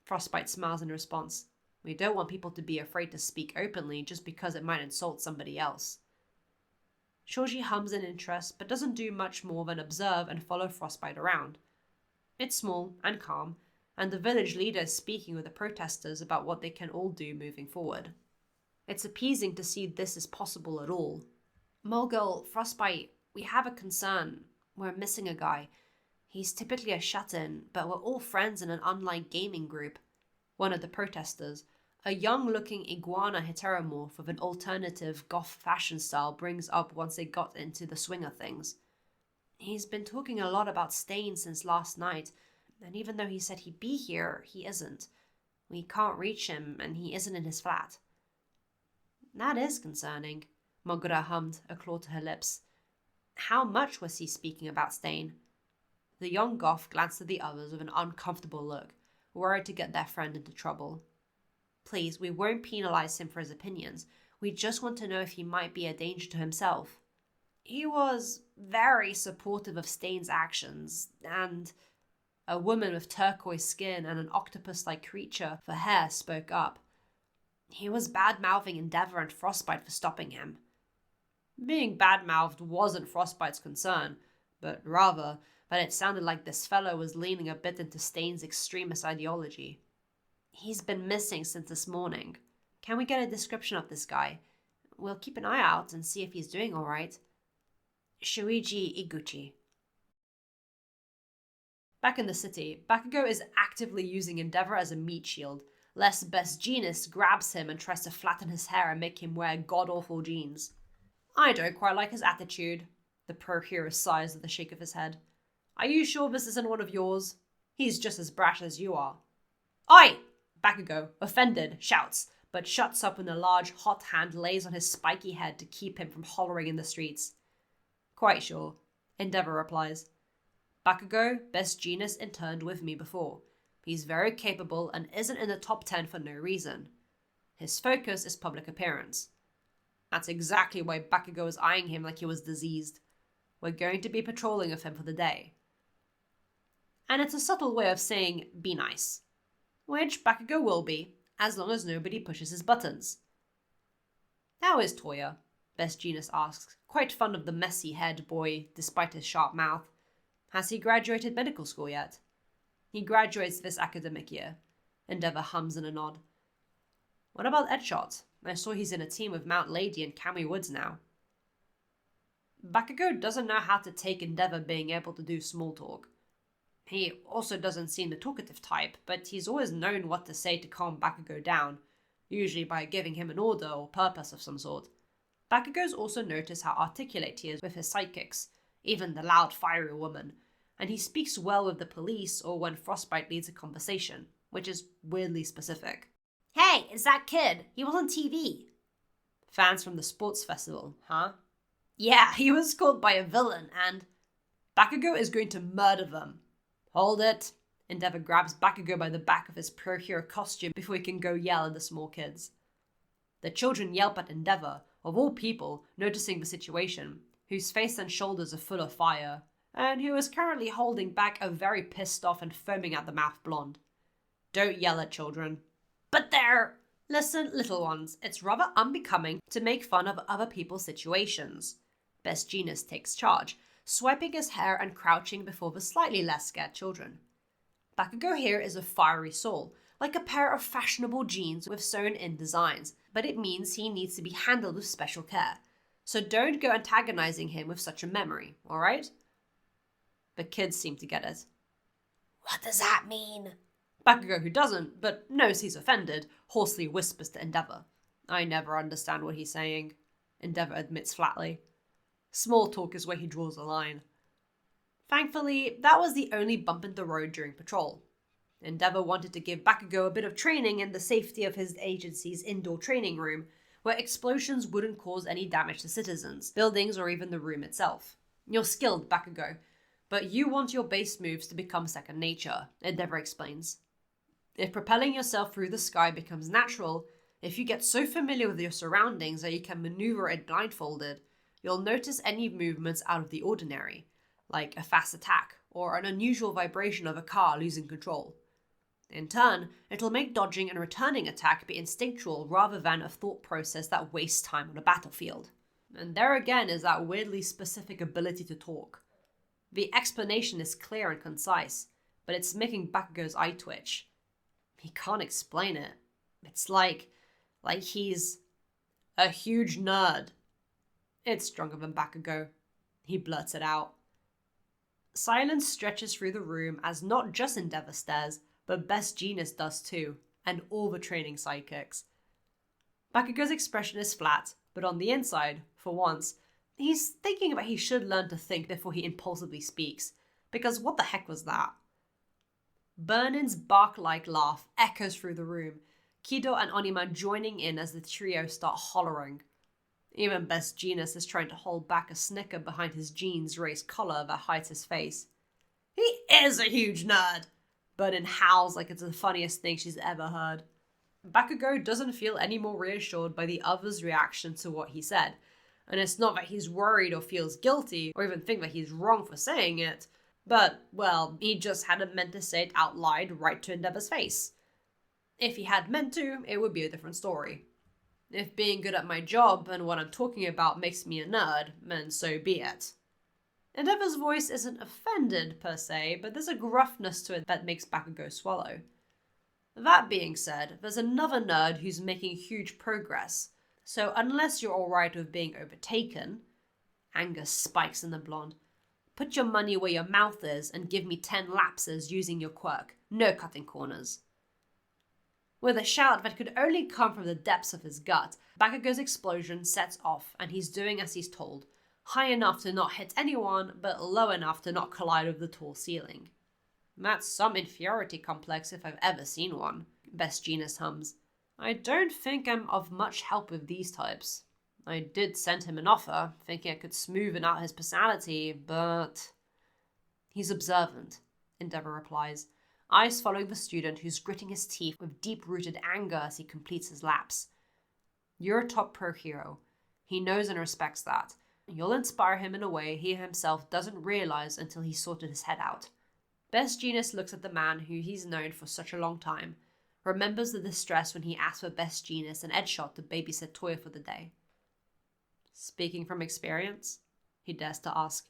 Frostbite smiles in response. We don't want people to be afraid to speak openly just because it might insult somebody else. Shoji hums in interest, but doesn't do much more than observe and follow Frostbite around. It's small and calm, and the village leader is speaking with the protesters about what they can all do moving forward. It's appeasing to see this is possible at all. Mogul, Frostbite, we have a concern. We're missing a guy. He's typically a shut-in, but we're all friends in an online gaming group. One of the protesters, a young-looking iguana heteromorph with an alternative goth fashion style, brings up once they got into the swing of things. He's been talking a lot about Stain since last night, and even though he said he'd be here, he isn't. We can't reach him, and he isn't in his flat. That is concerning, Mogura hummed, a claw to her lips. How much was he speaking about Stain? The young goth glanced at the others with an uncomfortable look, worried to get their friend into trouble. Please, we won't penalize him for his opinions. We just want to know if he might be a danger to himself. He was very supportive of Stain's actions, and a woman with turquoise skin and an octopus-like creature for hair spoke up. He was bad-mouthing Endeavor and Frostbite for stopping him. Being bad-mouthed wasn't Frostbite's concern, but rather that it sounded like this fellow was leaning a bit into Stain's extremist ideology. He's been missing since this morning. Can we get a description of this guy? We'll keep an eye out and see if he's doing all right. Shuichi Iguchi. Back in the city, Bakugo is actively using Endeavor as a meat shield, lest Best Jeanist grabs him and tries to flatten his hair and make him wear god-awful jeans. I don't quite like his attitude, the pro-hero sighs with a shake of his head. Are you sure this isn't one of yours? He's just as brash as you are. Oi! Bakugo, offended, shouts, but shuts up when a large hot hand lays on his spiky head to keep him from hollering in the streets. Quite sure, Endeavor replies. Bakugo, Best Jeanist interned with me before. He's very capable and isn't in the top 10 for no reason. His focus is public appearance. That's exactly why Bakugo is eyeing him like he was diseased. We're going to be patrolling with him for the day. And it's a subtle way of saying, be nice. Which Bakugo will be, as long as nobody pushes his buttons. How is Toya? Best Jeanist asks, quite fond of the messy head boy despite his sharp mouth. Has he graduated medical school yet? He graduates this academic year. Endeavor hums in a nod. What about Edshot? I saw he's in a team with Mount Lady and Kamui Woods now. Bakugo doesn't know how to take Endeavor being able to do small talk. He also doesn't seem the talkative type, but he's always known what to say to calm Bakugo down, usually by giving him an order or purpose of some sort. Bakugo's also noticed how articulate he is with his sidekicks, even the loud, fiery woman, and he speaks well with the police or when Frostbite leads a conversation, which is weirdly specific. Hey, it's that kid. He was on TV. Fans from the sports festival, huh? Yeah, he was caught by a villain and... Bakugo is going to murder them. Hold it. Endeavor grabs Bakugo by the back of his pro-hero costume before he can go yell at the small kids. The children yelp at Endeavor, of all people, noticing the situation, whose face and shoulders are full of fire, and who is currently holding back a very pissed off and foaming at the mouth blonde. Don't yell at children. But they're... Listen, little ones, it's rather unbecoming to make fun of other people's situations. Best Jeanist takes charge, swiping his hair and crouching before the slightly less scared children. Bakugo here is a fiery soul, like a pair of fashionable jeans with sewn-in designs, but it means he needs to be handled with special care. So don't go antagonizing him with such a memory, alright? The kids seem to get it. What does that mean? Bakugo, who doesn't, but knows he's offended, hoarsely whispers to Endeavor. I never understand what he's saying, Endeavor admits flatly. Small talk is where he draws a line. Thankfully, that was the only bump in the road during patrol. Endeavor wanted to give Bakugo a bit of training in the safety of his agency's indoor training room, where explosions wouldn't cause any damage to citizens, buildings, or even the room itself. You're skilled, Bakugo, but you want your base moves to become second nature, Endeavor explains. If propelling yourself through the sky becomes natural, if you get so familiar with your surroundings that you can maneuver it blindfolded, you'll notice any movements out of the ordinary, like a fast attack or an unusual vibration of a car losing control. In turn, it'll make dodging and returning attack be instinctual rather than a thought process that wastes time on a battlefield. And there again is that weirdly specific ability to talk. The explanation is clear and concise, but it's making Bakugo's eye twitch. He can't explain it. It's like he's a huge nerd. It's stronger than Bakugo. He blurts it out. Silence stretches through the room as not just Endeavor stares, but Best Jeanist does too, and all the training sidekicks. Bakugo's expression is flat, but on the inside, for once, he's thinking that he should learn to think before he impulsively speaks, because what the heck was that? Burnin's bark-like laugh echoes through the room, Kido and Onima joining in as the trio start hollering. Even Best Jeanist is trying to hold back a snicker behind his jeans raised collar that hides his face. He is a huge nerd! Burnin howls like it's the funniest thing she's ever heard. Bakugo doesn't feel any more reassured by the other's reaction to what he said, and it's not that he's worried or feels guilty or even think that he's wrong for saying it, but, well, he just hadn't meant to say it out loud right to Endeavor's face. If he had meant to, it would be a different story. If being good at my job and what I'm talking about makes me a nerd, then so be it. Endeavor's voice isn't offended, per se, but there's a gruffness to it that makes Bakugo swallow. That being said, there's another nerd who's making huge progress, so unless you're alright with being overtaken, anger spikes in the blonde, put your money where your mouth is and give me 10 lapses using your quirk, no cutting corners. With a shout that could only come from the depths of his gut, Bakugo's explosion sets off and he's doing as he's told, high enough to not hit anyone, but low enough to not collide with the tall ceiling. That's some inferiority complex if I've ever seen one, Best Jeanist hums. I don't think I'm of much help with these types. I did send him an offer, thinking I could smoothen out his personality, but... He's observant, Endeavor replies, eyes following the student who's gritting his teeth with deep-rooted anger as he completes his laps. You're a top pro hero. He knows and respects that. You'll inspire him in a way he himself doesn't realize until he's sorted his head out. Best Jeanist looks at the man who he's known for such a long time, remembers the distress when he asked for Best Jeanist and Edshot to babysit Toya for the day. Speaking from experience? He dares to ask,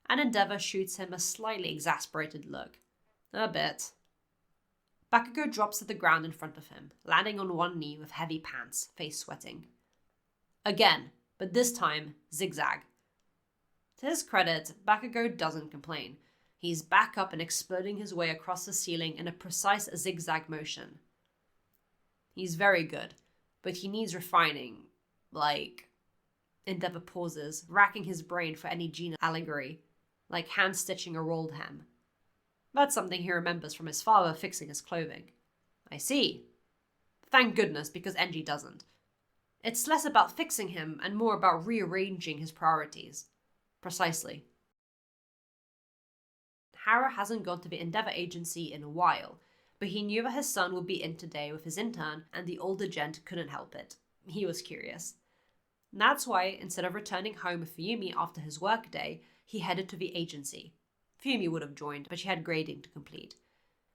and Endeavor shoots him a slightly exasperated look. A bit. Bakugo drops to the ground in front of him, landing on one knee with heavy pants, face sweating. Again, but this time, zigzag. To his credit, Bakugo doesn't complain. He's back up and exploding his way across the ceiling in a precise zigzag motion. He's very good, but he needs refining. Endeavor pauses, racking his brain for any Gina allegory, like hand-stitching a rolled hem. That's something he remembers from his father fixing his clothing. I see. Thank goodness, because Enji doesn't. It's less about fixing him and more about rearranging his priorities. Precisely. Hara hasn't gone to the Endeavor agency in a while, but he knew that his son would be in today with his intern, and the older gent couldn't help it. He was curious. That's why, instead of returning home with Fuyumi after his workday, he headed to the agency. Fuyumi would have joined, but she had grading to complete.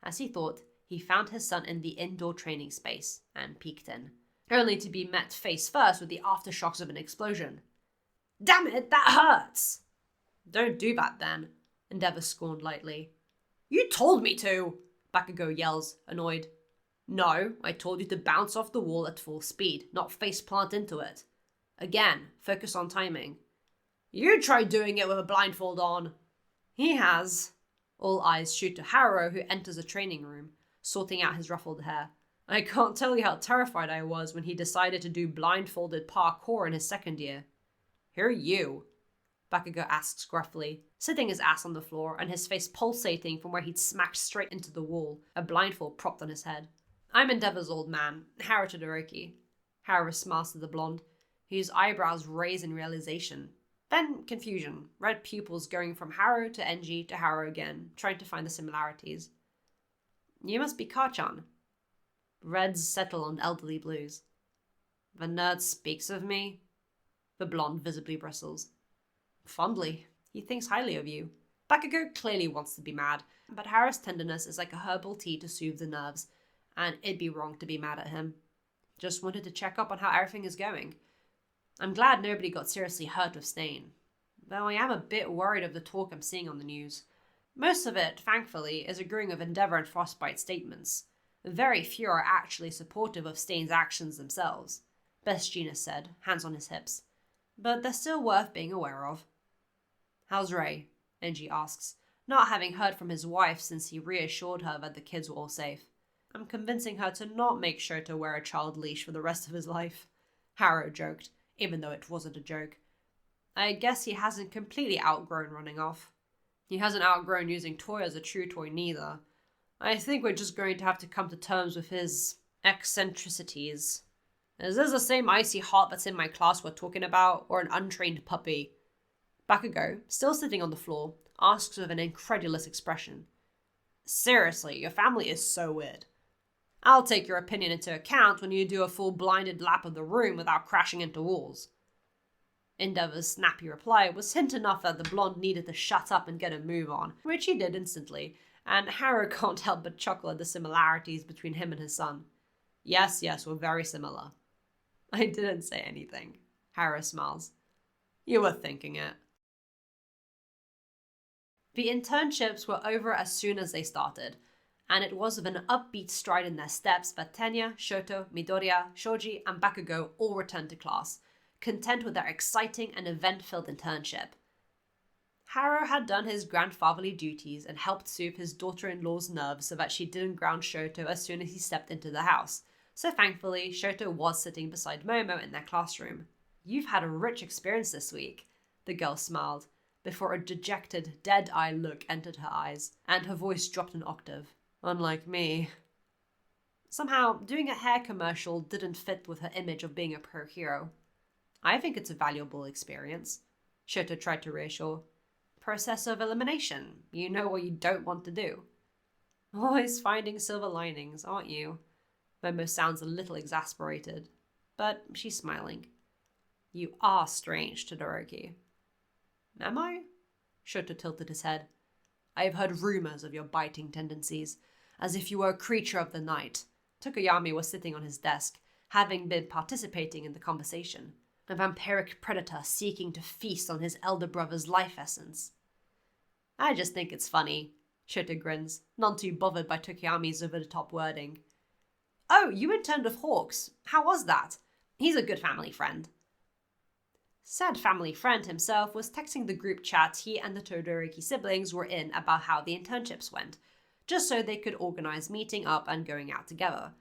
As he thought, he found his son in the indoor training space, and peeked in, only to be met face first with the aftershocks of an explosion. Damn it, that hurts! Don't do that then, Endeavor scorned lightly. You told me to! Bakugo yells, annoyed. No, I told you to bounce off the wall at full speed, not face-plant into it. Again, focus on timing. You tried doing it with a blindfold on. He has. All eyes shoot to Haro, who enters a training room, sorting out his ruffled hair. I can't tell you how terrified I was when he decided to do blindfolded parkour in his second year. Who are you? Bakugo asks gruffly, sitting his ass on the floor and his face pulsating from where he'd smacked straight into the wall, a blindfold propped on his head. I'm Endeavor's old man, Hara Todoroki. Hara smiles to the blonde, whose eyebrows raise in realization. Then confusion, red pupils going from Haro to Enji to Haro again, trying to find the similarities. You must be Kachan. Reds settle on elderly blues. The nerd speaks of me. The blonde visibly bristles. Fondly. He thinks highly of you. Bakugo clearly wants to be mad, but Haru's tenderness is like a herbal tea to soothe the nerves, and it'd be wrong to be mad at him. Just wanted to check up on how everything is going. I'm glad nobody got seriously hurt with Stain, though I am a bit worried of the talk I'm seeing on the news. Most of it, thankfully, is agreeing with Endeavour and Frostbite's statements. Very few are actually supportive of Stain's actions themselves, Best Jeanist said, hands on his hips. But they're still worth being aware of. How's Ray? Enji asks, not having heard from his wife since he reassured her that the kids were all safe. I'm convincing her to not make Shoto wear a child leash for the rest of his life. Haru joked, even though it wasn't a joke. I guess he hasn't completely outgrown running off. He hasn't outgrown using toy as a true toy neither. I think we're just going to have to come to terms with his eccentricities. Is this the same icy heart that's in my class we're talking about, or an untrained puppy? Bakugo, still sitting on the floor, asks with an incredulous expression. Seriously, your family is so weird. I'll take your opinion into account when you do a full blinded lap of the room without crashing into walls. Endeavor's snappy reply was hint enough that the blonde needed to shut up and get a move on, which he did instantly, and Haru can't help but chuckle at the similarities between him and his son. Yes, we're very similar. I didn't say anything. Haru smiles. You were thinking it. The internships were over as soon as they started, and it was with an upbeat stride in their steps that Tenya, Shoto, Midoriya, Shoji, and Bakugo all returned to class, content with their exciting and event-filled internship. Haru had done his grandfatherly duties and helped soothe his daughter-in-law's nerves so that she didn't ground Shoto as soon as he stepped into the house, so thankfully Shoto was sitting beside Momo in their classroom. You've had a rich experience this week, the girl smiled, before a dejected, dead-eye look entered her eyes, and her voice dropped an octave. Unlike me. Somehow, doing a hair commercial didn't fit with her image of being a pro hero. I think it's a valuable experience, Shoto tried to reassure. Process of elimination. You know what you don't want to do. Always finding silver linings, aren't you? Momo sounds a little exasperated, but she's smiling. You are strange, Todoroki. Am I? Shoto tilted his head. I have heard rumors of your biting tendencies, as if you were a creature of the night. Tokoyami was sitting on his desk, having been participating in the conversation. A vampiric predator seeking to feast on his elder brother's life essence. I just think it's funny, Shoto grins, none too bothered by Tokoyami's over-the-top wording. Oh, you interned with Hawks. How was that? He's a good family friend. Said family friend himself was texting the group chat he and the Todoroki siblings were in about how the internships went, just so they could organize meeting up and going out together.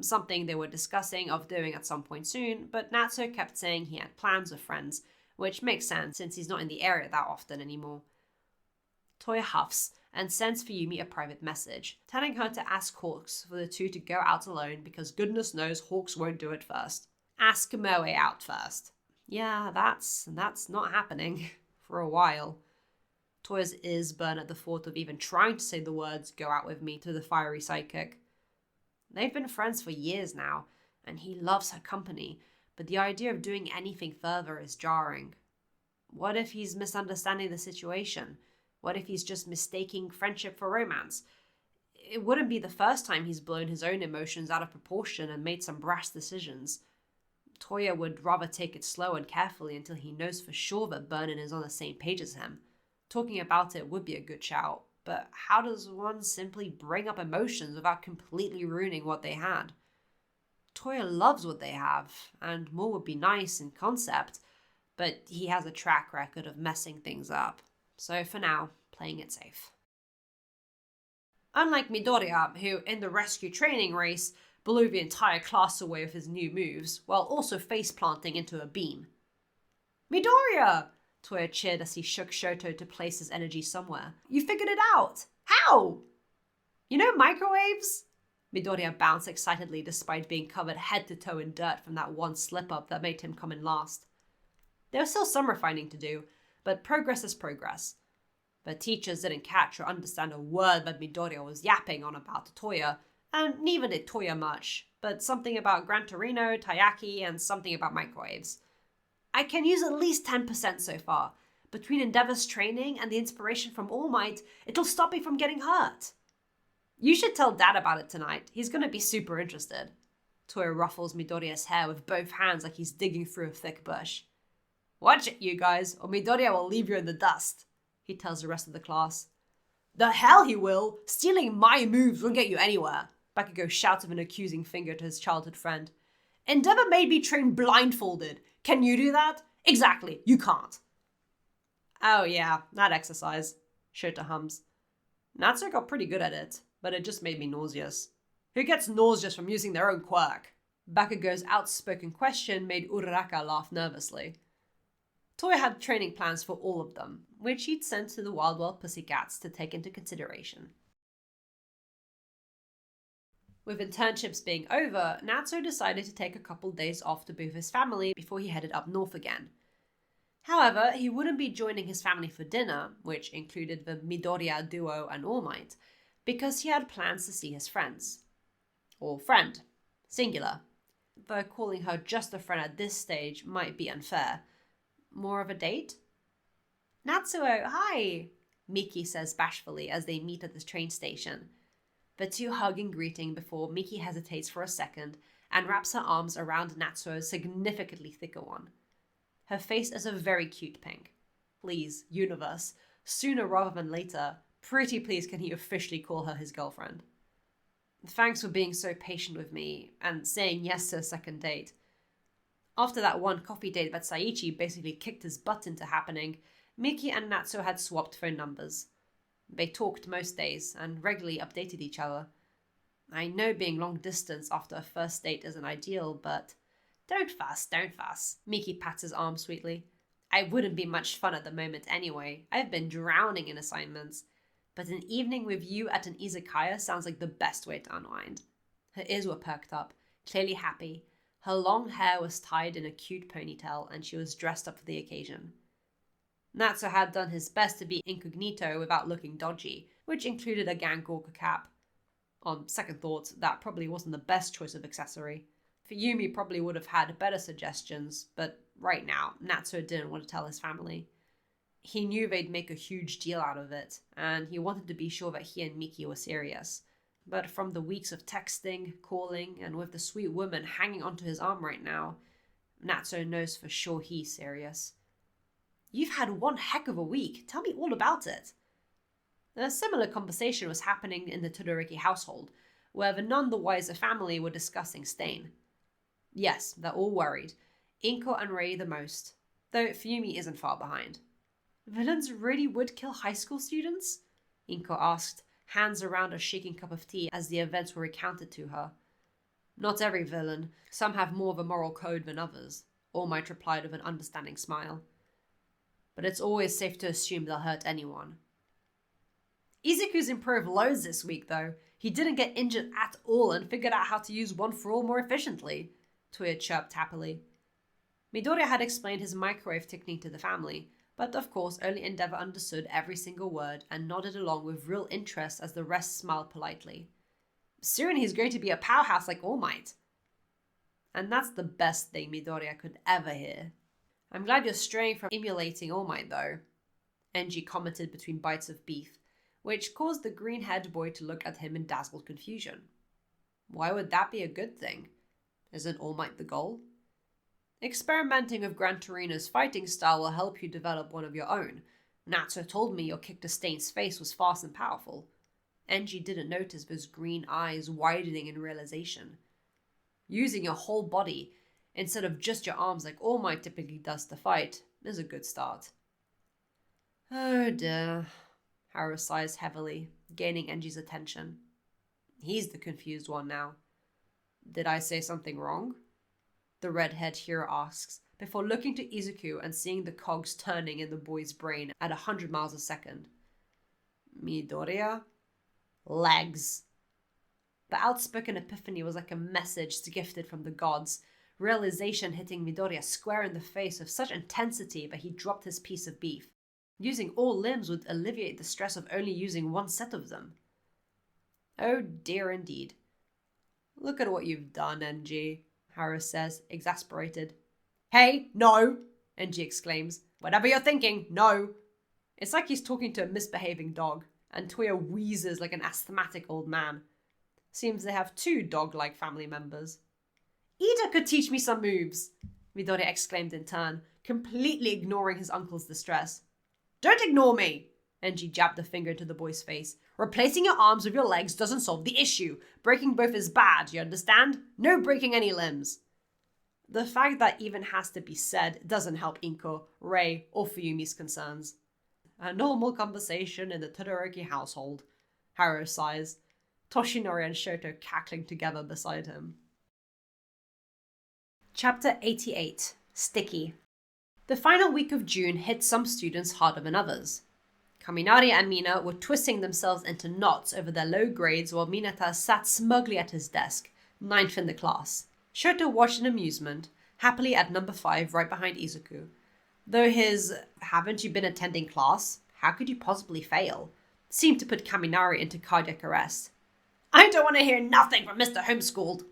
Something they were discussing of doing at some point soon, but Natsu kept saying he had plans with friends, which makes sense since he's not in the area that often anymore. Toya huffs and sends Fuyumi a private message, telling her to ask Hawks for the two to go out alone because goodness knows Hawks won't do it first. Ask Moe out first. Yeah, that's not happening. For a while. Toya's ears burn at the thought of even trying to say the words "go out with me" to the fiery sidekick. They've been friends for years now, and he loves her company, but the idea of doing anything further is jarring. What if he's misunderstanding the situation? What if he's just mistaking friendship for romance? It wouldn't be the first time he's blown his own emotions out of proportion and made some brash decisions. Toya would rather take it slow and carefully until he knows for sure that Vernon is on the same page as him. Talking about it would be a good shout, but how does one simply bring up emotions without completely ruining what they had? Toya loves what they have, and more would be nice in concept, but he has a track record of messing things up. So for now, playing it safe. Unlike Midoriya, who in the rescue training race blew the entire class away with his new moves, while also face-planting into a beam. Midoriya! Toya cheered as he shook Shoto to place his energy somewhere. You figured it out! How? You know microwaves? Midoriya bounced excitedly despite being covered head to toe in dirt from that one slip-up that made him come in last. There was still some refining to do, but progress is progress. The teachers didn't catch or understand a word that Midoriya was yapping on about Toya, and neither did Toya much, but something about Gran Torino, Taiyaki, and something about microwaves. I can use at least 10% so far, Between Endeavor's training and the inspiration from All Might, it'll stop me from getting hurt. You should tell Dad about it tonight. He's gonna be super interested. Toya ruffles Midoriya's hair with both hands like he's digging through a thick bush. Watch it, you guys, or Midoriya will leave you in the dust, he tells the rest of the class. The hell he will! Stealing my moves won't get you anywhere, Bakugo shouts with an accusing finger to his childhood friend. Endeavor made me train blindfolded. Can you do that? Exactly, you can't. Oh yeah, that exercise, Shota hums. Natsuo got pretty good at it, but it just made me nauseous. Who gets nauseous from using their own quirk? Bakugo's outspoken question made Uraraka laugh nervously. Toya had training plans for all of them, which he'd sent to the Wild Wild Pussycats to take into consideration. With internships being over, Natsuo decided to take a couple days off to be with his family before he headed up north again. However, he wouldn't be joining his family for dinner, which included the Midoriya duo and All Might, because he had plans to see his friends. Or friend, singular, though calling her just a friend at this stage might be unfair. More of a date? Natsuo, hi, Miki says bashfully as they meet at the train station. The two hug in greeting before Miki hesitates for a second and wraps her arms around Natsuo's significantly thicker one. Her face is a very cute pink. Please, universe, sooner rather than later, pretty please can he officially call her his girlfriend. Thanks for being so patient with me and saying yes to a second date. After that one coffee date that Saichi basically kicked his butt into happening, Miki and Natsuo had swapped phone numbers. They talked most days and regularly updated each other. I know being long distance after a first date isn't ideal, but don't fuss, Miki pats his arm sweetly. I wouldn't be much fun at the moment anyway. I've been drowning in assignments. But an evening with you at an izakaya sounds like the best way to unwind. Her ears were perked up, clearly happy. Her long hair was tied in a cute ponytail and she was dressed up for the occasion. Natsuo had done his best to be incognito without looking dodgy, which included a Gangorka cap. On second thought, that probably wasn't the best choice of accessory. Fuyumi probably would have had better suggestions, but right now, Natsuo didn't want to tell his family. He knew they'd make a huge deal out of it, and he wanted to be sure that he and Miki were serious. But from the weeks of texting, calling, and with the sweet woman hanging onto his arm right now, Natsuo knows for sure he's serious. You've had one heck of a week. Tell me all about it. A similar conversation was happening in the Todoroki household, where the none the wiser family were discussing Stain. Yes, they're all worried. Inko and Rei the most, though Fuyumi isn't far behind. Villains really would kill high school students? Inko asked, hands around a shaking cup of tea as the events were recounted to her. Not every villain. Some have more of a moral code than others, All Might replied with an understanding smile. But it's always safe to assume they'll hurt anyone. Izuku's improved loads this week, though. He didn't get injured at all and figured out how to use One for All more efficiently, Toya chirped happily. Midoriya had explained his microwave technique to the family, but of course only Endeavor understood every single word and nodded along with real interest as the rest smiled politely. Soon he's going to be a powerhouse like All Might. And that's the best thing Midoriya could ever hear. I'm glad you're straying from emulating All Might, though, Enji commented between bites of beef, which caused the green-haired boy to look at him in dazzled confusion. Why would that be a good thing? Isn't All Might the goal? Experimenting with Gran Torino's fighting style will help you develop one of your own. Natsuo told me your kick to Stain's face was fast and powerful. Enji didn't notice those green eyes widening in realization. Using your whole body, instead of just your arms like All Might typically does to fight, is a good start. Oh dear, Haru sighs heavily, gaining Enji's attention. He's the confused one now. Did I say something wrong? The red-haired hero asks, before looking to Izuku and seeing the cogs turning in the boy's brain at 100 miles a second. Midoriya? Legs. The outspoken epiphany was like a message gifted from the gods, realization hitting Midoriya square in the face with such intensity that he dropped his piece of beef. Using all limbs would alleviate the stress of only using one set of them. Oh dear indeed. Look at what you've done, Enji, Haru says, exasperated. Hey, no! Enji exclaims. Whatever you're thinking, no. It's like he's talking to a misbehaving dog, and Toya wheezes like an asthmatic old man. Seems they have 2 dog-like family members. Ida could teach me some moves, Midori exclaimed in turn, completely ignoring his uncle's distress. Don't ignore me! Enji jabbed a finger into the boy's face. Replacing your arms with your legs doesn't solve the issue. Breaking both is bad, you understand? No breaking any limbs. The fact that even has to be said doesn't help Inko, Rei, or Fuyumi's concerns. A normal conversation in the Todoroki household, Haru sighs, Toshinori and Shoto cackling together beside him. Chapter 88, Sticky. The final week of June hit some students harder than others. Kaminari and Mina were twisting themselves into knots over their low grades while Minata sat smugly at his desk, 9th in the class. Shoto watched in amusement, happily at number 5 right behind Izuku. Though his "haven't you been attending class? How could you possibly fail?" seemed to put Kaminari into cardiac arrest. I don't want to hear nothing from Mr. Homeschooled,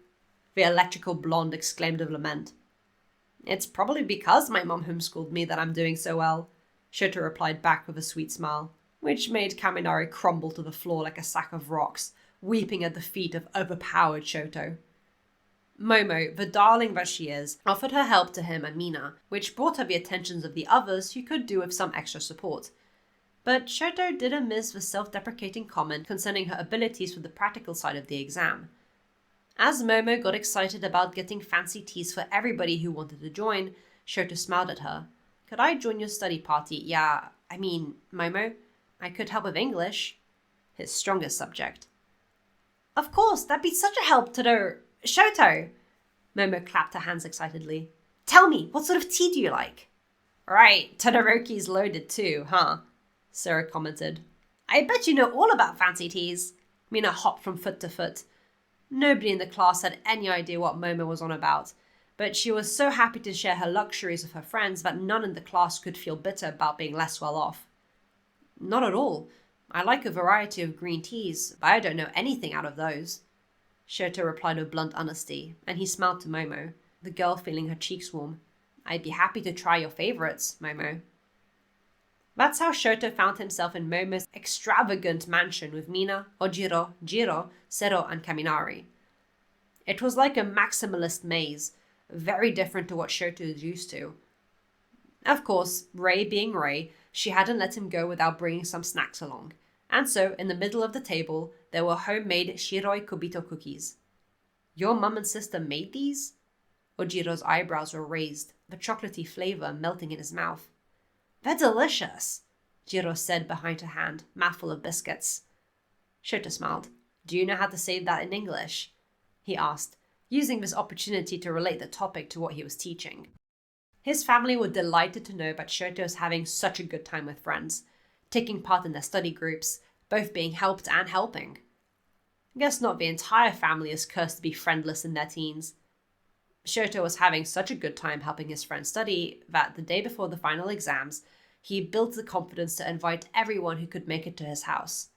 the electrical blonde exclaimed of lament. It's probably because my mom homeschooled me that I'm doing so well, Shoto replied back with a sweet smile, which made Kaminari crumble to the floor like a sack of rocks, weeping at the feet of overpowered Shoto. Momo, the darling that she is, offered her help to him and Mina, which brought her the attentions of the others who could do with some extra support. But Shoto didn't miss the self-deprecating comment concerning her abilities for the practical side of the exam. As Momo got excited about getting fancy teas for everybody who wanted to join, Shoto smiled at her. Could I join your study party? Yeah, Momo, I could help with English. His strongest subject. Of course, that'd be such a help to the... Shoto! Momo clapped her hands excitedly. Tell me, what sort of tea do you like? Right, Todoroki's loaded too, huh? Sarah commented. I bet you know all about fancy teas. Mina hopped from foot to foot. Nobody in the class had any idea what Momo was on about, but she was so happy to share her luxuries with her friends that none in the class could feel bitter about being less well off. Not at all. I like a variety of green teas, but I don't know anything out of those. Shoto replied with blunt honesty, and he smiled to Momo, the girl feeling her cheeks warm. I'd be happy to try your favorites, Momo. That's how Shoto found himself in Momo's extravagant mansion with Mina, Ojiro, Jiro, Sero, and Kaminari. It was like a maximalist maze, very different to what Shoto is used to. Of course, Rei being Rei, she hadn't let him go without bringing some snacks along, and so in the middle of the table there were homemade Shiroi Kobito cookies. Your mum and sister made these? Ojiro's eyebrows were raised, the chocolatey flavor melting in his mouth. They're delicious, Jiro said behind her hand, mouthful of biscuits. Shoto smiled. Do you know how to say that in English? He asked, using this opportunity to relate the topic to what he was teaching. His family were delighted to know that Shoto was having such a good time with friends, taking part in their study groups, both being helped and helping. I guess not the entire family is cursed to be friendless in their teens. Shoto was having such a good time helping his friends study that the day before the final exams, he built the confidence to invite everyone who could make it to his house.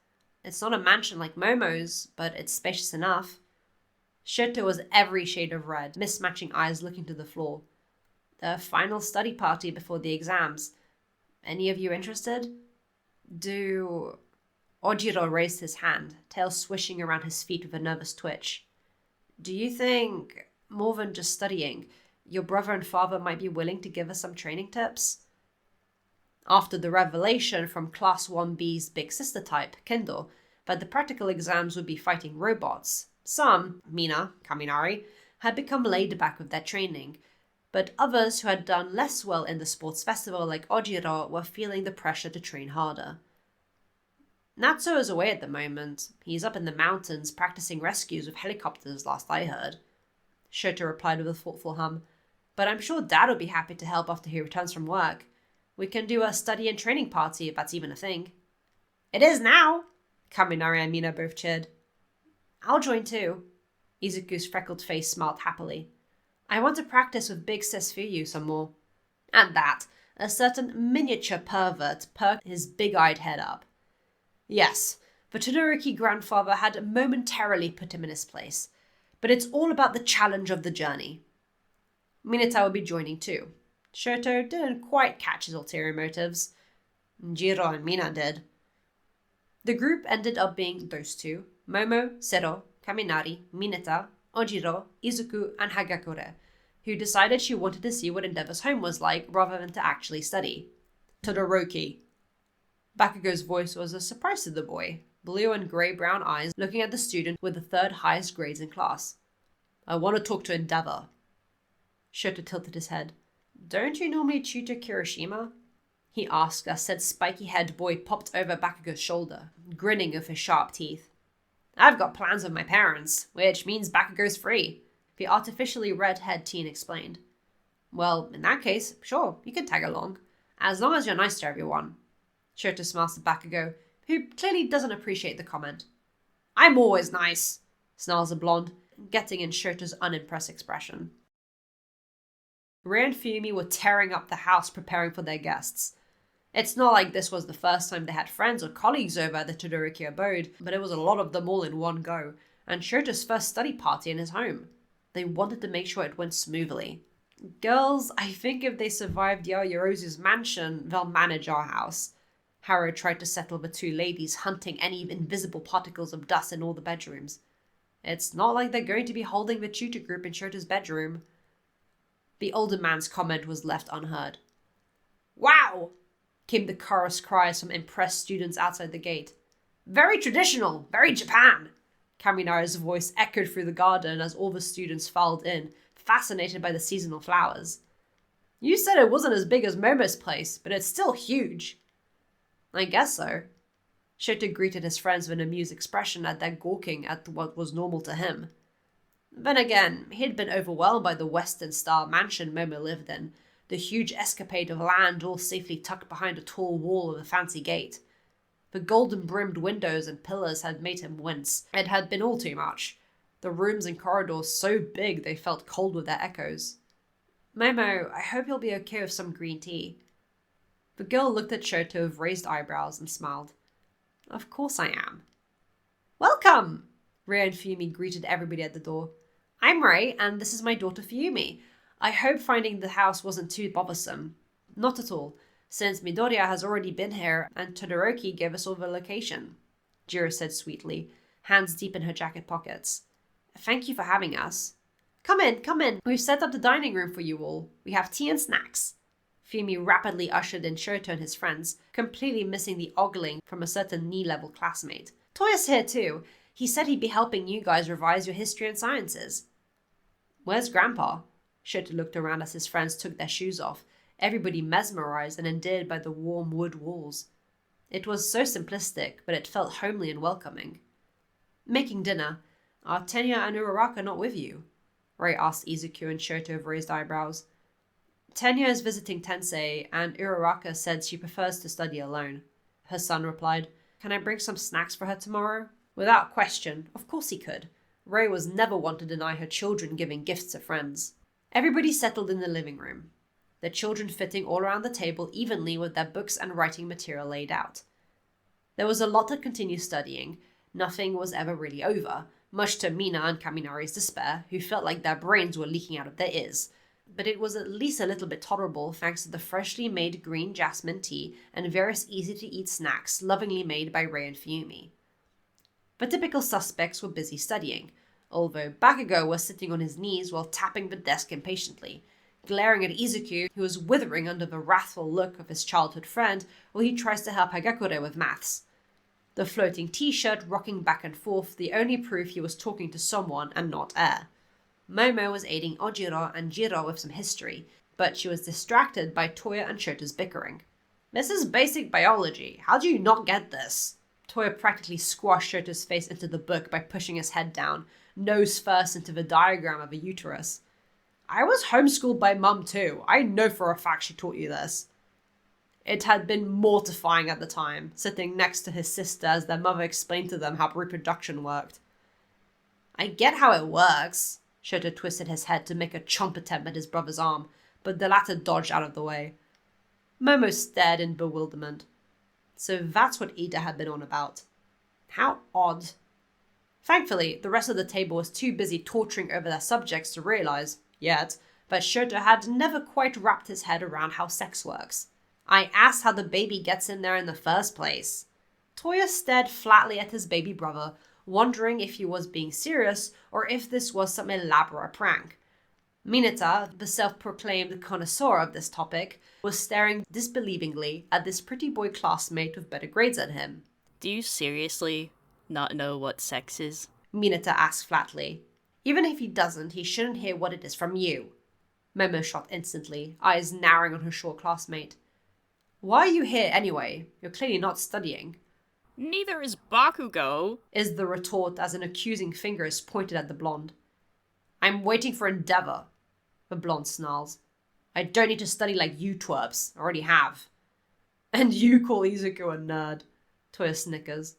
It's not a mansion like Momo's, but it's spacious enough. Shoto was every shade of red, mismatching eyes looking to the floor. The final study party before the exams. Any of you interested? Ojiro raised his hand, tail swishing around his feet with a nervous twitch. Do you think, more than just studying, your brother and father might be willing to give us some training tips? After the revelation from Class 1B's big sister type, Kendo, that the practical exams would be fighting robots, some, Mina, Kaminari, had become laid back with their training, but others who had done less well in the sports festival like Ojiro were feeling the pressure to train harder. Natsuo is away at the moment. He's up in the mountains practicing rescues with helicopters, last I heard. Shoto replied with a thoughtful hum. But I'm sure Dad will be happy to help after he returns from work. We can do a study and training party if that's even a thing. It is now! Kaminari and Mina both cheered. I'll join too. Izuku's freckled face smiled happily. I want to practice with Big Sis Fuyu some more. At that, a certain miniature pervert perked his big-eyed head up. Yes, the Todoroki grandfather had momentarily put him in his place, but it's all about the challenge of the journey. Mineta will be joining too. Shoto didn't quite catch his ulterior motives. Jiro and Mina did. The group ended up being those two: Momo, Sero, Kaminari, Mineta, Ojiro, Izuku, and Hagakure, who decided she wanted to see what Endeavor's home was like rather than to actually study. Todoroki. Bakugo's voice was a surprise to the boy, blue and grey-brown eyes looking at the student with the third highest grades in class. I want to talk to Endeavor. Shoto tilted his head. Don't you normally tutor Kirishima? He asked as said spiky-haired boy popped over Bakugo's shoulder, grinning with his sharp teeth. I've got plans with my parents, which means Bakugo's free, the artificially red-haired teen explained. Well, in that case, sure, you can tag along, as long as you're nice to everyone. Shoto smiles at Bakugo, who clearly doesn't appreciate the comment. I'm always nice, snarls the blonde, getting in Shoto's unimpressed expression. Rei and Fumi were tearing up the house preparing for their guests. It's not like this was the first time they had friends or colleagues over at the Todoroki abode, but it was a lot of them all in one go, and Shoto's first study party in his home. They wanted to make sure it went smoothly. Girls, I think if they survived Yaoyorozu's mansion, they'll manage our house. Haru tried to settle the two ladies, hunting any invisible particles of dust in all the bedrooms. It's not like they're going to be holding the tutor group in Shoto's bedroom. The older man's comment was left unheard. Wow! Came the chorus cries from impressed students outside the gate. Very traditional, very Japan! Kaminari's voice echoed through the garden as all the students filed in, fascinated by the seasonal flowers. You said it wasn't as big as Momo's place, but it's still huge. I guess so. Shoto greeted his friends with an amused expression at their gawking at what was normal to him. Then again, he'd been overwhelmed by the Western-style mansion Momo lived in, the huge escapade of land all safely tucked behind a tall wall with a fancy gate. The golden-brimmed windows and pillars had made him wince. It had been all too much. The rooms and corridors so big they felt cold with their echoes. Momo, I hope you'll be okay with some green tea. The girl looked at Shoto with raised eyebrows and smiled. Of course I am. Welcome! Rei and Fumi greeted everybody at the door. I'm Rei, and this is my daughter Fumi. I hope finding the house wasn't too bothersome. Not at all, since Midoriya has already been here and Todoroki gave us all the location, Jiro said sweetly, hands deep in her jacket pockets. Thank you for having us. Come in. We've set up the dining room for you all. We have tea and snacks. Fumi rapidly ushered in Shoto and his friends, completely missing the ogling from a certain knee-level classmate. Toya's here too. He said he'd be helping you guys revise your history and sciences. Where's Grandpa? Shoto looked around as his friends took their shoes off, everybody mesmerized and endeared by the warm wood walls. It was so simplistic, but it felt homely and welcoming. Making dinner. Are Tenya and Uraraka not with you? Rei asked Izuku and Shoto with raised eyebrows. Tenya is visiting Tensei, and Uraraka said she prefers to study alone. Her son replied, Can I bring some snacks for her tomorrow? Without question, of course he could. Rei was never one to deny her children giving gifts to friends. Everybody settled in the living room, the children fitting all around the table evenly with their books and writing material laid out. There was a lot to continue studying. Nothing was ever really over, much to Mina and Kaminari's despair, who felt like their brains were leaking out of their ears. But it was at least a little bit tolerable thanks to the freshly made green jasmine tea and various easy-to-eat snacks lovingly made by Rei and Fumi. The typical suspects were busy studying, although Bakugo was sitting on his knees while tapping the desk impatiently, glaring at Izuku, who was withering under the wrathful look of his childhood friend while he tries to help Hagakure with maths. The floating t-shirt rocking back and forth, the only proof he was talking to someone and not air. Momo was aiding Ojiro and Jiro with some history, but she was distracted by Toya and Shoto's bickering. This is basic biology. How do you not get this? Toya practically squashed Shoto's face into the book by pushing his head down, nose first into the diagram of a uterus. I was homeschooled by Mum too. I know for a fact she taught you this. It had been mortifying at the time, sitting next to his sister as their mother explained to them how reproduction worked. I get how it works. Shoto twisted his head to make a chomp attempt at his brother's arm, but the latter dodged out of the way. Momo stared in bewilderment. So that's what Ida had been on about. How odd. Thankfully, the rest of the table was too busy torturing over their subjects to realize, yet, but Shoto had never quite wrapped his head around how sex works. I asked how the baby gets in there in the first place. Toya stared flatly at his baby brother, wondering if he was being serious or if this was some elaborate prank. Mineta, the self-proclaimed connoisseur of this topic, was staring disbelievingly at this pretty boy classmate with better grades than him. Do you seriously not know what sex is? Mineta asked flatly. Even if he doesn't, he shouldn't hear what it is from you. Momo shot instantly, eyes narrowing on her short classmate. Why are you here anyway? You're clearly not studying. Neither is Bakugo, is the retort as an accusing finger is pointed at the blonde. I'm waiting for Endeavor, the blonde snarls. I don't need to study like you twerps, I already have. And you call Izuku a nerd, Toya snickers.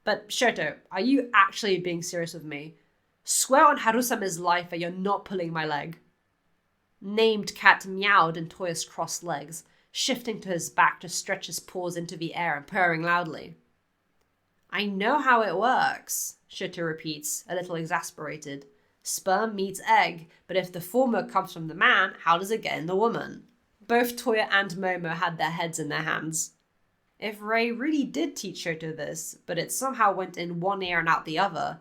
But Shoto, are you actually being serious with me? Swear on Harusama's life that you're not pulling my leg. Named Cat meowed in Toya's crossed legs, shifting to his back to stretch his paws into the air and purring loudly. I know how it works, Shoto repeats, a little exasperated. Sperm meets egg, but if the former comes from the man, how does it get in the woman? Both Toya and Momo had their heads in their hands. If Rei really did teach Shoto this, but it somehow went in one ear and out the other,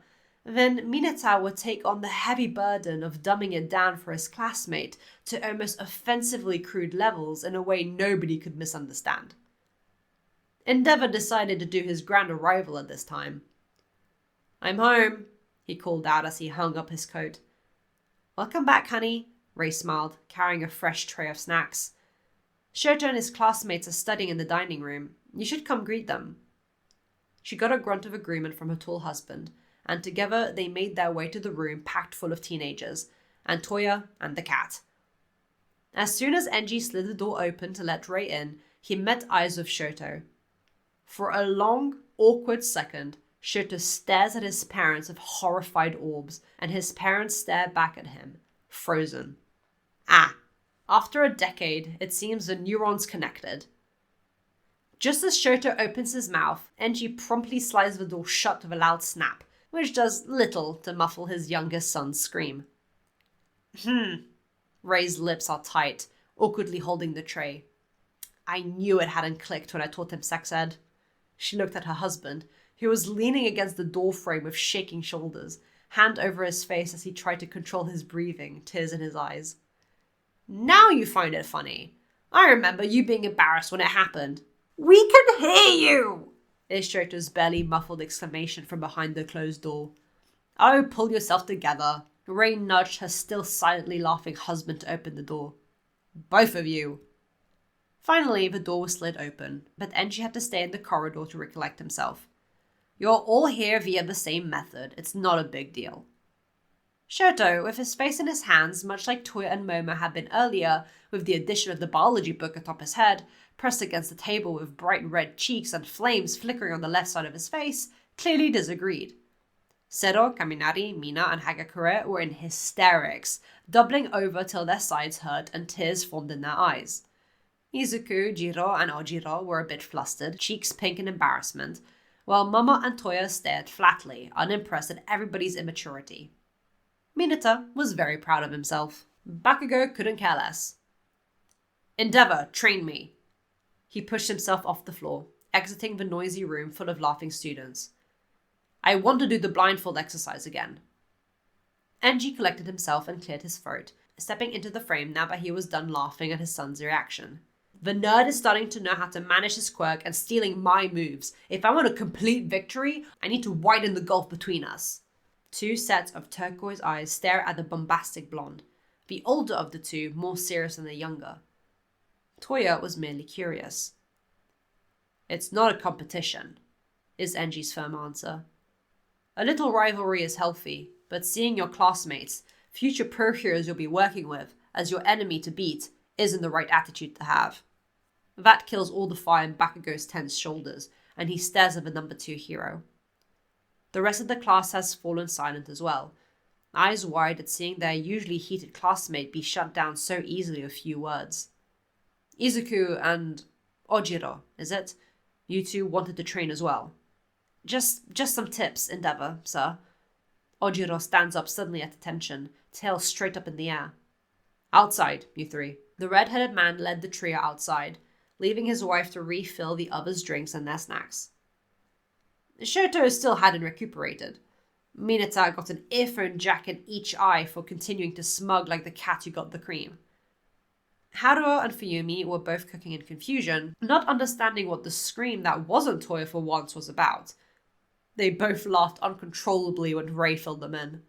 then Mineta would take on the heavy burden of dumbing it down for his classmate to almost offensively crude levels in a way nobody could misunderstand. Endeavor decided to do his grand arrival at this time. I'm home, he called out as he hung up his coat. Welcome back, honey, Rei smiled, carrying a fresh tray of snacks. Shoto and his classmates are studying in the dining room. You should come greet them. She got a grunt of agreement from her tall husband, and together they made their way to the room packed full of teenagers, and Toya and the cat. As soon as Enji slid the door open to let Rei in, he met eyes with Shoto. For a long, awkward second, Shoto stares at his parents with horrified orbs, and his parents stare back at him, frozen. After a decade, it seems the neurons connected. Just as Shoto opens his mouth, Enji promptly slides the door shut with a loud snap, which does little to muffle his youngest son's scream. Rei's lips are tight, awkwardly holding the tray. I knew it hadn't clicked when I taught him sex ed. She looked at her husband, who was leaning against the doorframe with shaking shoulders, hand over his face as he tried to control his breathing, tears in his eyes. Now you find it funny. I remember you being embarrassed when it happened. We can hear you! Is Shoto's barely muffled exclamation from behind the closed door. Oh, pull yourself together. Rei nudged her still silently laughing husband to open the door. Both of you. Finally, the door was slid open, but Enji had to stay in the corridor to recollect himself. You're all here via the same method. It's not a big deal. Shoto, with his face in his hands, much like Toya and Momo had been earlier, with the addition of the biology book atop his head, pressed against the table with bright red cheeks and flames flickering on the left side of his face, clearly disagreed. Sero, Kaminari, Mina, and Hagakure were in hysterics, doubling over till their sides hurt and tears formed in their eyes. Izuku, Jiro, and Ojiro were a bit flustered, cheeks pink in embarrassment, while Momo and Toya stared flatly, unimpressed at everybody's immaturity. Mineta was very proud of himself. Bakugo couldn't care less. Endeavor, train me. He pushed himself off the floor, exiting the noisy room full of laughing students. I want to do the blindfold exercise again. Enji collected himself and cleared his throat, stepping into the frame now that he was done laughing at his son's reaction. The nerd is starting to know how to manage his quirk and stealing my moves. If I want a complete victory, I need to widen the gulf between us. Two sets of turquoise eyes stare at the bombastic blonde, the older of the two more serious than the younger. Toya was merely curious. It's not a competition, is Enji's firm answer. A little rivalry is healthy, but seeing your classmates, future pro heroes you'll be working with, as your enemy to beat, isn't the right attitude to have. That kills all the fire in Bakugo's tense shoulders, and he stares at the number 2 hero. The rest of the class has fallen silent as well, eyes wide at seeing their usually heated classmate be shut down so easily with few words. Izuku and Ojiro, is it? You two wanted to train as well. Just some tips, Endeavor, sir. Ojiro stands up suddenly at attention, tail straight up in the air. Outside, you three. The red-headed man led the trio outside, leaving his wife to refill the others' drinks and their snacks. Shoto still hadn't recuperated. Mineta got an earphone jack in each eye for continuing to smug like the cat who got the cream. Haruo and Fuyumi were both cooking in confusion, not understanding what the scream that wasn't Toya for once was about. They both laughed uncontrollably when Ray filled them in.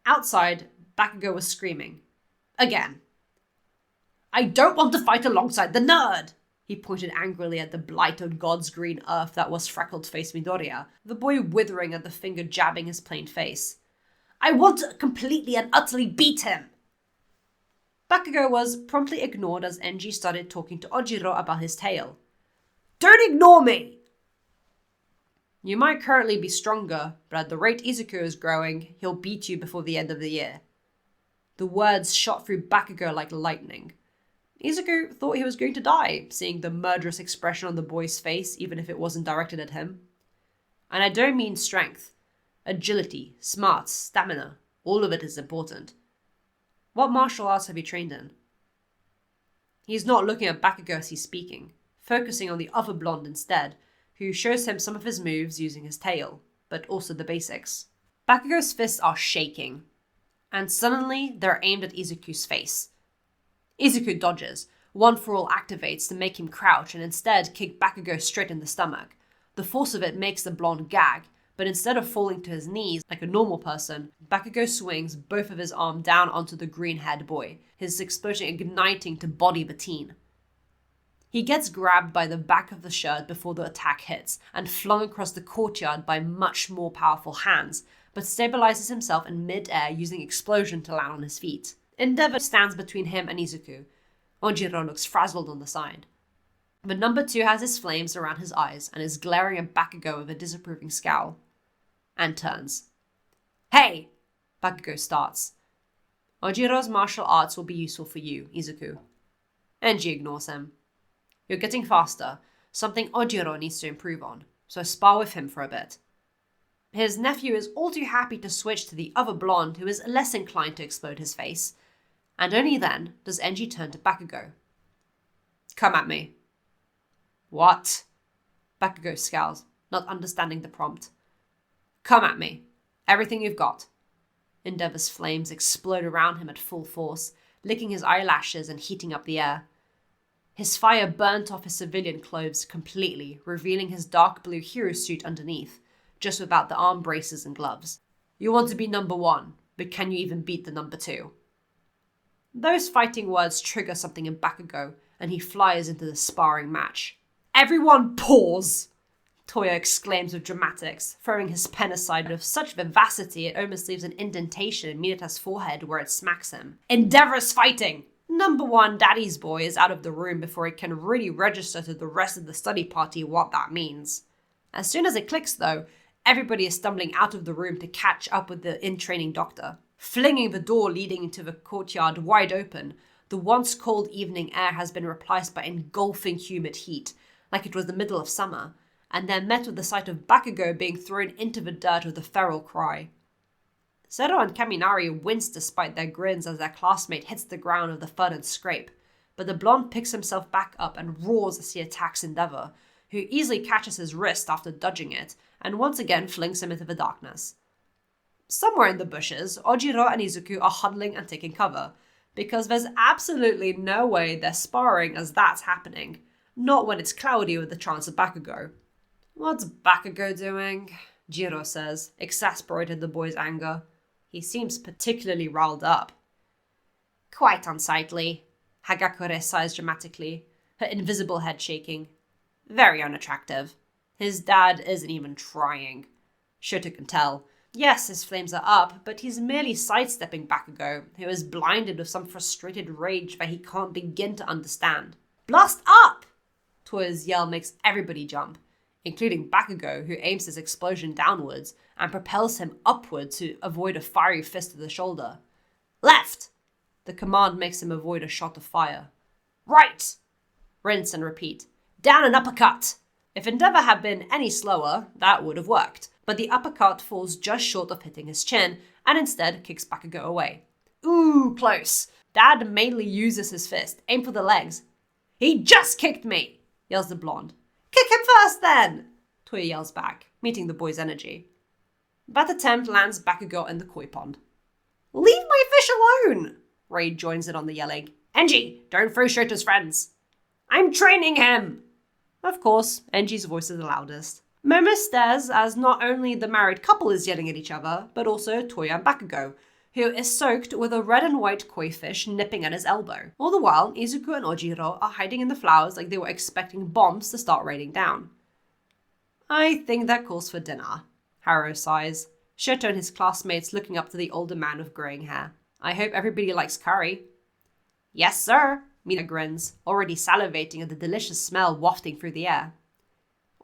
Outside, Bakugo was screaming. Again. I don't want to fight alongside the nerd! He pointed angrily at the blight on God's green earth that was freckled-faced Midoriya, the boy withering at the finger jabbing his plain face. I want to completely and utterly beat him! Bakugo was promptly ignored as Enji started talking to Ojiro about his tale. Don't ignore me! You might currently be stronger, but at the rate Izuku is growing, he'll beat you before the end of the year. The words shot through Bakugo like lightning. Izuku thought he was going to die, seeing the murderous expression on the boy's face, even if it wasn't directed at him. And I don't mean strength. Agility, smarts, stamina, all of it is important. What martial arts have you trained in? He's not looking at Bakugo as he's speaking, focusing on the other blonde instead, who shows him some of his moves using his tail, but also the basics. Bakugo's fists are shaking, and suddenly they're aimed at Izuku's face. Izuku dodges. One for All activates to make him crouch and instead kick Bakugo straight in the stomach. The force of it makes the blonde gag, but instead of falling to his knees like a normal person, Bakugo swings both of his arms down onto the green-haired boy, his explosion igniting to body the teen. He gets grabbed by the back of the shirt before the attack hits, and flung across the courtyard by much more powerful hands, but stabilizes himself in mid-air using explosion to land on his feet. Endeavor stands between him and Izuku. Ojiro looks frazzled on the side. But number 2 has his flames around his eyes and is glaring at Bakugo with a disapproving scowl. And turns. Hey! Bakugo starts. Ojiro's martial arts will be useful for you, Izuku. Enji ignores him. You're getting faster, something Ojiro needs to improve on, so spar with him for a bit. His nephew is all too happy to switch to the other blonde who is less inclined to explode his face, and only then does Enji turn to Bakugo. Come at me. What? Bakugo scowls, not understanding the prompt. Come at me. Everything you've got. Endeavor's flames explode around him at full force, licking his eyelashes and heating up the air. His fire burnt off his civilian clothes completely, revealing his dark blue hero suit underneath, just without the arm braces and gloves. You want to be number 1, but can you even beat the number 2? Those fighting words trigger something in Bakugo, and he flies into the sparring match. Everyone pause! Toya exclaims with dramatics, throwing his pen aside with such vivacity it almost leaves an indentation in Mineta's forehead where it smacks him. Endeavor's fighting! Number 1 daddy's boy is out of the room before it can really register to the rest of the study party what that means. As soon as it clicks though, everybody is stumbling out of the room to catch up with the in-training doctor. Flinging the door leading into the courtyard wide open, the once cold evening air has been replaced by engulfing humid heat, like it was the middle of summer, and they're met with the sight of Bakugo being thrown into the dirt with a feral cry. Zero and Kaminari wince despite their grins as their classmate hits the ground with a thud and scrape, but the blonde picks himself back up and roars as he attacks Endeavor, who easily catches his wrist after dodging it, and once again flings him into the darkness. Somewhere in the bushes, Ojiro and Izuku are huddling and taking cover, because there's absolutely no way they're sparring as that's happening, not when it's cloudy with the chance of Bakugo. What's Bakugo doing? Jiro says, exasperated the boy's anger. He seems particularly riled up. Quite unsightly, Hagakure sighs dramatically, her invisible head shaking. Very unattractive. His dad isn't even trying. Shoto can tell. Yes, his flames are up, but he's merely sidestepping Bakugo, who is blinded with some frustrated rage that he can't begin to understand. Blast up! Toya's yell makes everybody jump, including Bakugo, who aims his explosion downwards and propels him upward to avoid a fiery fist to the shoulder. Left! The command makes him avoid a shot of fire. Right! Rinse and repeat. Down and uppercut! If Endeavor had been any slower, that would have worked, but the uppercut falls just short of hitting his chin and instead kicks Bakugo away. Ooh, close! Dad mainly uses his fist. Aim for the legs. He just kicked me, yells the blonde. Kick him first then, Toya yells back, meeting the boy's energy. That attempt lands Bakugo in the koi pond. Leave my fish alone, Raid joins in on the yelling. Enji, don't throw Shoto's friends. I'm training him. Of course, Enji's voice is the loudest. Momo stares as not only the married couple is yelling at each other, but also Toya and Bakugo, who is soaked with a red and white koi fish nipping at his elbow. All the while, Izuku and Ojiro are hiding in the flowers like they were expecting bombs to start raining down. I think that calls for dinner, Haru sighs, Shoto and his classmates looking up to the older man with greying hair. I hope everybody likes curry. Yes, sir, Mina grins, already salivating at the delicious smell wafting through the air.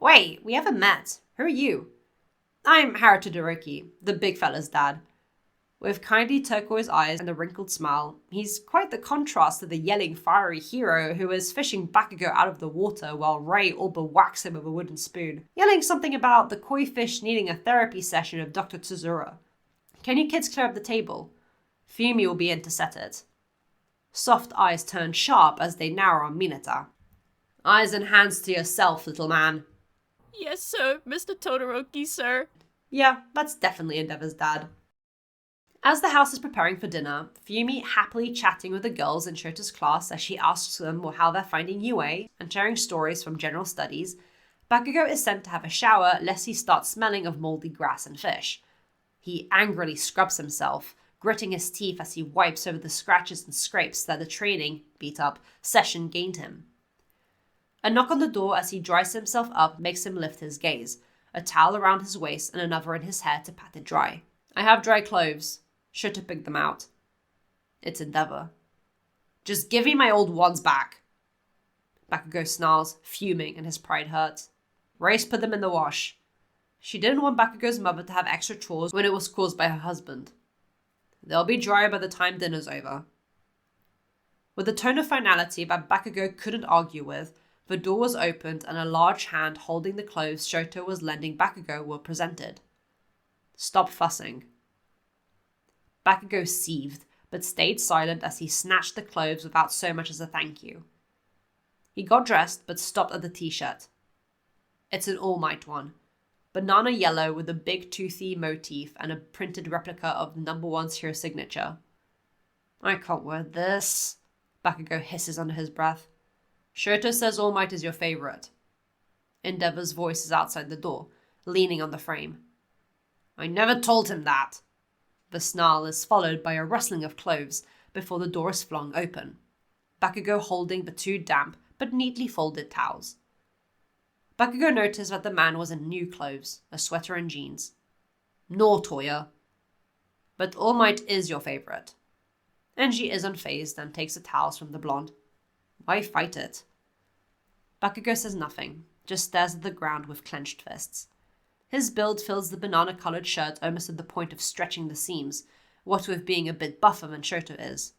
Wait, we haven't met. Who are you? I'm Haru Todoroki, the big fella's dad. With kindly turquoise eyes and a wrinkled smile, he's quite the contrast to the yelling, fiery hero who is fishing Bakugo out of the water while Ray all but whacks him with a wooden spoon, yelling something about the koi fish needing a therapy session of Dr. Tsuzura. Can you kids clear up the table? Fumi will be in to set it. Soft eyes turn sharp as they narrow on Mineta. Eyes and hands to yourself, little man. Yes, sir, Mr. Todoroki, sir. Yeah, that's definitely Endeavor's dad. As the house is preparing for dinner, Fumi happily chatting with the girls in Shota's class as she asks them how they're finding UA and sharing stories from general studies, Bakugo is sent to have a shower lest he starts smelling of moldy grass and fish. He angrily scrubs himself, gritting his teeth as he wipes over the scratches and scrapes that the training, beat up, session gained him. A knock on the door as he dries himself up makes him lift his gaze, a towel around his waist and another in his hair to pat it dry. I have dry clothes. Shota picked them out. It's Endeavor. Just give me my old ones back. Bakugo snarls, fuming and his pride hurts. Race put them in the wash. She didn't want Bakugo's mother to have extra chores when it was caused by her husband. They'll be dry by the time dinner's over. With a tone of finality that Bakugo couldn't argue with, the door was opened and a large hand holding the clothes Shoto was lending Bakugo were presented. Stop fussing. Bakugo seethed, but stayed silent as he snatched the clothes without so much as a thank you. He got dressed, but stopped at the t-shirt. It's an All Might one. Banana yellow with a big toothy motif and a printed replica of number one's hero signature. I can't wear this, Bakugo hisses under his breath. Shoto says All Might is your favorite. Endeavor's voice is outside the door, leaning on the frame. I never told him that. The snarl is followed by a rustling of clothes before the door is flung open, Bakugo holding the two damp but neatly folded towels. Bakugo noticed that the man was in new clothes, a sweater and jeans. Nor Toya. But All Might is your favorite. Enji is unfazed and takes the towels from the blonde. Why fight it? Bakugo says nothing, just stares at the ground with clenched fists. His build fills the banana-coloured shirt almost to the point of stretching the seams, what with being a bit buffer than Shoto is.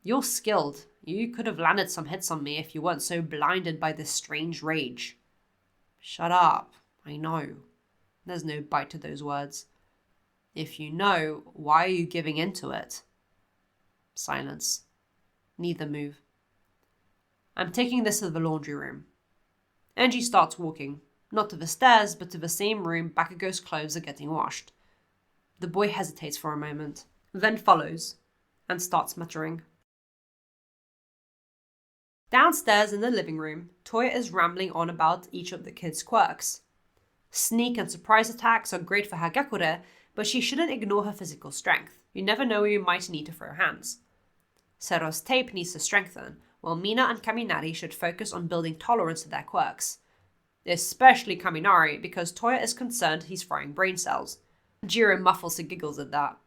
You're skilled. You could have landed some hits on me if you weren't so blinded by this strange rage. Shut up. I know. There's no bite to those words. If you know, why are you giving in to it? Silence. Neither move. I'm taking this to the laundry room. Enji starts walking. Not to the stairs, but to the same room Bakugo's clothes are getting washed. The boy hesitates for a moment, then follows, and starts muttering. Downstairs in the living room, Toya is rambling on about each of the kids' quirks. Sneak and surprise attacks are great for Hagakure, but she shouldn't ignore her physical strength. You never know where you might need to throw hands. Sero's tape needs to strengthen, while Mina and Kaminari should focus on building tolerance to their quirks. Especially Kaminari, because Toya is concerned he's frying brain cells. Jiro muffles and giggles at that.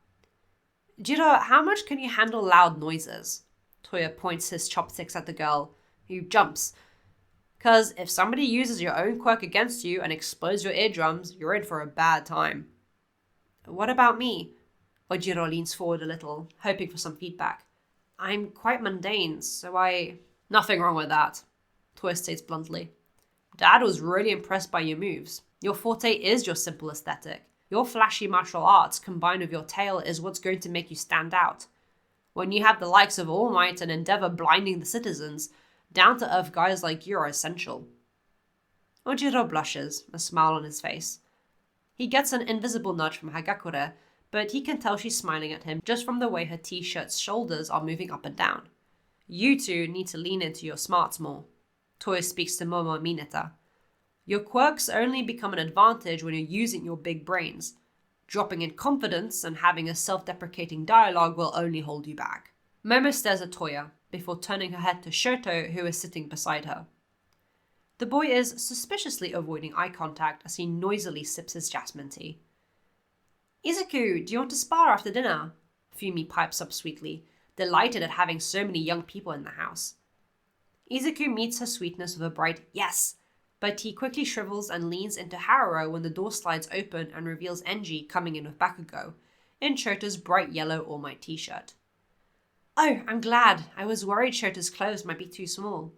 Jiro, how much can you handle loud noises? Toya points his chopsticks at the girl, who jumps. 'Cause if somebody uses your own quirk against you and explodes your eardrums, you're in for a bad time. What about me? Ojiro leans forward a little, hoping for some feedback. I'm quite mundane, so Nothing wrong with that, Toya states bluntly. Dad was really impressed by your moves. Your forte is your simple aesthetic. Your flashy martial arts combined with your tail is what's going to make you stand out. When you have the likes of All Might and Endeavor blinding the citizens, down-to-earth guys like you are essential. Ojiro blushes, a smile on his face. He gets an invisible nudge from Hagakure, but he can tell she's smiling at him just from the way her t-shirt's shoulders are moving up and down. You two need to lean into your smarts more. Toya speaks to Momo and Mineta. Your quirks only become an advantage when you're using your big brains. Dropping in confidence and having a self-deprecating dialogue will only hold you back. Momo stares at Toya, before turning her head to Shoto, who is sitting beside her. The boy is suspiciously avoiding eye contact as he noisily sips his jasmine tea. Izuku, do you want to spar after dinner? Fumi pipes up sweetly, delighted at having so many young people in the house. Izuku meets her sweetness with a bright yes, but he quickly shrivels and leans into Harrow when the door slides open and reveals Enji coming in with Bakugo, in Shoto's bright yellow All Might t-shirt. Oh, I'm glad. I was worried Shoto's clothes might be too small.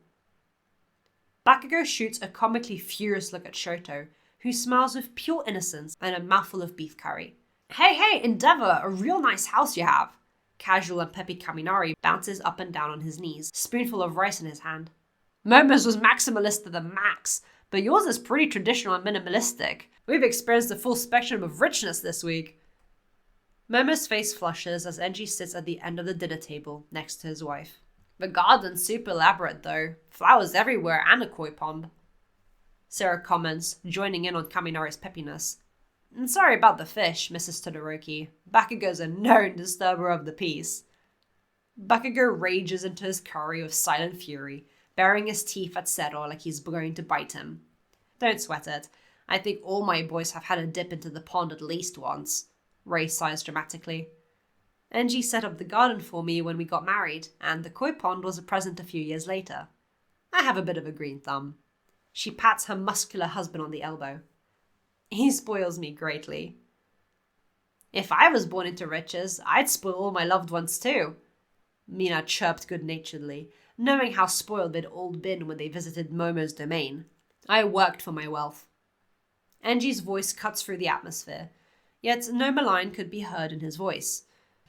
Bakugo shoots a comically furious look at Shoto, who smiles with pure innocence and a mouthful of beef curry. Hey, Endeavor, a real nice house you have. Casual and peppy Kaminari bounces up and down on his knees, spoonful of rice in his hand. Momo's was maximalist to the max, but yours is pretty traditional and minimalistic. We've experienced the full spectrum of richness this week. Momo's face flushes as Enji sits at the end of the dinner table next to his wife. The garden's super elaborate though. Flowers everywhere and a koi pond. Sarah comments, joining in on Kaminari's peppiness. Sorry about the fish, Mrs. Todoroki. Bakugo's a known disturber of the peace. Bakugo rages into his curry with silent fury, baring his teeth at Zero like he's going to bite him. Don't sweat it. I think all my boys have had a dip into the pond at least once. Ray sighs dramatically. Enji set up the garden for me when we got married, and the koi pond was a present a few years later. I have a bit of a green thumb. She pats her muscular husband on the elbow. He spoils me greatly. If I was born into riches, I'd spoil all my loved ones too. Mina chirped good-naturedly, knowing how spoiled they'd all been when they visited Momo's domain. I worked for my wealth. Enji's voice cuts through the atmosphere, yet no malign could be heard in his voice.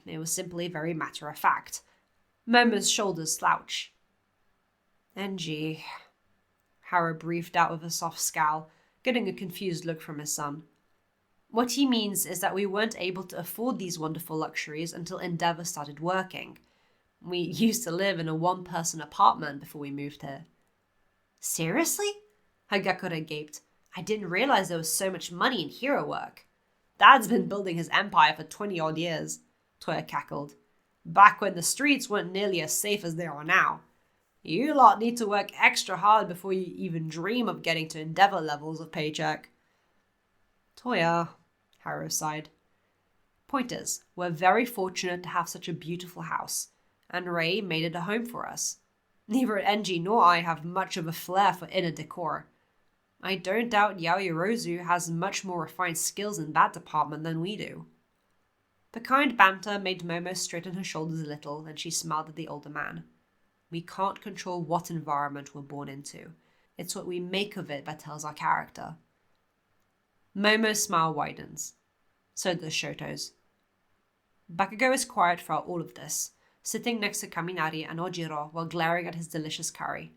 It was simply very matter-of-fact. Momo's shoulders slouch. Enji, Harrow breathed out with a soft scowl, getting a confused look from his son. What he means is that we weren't able to afford these wonderful luxuries until Endeavor started working. We used to live in a one-person apartment before we moved here. Seriously? Hagakure gaped. I didn't realize there was so much money in hero work. Dad's been building his empire for 20-odd years, Toya cackled. Back when the streets weren't nearly as safe as they are now. You lot need to work extra hard before you even dream of getting to Endeavor levels of paycheck. Toya, Harrow sighed. Point is, we're very fortunate to have such a beautiful house, and Ray made it a home for us. Neither Enji nor I have much of a flair for inner decor. I don't doubt Yaoyorozu has much more refined skills in that department than we do. The kind banter made Momo straighten her shoulders a little, and she smiled at the older man. We can't control what environment we're born into. It's what we make of it that tells our character. Momo's smile widens. So does Shoto's. Bakugo is quiet throughout all of this, sitting next to Kaminari and Ojiro while glaring at his delicious curry.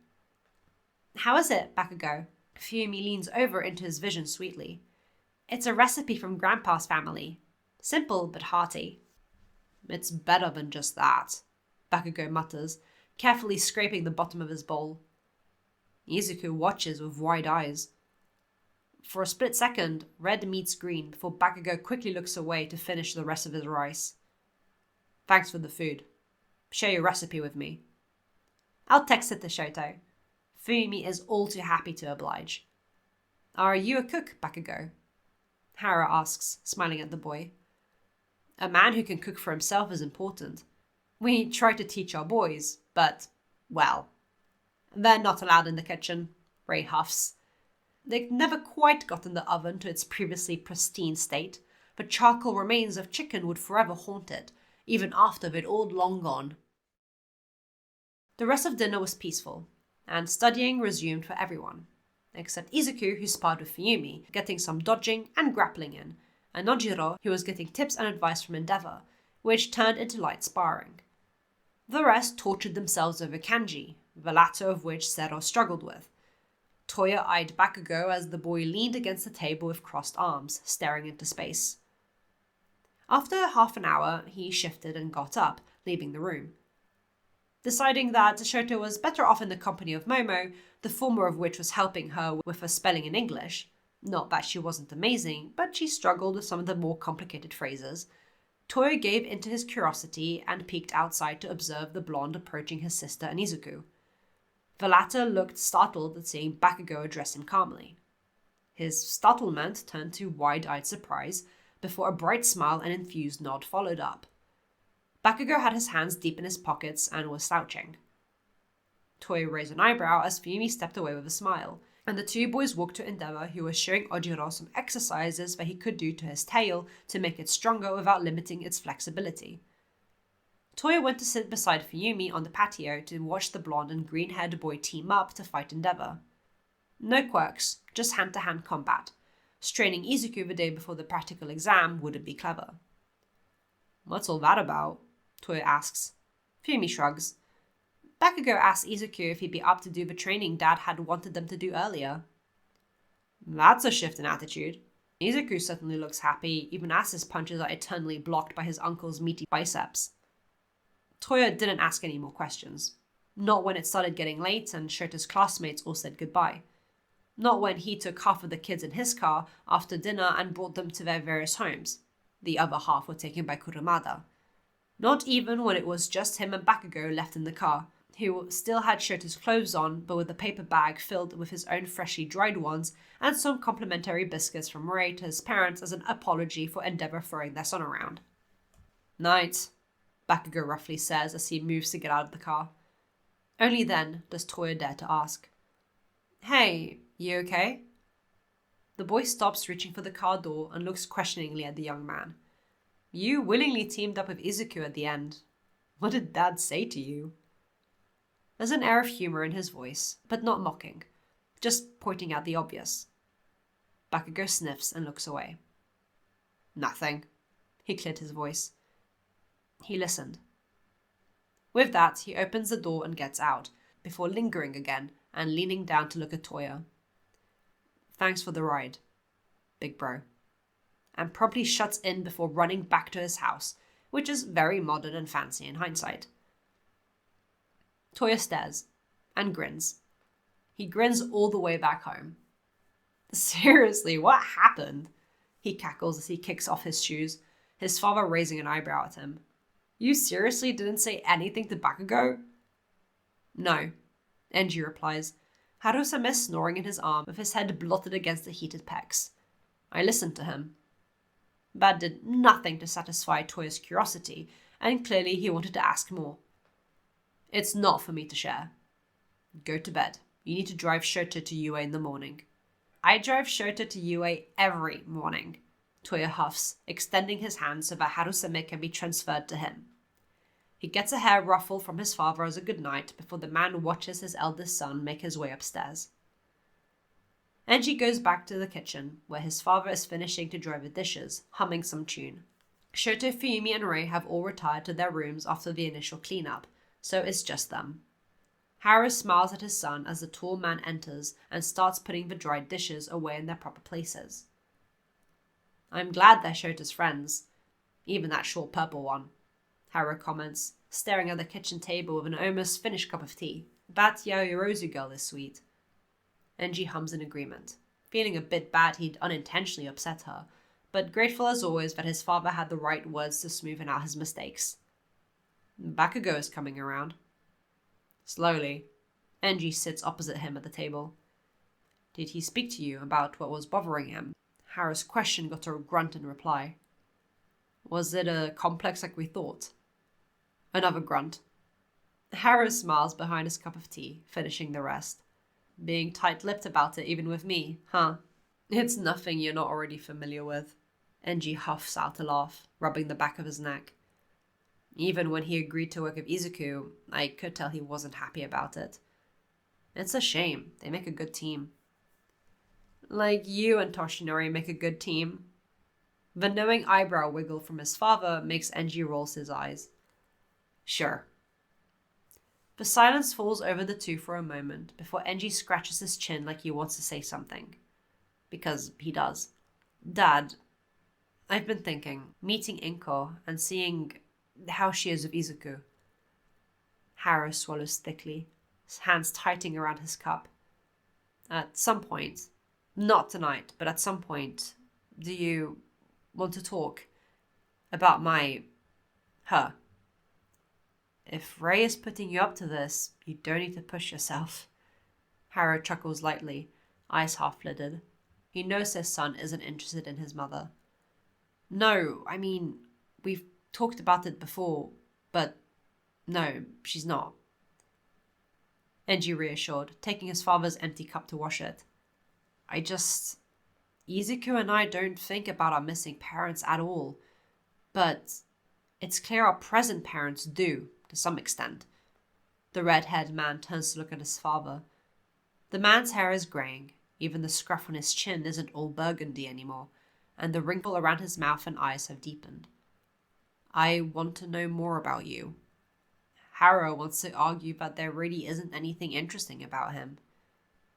How is it, Bakugo? Fumi leans over into his vision sweetly. It's a recipe from Grandpa's family. Simple but hearty. It's better than just that, Bakugo mutters, carefully scraping the bottom of his bowl. Izuku watches with wide eyes. For a split second, red meets green before Bakugo quickly looks away to finish the rest of his rice. Thanks for the food. Share your recipe with me. I'll text it to Shoto. Fumi is all too happy to oblige. Are you a cook, Bakugo? Hara asks, smiling at the boy. A man who can cook for himself is important. We try to teach our boys, but, well, they're not allowed in the kitchen, Ray huffs. They've never quite gotten the oven to its previously pristine state, but charcoal remains of chicken would forever haunt it, even after they'd all long gone. The rest of dinner was peaceful, and studying resumed for everyone, except Izuku, who sparred with Fumi, getting some dodging and grappling in, and Nojiro, who was getting tips and advice from Endeavor, which turned into light sparring. The rest tortured themselves over kanji, the latter of which Zero struggled with. Toya eyed Bakugo as the boy leaned against the table with crossed arms, staring into space. After half an hour, he shifted and got up, leaving the room. Deciding that Shoto was better off in the company of Momo, the former of which was helping her with her spelling in English. Not that she wasn't amazing, but she struggled with some of the more complicated phrases. Toya gave into his curiosity and peeked outside to observe the blonde approaching his sister Anizuku. The latter looked startled at seeing Bakugo address him calmly. His startlement turned to wide-eyed surprise, before a bright smile and enthused nod followed up. Bakugo had his hands deep in his pockets and was slouching. Toya raised an eyebrow as Fuyumi stepped away with a smile, and the two boys walked to Endeavor, who was showing Ojiro some exercises that he could do to his tail to make it stronger without limiting its flexibility. Toya went to sit beside Fuyumi on the patio to watch the blonde and green-haired boy team up to fight Endeavor. No quirks, just hand-to-hand combat. Straining Izuku the day before the practical exam wouldn't be clever. "What's all that about?" Toya asks. Fuyumi shrugs. Bakugo asks Izuku if he'd be up to do the training Dad had wanted them to do earlier. That's a shift in attitude. Izuku certainly looks happy, even as his punches are eternally blocked by his uncle's meaty biceps. Toya didn't ask any more questions. Not when it started getting late and Shoto's classmates all said goodbye. Not when he took half of the kids in his car after dinner and brought them to their various homes. The other half were taken by Kurumada. Not even when it was just him and Bakugo left in the car, who still had Shoto's clothes on, but with a paper bag filled with his own freshly dried ones and some complimentary biscuits from Ray to his parents as an apology for Endeavor throwing their son around. "Night," Bakugo roughly says as he moves to get out of the car. Only then does Toya dare to ask, "Hey, you okay?" The boy stops reaching for the car door and looks questioningly at the young man. "You willingly teamed up with Izuku at the end. What did Dad say to you?" There's an air of humor in his voice, but not mocking, just pointing out the obvious. Bakugo sniffs and looks away. "Nothing." He cleared his voice. He listened. With that, he opens the door and gets out, before lingering again and leaning down to look at Toya. "Thanks for the ride, big bro," and promptly shuts in before running back to his house, which is very modern and fancy in hindsight. Toya stares and grins. He grins all the way back home. "Seriously, what happened?" he cackles as he kicks off his shoes, his father raising an eyebrow at him. "You seriously didn't say anything to Bakugo?" "No," Enji replies, Haru-sama snoring in his arm with his head blotted against the heated pecs. "I listened to him." That did nothing to satisfy Toya's curiosity, and clearly he wanted to ask more. "It's not for me to share. Go to bed. You need to drive Shoto to UA in the morning." "I drive Shoto to UA every morning," Toya huffs, extending his hand so that Haru-sama can be transferred to him. He gets a hair ruffle from his father as a goodnight before the man watches his eldest son make his way upstairs. Enji goes back to the kitchen, where his father is finishing to dry the dishes, humming some tune. Shoto, Fuyumi, and Rei have all retired to their rooms after the initial cleanup, so it's just them. Haru smiles at his son as the tall man enters and starts putting the dried dishes away in their proper places. "I'm glad they're Shoto's friends, even that short purple one," Haru comments, staring at the kitchen table with an almost finished cup of tea. "That Yaoyorozu girl is sweet." Enji hums in agreement, feeling a bit bad he'd unintentionally upset her, but grateful as always that his father had the right words to smoothen out his mistakes. Bakugo is coming around. Slowly, Enji sits opposite him at the table. "Did he speak to you about what was bothering him?" Haru's question got a grunt in reply. "Was it a complex like we thought?" Another grunt. Haru smiles behind his cup of tea, finishing the rest. "Being tight-lipped about it even with me, huh? It's nothing you're not already familiar with." Enji huffs out a laugh, rubbing the back of his neck. "Even when he agreed to work with Izuku, I could tell he wasn't happy about it. It's a shame. They make a good team." "Like you and Toshinori make a good team?" The knowing eyebrow wiggle from his father makes Enji roll his eyes. "Sure. The silence falls over the two for a moment before Enji scratches his chin like he wants to say something. Because he does. Dad, I've been thinking, meeting Inko and seeing how she is with Izuku. Haru swallows thickly, his hands tightening around his cup. At some point, not tonight, but at some point, do you want to talk about her? If Ray is putting you up to this, you don't need to push yourself. Haru chuckles lightly, eyes half-lidded. He knows his son isn't interested in his mother. No, I mean, we've talked about it before, but no, she's not. Enji reassured, taking his father's empty cup to wash it. Izuku and I don't think about our missing parents at all, but it's clear our present parents do, to some extent. The red-haired man turns to look at his father. The man's hair is graying, even the scruff on his chin isn't all burgundy anymore, and the wrinkle around his mouth and eyes have deepened. I want to know more about you. Haru wants to argue that there really isn't anything interesting about him.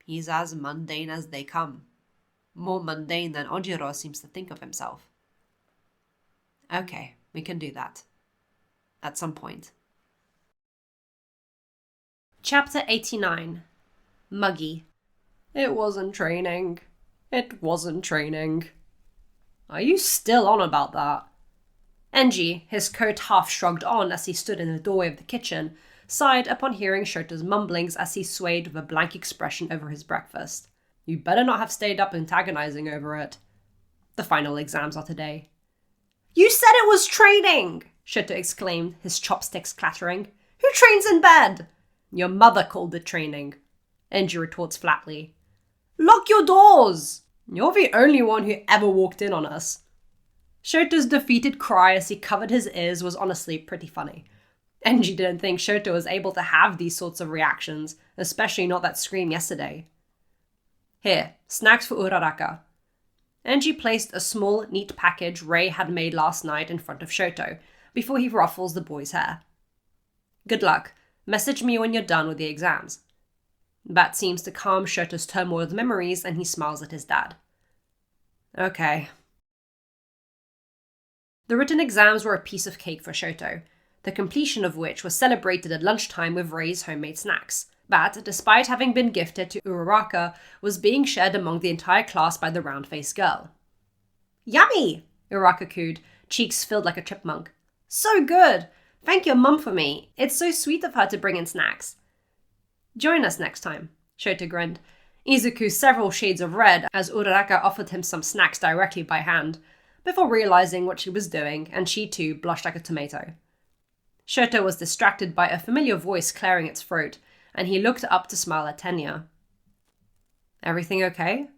He's as mundane as they come. More mundane than Ojiro seems to think of himself. Okay, we can do that. At some point. Chapter 89. Muggy. It wasn't training. It wasn't training. Are you still on about that? Enji, his coat half shrugged on as he stood in the doorway of the kitchen, sighed upon hearing Shoto's mumblings as he swayed with a blank expression over his breakfast. You better not have stayed up antagonizing over it. The final exams are today. You said it was training! Shoto exclaimed, his chopsticks clattering. Who trains in bed? Your mother called it training. Enji retorts flatly. Lock your doors! You're the only one who ever walked in on us. Shoto's defeated cry as he covered his ears was honestly pretty funny. Enji didn't think Shoto was able to have these sorts of reactions, especially not that scream yesterday. Here, snacks for Uraraka. Enji placed a small, neat package Ray had made last night in front of Shoto, before he ruffles the boy's hair. Good luck. Message me when you're done with the exams. That seems to calm Shoto's turmoiled memories, and he smiles at his dad. Okay. The written exams were a piece of cake for Shoto, the completion of which was celebrated at lunchtime with Ray's homemade snacks, that, despite having been gifted to Uraraka, was being shared among the entire class by the round-faced girl. Yummy! Uraraka cooed, cheeks filled like a chipmunk. So good! Thank your mum for me. It's so sweet of her to bring in snacks. Join us next time, Shoto grinned, Izuku several shades of red as Uraraka offered him some snacks directly by hand, before realizing what she was doing, and she too blushed like a tomato. Shoto was distracted by a familiar voice clearing its throat, and he looked up to smile at Tenya. Everything okay?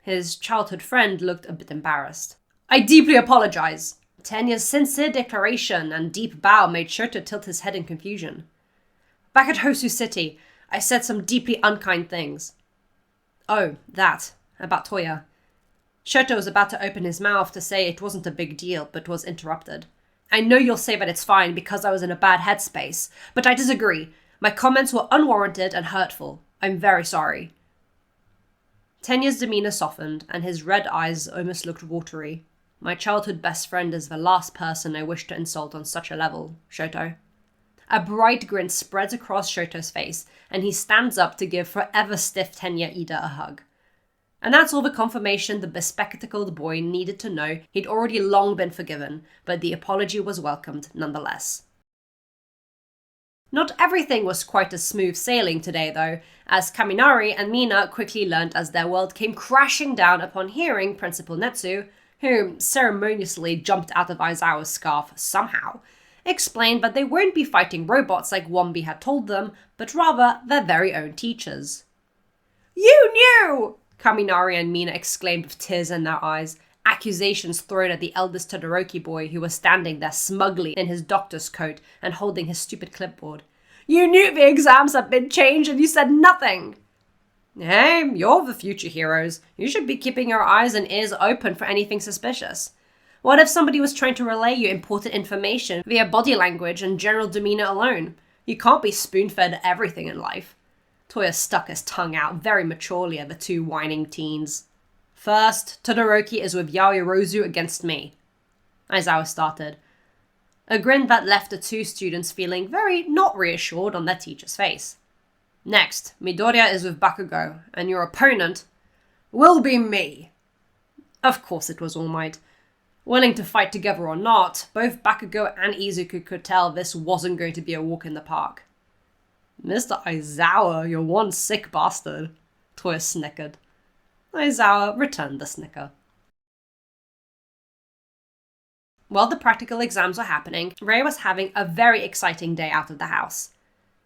His childhood friend looked a bit embarrassed. I deeply apologize. Tenya's sincere declaration and deep bow made Shoto tilt his head in confusion. Back at Hosu City, I said some deeply unkind things. Oh, that. About Toya. Shoto was about to open his mouth to say it wasn't a big deal, but was interrupted. I know you'll say that it's fine because I was in a bad headspace, but I disagree. My comments were unwarranted and hurtful. I'm very sorry. Tenya's demeanor softened, and his red eyes almost looked watery. My childhood best friend is the last person I wish to insult on such a level, Shoto. A bright grin spreads across Shoto's face, and he stands up to give forever stiff Tenya Ida a hug. And that's all the confirmation the bespectacled boy needed to know he'd already long been forgiven, but the apology was welcomed nonetheless. Not everything was quite as smooth sailing today, though, as Kaminari and Mina quickly learned as their world came crashing down upon hearing Principal Netsu, who ceremoniously jumped out of Aizawa's scarf somehow, explained that they won't be fighting robots like Wombi had told them, but rather their very own teachers. You knew! Kaminari and Mina exclaimed with tears in their eyes, accusations thrown at the eldest Todoroki boy who was standing there smugly in his doctor's coat and holding his stupid clipboard. You knew the exams had been changed and you said nothing! Hey, you're the future heroes. You should be keeping your eyes and ears open for anything suspicious. What if somebody was trying to relay you important information via body language and general demeanor alone? You can't be spoon-fed everything in life. Toya stuck his tongue out very maturely at the two whining teens. First, Todoroki is with Yaoyorozu against me, Aizawa started. A grin that left the two students feeling very not reassured on their teacher's face. Next, Midoriya is with Bakugo, and your opponent will be me. Of course it was All Might. Willing to fight together or not, both Bakugo and Izuku could tell this wasn't going to be a walk in the park. Mr. Aizawa, you're one sick bastard, Toya snickered. Aizawa returned the snicker. While the practical exams were happening, Rei was having a very exciting day out of the house.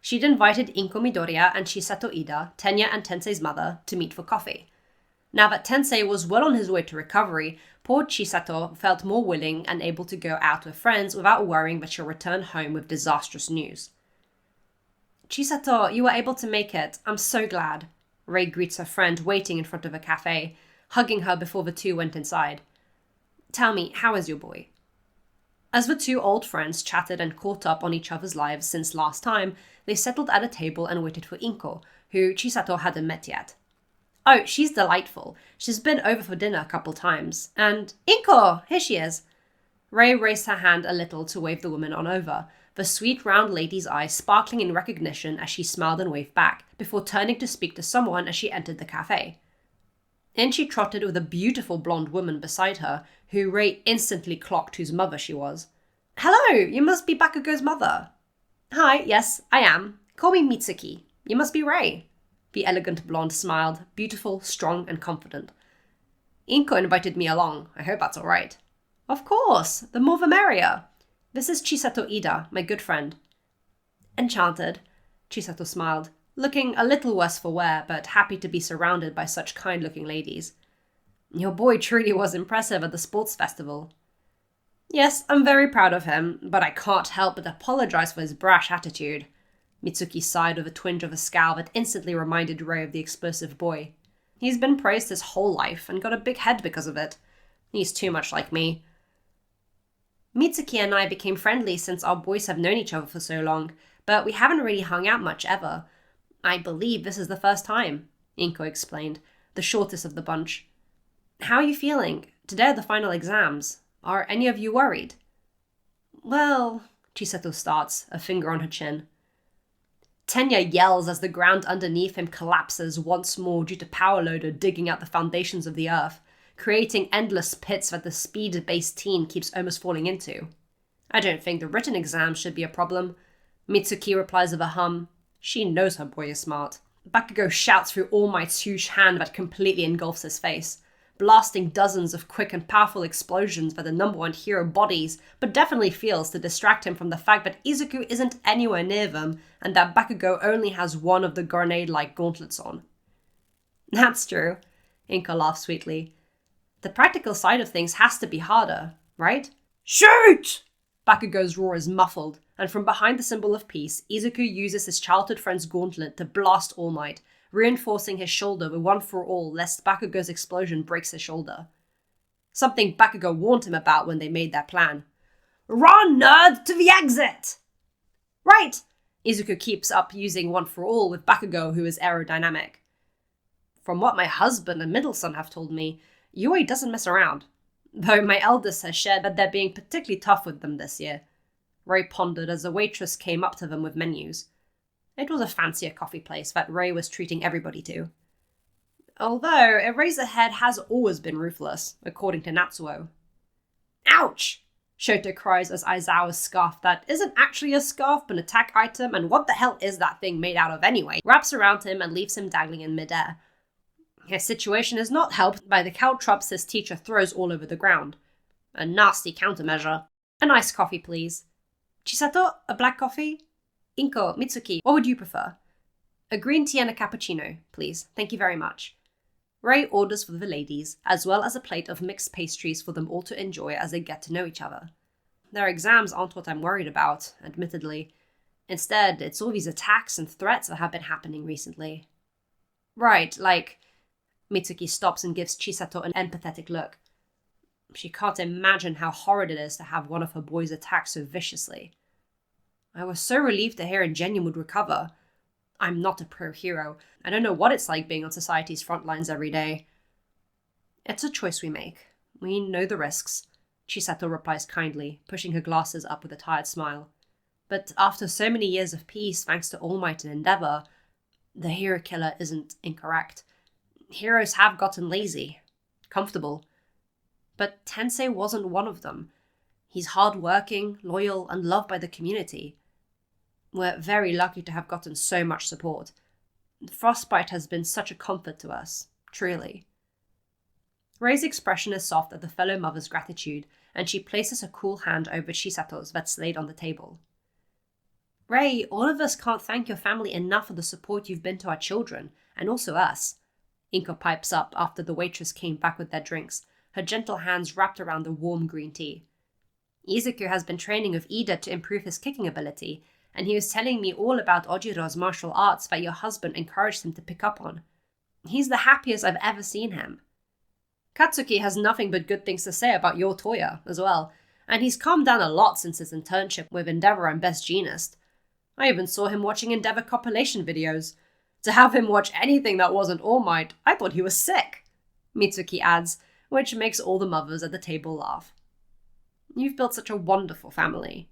She'd invited Inko Midoriya and Chisato Ida, Tenya and Tensei's mother, to meet for coffee. Now that Tensei was well on his way to recovery, poor Chisato felt more willing and able to go out with friends without worrying that she'll return home with disastrous news. Chisato, you were able to make it. I'm so glad. Rei greets her friend waiting in front of a cafe, hugging her before the two went inside. Tell me, how is your boy? As the two old friends chatted and caught up on each other's lives since last time, they settled at a table and waited for Inko, who Chisato hadn't met yet. Oh, she's delightful. She's been over for dinner a couple times. And Inko! Here she is. Rei raised her hand a little to wave the woman on over, the sweet round lady's eyes sparkling in recognition as she smiled and waved back, before turning to speak to someone as she entered the cafe. In she trotted with a beautiful blonde woman beside her, who Rei instantly clocked whose mother she was. Hello, you must be Bakugo's mother. Hi, yes, I am. Call me Mitsuki. You must be Rei. The elegant blonde smiled, beautiful, strong, and confident. Inko invited me along. I hope that's all right. Of course, the more the merrier. This is Chisato Ida, my good friend. Enchanted, Chisato smiled, looking a little worse for wear, but happy to be surrounded by such kind-looking ladies. Your boy truly was impressive at the sports festival. Yes, I'm very proud of him, but I can't help but apologize for his brash attitude. Mitsuki sighed with a twinge of a scowl that instantly reminded Rei of the explosive boy. He's been praised his whole life and got a big head because of it. He's too much like me. Mitsuki and I became friendly since our boys have known each other for so long, but we haven't really hung out much ever. I believe this is the first time, Inko explained, the shortest of the bunch. How are you feeling? Today are the final exams. Are any of you worried? Well, Chisato starts, a finger on her chin. Tenya yells as the ground underneath him collapses once more due to power loader digging out the foundations of the earth, creating endless pits that the speed-based teen keeps almost falling into. I don't think the written exams should be a problem. Mitsuki replies with a hum. She knows her boy is smart. Bakugo shouts through All Might's huge hand that completely engulfs his face, blasting dozens of quick and powerful explosions that the number one hero bodies, but definitely feels to distract him from the fact that Izuku isn't anywhere near them, and that Bakugo only has one of the grenade-like gauntlets on. That's true, Inka laughed sweetly. The practical side of things has to be harder, right? Shoot! Bakugo's roar is muffled, and from behind the symbol of peace, Izuku uses his childhood friend's gauntlet to blast All Might, reinforcing his shoulder with one for all lest Bakugo's explosion breaks his shoulder. Something Bakugo warned him about when they made their plan. Run, nerd, to the exit! Right! Izuku keeps up using one for all with Bakugo, who is aerodynamic. From what my husband and middle son have told me, Yui doesn't mess around, though my eldest has shared that they're being particularly tough with them this year. Rei pondered as a waitress came up to them with menus. It was a fancier coffee place that Rei was treating everybody to. Although, Eraserhead has always been ruthless, according to Natsuo. Ouch! Shoto cries as Aizawa's scarf that isn't actually a scarf but an attack item, and what the hell is that thing made out of anyway, wraps around him and leaves him dangling in midair. His situation is not helped by the caltrops his teacher throws all over the ground. A nasty countermeasure. An iced coffee, please. Chisato, a black coffee? Inko, Mitsuki, what would you prefer? A green tea and a cappuccino, please. Thank you very much. Rei orders for the ladies, as well as a plate of mixed pastries for them all to enjoy as they get to know each other. Their exams aren't what I'm worried about, admittedly. Instead, it's all these attacks and threats that have been happening recently. Right, like... Mitsuki stops and gives Chisato an empathetic look. She can't imagine how horrid it is to have one of her boys attack so viciously. I was so relieved to hear Ingenia would recover. I'm not a pro-hero. I don't know what it's like being on society's front lines every day. It's a choice we make. We know the risks, Chisato replies kindly, pushing her glasses up with a tired smile. But after so many years of peace, thanks to All Might and Endeavor, the hero killer isn't incorrect. Heroes have gotten lazy, comfortable. But Tensei wasn't one of them. He's hard-working, loyal, and loved by the community. We're very lucky to have gotten so much support. Frostbite has been such a comfort to us, truly. Rei's expression is soft at the fellow mother's gratitude, and she places a cool hand over Chisato's that's laid on the table. Rei, all of us can't thank your family enough for the support you've been to our children, and also us. Inko pipes up after the waitress came back with their drinks, her gentle hands wrapped around the warm green tea. Izuku has been training with Ida to improve his kicking ability, and he was telling me all about Ojiro's martial arts that your husband encouraged him to pick up on. He's the happiest I've ever seen him. Katsuki has nothing but good things to say about your Toya as well, and he's calmed down a lot since his internship with Endeavor and Best Genist. I even saw him watching Endeavor compilation videos. To have him watch anything that wasn't All Might, I thought he was sick, Mitsuki adds, which makes all the mothers at the table laugh. You've built such a wonderful family.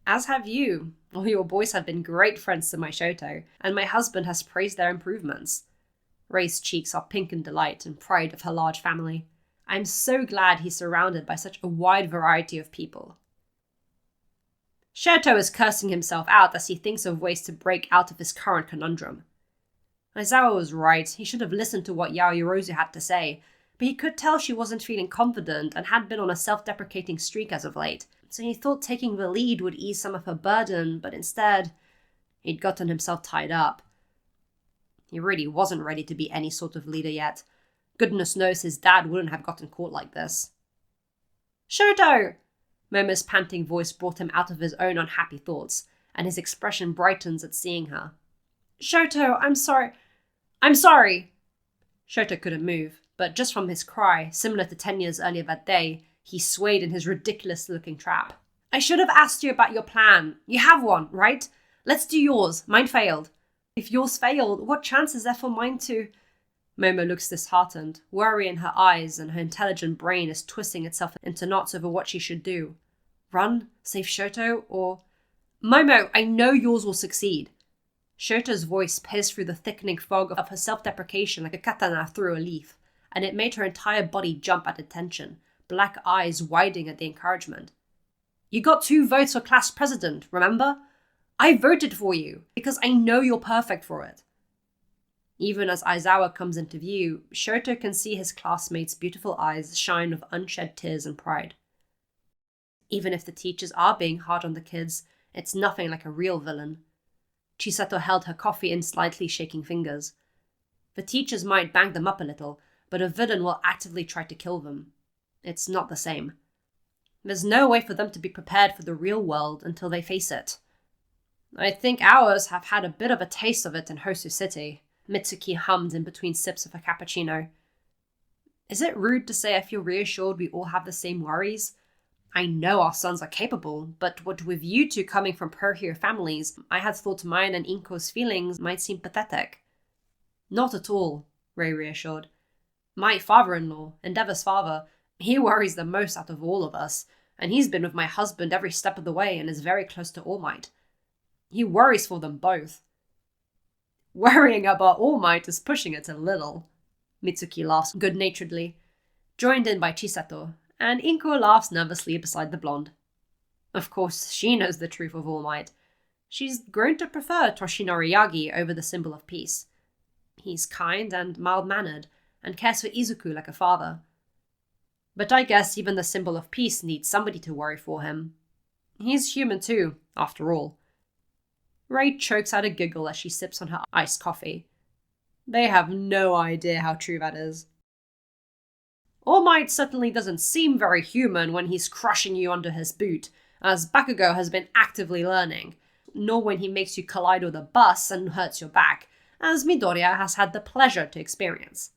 As have you. All your boys have been great friends to my Shoto, and my husband has praised their improvements. Rei's cheeks are pink in delight and pride of her large family. I'm so glad he's surrounded by such a wide variety of people. Shoto is cursing himself out as he thinks of ways to break out of his current conundrum. Aizawa was right, he should have listened to what Yaoyorozu had to say, but he could tell she wasn't feeling confident and had been on a self-deprecating streak as of late, so he thought taking the lead would ease some of her burden, but instead, he'd gotten himself tied up. He really wasn't ready to be any sort of leader yet. Goodness knows his dad wouldn't have gotten caught like this. Shoto! Momo's panting voice brought him out of his own unhappy thoughts, and his expression brightens at seeing her. Shoto, I'm sorry. I'm sorry! Shoto couldn't move, but just from his cry, similar to 10 years earlier that day, he swayed in his ridiculous-looking trap. I should have asked you about your plan. You have one, right? Let's do yours. Mine failed. If yours failed, what chance is there for mine to... Momo looks disheartened, worry in her eyes, and her intelligent brain is twisting itself into knots over what she should do. Run, save Shoto, or... Momo, I know yours will succeed. Shoto's voice pierced through the thickening fog of her self-deprecation like a katana through a leaf, and it made her entire body jump at attention, black eyes widening at the encouragement. You got 2 votes for class president, remember? I voted for you, because I know you're perfect for it. Even as Aizawa comes into view, Shoto can see his classmates' beautiful eyes shine with unshed tears and pride. Even if the teachers are being hard on the kids, it's nothing like a real villain. Chisato held her coffee in slightly shaking fingers. The teachers might bang them up a little, but a villain will actively try to kill them. It's not the same. There's no way for them to be prepared for the real world until they face it. I think ours have had a bit of a taste of it in Hosu City, Mitsuki hummed in between sips of her cappuccino. Is it rude to say I feel reassured we all have the same worries? I know our sons are capable, but what with you two coming from pro-hero families, I had thought mine and Inko's feelings might seem pathetic. Not at all, Rei reassured. My father-in-law, Endeavor's father, he worries the most out of all of us, and he's been with my husband every step of the way and is very close to All Might. He worries for them both. Worrying about All Might is pushing it a little, Mitsuki laughs good-naturedly, joined in by Chisato, and Inko laughs nervously beside the blonde. Of course, she knows the truth of All Might. She's grown to prefer Toshinori Yagi over the symbol of peace. He's kind and mild-mannered, and cares for Izuku like a father. But I guess even the symbol of peace needs somebody to worry for him. He's human too, after all. Rei chokes out a giggle as she sips on her iced coffee. They have no idea how true that is. All Might certainly doesn't seem very human when he's crushing you under his boot, as Bakugo has been actively learning, nor when he makes you collide with a bus and hurts your back, as Midoriya has had the pleasure to experience.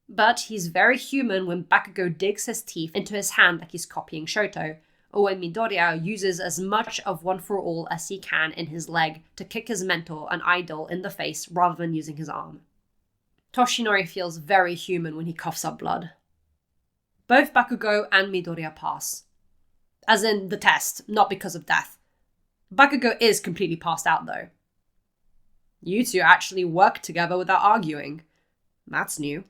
But he's very human when Bakugo digs his teeth into his hand like he's copying Shoto, Owen Midoriya uses as much of One for All as he can in his leg to kick his mentor and idol in the face rather than using his arm. Toshinori feels very human when he coughs up blood. Both Bakugo and Midoriya pass. As in the test, not because of death. Bakugo is completely passed out though. You two actually work together without arguing. That's new.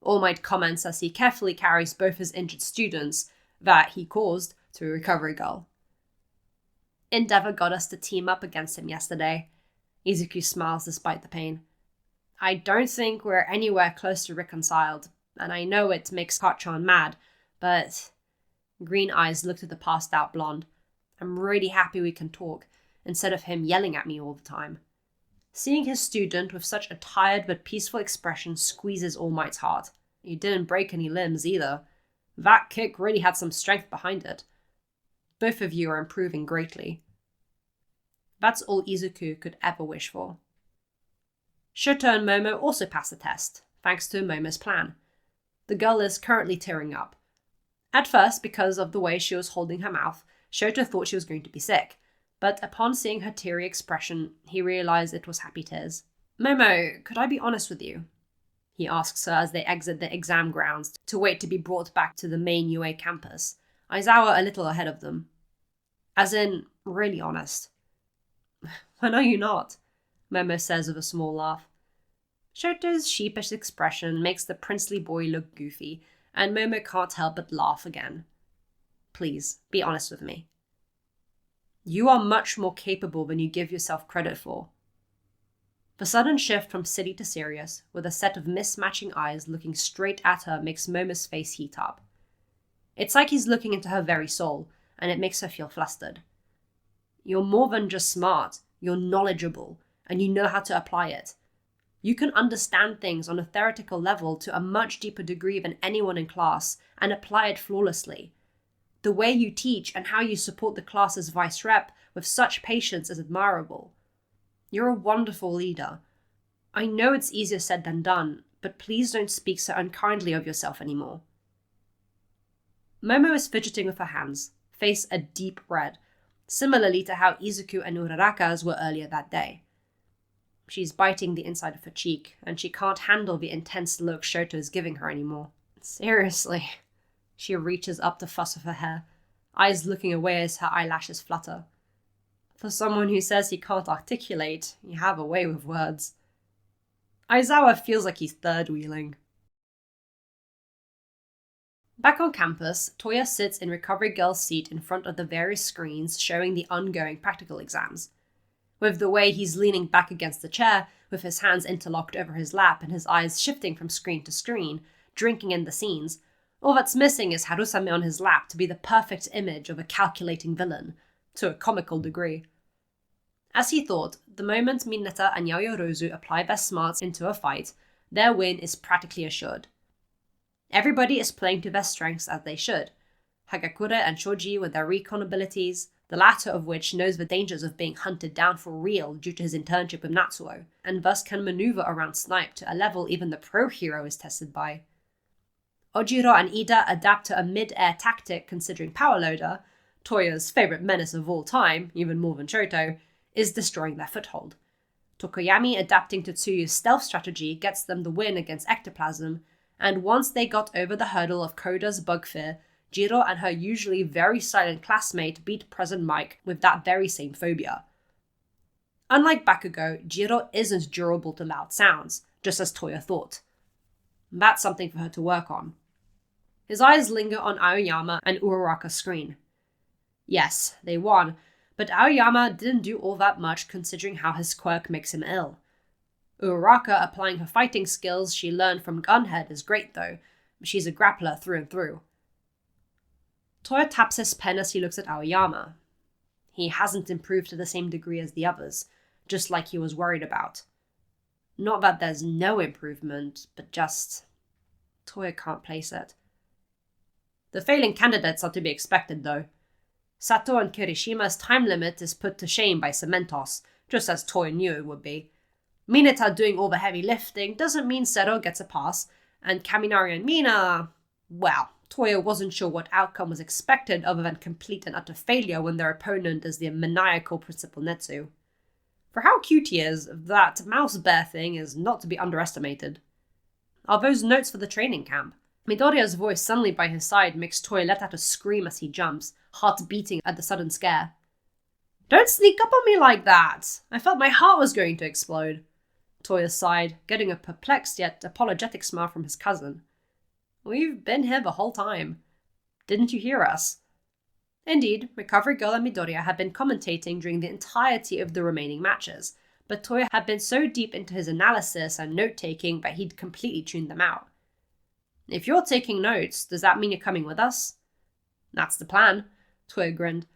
All Might comments as he carefully carries both his injured students, that he caused, to a recovery goal. Endeavor got us to team up against him yesterday. Izuku smiles despite the pain. I don't think we're anywhere close to reconciled, and I know it makes Kachan mad, but... Green Eyes looked at the passed out blonde. I'm really happy we can talk, instead of him yelling at me all the time. Seeing his student with such a tired but peaceful expression squeezes All Might's heart. He didn't break any limbs either. That kick really had some strength behind it. Both of you are improving greatly. That's all Izuku could ever wish for. Shoto and Momo also passed the test, thanks to Momo's plan. The girl is currently tearing up. At first, because of the way she was holding her mouth, Shoto thought she was going to be sick, but upon seeing her teary expression, he realized it was happy tears. Momo, could I be honest with you? He asks her as they exit the exam grounds to wait to be brought back to the main UA campus, Aizawa a little ahead of them. As in, really honest. When are you not? Momo says with a small laugh. Shoto's sheepish expression makes the princely boy look goofy, and Momo can't help but laugh again. Please, be honest with me. You are much more capable than you give yourself credit for. The sudden shift from silly to serious, with a set of mismatching eyes looking straight at her, makes Momo's face heat up. It's like he's looking into her very soul, and it makes her feel flustered. You're more than just smart, you're knowledgeable, and you know how to apply it. You can understand things on a theoretical level to a much deeper degree than anyone in class, and apply it flawlessly. The way you teach and how you support the class as vice rep with such patience is admirable. You're a wonderful leader. I know it's easier said than done, but please don't speak so unkindly of yourself anymore. Momo is fidgeting with her hands, face a deep red, similarly to how Izuku and Uraraka's were earlier that day. She's biting the inside of her cheek, and she can't handle the intense look Shoto is giving her anymore. Seriously. She reaches up to fuss with her hair, eyes looking away as her eyelashes flutter. For someone who says he can't articulate, you have a way with words. Aizawa feels like he's third-wheeling. Back on campus, Toya sits in Recovery Girl's seat in front of the various screens showing the ongoing practical exams. With the way he's leaning back against the chair, with his hands interlocked over his lap and his eyes shifting from screen to screen, drinking in the scenes, all that's missing is Harusame on his lap to be the perfect image of a calculating villain, to a comical degree. As he thought, the moment Mineta and Yayorozu apply their smarts into a fight, their win is practically assured. Everybody is playing to their strengths as they should. Hagakure and Shoji with their recon abilities, the latter of which knows the dangers of being hunted down for real due to his internship with Natsuo, and thus can maneuver around Snipe to a level even the pro hero is tested by. Ojiro and Ida adapt to a mid-air tactic considering Power Loader, Toya's favourite menace of all time, even more than Shoto, is destroying their foothold. Tokoyami adapting to Tsuyu's stealth strategy gets them the win against Ectoplasm, and once they got over the hurdle of Koda's bug fear, Jiro and her usually very silent classmate beat present Mike with that very same phobia. Unlike Bakugo, Jiro isn't durable to loud sounds, just as Toya thought. That's something for her to work on. His eyes linger on Aoyama and Uraraka's screen. Yes, they won, but Aoyama didn't do all that much considering how his quirk makes him ill. Uraraka applying her fighting skills she learned from Gunhead is great though. She's a grappler through and through. Toya taps his pen as he looks at Aoyama. He hasn't improved to the same degree as the others, just like he was worried about. Not that there's no improvement, but just... Toya can't place it. The failing candidates are to be expected though. Sato and Kirishima's time limit is put to shame by Cementos, just as Toya knew it would be. Mineta doing all the heavy lifting doesn't mean Zero gets a pass, and Kaminari and Mina... well, Toya wasn't sure what outcome was expected other than complete and utter failure when their opponent is the maniacal Principal Netsu. For how cute he is, that mouse bear thing is not to be underestimated. Are those notes for the training camp? Midoriya's voice suddenly by his side makes Toya let out a scream as he jumps, heart beating at the sudden scare. Don't sneak up on me like that! I felt my heart was going to explode. Toya sighed, getting a perplexed yet apologetic smile from his cousin. We've been here the whole time. Didn't you hear us? Indeed, Recovery Girl and Midoriya had been commentating during the entirety of the remaining matches, but Toya had been so deep into his analysis and note-taking that he'd completely tuned them out. If you're taking notes, does that mean you're coming with us? That's the plan, Toya grinned.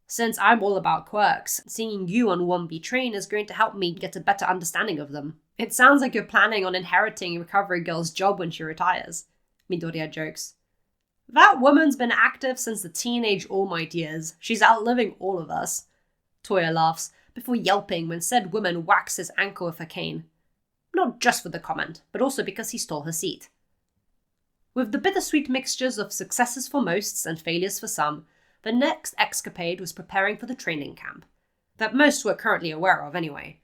Since I'm all about quirks, seeing you on 1B train is going to help me get a better understanding of them. It sounds like you're planning on inheriting Recovery Girl's job when she retires, Midoriya jokes. That woman's been active since the teenage All Might years. She's outliving all of us. Toya laughs, before yelping when said woman whacks his ankle with her cane. Not just for the comment, but also because he stole her seat. With the bittersweet mixtures of successes for most and failures for some, the next escapade was preparing for the training camp. That most were currently aware of, anyway.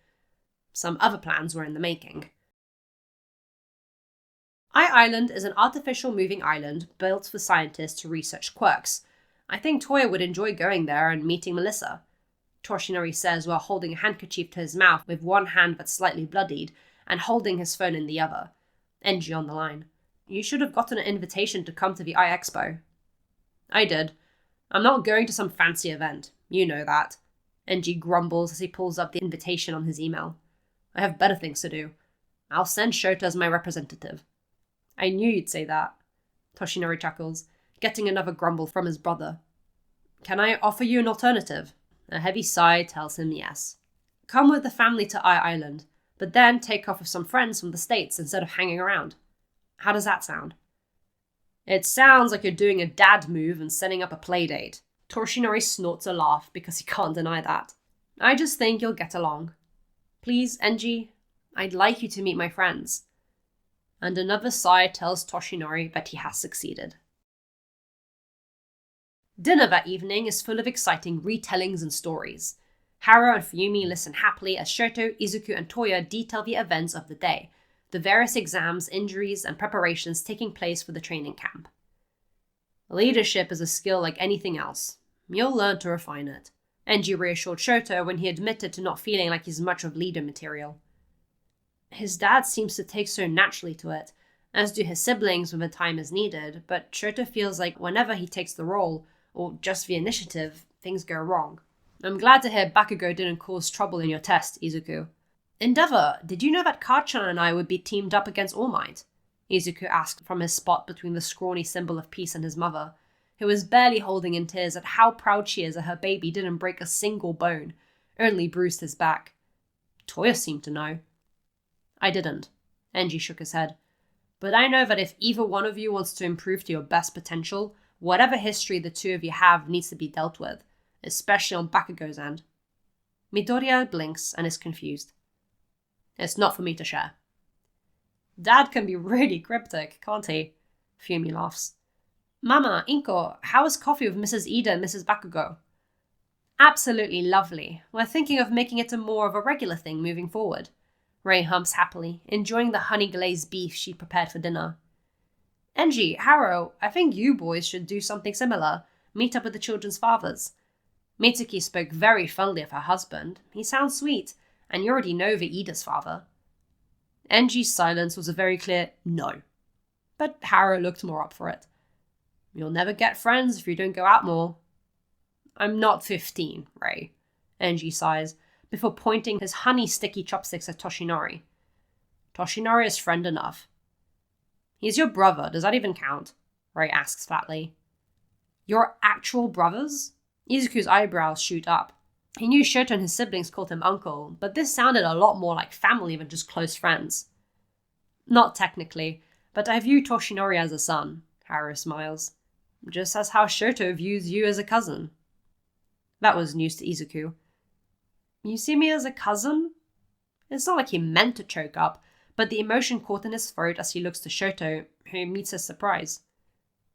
Some other plans were in the making. Island is an artificial moving island built for scientists to research quirks. I think Toya would enjoy going there and meeting Melissa, Toshinori says while holding a handkerchief to his mouth with one hand that's slightly bloodied and holding his phone in the other. Enji on the line. You should have gotten an invitation to come to the Expo. I did. I'm not going to some fancy event. You know that. Enji grumbles as he pulls up the invitation on his email. I have better things to do. I'll send Shota as my representative. I knew you'd say that, Toshinori chuckles, getting another grumble from his brother. Can I offer you an alternative? A heavy sigh tells him yes. Come with the family to Island, but then take off with some friends from the States instead of hanging around. How does that sound? It sounds like you're doing a dad move and setting up a play date. Toshinori snorts a laugh because he can't deny that. I just think you'll get along. Please, Enji, I'd like you to meet my friends. And another sigh tells Toshinori that he has succeeded. Dinner that evening is full of exciting retellings and stories. Haro and Fuyumi listen happily as Shoto, Izuku, and Toya detail the events of the day, the various exams, injuries, and preparations taking place for the training camp. Leadership is a skill like anything else. You'll learn to refine it, Enji reassured Shoto when he admitted to not feeling like he's much of leader material. His dad seems to take so naturally to it, as do his siblings when the time is needed, but Shoto feels like whenever he takes the role, or just the initiative, things go wrong. I'm glad to hear Bakugo didn't cause trouble in your test, Izuku. Endeavor, did you know that Kachan and I would be teamed up against All Might? Izuku asked from his spot between the scrawny symbol of peace and his mother, who was barely holding in tears at how proud she is that her baby didn't break a single bone, only bruised his back. Toya seemed to know. I didn't. Enji shook his head. But I know that if either one of you wants to improve to your best potential, whatever history the two of you have needs to be dealt with, especially on Bakugo's end. Midoriya blinks and is confused. It's not for me to share. Dad can be really cryptic, can't he? Fumi laughs. Mama, Inko, how is coffee with Mrs. Ida and Mrs. Bakugo? Absolutely lovely. We're thinking of making it more of a regular thing moving forward. Ray humps happily, enjoying the honey-glazed beef she prepared for dinner. Enji, Haro, I think you boys should do something similar. Meet up with the children's fathers. Mitsuki spoke very fondly of her husband. He sounds sweet, and you already know the Ida's father. Enji's silence was a very clear no. But Haro looked more up for it. You'll never get friends if you don't go out more. I'm not 15, Ray. Enji sighs, before pointing his honey-sticky chopsticks at Toshinori. Toshinori is friend enough. He's your brother, does that even count? Ray asks flatly. Your actual brothers? Izuku's eyebrows shoot up. He knew Shoto and his siblings called him uncle, but this sounded a lot more like family than just close friends. Not technically, but I view Toshinori as a son, Haro smiles. Just as how Shoto views you as a cousin. That was news to Izuku. You see me as a cousin? It's not like he meant to choke up, but the emotion caught in his throat as he looks to Shoto, who meets his surprise.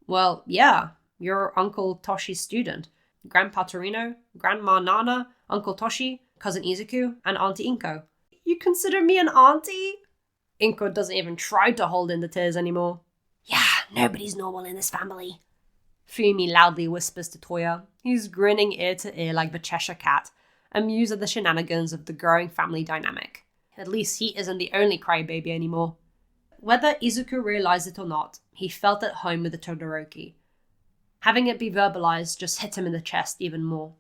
Well, yeah, you're Uncle Toshi's student. Grandpa Torino, Grandma Nana, Uncle Toshi, Cousin Izuku, and Auntie Inko. You consider me an auntie? Inko doesn't even try to hold in the tears anymore. Yeah, nobody's normal in this family. Fumi loudly whispers to Toya, who's grinning ear to ear like the Cheshire Cat, amused at the shenanigans of the growing family dynamic. At least he isn't the only crybaby anymore. Whether Izuku realized it or not, he felt at home with the Todoroki. Having it be verbalized just hit him in the chest even more.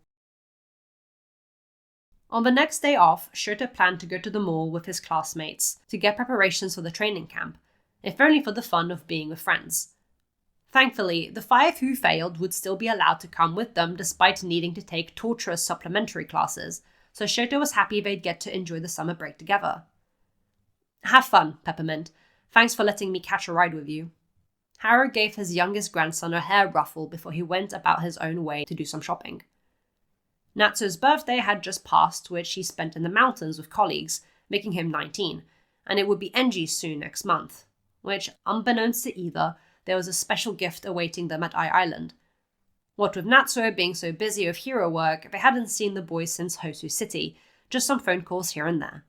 On the next day off, Shota planned to go to the mall with his classmates to get preparations for the training camp, if only for the fun of being with friends. Thankfully, the 5 who failed would still be allowed to come with them despite needing to take torturous supplementary classes, so Shota was happy they'd get to enjoy the summer break together. Have fun, Peppermint. Thanks for letting me catch a ride with you. Haru gave his youngest grandson a hair ruffle before he went about his own way to do some shopping. Natsu's birthday had just passed, which he spent in the mountains with colleagues, making him 19, and it would be Enji's soon next month, which, unbeknownst to either, there was a special gift awaiting them at Island. What with Natsuo being so busy with hero work, they hadn't seen the boys since Hosu City, just some phone calls here and there.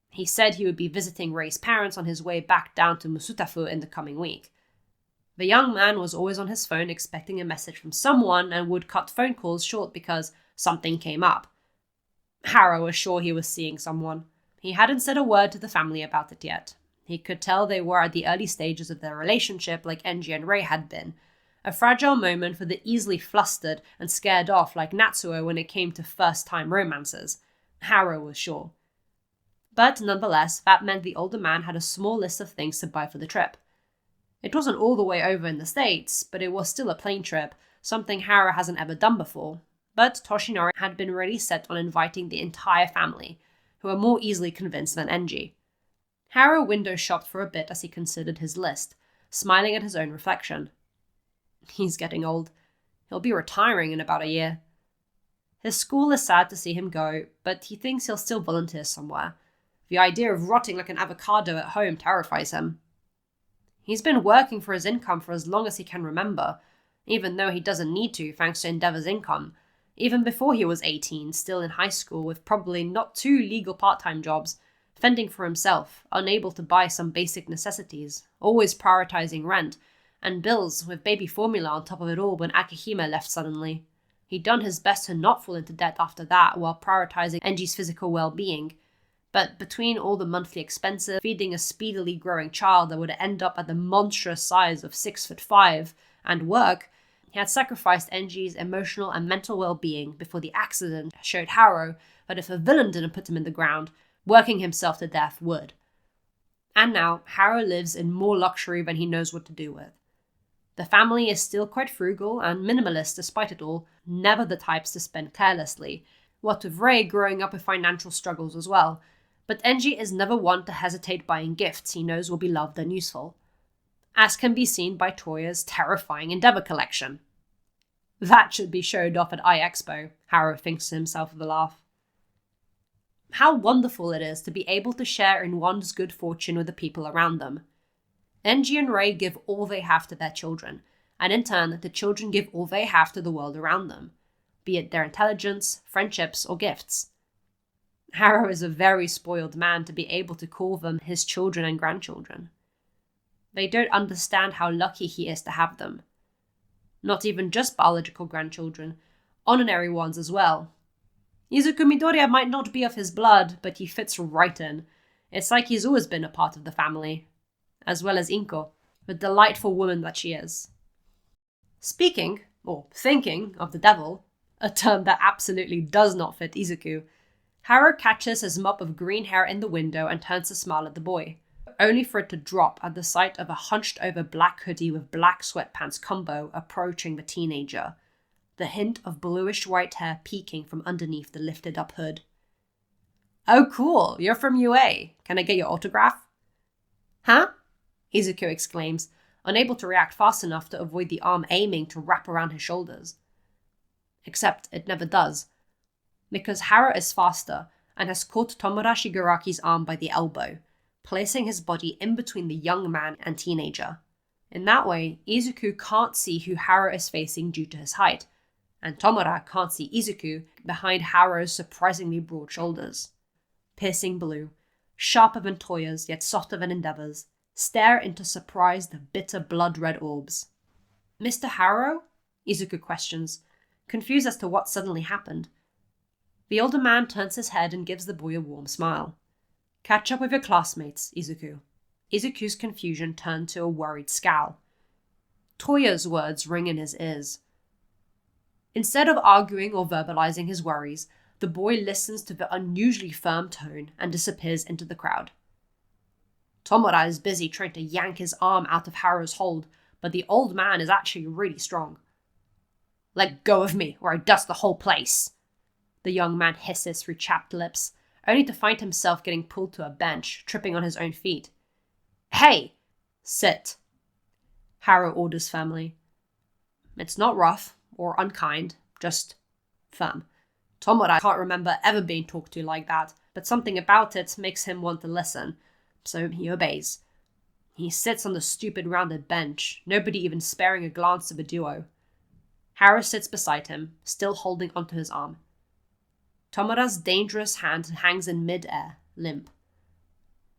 He said he would be visiting Rei's parents on his way back down to Musutafu in the coming week. The young man was always on his phone expecting a message from someone and would cut phone calls short because something came up. Haru was sure he was seeing someone. He hadn't said a word to the family about it yet. He could tell they were at the early stages of their relationship like Enji and Rei had been. A fragile moment for the easily flustered and scared off like Natsuo when it came to first-time romances. Haru was sure. But nonetheless, that meant the older man had a small list of things to buy for the trip. It wasn't all the way over in the States, but it was still a plane trip, something Haru hasn't ever done before. But Toshinori had been really set on inviting the entire family, who were more easily convinced than Enji. Haru window shopped for a bit as he considered his list, smiling at his own reflection. He's getting old. He'll be retiring in about a year. His school is sad to see him go, but he thinks he'll still volunteer somewhere. The idea of rotting like an avocado at home terrifies him. He's been working for his income for as long as he can remember, even though he doesn't need to thanks to Endeavor's income, even before he was 18, still in high school with probably not 2 legal part-time jobs, fending for himself, unable to buy some basic necessities, always prioritizing rent, and bills with baby formula on top of it all when Akihime left suddenly. He'd done his best to not fall into debt after that while prioritizing Enji's physical well-being, but between all the monthly expenses, feeding a speedily growing child that would end up at the monstrous size of 6'5", and work, he had sacrificed Enji's emotional and mental well-being before the accident showed Haru that if a villain didn't put him in the ground, working himself to death would. And now, Haru lives in more luxury than he knows what to do with. The family is still quite frugal and minimalist despite it all, never the types to spend carelessly, what with Rei growing up with financial struggles as well, but Enji is never one to hesitate buying gifts he knows will be loved and useful, as can be seen by Toya's terrifying Endeavor collection. That should be showed off at iExpo, Haru thinks to himself with a laugh. How wonderful it is to be able to share in one's good fortune with the people around them. Enji and Rei give all they have to their children, and in turn, the children give all they have to the world around them, be it their intelligence, friendships, or gifts. Haru is a very spoiled man to be able to call them his children and grandchildren. They don't understand how lucky he is to have them. Not even just biological grandchildren, honorary ones as well. Izuku Midoriya might not be of his blood, but he fits right in. It's like he's always been a part of the family. As well as Inko, the delightful woman that she is. Speaking, or thinking, of the devil, a term that absolutely does not fit Izuku, Haru catches his mop of green hair in the window and turns to smile at the boy, only for it to drop at the sight of a hunched-over black hoodie with black sweatpants combo approaching the teenager, the hint of bluish-white hair peeking from underneath the lifted-up hood. "Oh cool, you're from UA. Can I get your autograph?" "Huh?" Izuku exclaims, unable to react fast enough to avoid the arm aiming to wrap around his shoulders. Except it never does, because Haru is faster and has caught Tomura Shigaraki's arm by the elbow, placing his body in between the young man and teenager. In that way, Izuku can't see who Haro is facing due to his height, and Tomura can't see Izuku behind Haro's surprisingly broad shoulders. Piercing blue, sharper than Toya's yet softer than Endeavor's, stare into surprised, bitter blood-red orbs. "Mr. Haro?" Izuku questions, confused as to what suddenly happened. The older man turns his head and gives the boy a warm smile. "Catch up with your classmates, Izuku." Izuku's confusion turned to a worried scowl. Toya's words ring in his ears. Instead of arguing or verbalizing his worries, the boy listens to the unusually firm tone and disappears into the crowd. Tomura is busy trying to yank his arm out of Haro's hold, but the old man is actually really strong. "Let go of me, or I dust the whole place," the young man hisses through chapped lips, only to find himself getting pulled to a bench, tripping on his own feet. "Hey! Sit," Haro orders firmly. It's not rough or unkind, just firm. Tomura can't remember ever being talked to like that, but something about it makes him want to listen, so he obeys. He sits on the stupid rounded bench, nobody even sparing a glance to the duo. Haro sits beside him, still holding onto his arm. Tomura's dangerous hand hangs in mid-air, limp.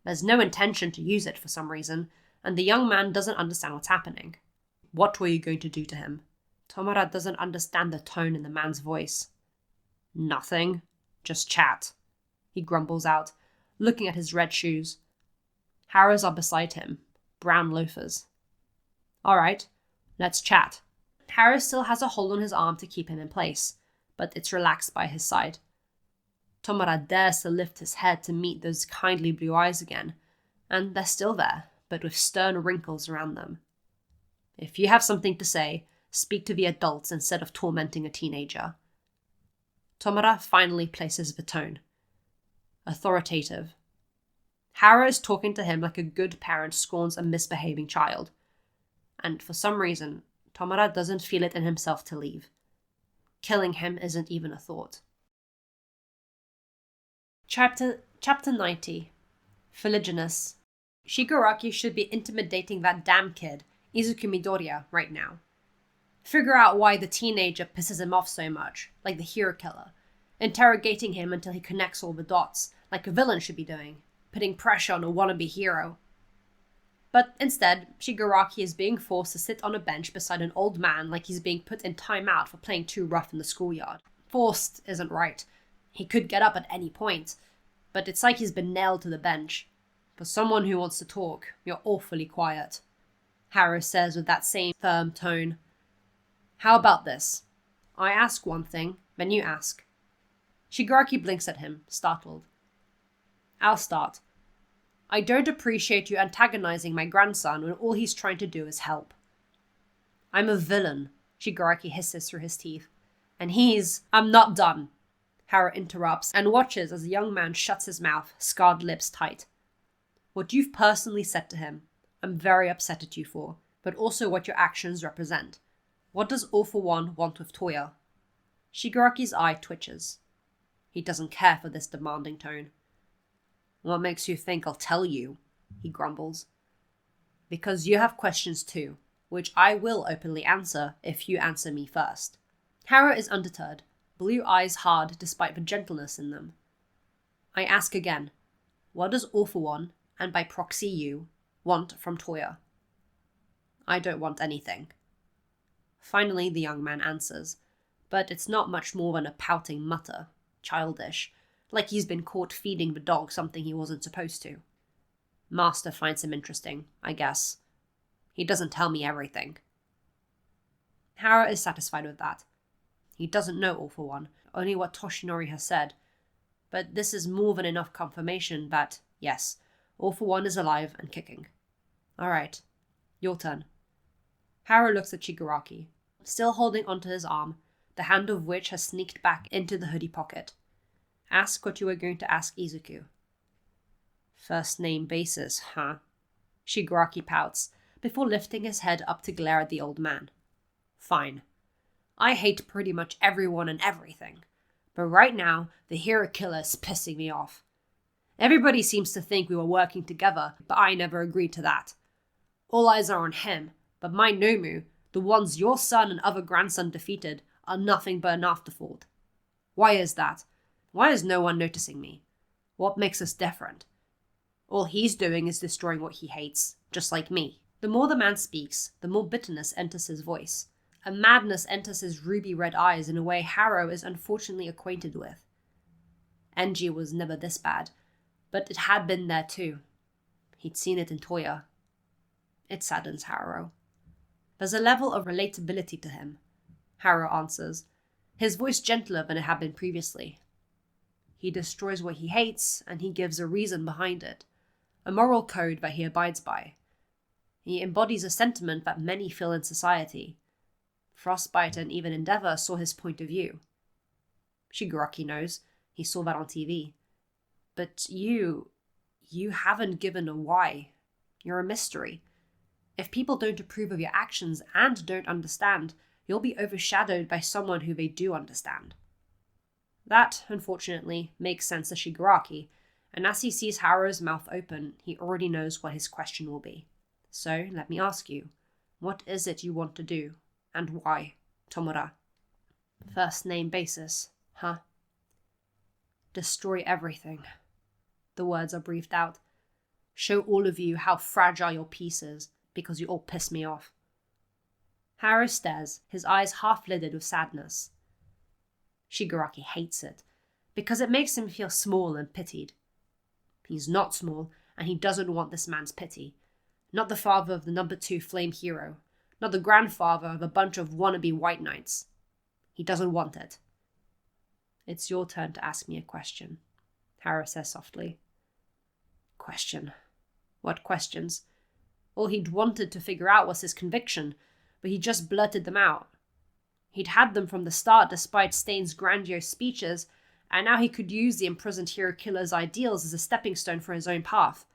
There's no intention to use it for some reason, and the young man doesn't understand what's happening. What were you going to do to him? Tomura doesn't understand the tone in the man's voice. "Nothing. Just chat," he grumbles out, looking at his red shoes. Haro's are beside him, brown loafers. "All right, let's chat." Haro still has a hold on his arm to keep him in place, but it's relaxed by his side. Tomura dares to lift his head to meet those kindly blue eyes again, and they're still there, but with stern wrinkles around them. "If you have something to say, speak to the adults instead of tormenting a teenager." Tomura finally places the tone. Authoritative. Haro is talking to him like a good parent scorns a misbehaving child. And for some reason, Tomura doesn't feel it in himself to leave. Killing him isn't even a thought. Chapter 90. Fuliginous. Shigaraki should be intimidating that damn kid, Izuku Midoriya, right now. Figure out why the teenager pisses him off so much, like the hero killer. Interrogating him until he connects all the dots, like a villain should be doing, putting pressure on a wannabe hero. But instead, Shigaraki is being forced to sit on a bench beside an old man like he's being put in timeout for playing too rough in the schoolyard. Forced isn't right. He could get up at any point, but it's like he's been nailed to the bench. For someone who wants to talk, you're awfully quiet, Haro says with that same firm tone. "How about this? I ask one thing, then you ask." Shigaraki blinks at him, startled. "I'll start. I don't appreciate you antagonizing my grandson when all he's trying to do is help." "I'm a villain," Shigaraki hisses through his teeth. "And I'm not done," Haro interrupts and watches as the young man shuts his mouth, scarred lips tight. "What you've personally said to him, I'm very upset at you for, but also what your actions represent. What does All For One want with Toya?" Shigaraki's eye twitches. He doesn't care for this demanding tone. "What makes you think I'll tell you?" he grumbles. "Because you have questions too, which I will openly answer if you answer me first." Haro is undeterred, blue eyes hard despite the gentleness in them. "I ask again, what does All For One, and by proxy you, want from Toya?" "I don't want anything." Finally the young man answers, but it's not much more than a pouting mutter, childish, like he's been caught feeding the dog something he wasn't supposed to. Master finds him interesting, I guess. He doesn't tell me everything. Haro is satisfied with that. He doesn't know All For One, only what Toshinori has said, but this is more than enough confirmation that, yes, All For One is alive and kicking. All right, your turn. Haro looks at Shigaraki, still holding onto his arm, the hand of which has sneaked back into the hoodie pocket. Ask what you were going to ask Izuku. First name basis, huh? Shigaraki pouts, before lifting his head up to glare at the old man. Fine. I hate pretty much everyone and everything, but right now, the hero killer is pissing me off. Everybody seems to think we were working together, but I never agreed to that. All eyes are on him, But my Nomu, the ones your son and other grandson defeated, are nothing but an afterthought. Why is that? Why is no one noticing me? What makes us different? All he's doing is destroying what he hates, just like me. The more the man speaks, the more bitterness enters his voice. A madness enters his ruby-red eyes in a way Harrow is unfortunately acquainted with. Enji was never this bad, but it had been there too. He'd seen it in Toya. It saddens Harrow. There's a level of relatability to him, Harrow answers, his voice gentler than it had been previously. He destroys what he hates, and he gives a reason behind it, a moral code that he abides by. He embodies a sentiment that many feel in society. Frostbite and even Endeavor saw his point of view. Shigaraki knows, he saw that on TV. But you haven't given a why. You're a mystery. If people don't approve of your actions and don't understand, you'll be overshadowed by someone who they do understand. That, unfortunately, makes sense to Shigaraki, and as he sees Harrow's mouth open, he already knows what his question will be. So, let me ask you, what is it you want to do, and why, Tomura? First name basis, huh? Destroy everything. The words are breathed out. Show all of you how fragile your piece is, because you all piss me off. Harrow stares, his eyes half-lidded with sadness. Shigaraki hates it, because it makes him feel small and pitied. He's not small, and he doesn't want this man's pity. Not the father of the number 2 flame hero, not the grandfather of a bunch of wannabe white knights. He doesn't want it. It's your turn to ask me a question, Harrow says softly. Question? What questions? All he'd wanted to figure out was his conviction, but he just blurted them out. He'd had them from the start despite Stain's grandiose speeches, and now he could use the imprisoned hero killer's ideals as a stepping stone for his own path.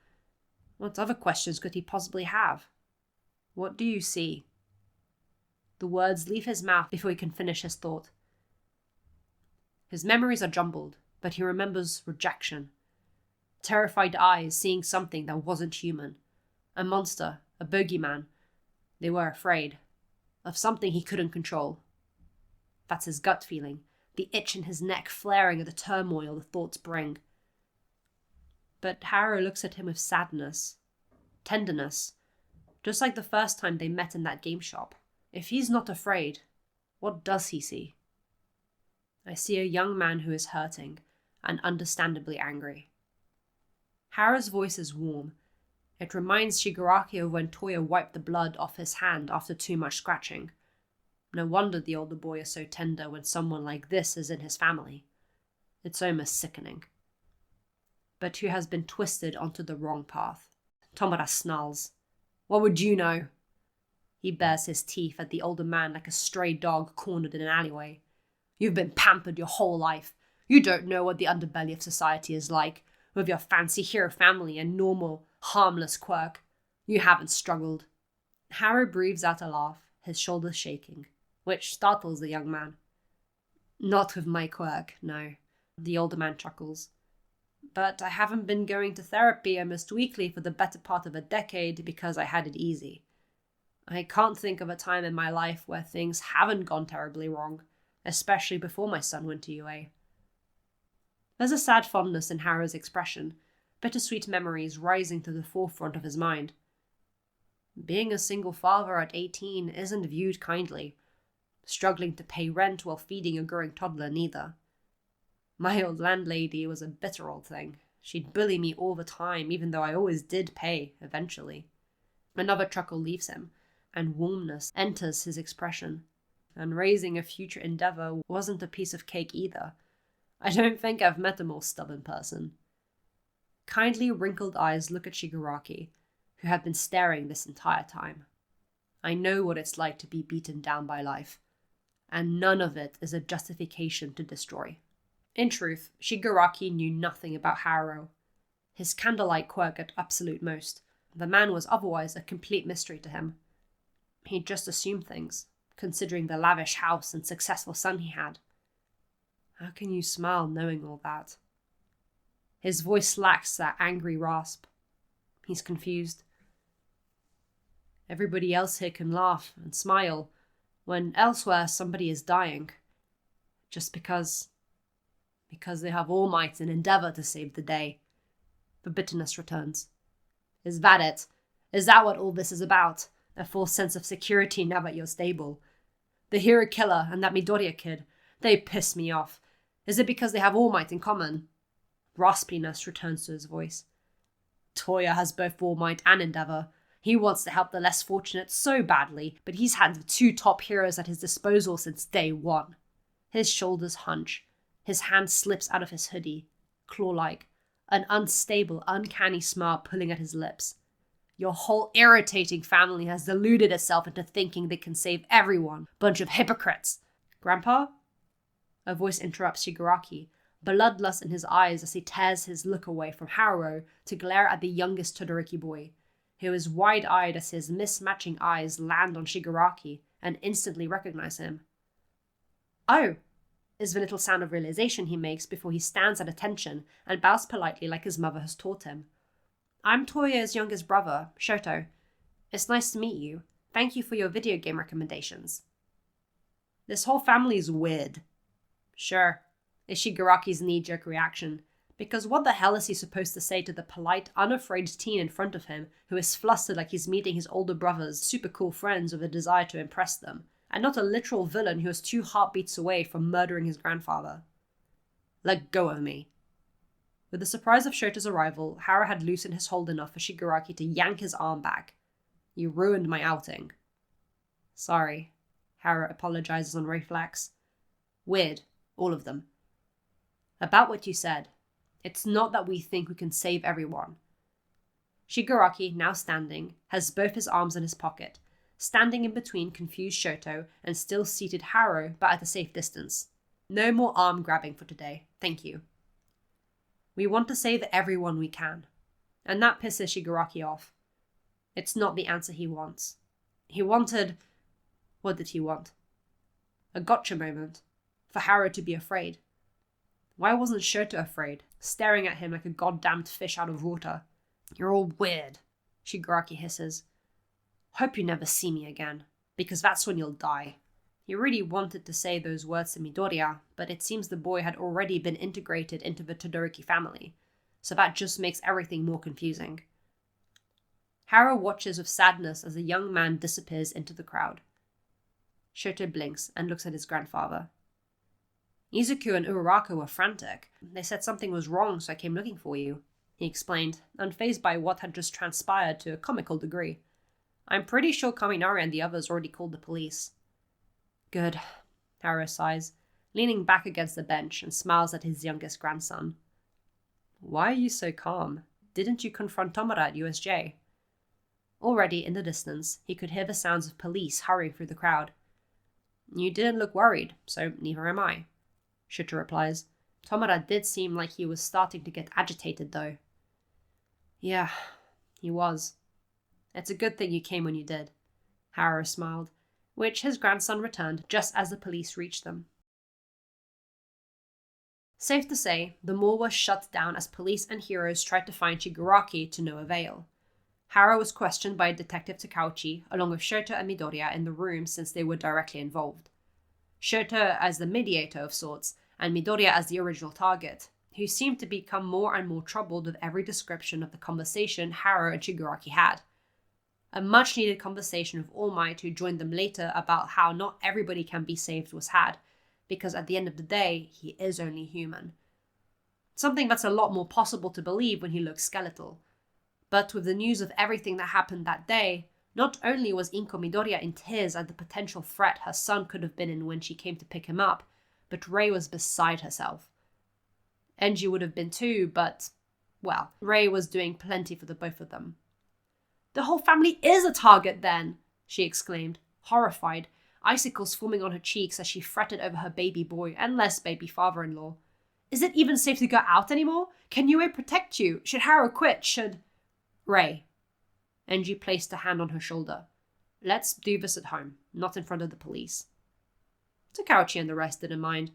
What other questions could he possibly have? What do you see? The words leave his mouth before he can finish his thought. His memories are jumbled, but he remembers rejection. Terrified eyes seeing something that wasn't human. A monster, a bogeyman. They were afraid. Of something he couldn't control. That's his gut feeling, the itch in his neck flaring at the turmoil the thoughts bring. But Harrow looks at him with sadness, tenderness, just like the first time they met in that game shop. If he's not afraid, what does he see? I see a young man who is hurting, and understandably angry. Harrow's voice is warm. It reminds Shigaraki of when Toya wiped the blood off his hand after too much scratching. No wonder the older boy is so tender when someone like this is in his family. It's almost sickening. But who has been twisted onto the wrong path? Tomura snarls. What would you know? He bares his teeth at the older man like a stray dog cornered in an alleyway. You've been pampered your whole life. You don't know what the underbelly of society is like, with your fancy hero family and normal, harmless quirk. You haven't struggled. Harrow breathes out a laugh, his shoulders shaking, which startles the young man. Not with my quirk, no. The older man chuckles. But I haven't been going to therapy almost weekly for the better part of a decade because I had it easy. I can't think of a time in my life where things haven't gone terribly wrong, especially before my son went to UA. There's a sad fondness in Harrow's expression, bittersweet memories rising to the forefront of his mind. Being a single father at 18 isn't viewed kindly. Struggling to pay rent while feeding a growing toddler neither. My old landlady was a bitter old thing. She'd bully me all the time, even though I always did pay, eventually. Another chuckle leaves him, and warmness enters his expression. And raising a future endeavor wasn't a piece of cake either. I don't think I've met a more stubborn person. Kindly wrinkled eyes look at Shigaraki, who had been staring this entire time. I know what it's like to be beaten down by life, and none of it is a justification to destroy. In truth, Shigaraki knew nothing about Harrow. His candlelight quirk at absolute most. The man was otherwise a complete mystery to him. He'd just assumed things, considering the lavish house and successful son he had. How can you smile knowing all that? His voice lacks that angry rasp. He's confused. Everybody else here can laugh and smile, when elsewhere somebody is dying. Just because they have all might and endeavor to save the day. The bitterness returns. Is that it? Is that what all this is about? A false sense of security now that you're stable? The hero killer and that Midoriya kid, they piss me off. Is it because they have all might in common? Raspiness returns to his voice. Toya has both all might and endeavor. He wants to help the less fortunate so badly, but he's had the two top heroes at his disposal since day one. His shoulders hunch. His hand slips out of his hoodie, claw-like, an unstable, uncanny smile pulling at his lips. Your whole irritating family has deluded itself into thinking they can save everyone. Bunch of hypocrites. Grandpa? A voice interrupts Shigaraki, bloodlust in his eyes as he tears his look away from Haruo to glare at the youngest Todoroki boy, who is wide-eyed as his mismatching eyes land on Shigaraki and instantly recognize him. Oh, is the little sound of realization he makes before he stands at attention and bows politely like his mother has taught him. I'm Toya's youngest brother, Shoto. It's nice to meet you. Thank you for your video game recommendations. This whole family is weird. Sure, is Shigaraki's knee-jerk reaction, because what the hell is he supposed to say to the polite, unafraid teen in front of him who is flustered like he's meeting his older brother's super cool friends with a desire to impress them, and not a literal villain who is 2 heartbeats away from murdering his grandfather? Let go of me. With the surprise of Shoto's arrival, Hara had loosened his hold enough for Shigaraki to yank his arm back. You ruined my outing. Sorry, Hara apologizes on reflex. Weird, all of them. About what you said, it's not that we think we can save everyone. Shigaraki, now standing, has both his arms in his pocket, standing in between confused Shoto and still seated Haro, but at a safe distance. No more arm grabbing for today, thank you. We want to save everyone we can, and that pisses Shigaraki off. It's not the answer he wants. He wanted... What did he want? A gotcha moment, for Haro to be afraid. Why wasn't Shoto afraid, staring at him like a goddamned fish out of water? You're all weird, Shigaraki hisses. Hope you never see me again, because that's when you'll die. He really wanted to say those words to Midoriya, but it seems the boy had already been integrated into the Todoroki family, so that just makes everything more confusing. Haro watches with sadness as the young man disappears into the crowd. Shoto blinks and looks at his grandfather. Izuku and Uraraka were frantic. They said something was wrong, so I came looking for you, he explained, unfazed by what had just transpired to a comical degree. I'm pretty sure Kaminari and the others already called the police. Good, Haro sighs, leaning back against the bench and smiles at his youngest grandson. Why are you so calm? Didn't you confront Tomura at USJ? Already in the distance, he could hear the sounds of police hurrying through the crowd. You didn't look worried, so neither am I, Shoto replies. Tomura did seem like he was starting to get agitated, though. Yeah, he was. It's a good thing you came when you did, Haro smiled, which his grandson returned just as the police reached them. Safe to say, the mall was shut down as police and heroes tried to find Shigaraki to no avail. Haro was questioned by Detective Takauchi, along with Shoto and Midoriya in the room since they were directly involved. Shoto as the mediator of sorts, and Midoriya as the original target, who seemed to become more and more troubled with every description of the conversation Haro and Shigaraki had. A much-needed conversation with All Might, who joined them later, about how not everybody can be saved was had, because at the end of the day, he is only human. Something that's a lot more possible to believe when he looks skeletal. But with the news of everything that happened that day, not only was Inko Midoriya in tears at the potential threat her son could have been in when she came to pick him up, but Rei was beside herself. Enji would have been too, but, well, Rei was doing plenty for the both of them. The whole family is a target then, she exclaimed, horrified, icicles forming on her cheeks as she fretted over her baby boy and less baby father-in-law. Is it even safe to go out anymore? Can Yue protect you? Should Haro quit? Should... Rei. Enji placed a hand on her shoulder. Let's do this at home, not in front of the police. Takauchi and the rest didn't mind.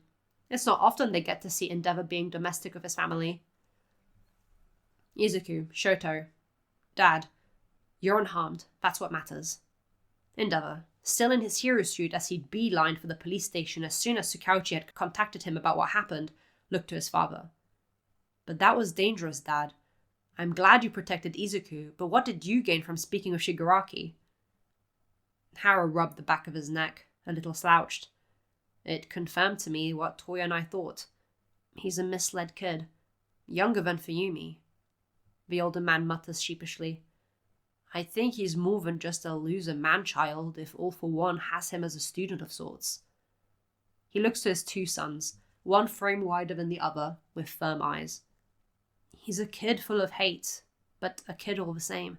It's not often they get to see Endeavor being domestic with his family. Izuku, Shoto, Dad, you're unharmed. That's what matters, Endeavor, still in his hero suit as he'd beelined for the police station as soon as Tsukauchi had contacted him about what happened, looked to his father. But that was dangerous, Dad. I'm glad you protected Izuku, but what did you gain from speaking with Shigaraki? Hara rubbed the back of his neck, a little slouched. It confirmed to me what Toya and I thought. He's a misled kid. Younger than Fuyumi. The older man mutters sheepishly. I think he's more than just a loser man-child if All for One has him as a student of sorts. He looks to his two sons, one frame wider than the other, with firm eyes. He's a kid full of hate, but a kid all the same.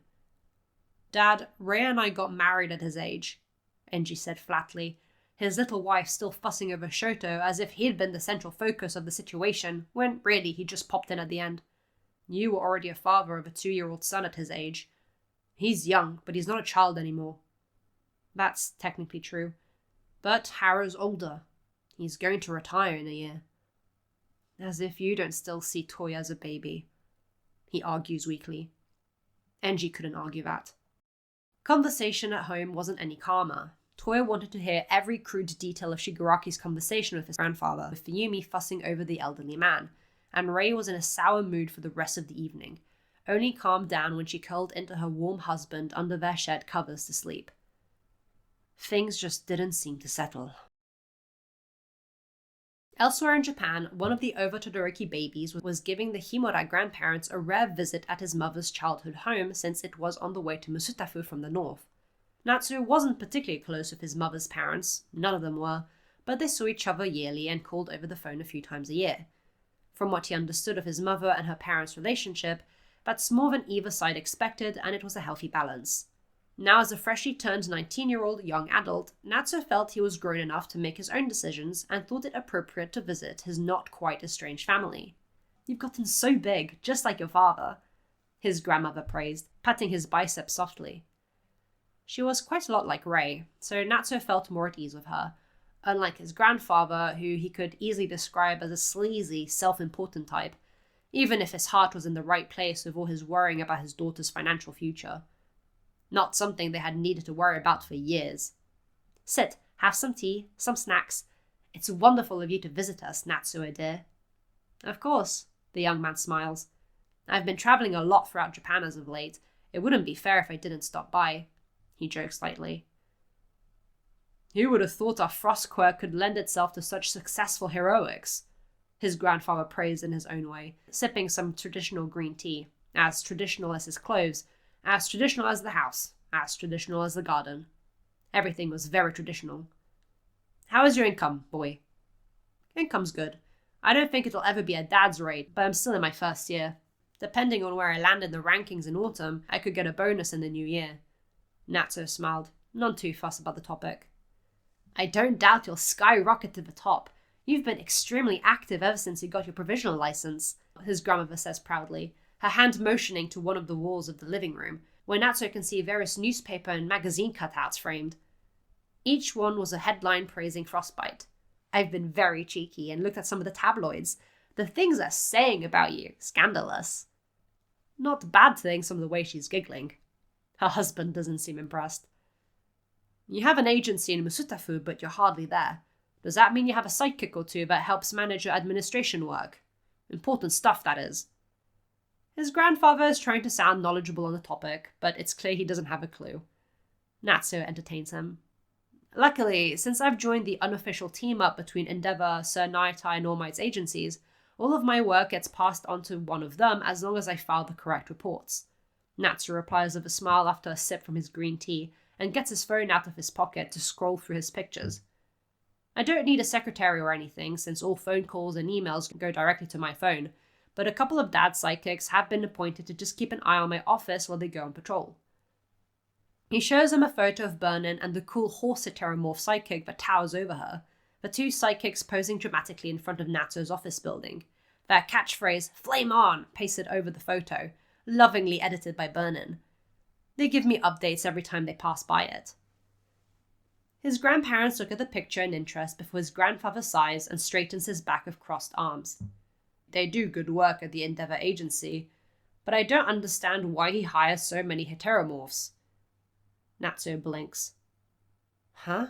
Dad, Rhea and I got married at his age, Enji said flatly, his little wife still fussing over Shoto as if he'd been the central focus of the situation, when really he just popped in at the end. You were already a father of a 2-year-old son at his age. He's young, but he's not a child anymore. That's technically true. But Hara's older. He's going to retire in a year. As if you don't still see Toya as a baby, he argues weakly. Enji couldn't argue that. Conversation at home wasn't any calmer. Toya wanted to hear every crude detail of Shigaraki's conversation with his grandfather, with Fuyumi fussing over the elderly man, and Rei was in a sour mood for the rest of the evening, only calmed down when she curled into her warm husband under their shed covers to sleep. Things just didn't seem to settle. Elsewhere in Japan, one of the Over Todoroki babies was giving the Himura grandparents a rare visit at his mother's childhood home since it was on the way to Musutafu from the north. Natsu wasn't particularly close with his mother's parents, none of them were, but they saw each other yearly and called over the phone a few times a year. From what he understood of his mother and her parents' relationship, that's more than either side expected, and it was a healthy balance. Now as a freshly turned 19-year-old young adult, Natsu felt he was grown enough to make his own decisions and thought it appropriate to visit his not quite estranged family. You've gotten so big, just like your father, his grandmother praised, patting his biceps softly. She was quite a lot like Rei, so Natsu felt more at ease with her, unlike his grandfather, who he could easily describe as a sleazy, self-important type, even if his heart was in the right place with all his worrying about his daughter's financial future. Not something they had needed to worry about for years. Sit, have some tea, some snacks. It's wonderful of you to visit us, Natsuo dear. Of course, the young man smiles. I've been travelling a lot throughout Japan as of late. It wouldn't be fair if I didn't stop by. He jokes slightly. Who would have thought our frost quirk could lend itself to such successful heroics? His grandfather praised in his own way, sipping some traditional green tea, as traditional as his clothes, as traditional as the house, as traditional as the garden. Everything was very traditional. How is your income, boy? Income's good. I don't think it'll ever be at Dad's rate, but I'm still in my first year. Depending on where I land in the rankings in autumn, I could get a bonus in the new year. Natsu smiled, none too fussed about the topic. I don't doubt you'll skyrocket to the top. You've been extremely active ever since you got your provisional license, his grandmother says proudly, her hand motioning to one of the walls of the living room, where Natsu can see various newspaper and magazine cutouts framed. Each one was a headline praising Frostbite. I've been very cheeky and looked at some of the tabloids. The things they're saying about you, scandalous. Not bad things from the way she's giggling. Her husband doesn't seem impressed. You have an agency in Musutafu, but you're hardly there. Does that mean you have a sidekick or two that helps manage your administration work? Important stuff, that is. His grandfather is trying to sound knowledgeable on the topic, but it's clear he doesn't have a clue. Natsu entertains him. Luckily, since I've joined the unofficial team-up between Endeavor, Sir Naitai, and All Might's agencies, all of my work gets passed on to one of them as long as I file the correct reports. Natsu replies with a smile after a sip from his green tea, and gets his phone out of his pocket to scroll through his pictures. I don't need a secretary or anything, since all phone calls and emails go directly to my phone, but a couple of Dad's sidekicks have been appointed to just keep an eye on my office while they go on patrol. He shows him a photo of Burnin and the cool horse heteromorph sidekick that towers over her, the two sidekicks posing dramatically in front of Natsu's office building, their catchphrase, "Flame on!" pasted over the photo, lovingly edited by Burnin. They give me updates every time they pass by it. His grandparents look at the picture in interest before his grandfather sighs and straightens his back with crossed arms. They do good work at the Endeavor agency, but I don't understand why he hires so many heteromorphs. Natsu blinks. Huh?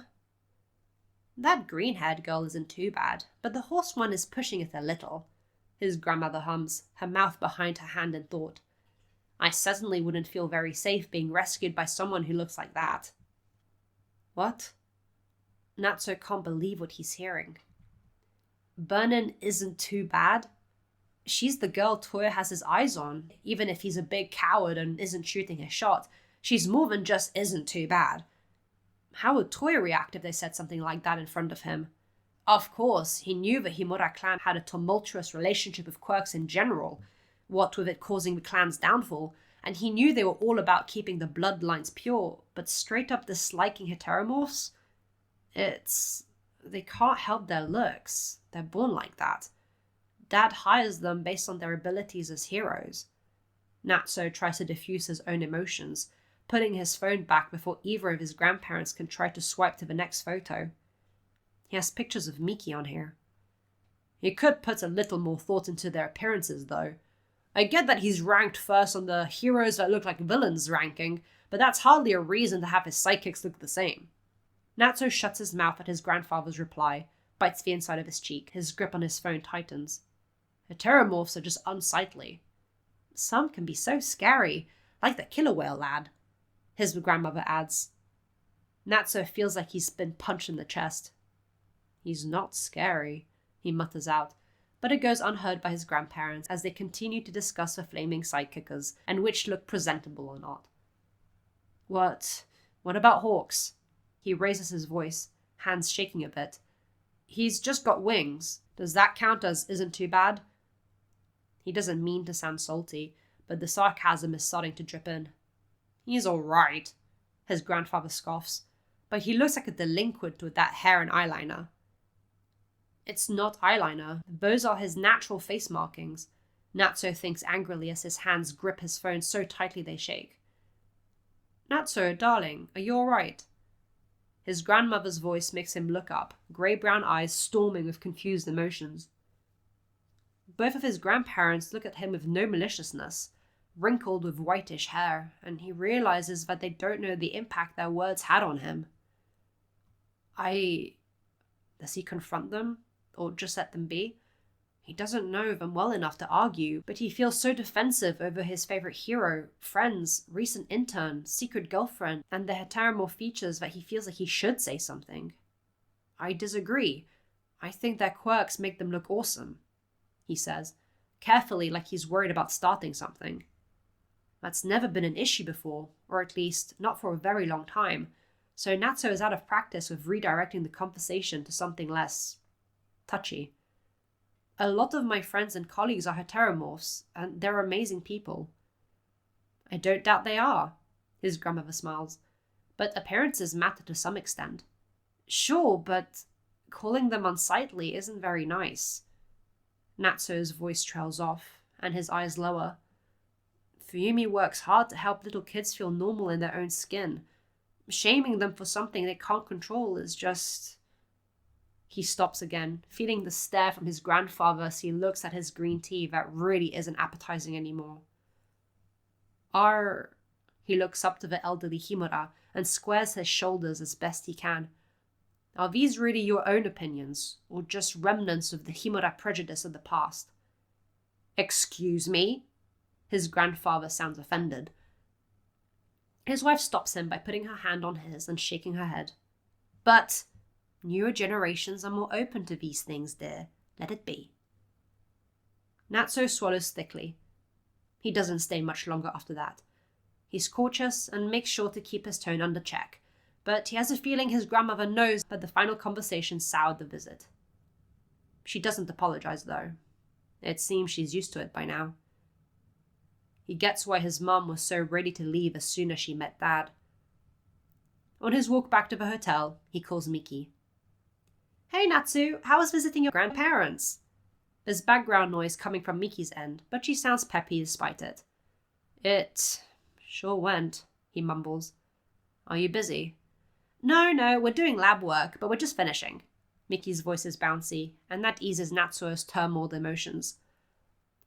That green-haired girl isn't too bad, but the horse one is pushing it a little. His grandmother hums, her mouth behind her hand in thought. I certainly wouldn't feel very safe being rescued by someone who looks like that. What? Natsu can't believe what he's hearing. Vernon isn't too bad? She's the girl Toya has his eyes on, even if he's a big coward and isn't shooting his shot. She's more than just isn't too bad. How would Toya react if they said something like that in front of him? Of course, he knew the Himura clan had a tumultuous relationship with quirks in general, what with it causing the clan's downfall, and he knew they were all about keeping the bloodlines pure, but straight up disliking heteromorphs? They can't help their looks. They're born like that. Dad hires them based on their abilities as heroes. Natsu tries to diffuse his own emotions, putting his phone back before either of his grandparents can try to swipe to the next photo. He has pictures of Miki on here. He could put a little more thought into their appearances, though. I get that he's ranked first on the heroes that look like villains ranking, but that's hardly a reason to have his sidekicks look the same. Natsu shuts his mouth at his grandfather's reply, bites the inside of his cheek, his grip on his phone tightens. Heteromorphs are just unsightly. Some can be so scary, like the killer whale lad, his grandmother adds. Natsu feels like he's been punched in the chest. He's not scary, he mutters out, but it goes unheard by his grandparents as they continue to discuss the flaming sidekickers and which look presentable or not. What about Hawks? He raises his voice, hands shaking a bit. He's just got wings. Does that count as isn't too bad? He doesn't mean to sound salty, but the sarcasm is starting to drip in. He's alright, his grandfather scoffs, but he looks like a delinquent with that hair and eyeliner. It's not eyeliner. Those are his natural face markings. Natsu thinks angrily as his hands grip his phone so tightly they shake. Natsu, darling, are you alright? His grandmother's voice makes him look up, grey-brown eyes storming with confused emotions. Both of his grandparents look at him with no maliciousness, wrinkled with whitish hair, and he realizes that they don't know the impact their words had on him. Does he confront them? Or just let them be? He doesn't know them well enough to argue, but he feels so defensive over his favorite hero, friends, recent intern, secret girlfriend, and their heteromorph features that he feels like he should say something. I disagree. I think their quirks make them look awesome, he says, carefully like he's worried about starting something. That's never been an issue before, or at least not for a very long time, so Natsu is out of practice with redirecting the conversation to something less touchy. A lot of my friends and colleagues are heteromorphs, and they're amazing people. I don't doubt they are, his grandmother smiles, but appearances matter to some extent. Sure, but calling them unsightly isn't very nice. Natsu's voice trails off, and his eyes lower. Fuyumi works hard to help little kids feel normal in their own skin. Shaming them for something they can't control is just... He stops again, feeling the stare from his grandfather as he looks at his green tea that really isn't appetizing anymore. He looks up to the elderly Himura and squares his shoulders as best he can. Are these really your own opinions, or just remnants of the Himura prejudice of the past? Excuse me? His grandfather sounds offended. His wife stops him by putting her hand on his and shaking her head. But newer generations are more open to these things, dear. Let it be. Natsu swallows thickly. He doesn't stay much longer after that. He's cautious and makes sure to keep his tone under check, but he has a feeling his grandmother knows that the final conversation soured the visit. She doesn't apologize, though. It seems she's used to it by now. He gets why his mom was so ready to leave as soon as she met Dad. On his walk back to the hotel, he calls Miki. Hey Natsu, how was visiting your grandparents? There's background noise coming from Miki's end, but she sounds peppy despite it. It sure went, he mumbles. Are you busy? No, we're doing lab work, but we're just finishing. Miki's voice is bouncy, and that eases Natsuo's turmoiled emotions.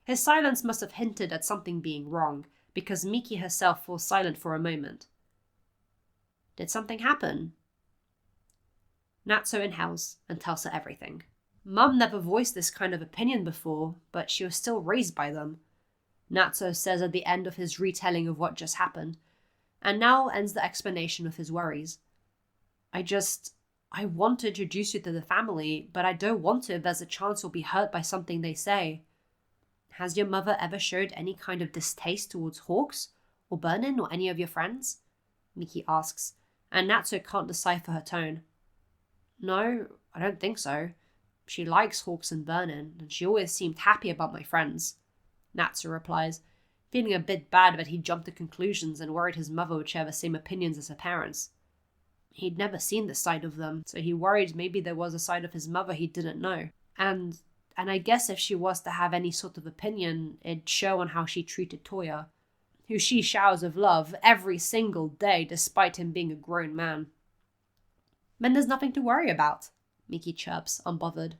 His silence must have hinted at something being wrong, because Miki herself falls silent for a moment. Did something happen? Natsu inhales and tells her everything. Mum never voiced this kind of opinion before, but she was still raised by them. Natsu says at the end of his retelling of what just happened, and now ends the explanation of his worries. I want to introduce you to the family, but I don't want to if there's a chance you'll be hurt by something they say. Has your mother ever showed any kind of distaste towards Hawks, or Burnin, or any of your friends? Miki asks, and Natsu can't decipher her tone. No, I don't think so. She likes Hawks and Burnin, and she always seemed happy about my friends. Natsu replies, feeling a bit bad that he jumped to conclusions and worried his mother would share the same opinions as her parents. He'd never seen this side of them, so he worried maybe there was a side of his mother he didn't know. And I guess if she was to have any sort of opinion, it'd show on how she treated Toya, who she showers with love every single day despite him being a grown man. Then there's nothing to worry about, Miki chirps, unbothered.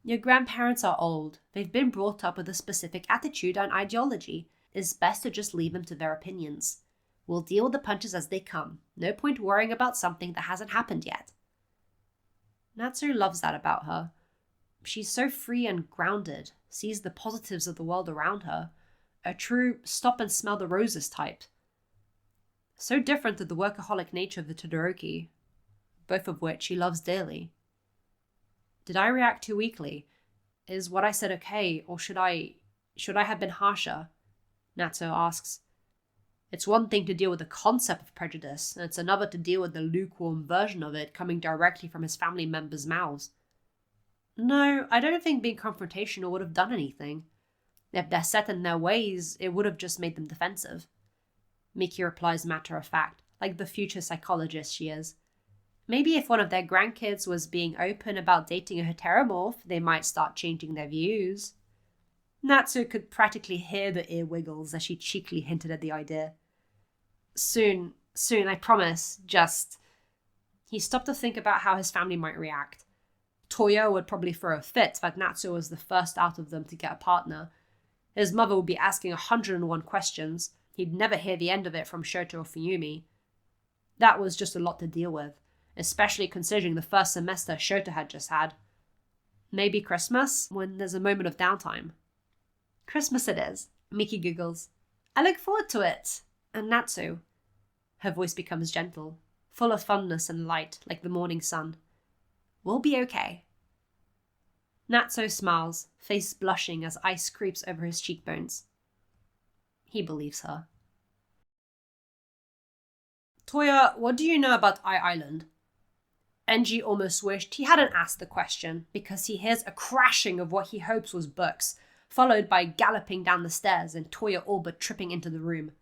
Your grandparents are old. They've been brought up with a specific attitude and ideology. It's best to just leave them to their opinions. We'll deal with the punches as they come. No point worrying about something that hasn't happened yet. Natsu loves that about her. She's so free and grounded, sees the positives of the world around her. A true stop and smell the roses type. So different to the workaholic nature of the Todoroki, both of which she loves dearly. Did I react too weakly? Is what I said okay, or should I have been harsher? Natsu asks. It's one thing to deal with the concept of prejudice, and it's another to deal with the lukewarm version of it coming directly from his family members' mouths. No, I don't think being confrontational would have done anything. If they're set in their ways, it would have just made them defensive. Miki replies matter of fact, like the future psychologist she is. Maybe if one of their grandkids was being open about dating a heteromorph, they might start changing their views. Natsu could practically hear the ear wiggles as she cheekily hinted at the idea. Soon, I promise, just... He stopped to think about how his family might react. Toya would probably throw a fit that Natsu was the first out of them to get a partner. His mother would be asking 101 questions. He'd never hear the end of it from Shoto or Fuyumi. That was just a lot to deal with, especially considering the first semester Shoto had just had. Maybe Christmas, when there's a moment of downtime. Christmas it is, Miki giggles. I look forward to it. And Natsu. Her voice becomes gentle, full of fondness and light, like the morning sun. We'll be okay. Natsu smiles, face blushing as ice creeps over his cheekbones. He believes her. Toya, what do you know about Island? Enji almost wished he hadn't asked the question, because he hears a crashing of what he hopes was books, followed by galloping down the stairs and Toya all but tripping into the room.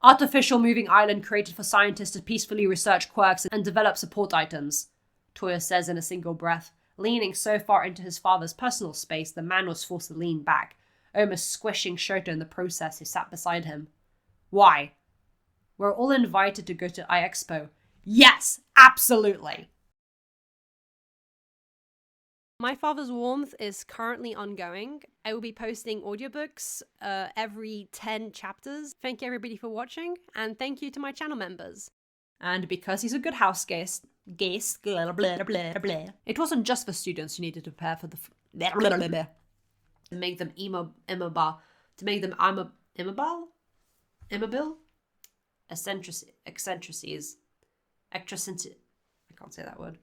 Artificial moving island created for scientists to peacefully research quirks and develop support items, Toya says in a single breath, leaning so far into his father's personal space the man was forced to lean back, almost squishing Shoto in the process who sat beside him. Why? We're all invited to go to iExpo. Yes, absolutely! My Father's Warmth is currently ongoing. I will be posting audiobooks every 10 chapters. Thank you everybody for watching, and thank you to my channel members. And because he's a good house guest, blah, blah, blah, blah, it wasn't just for students who needed to prepare for the blah, blah, blah, blah, to make them immobile, eccentricities. I can't say that word.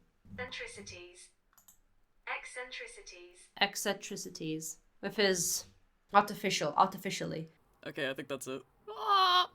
Eccentricities. With his artificially. Okay, I think that's it. Ah!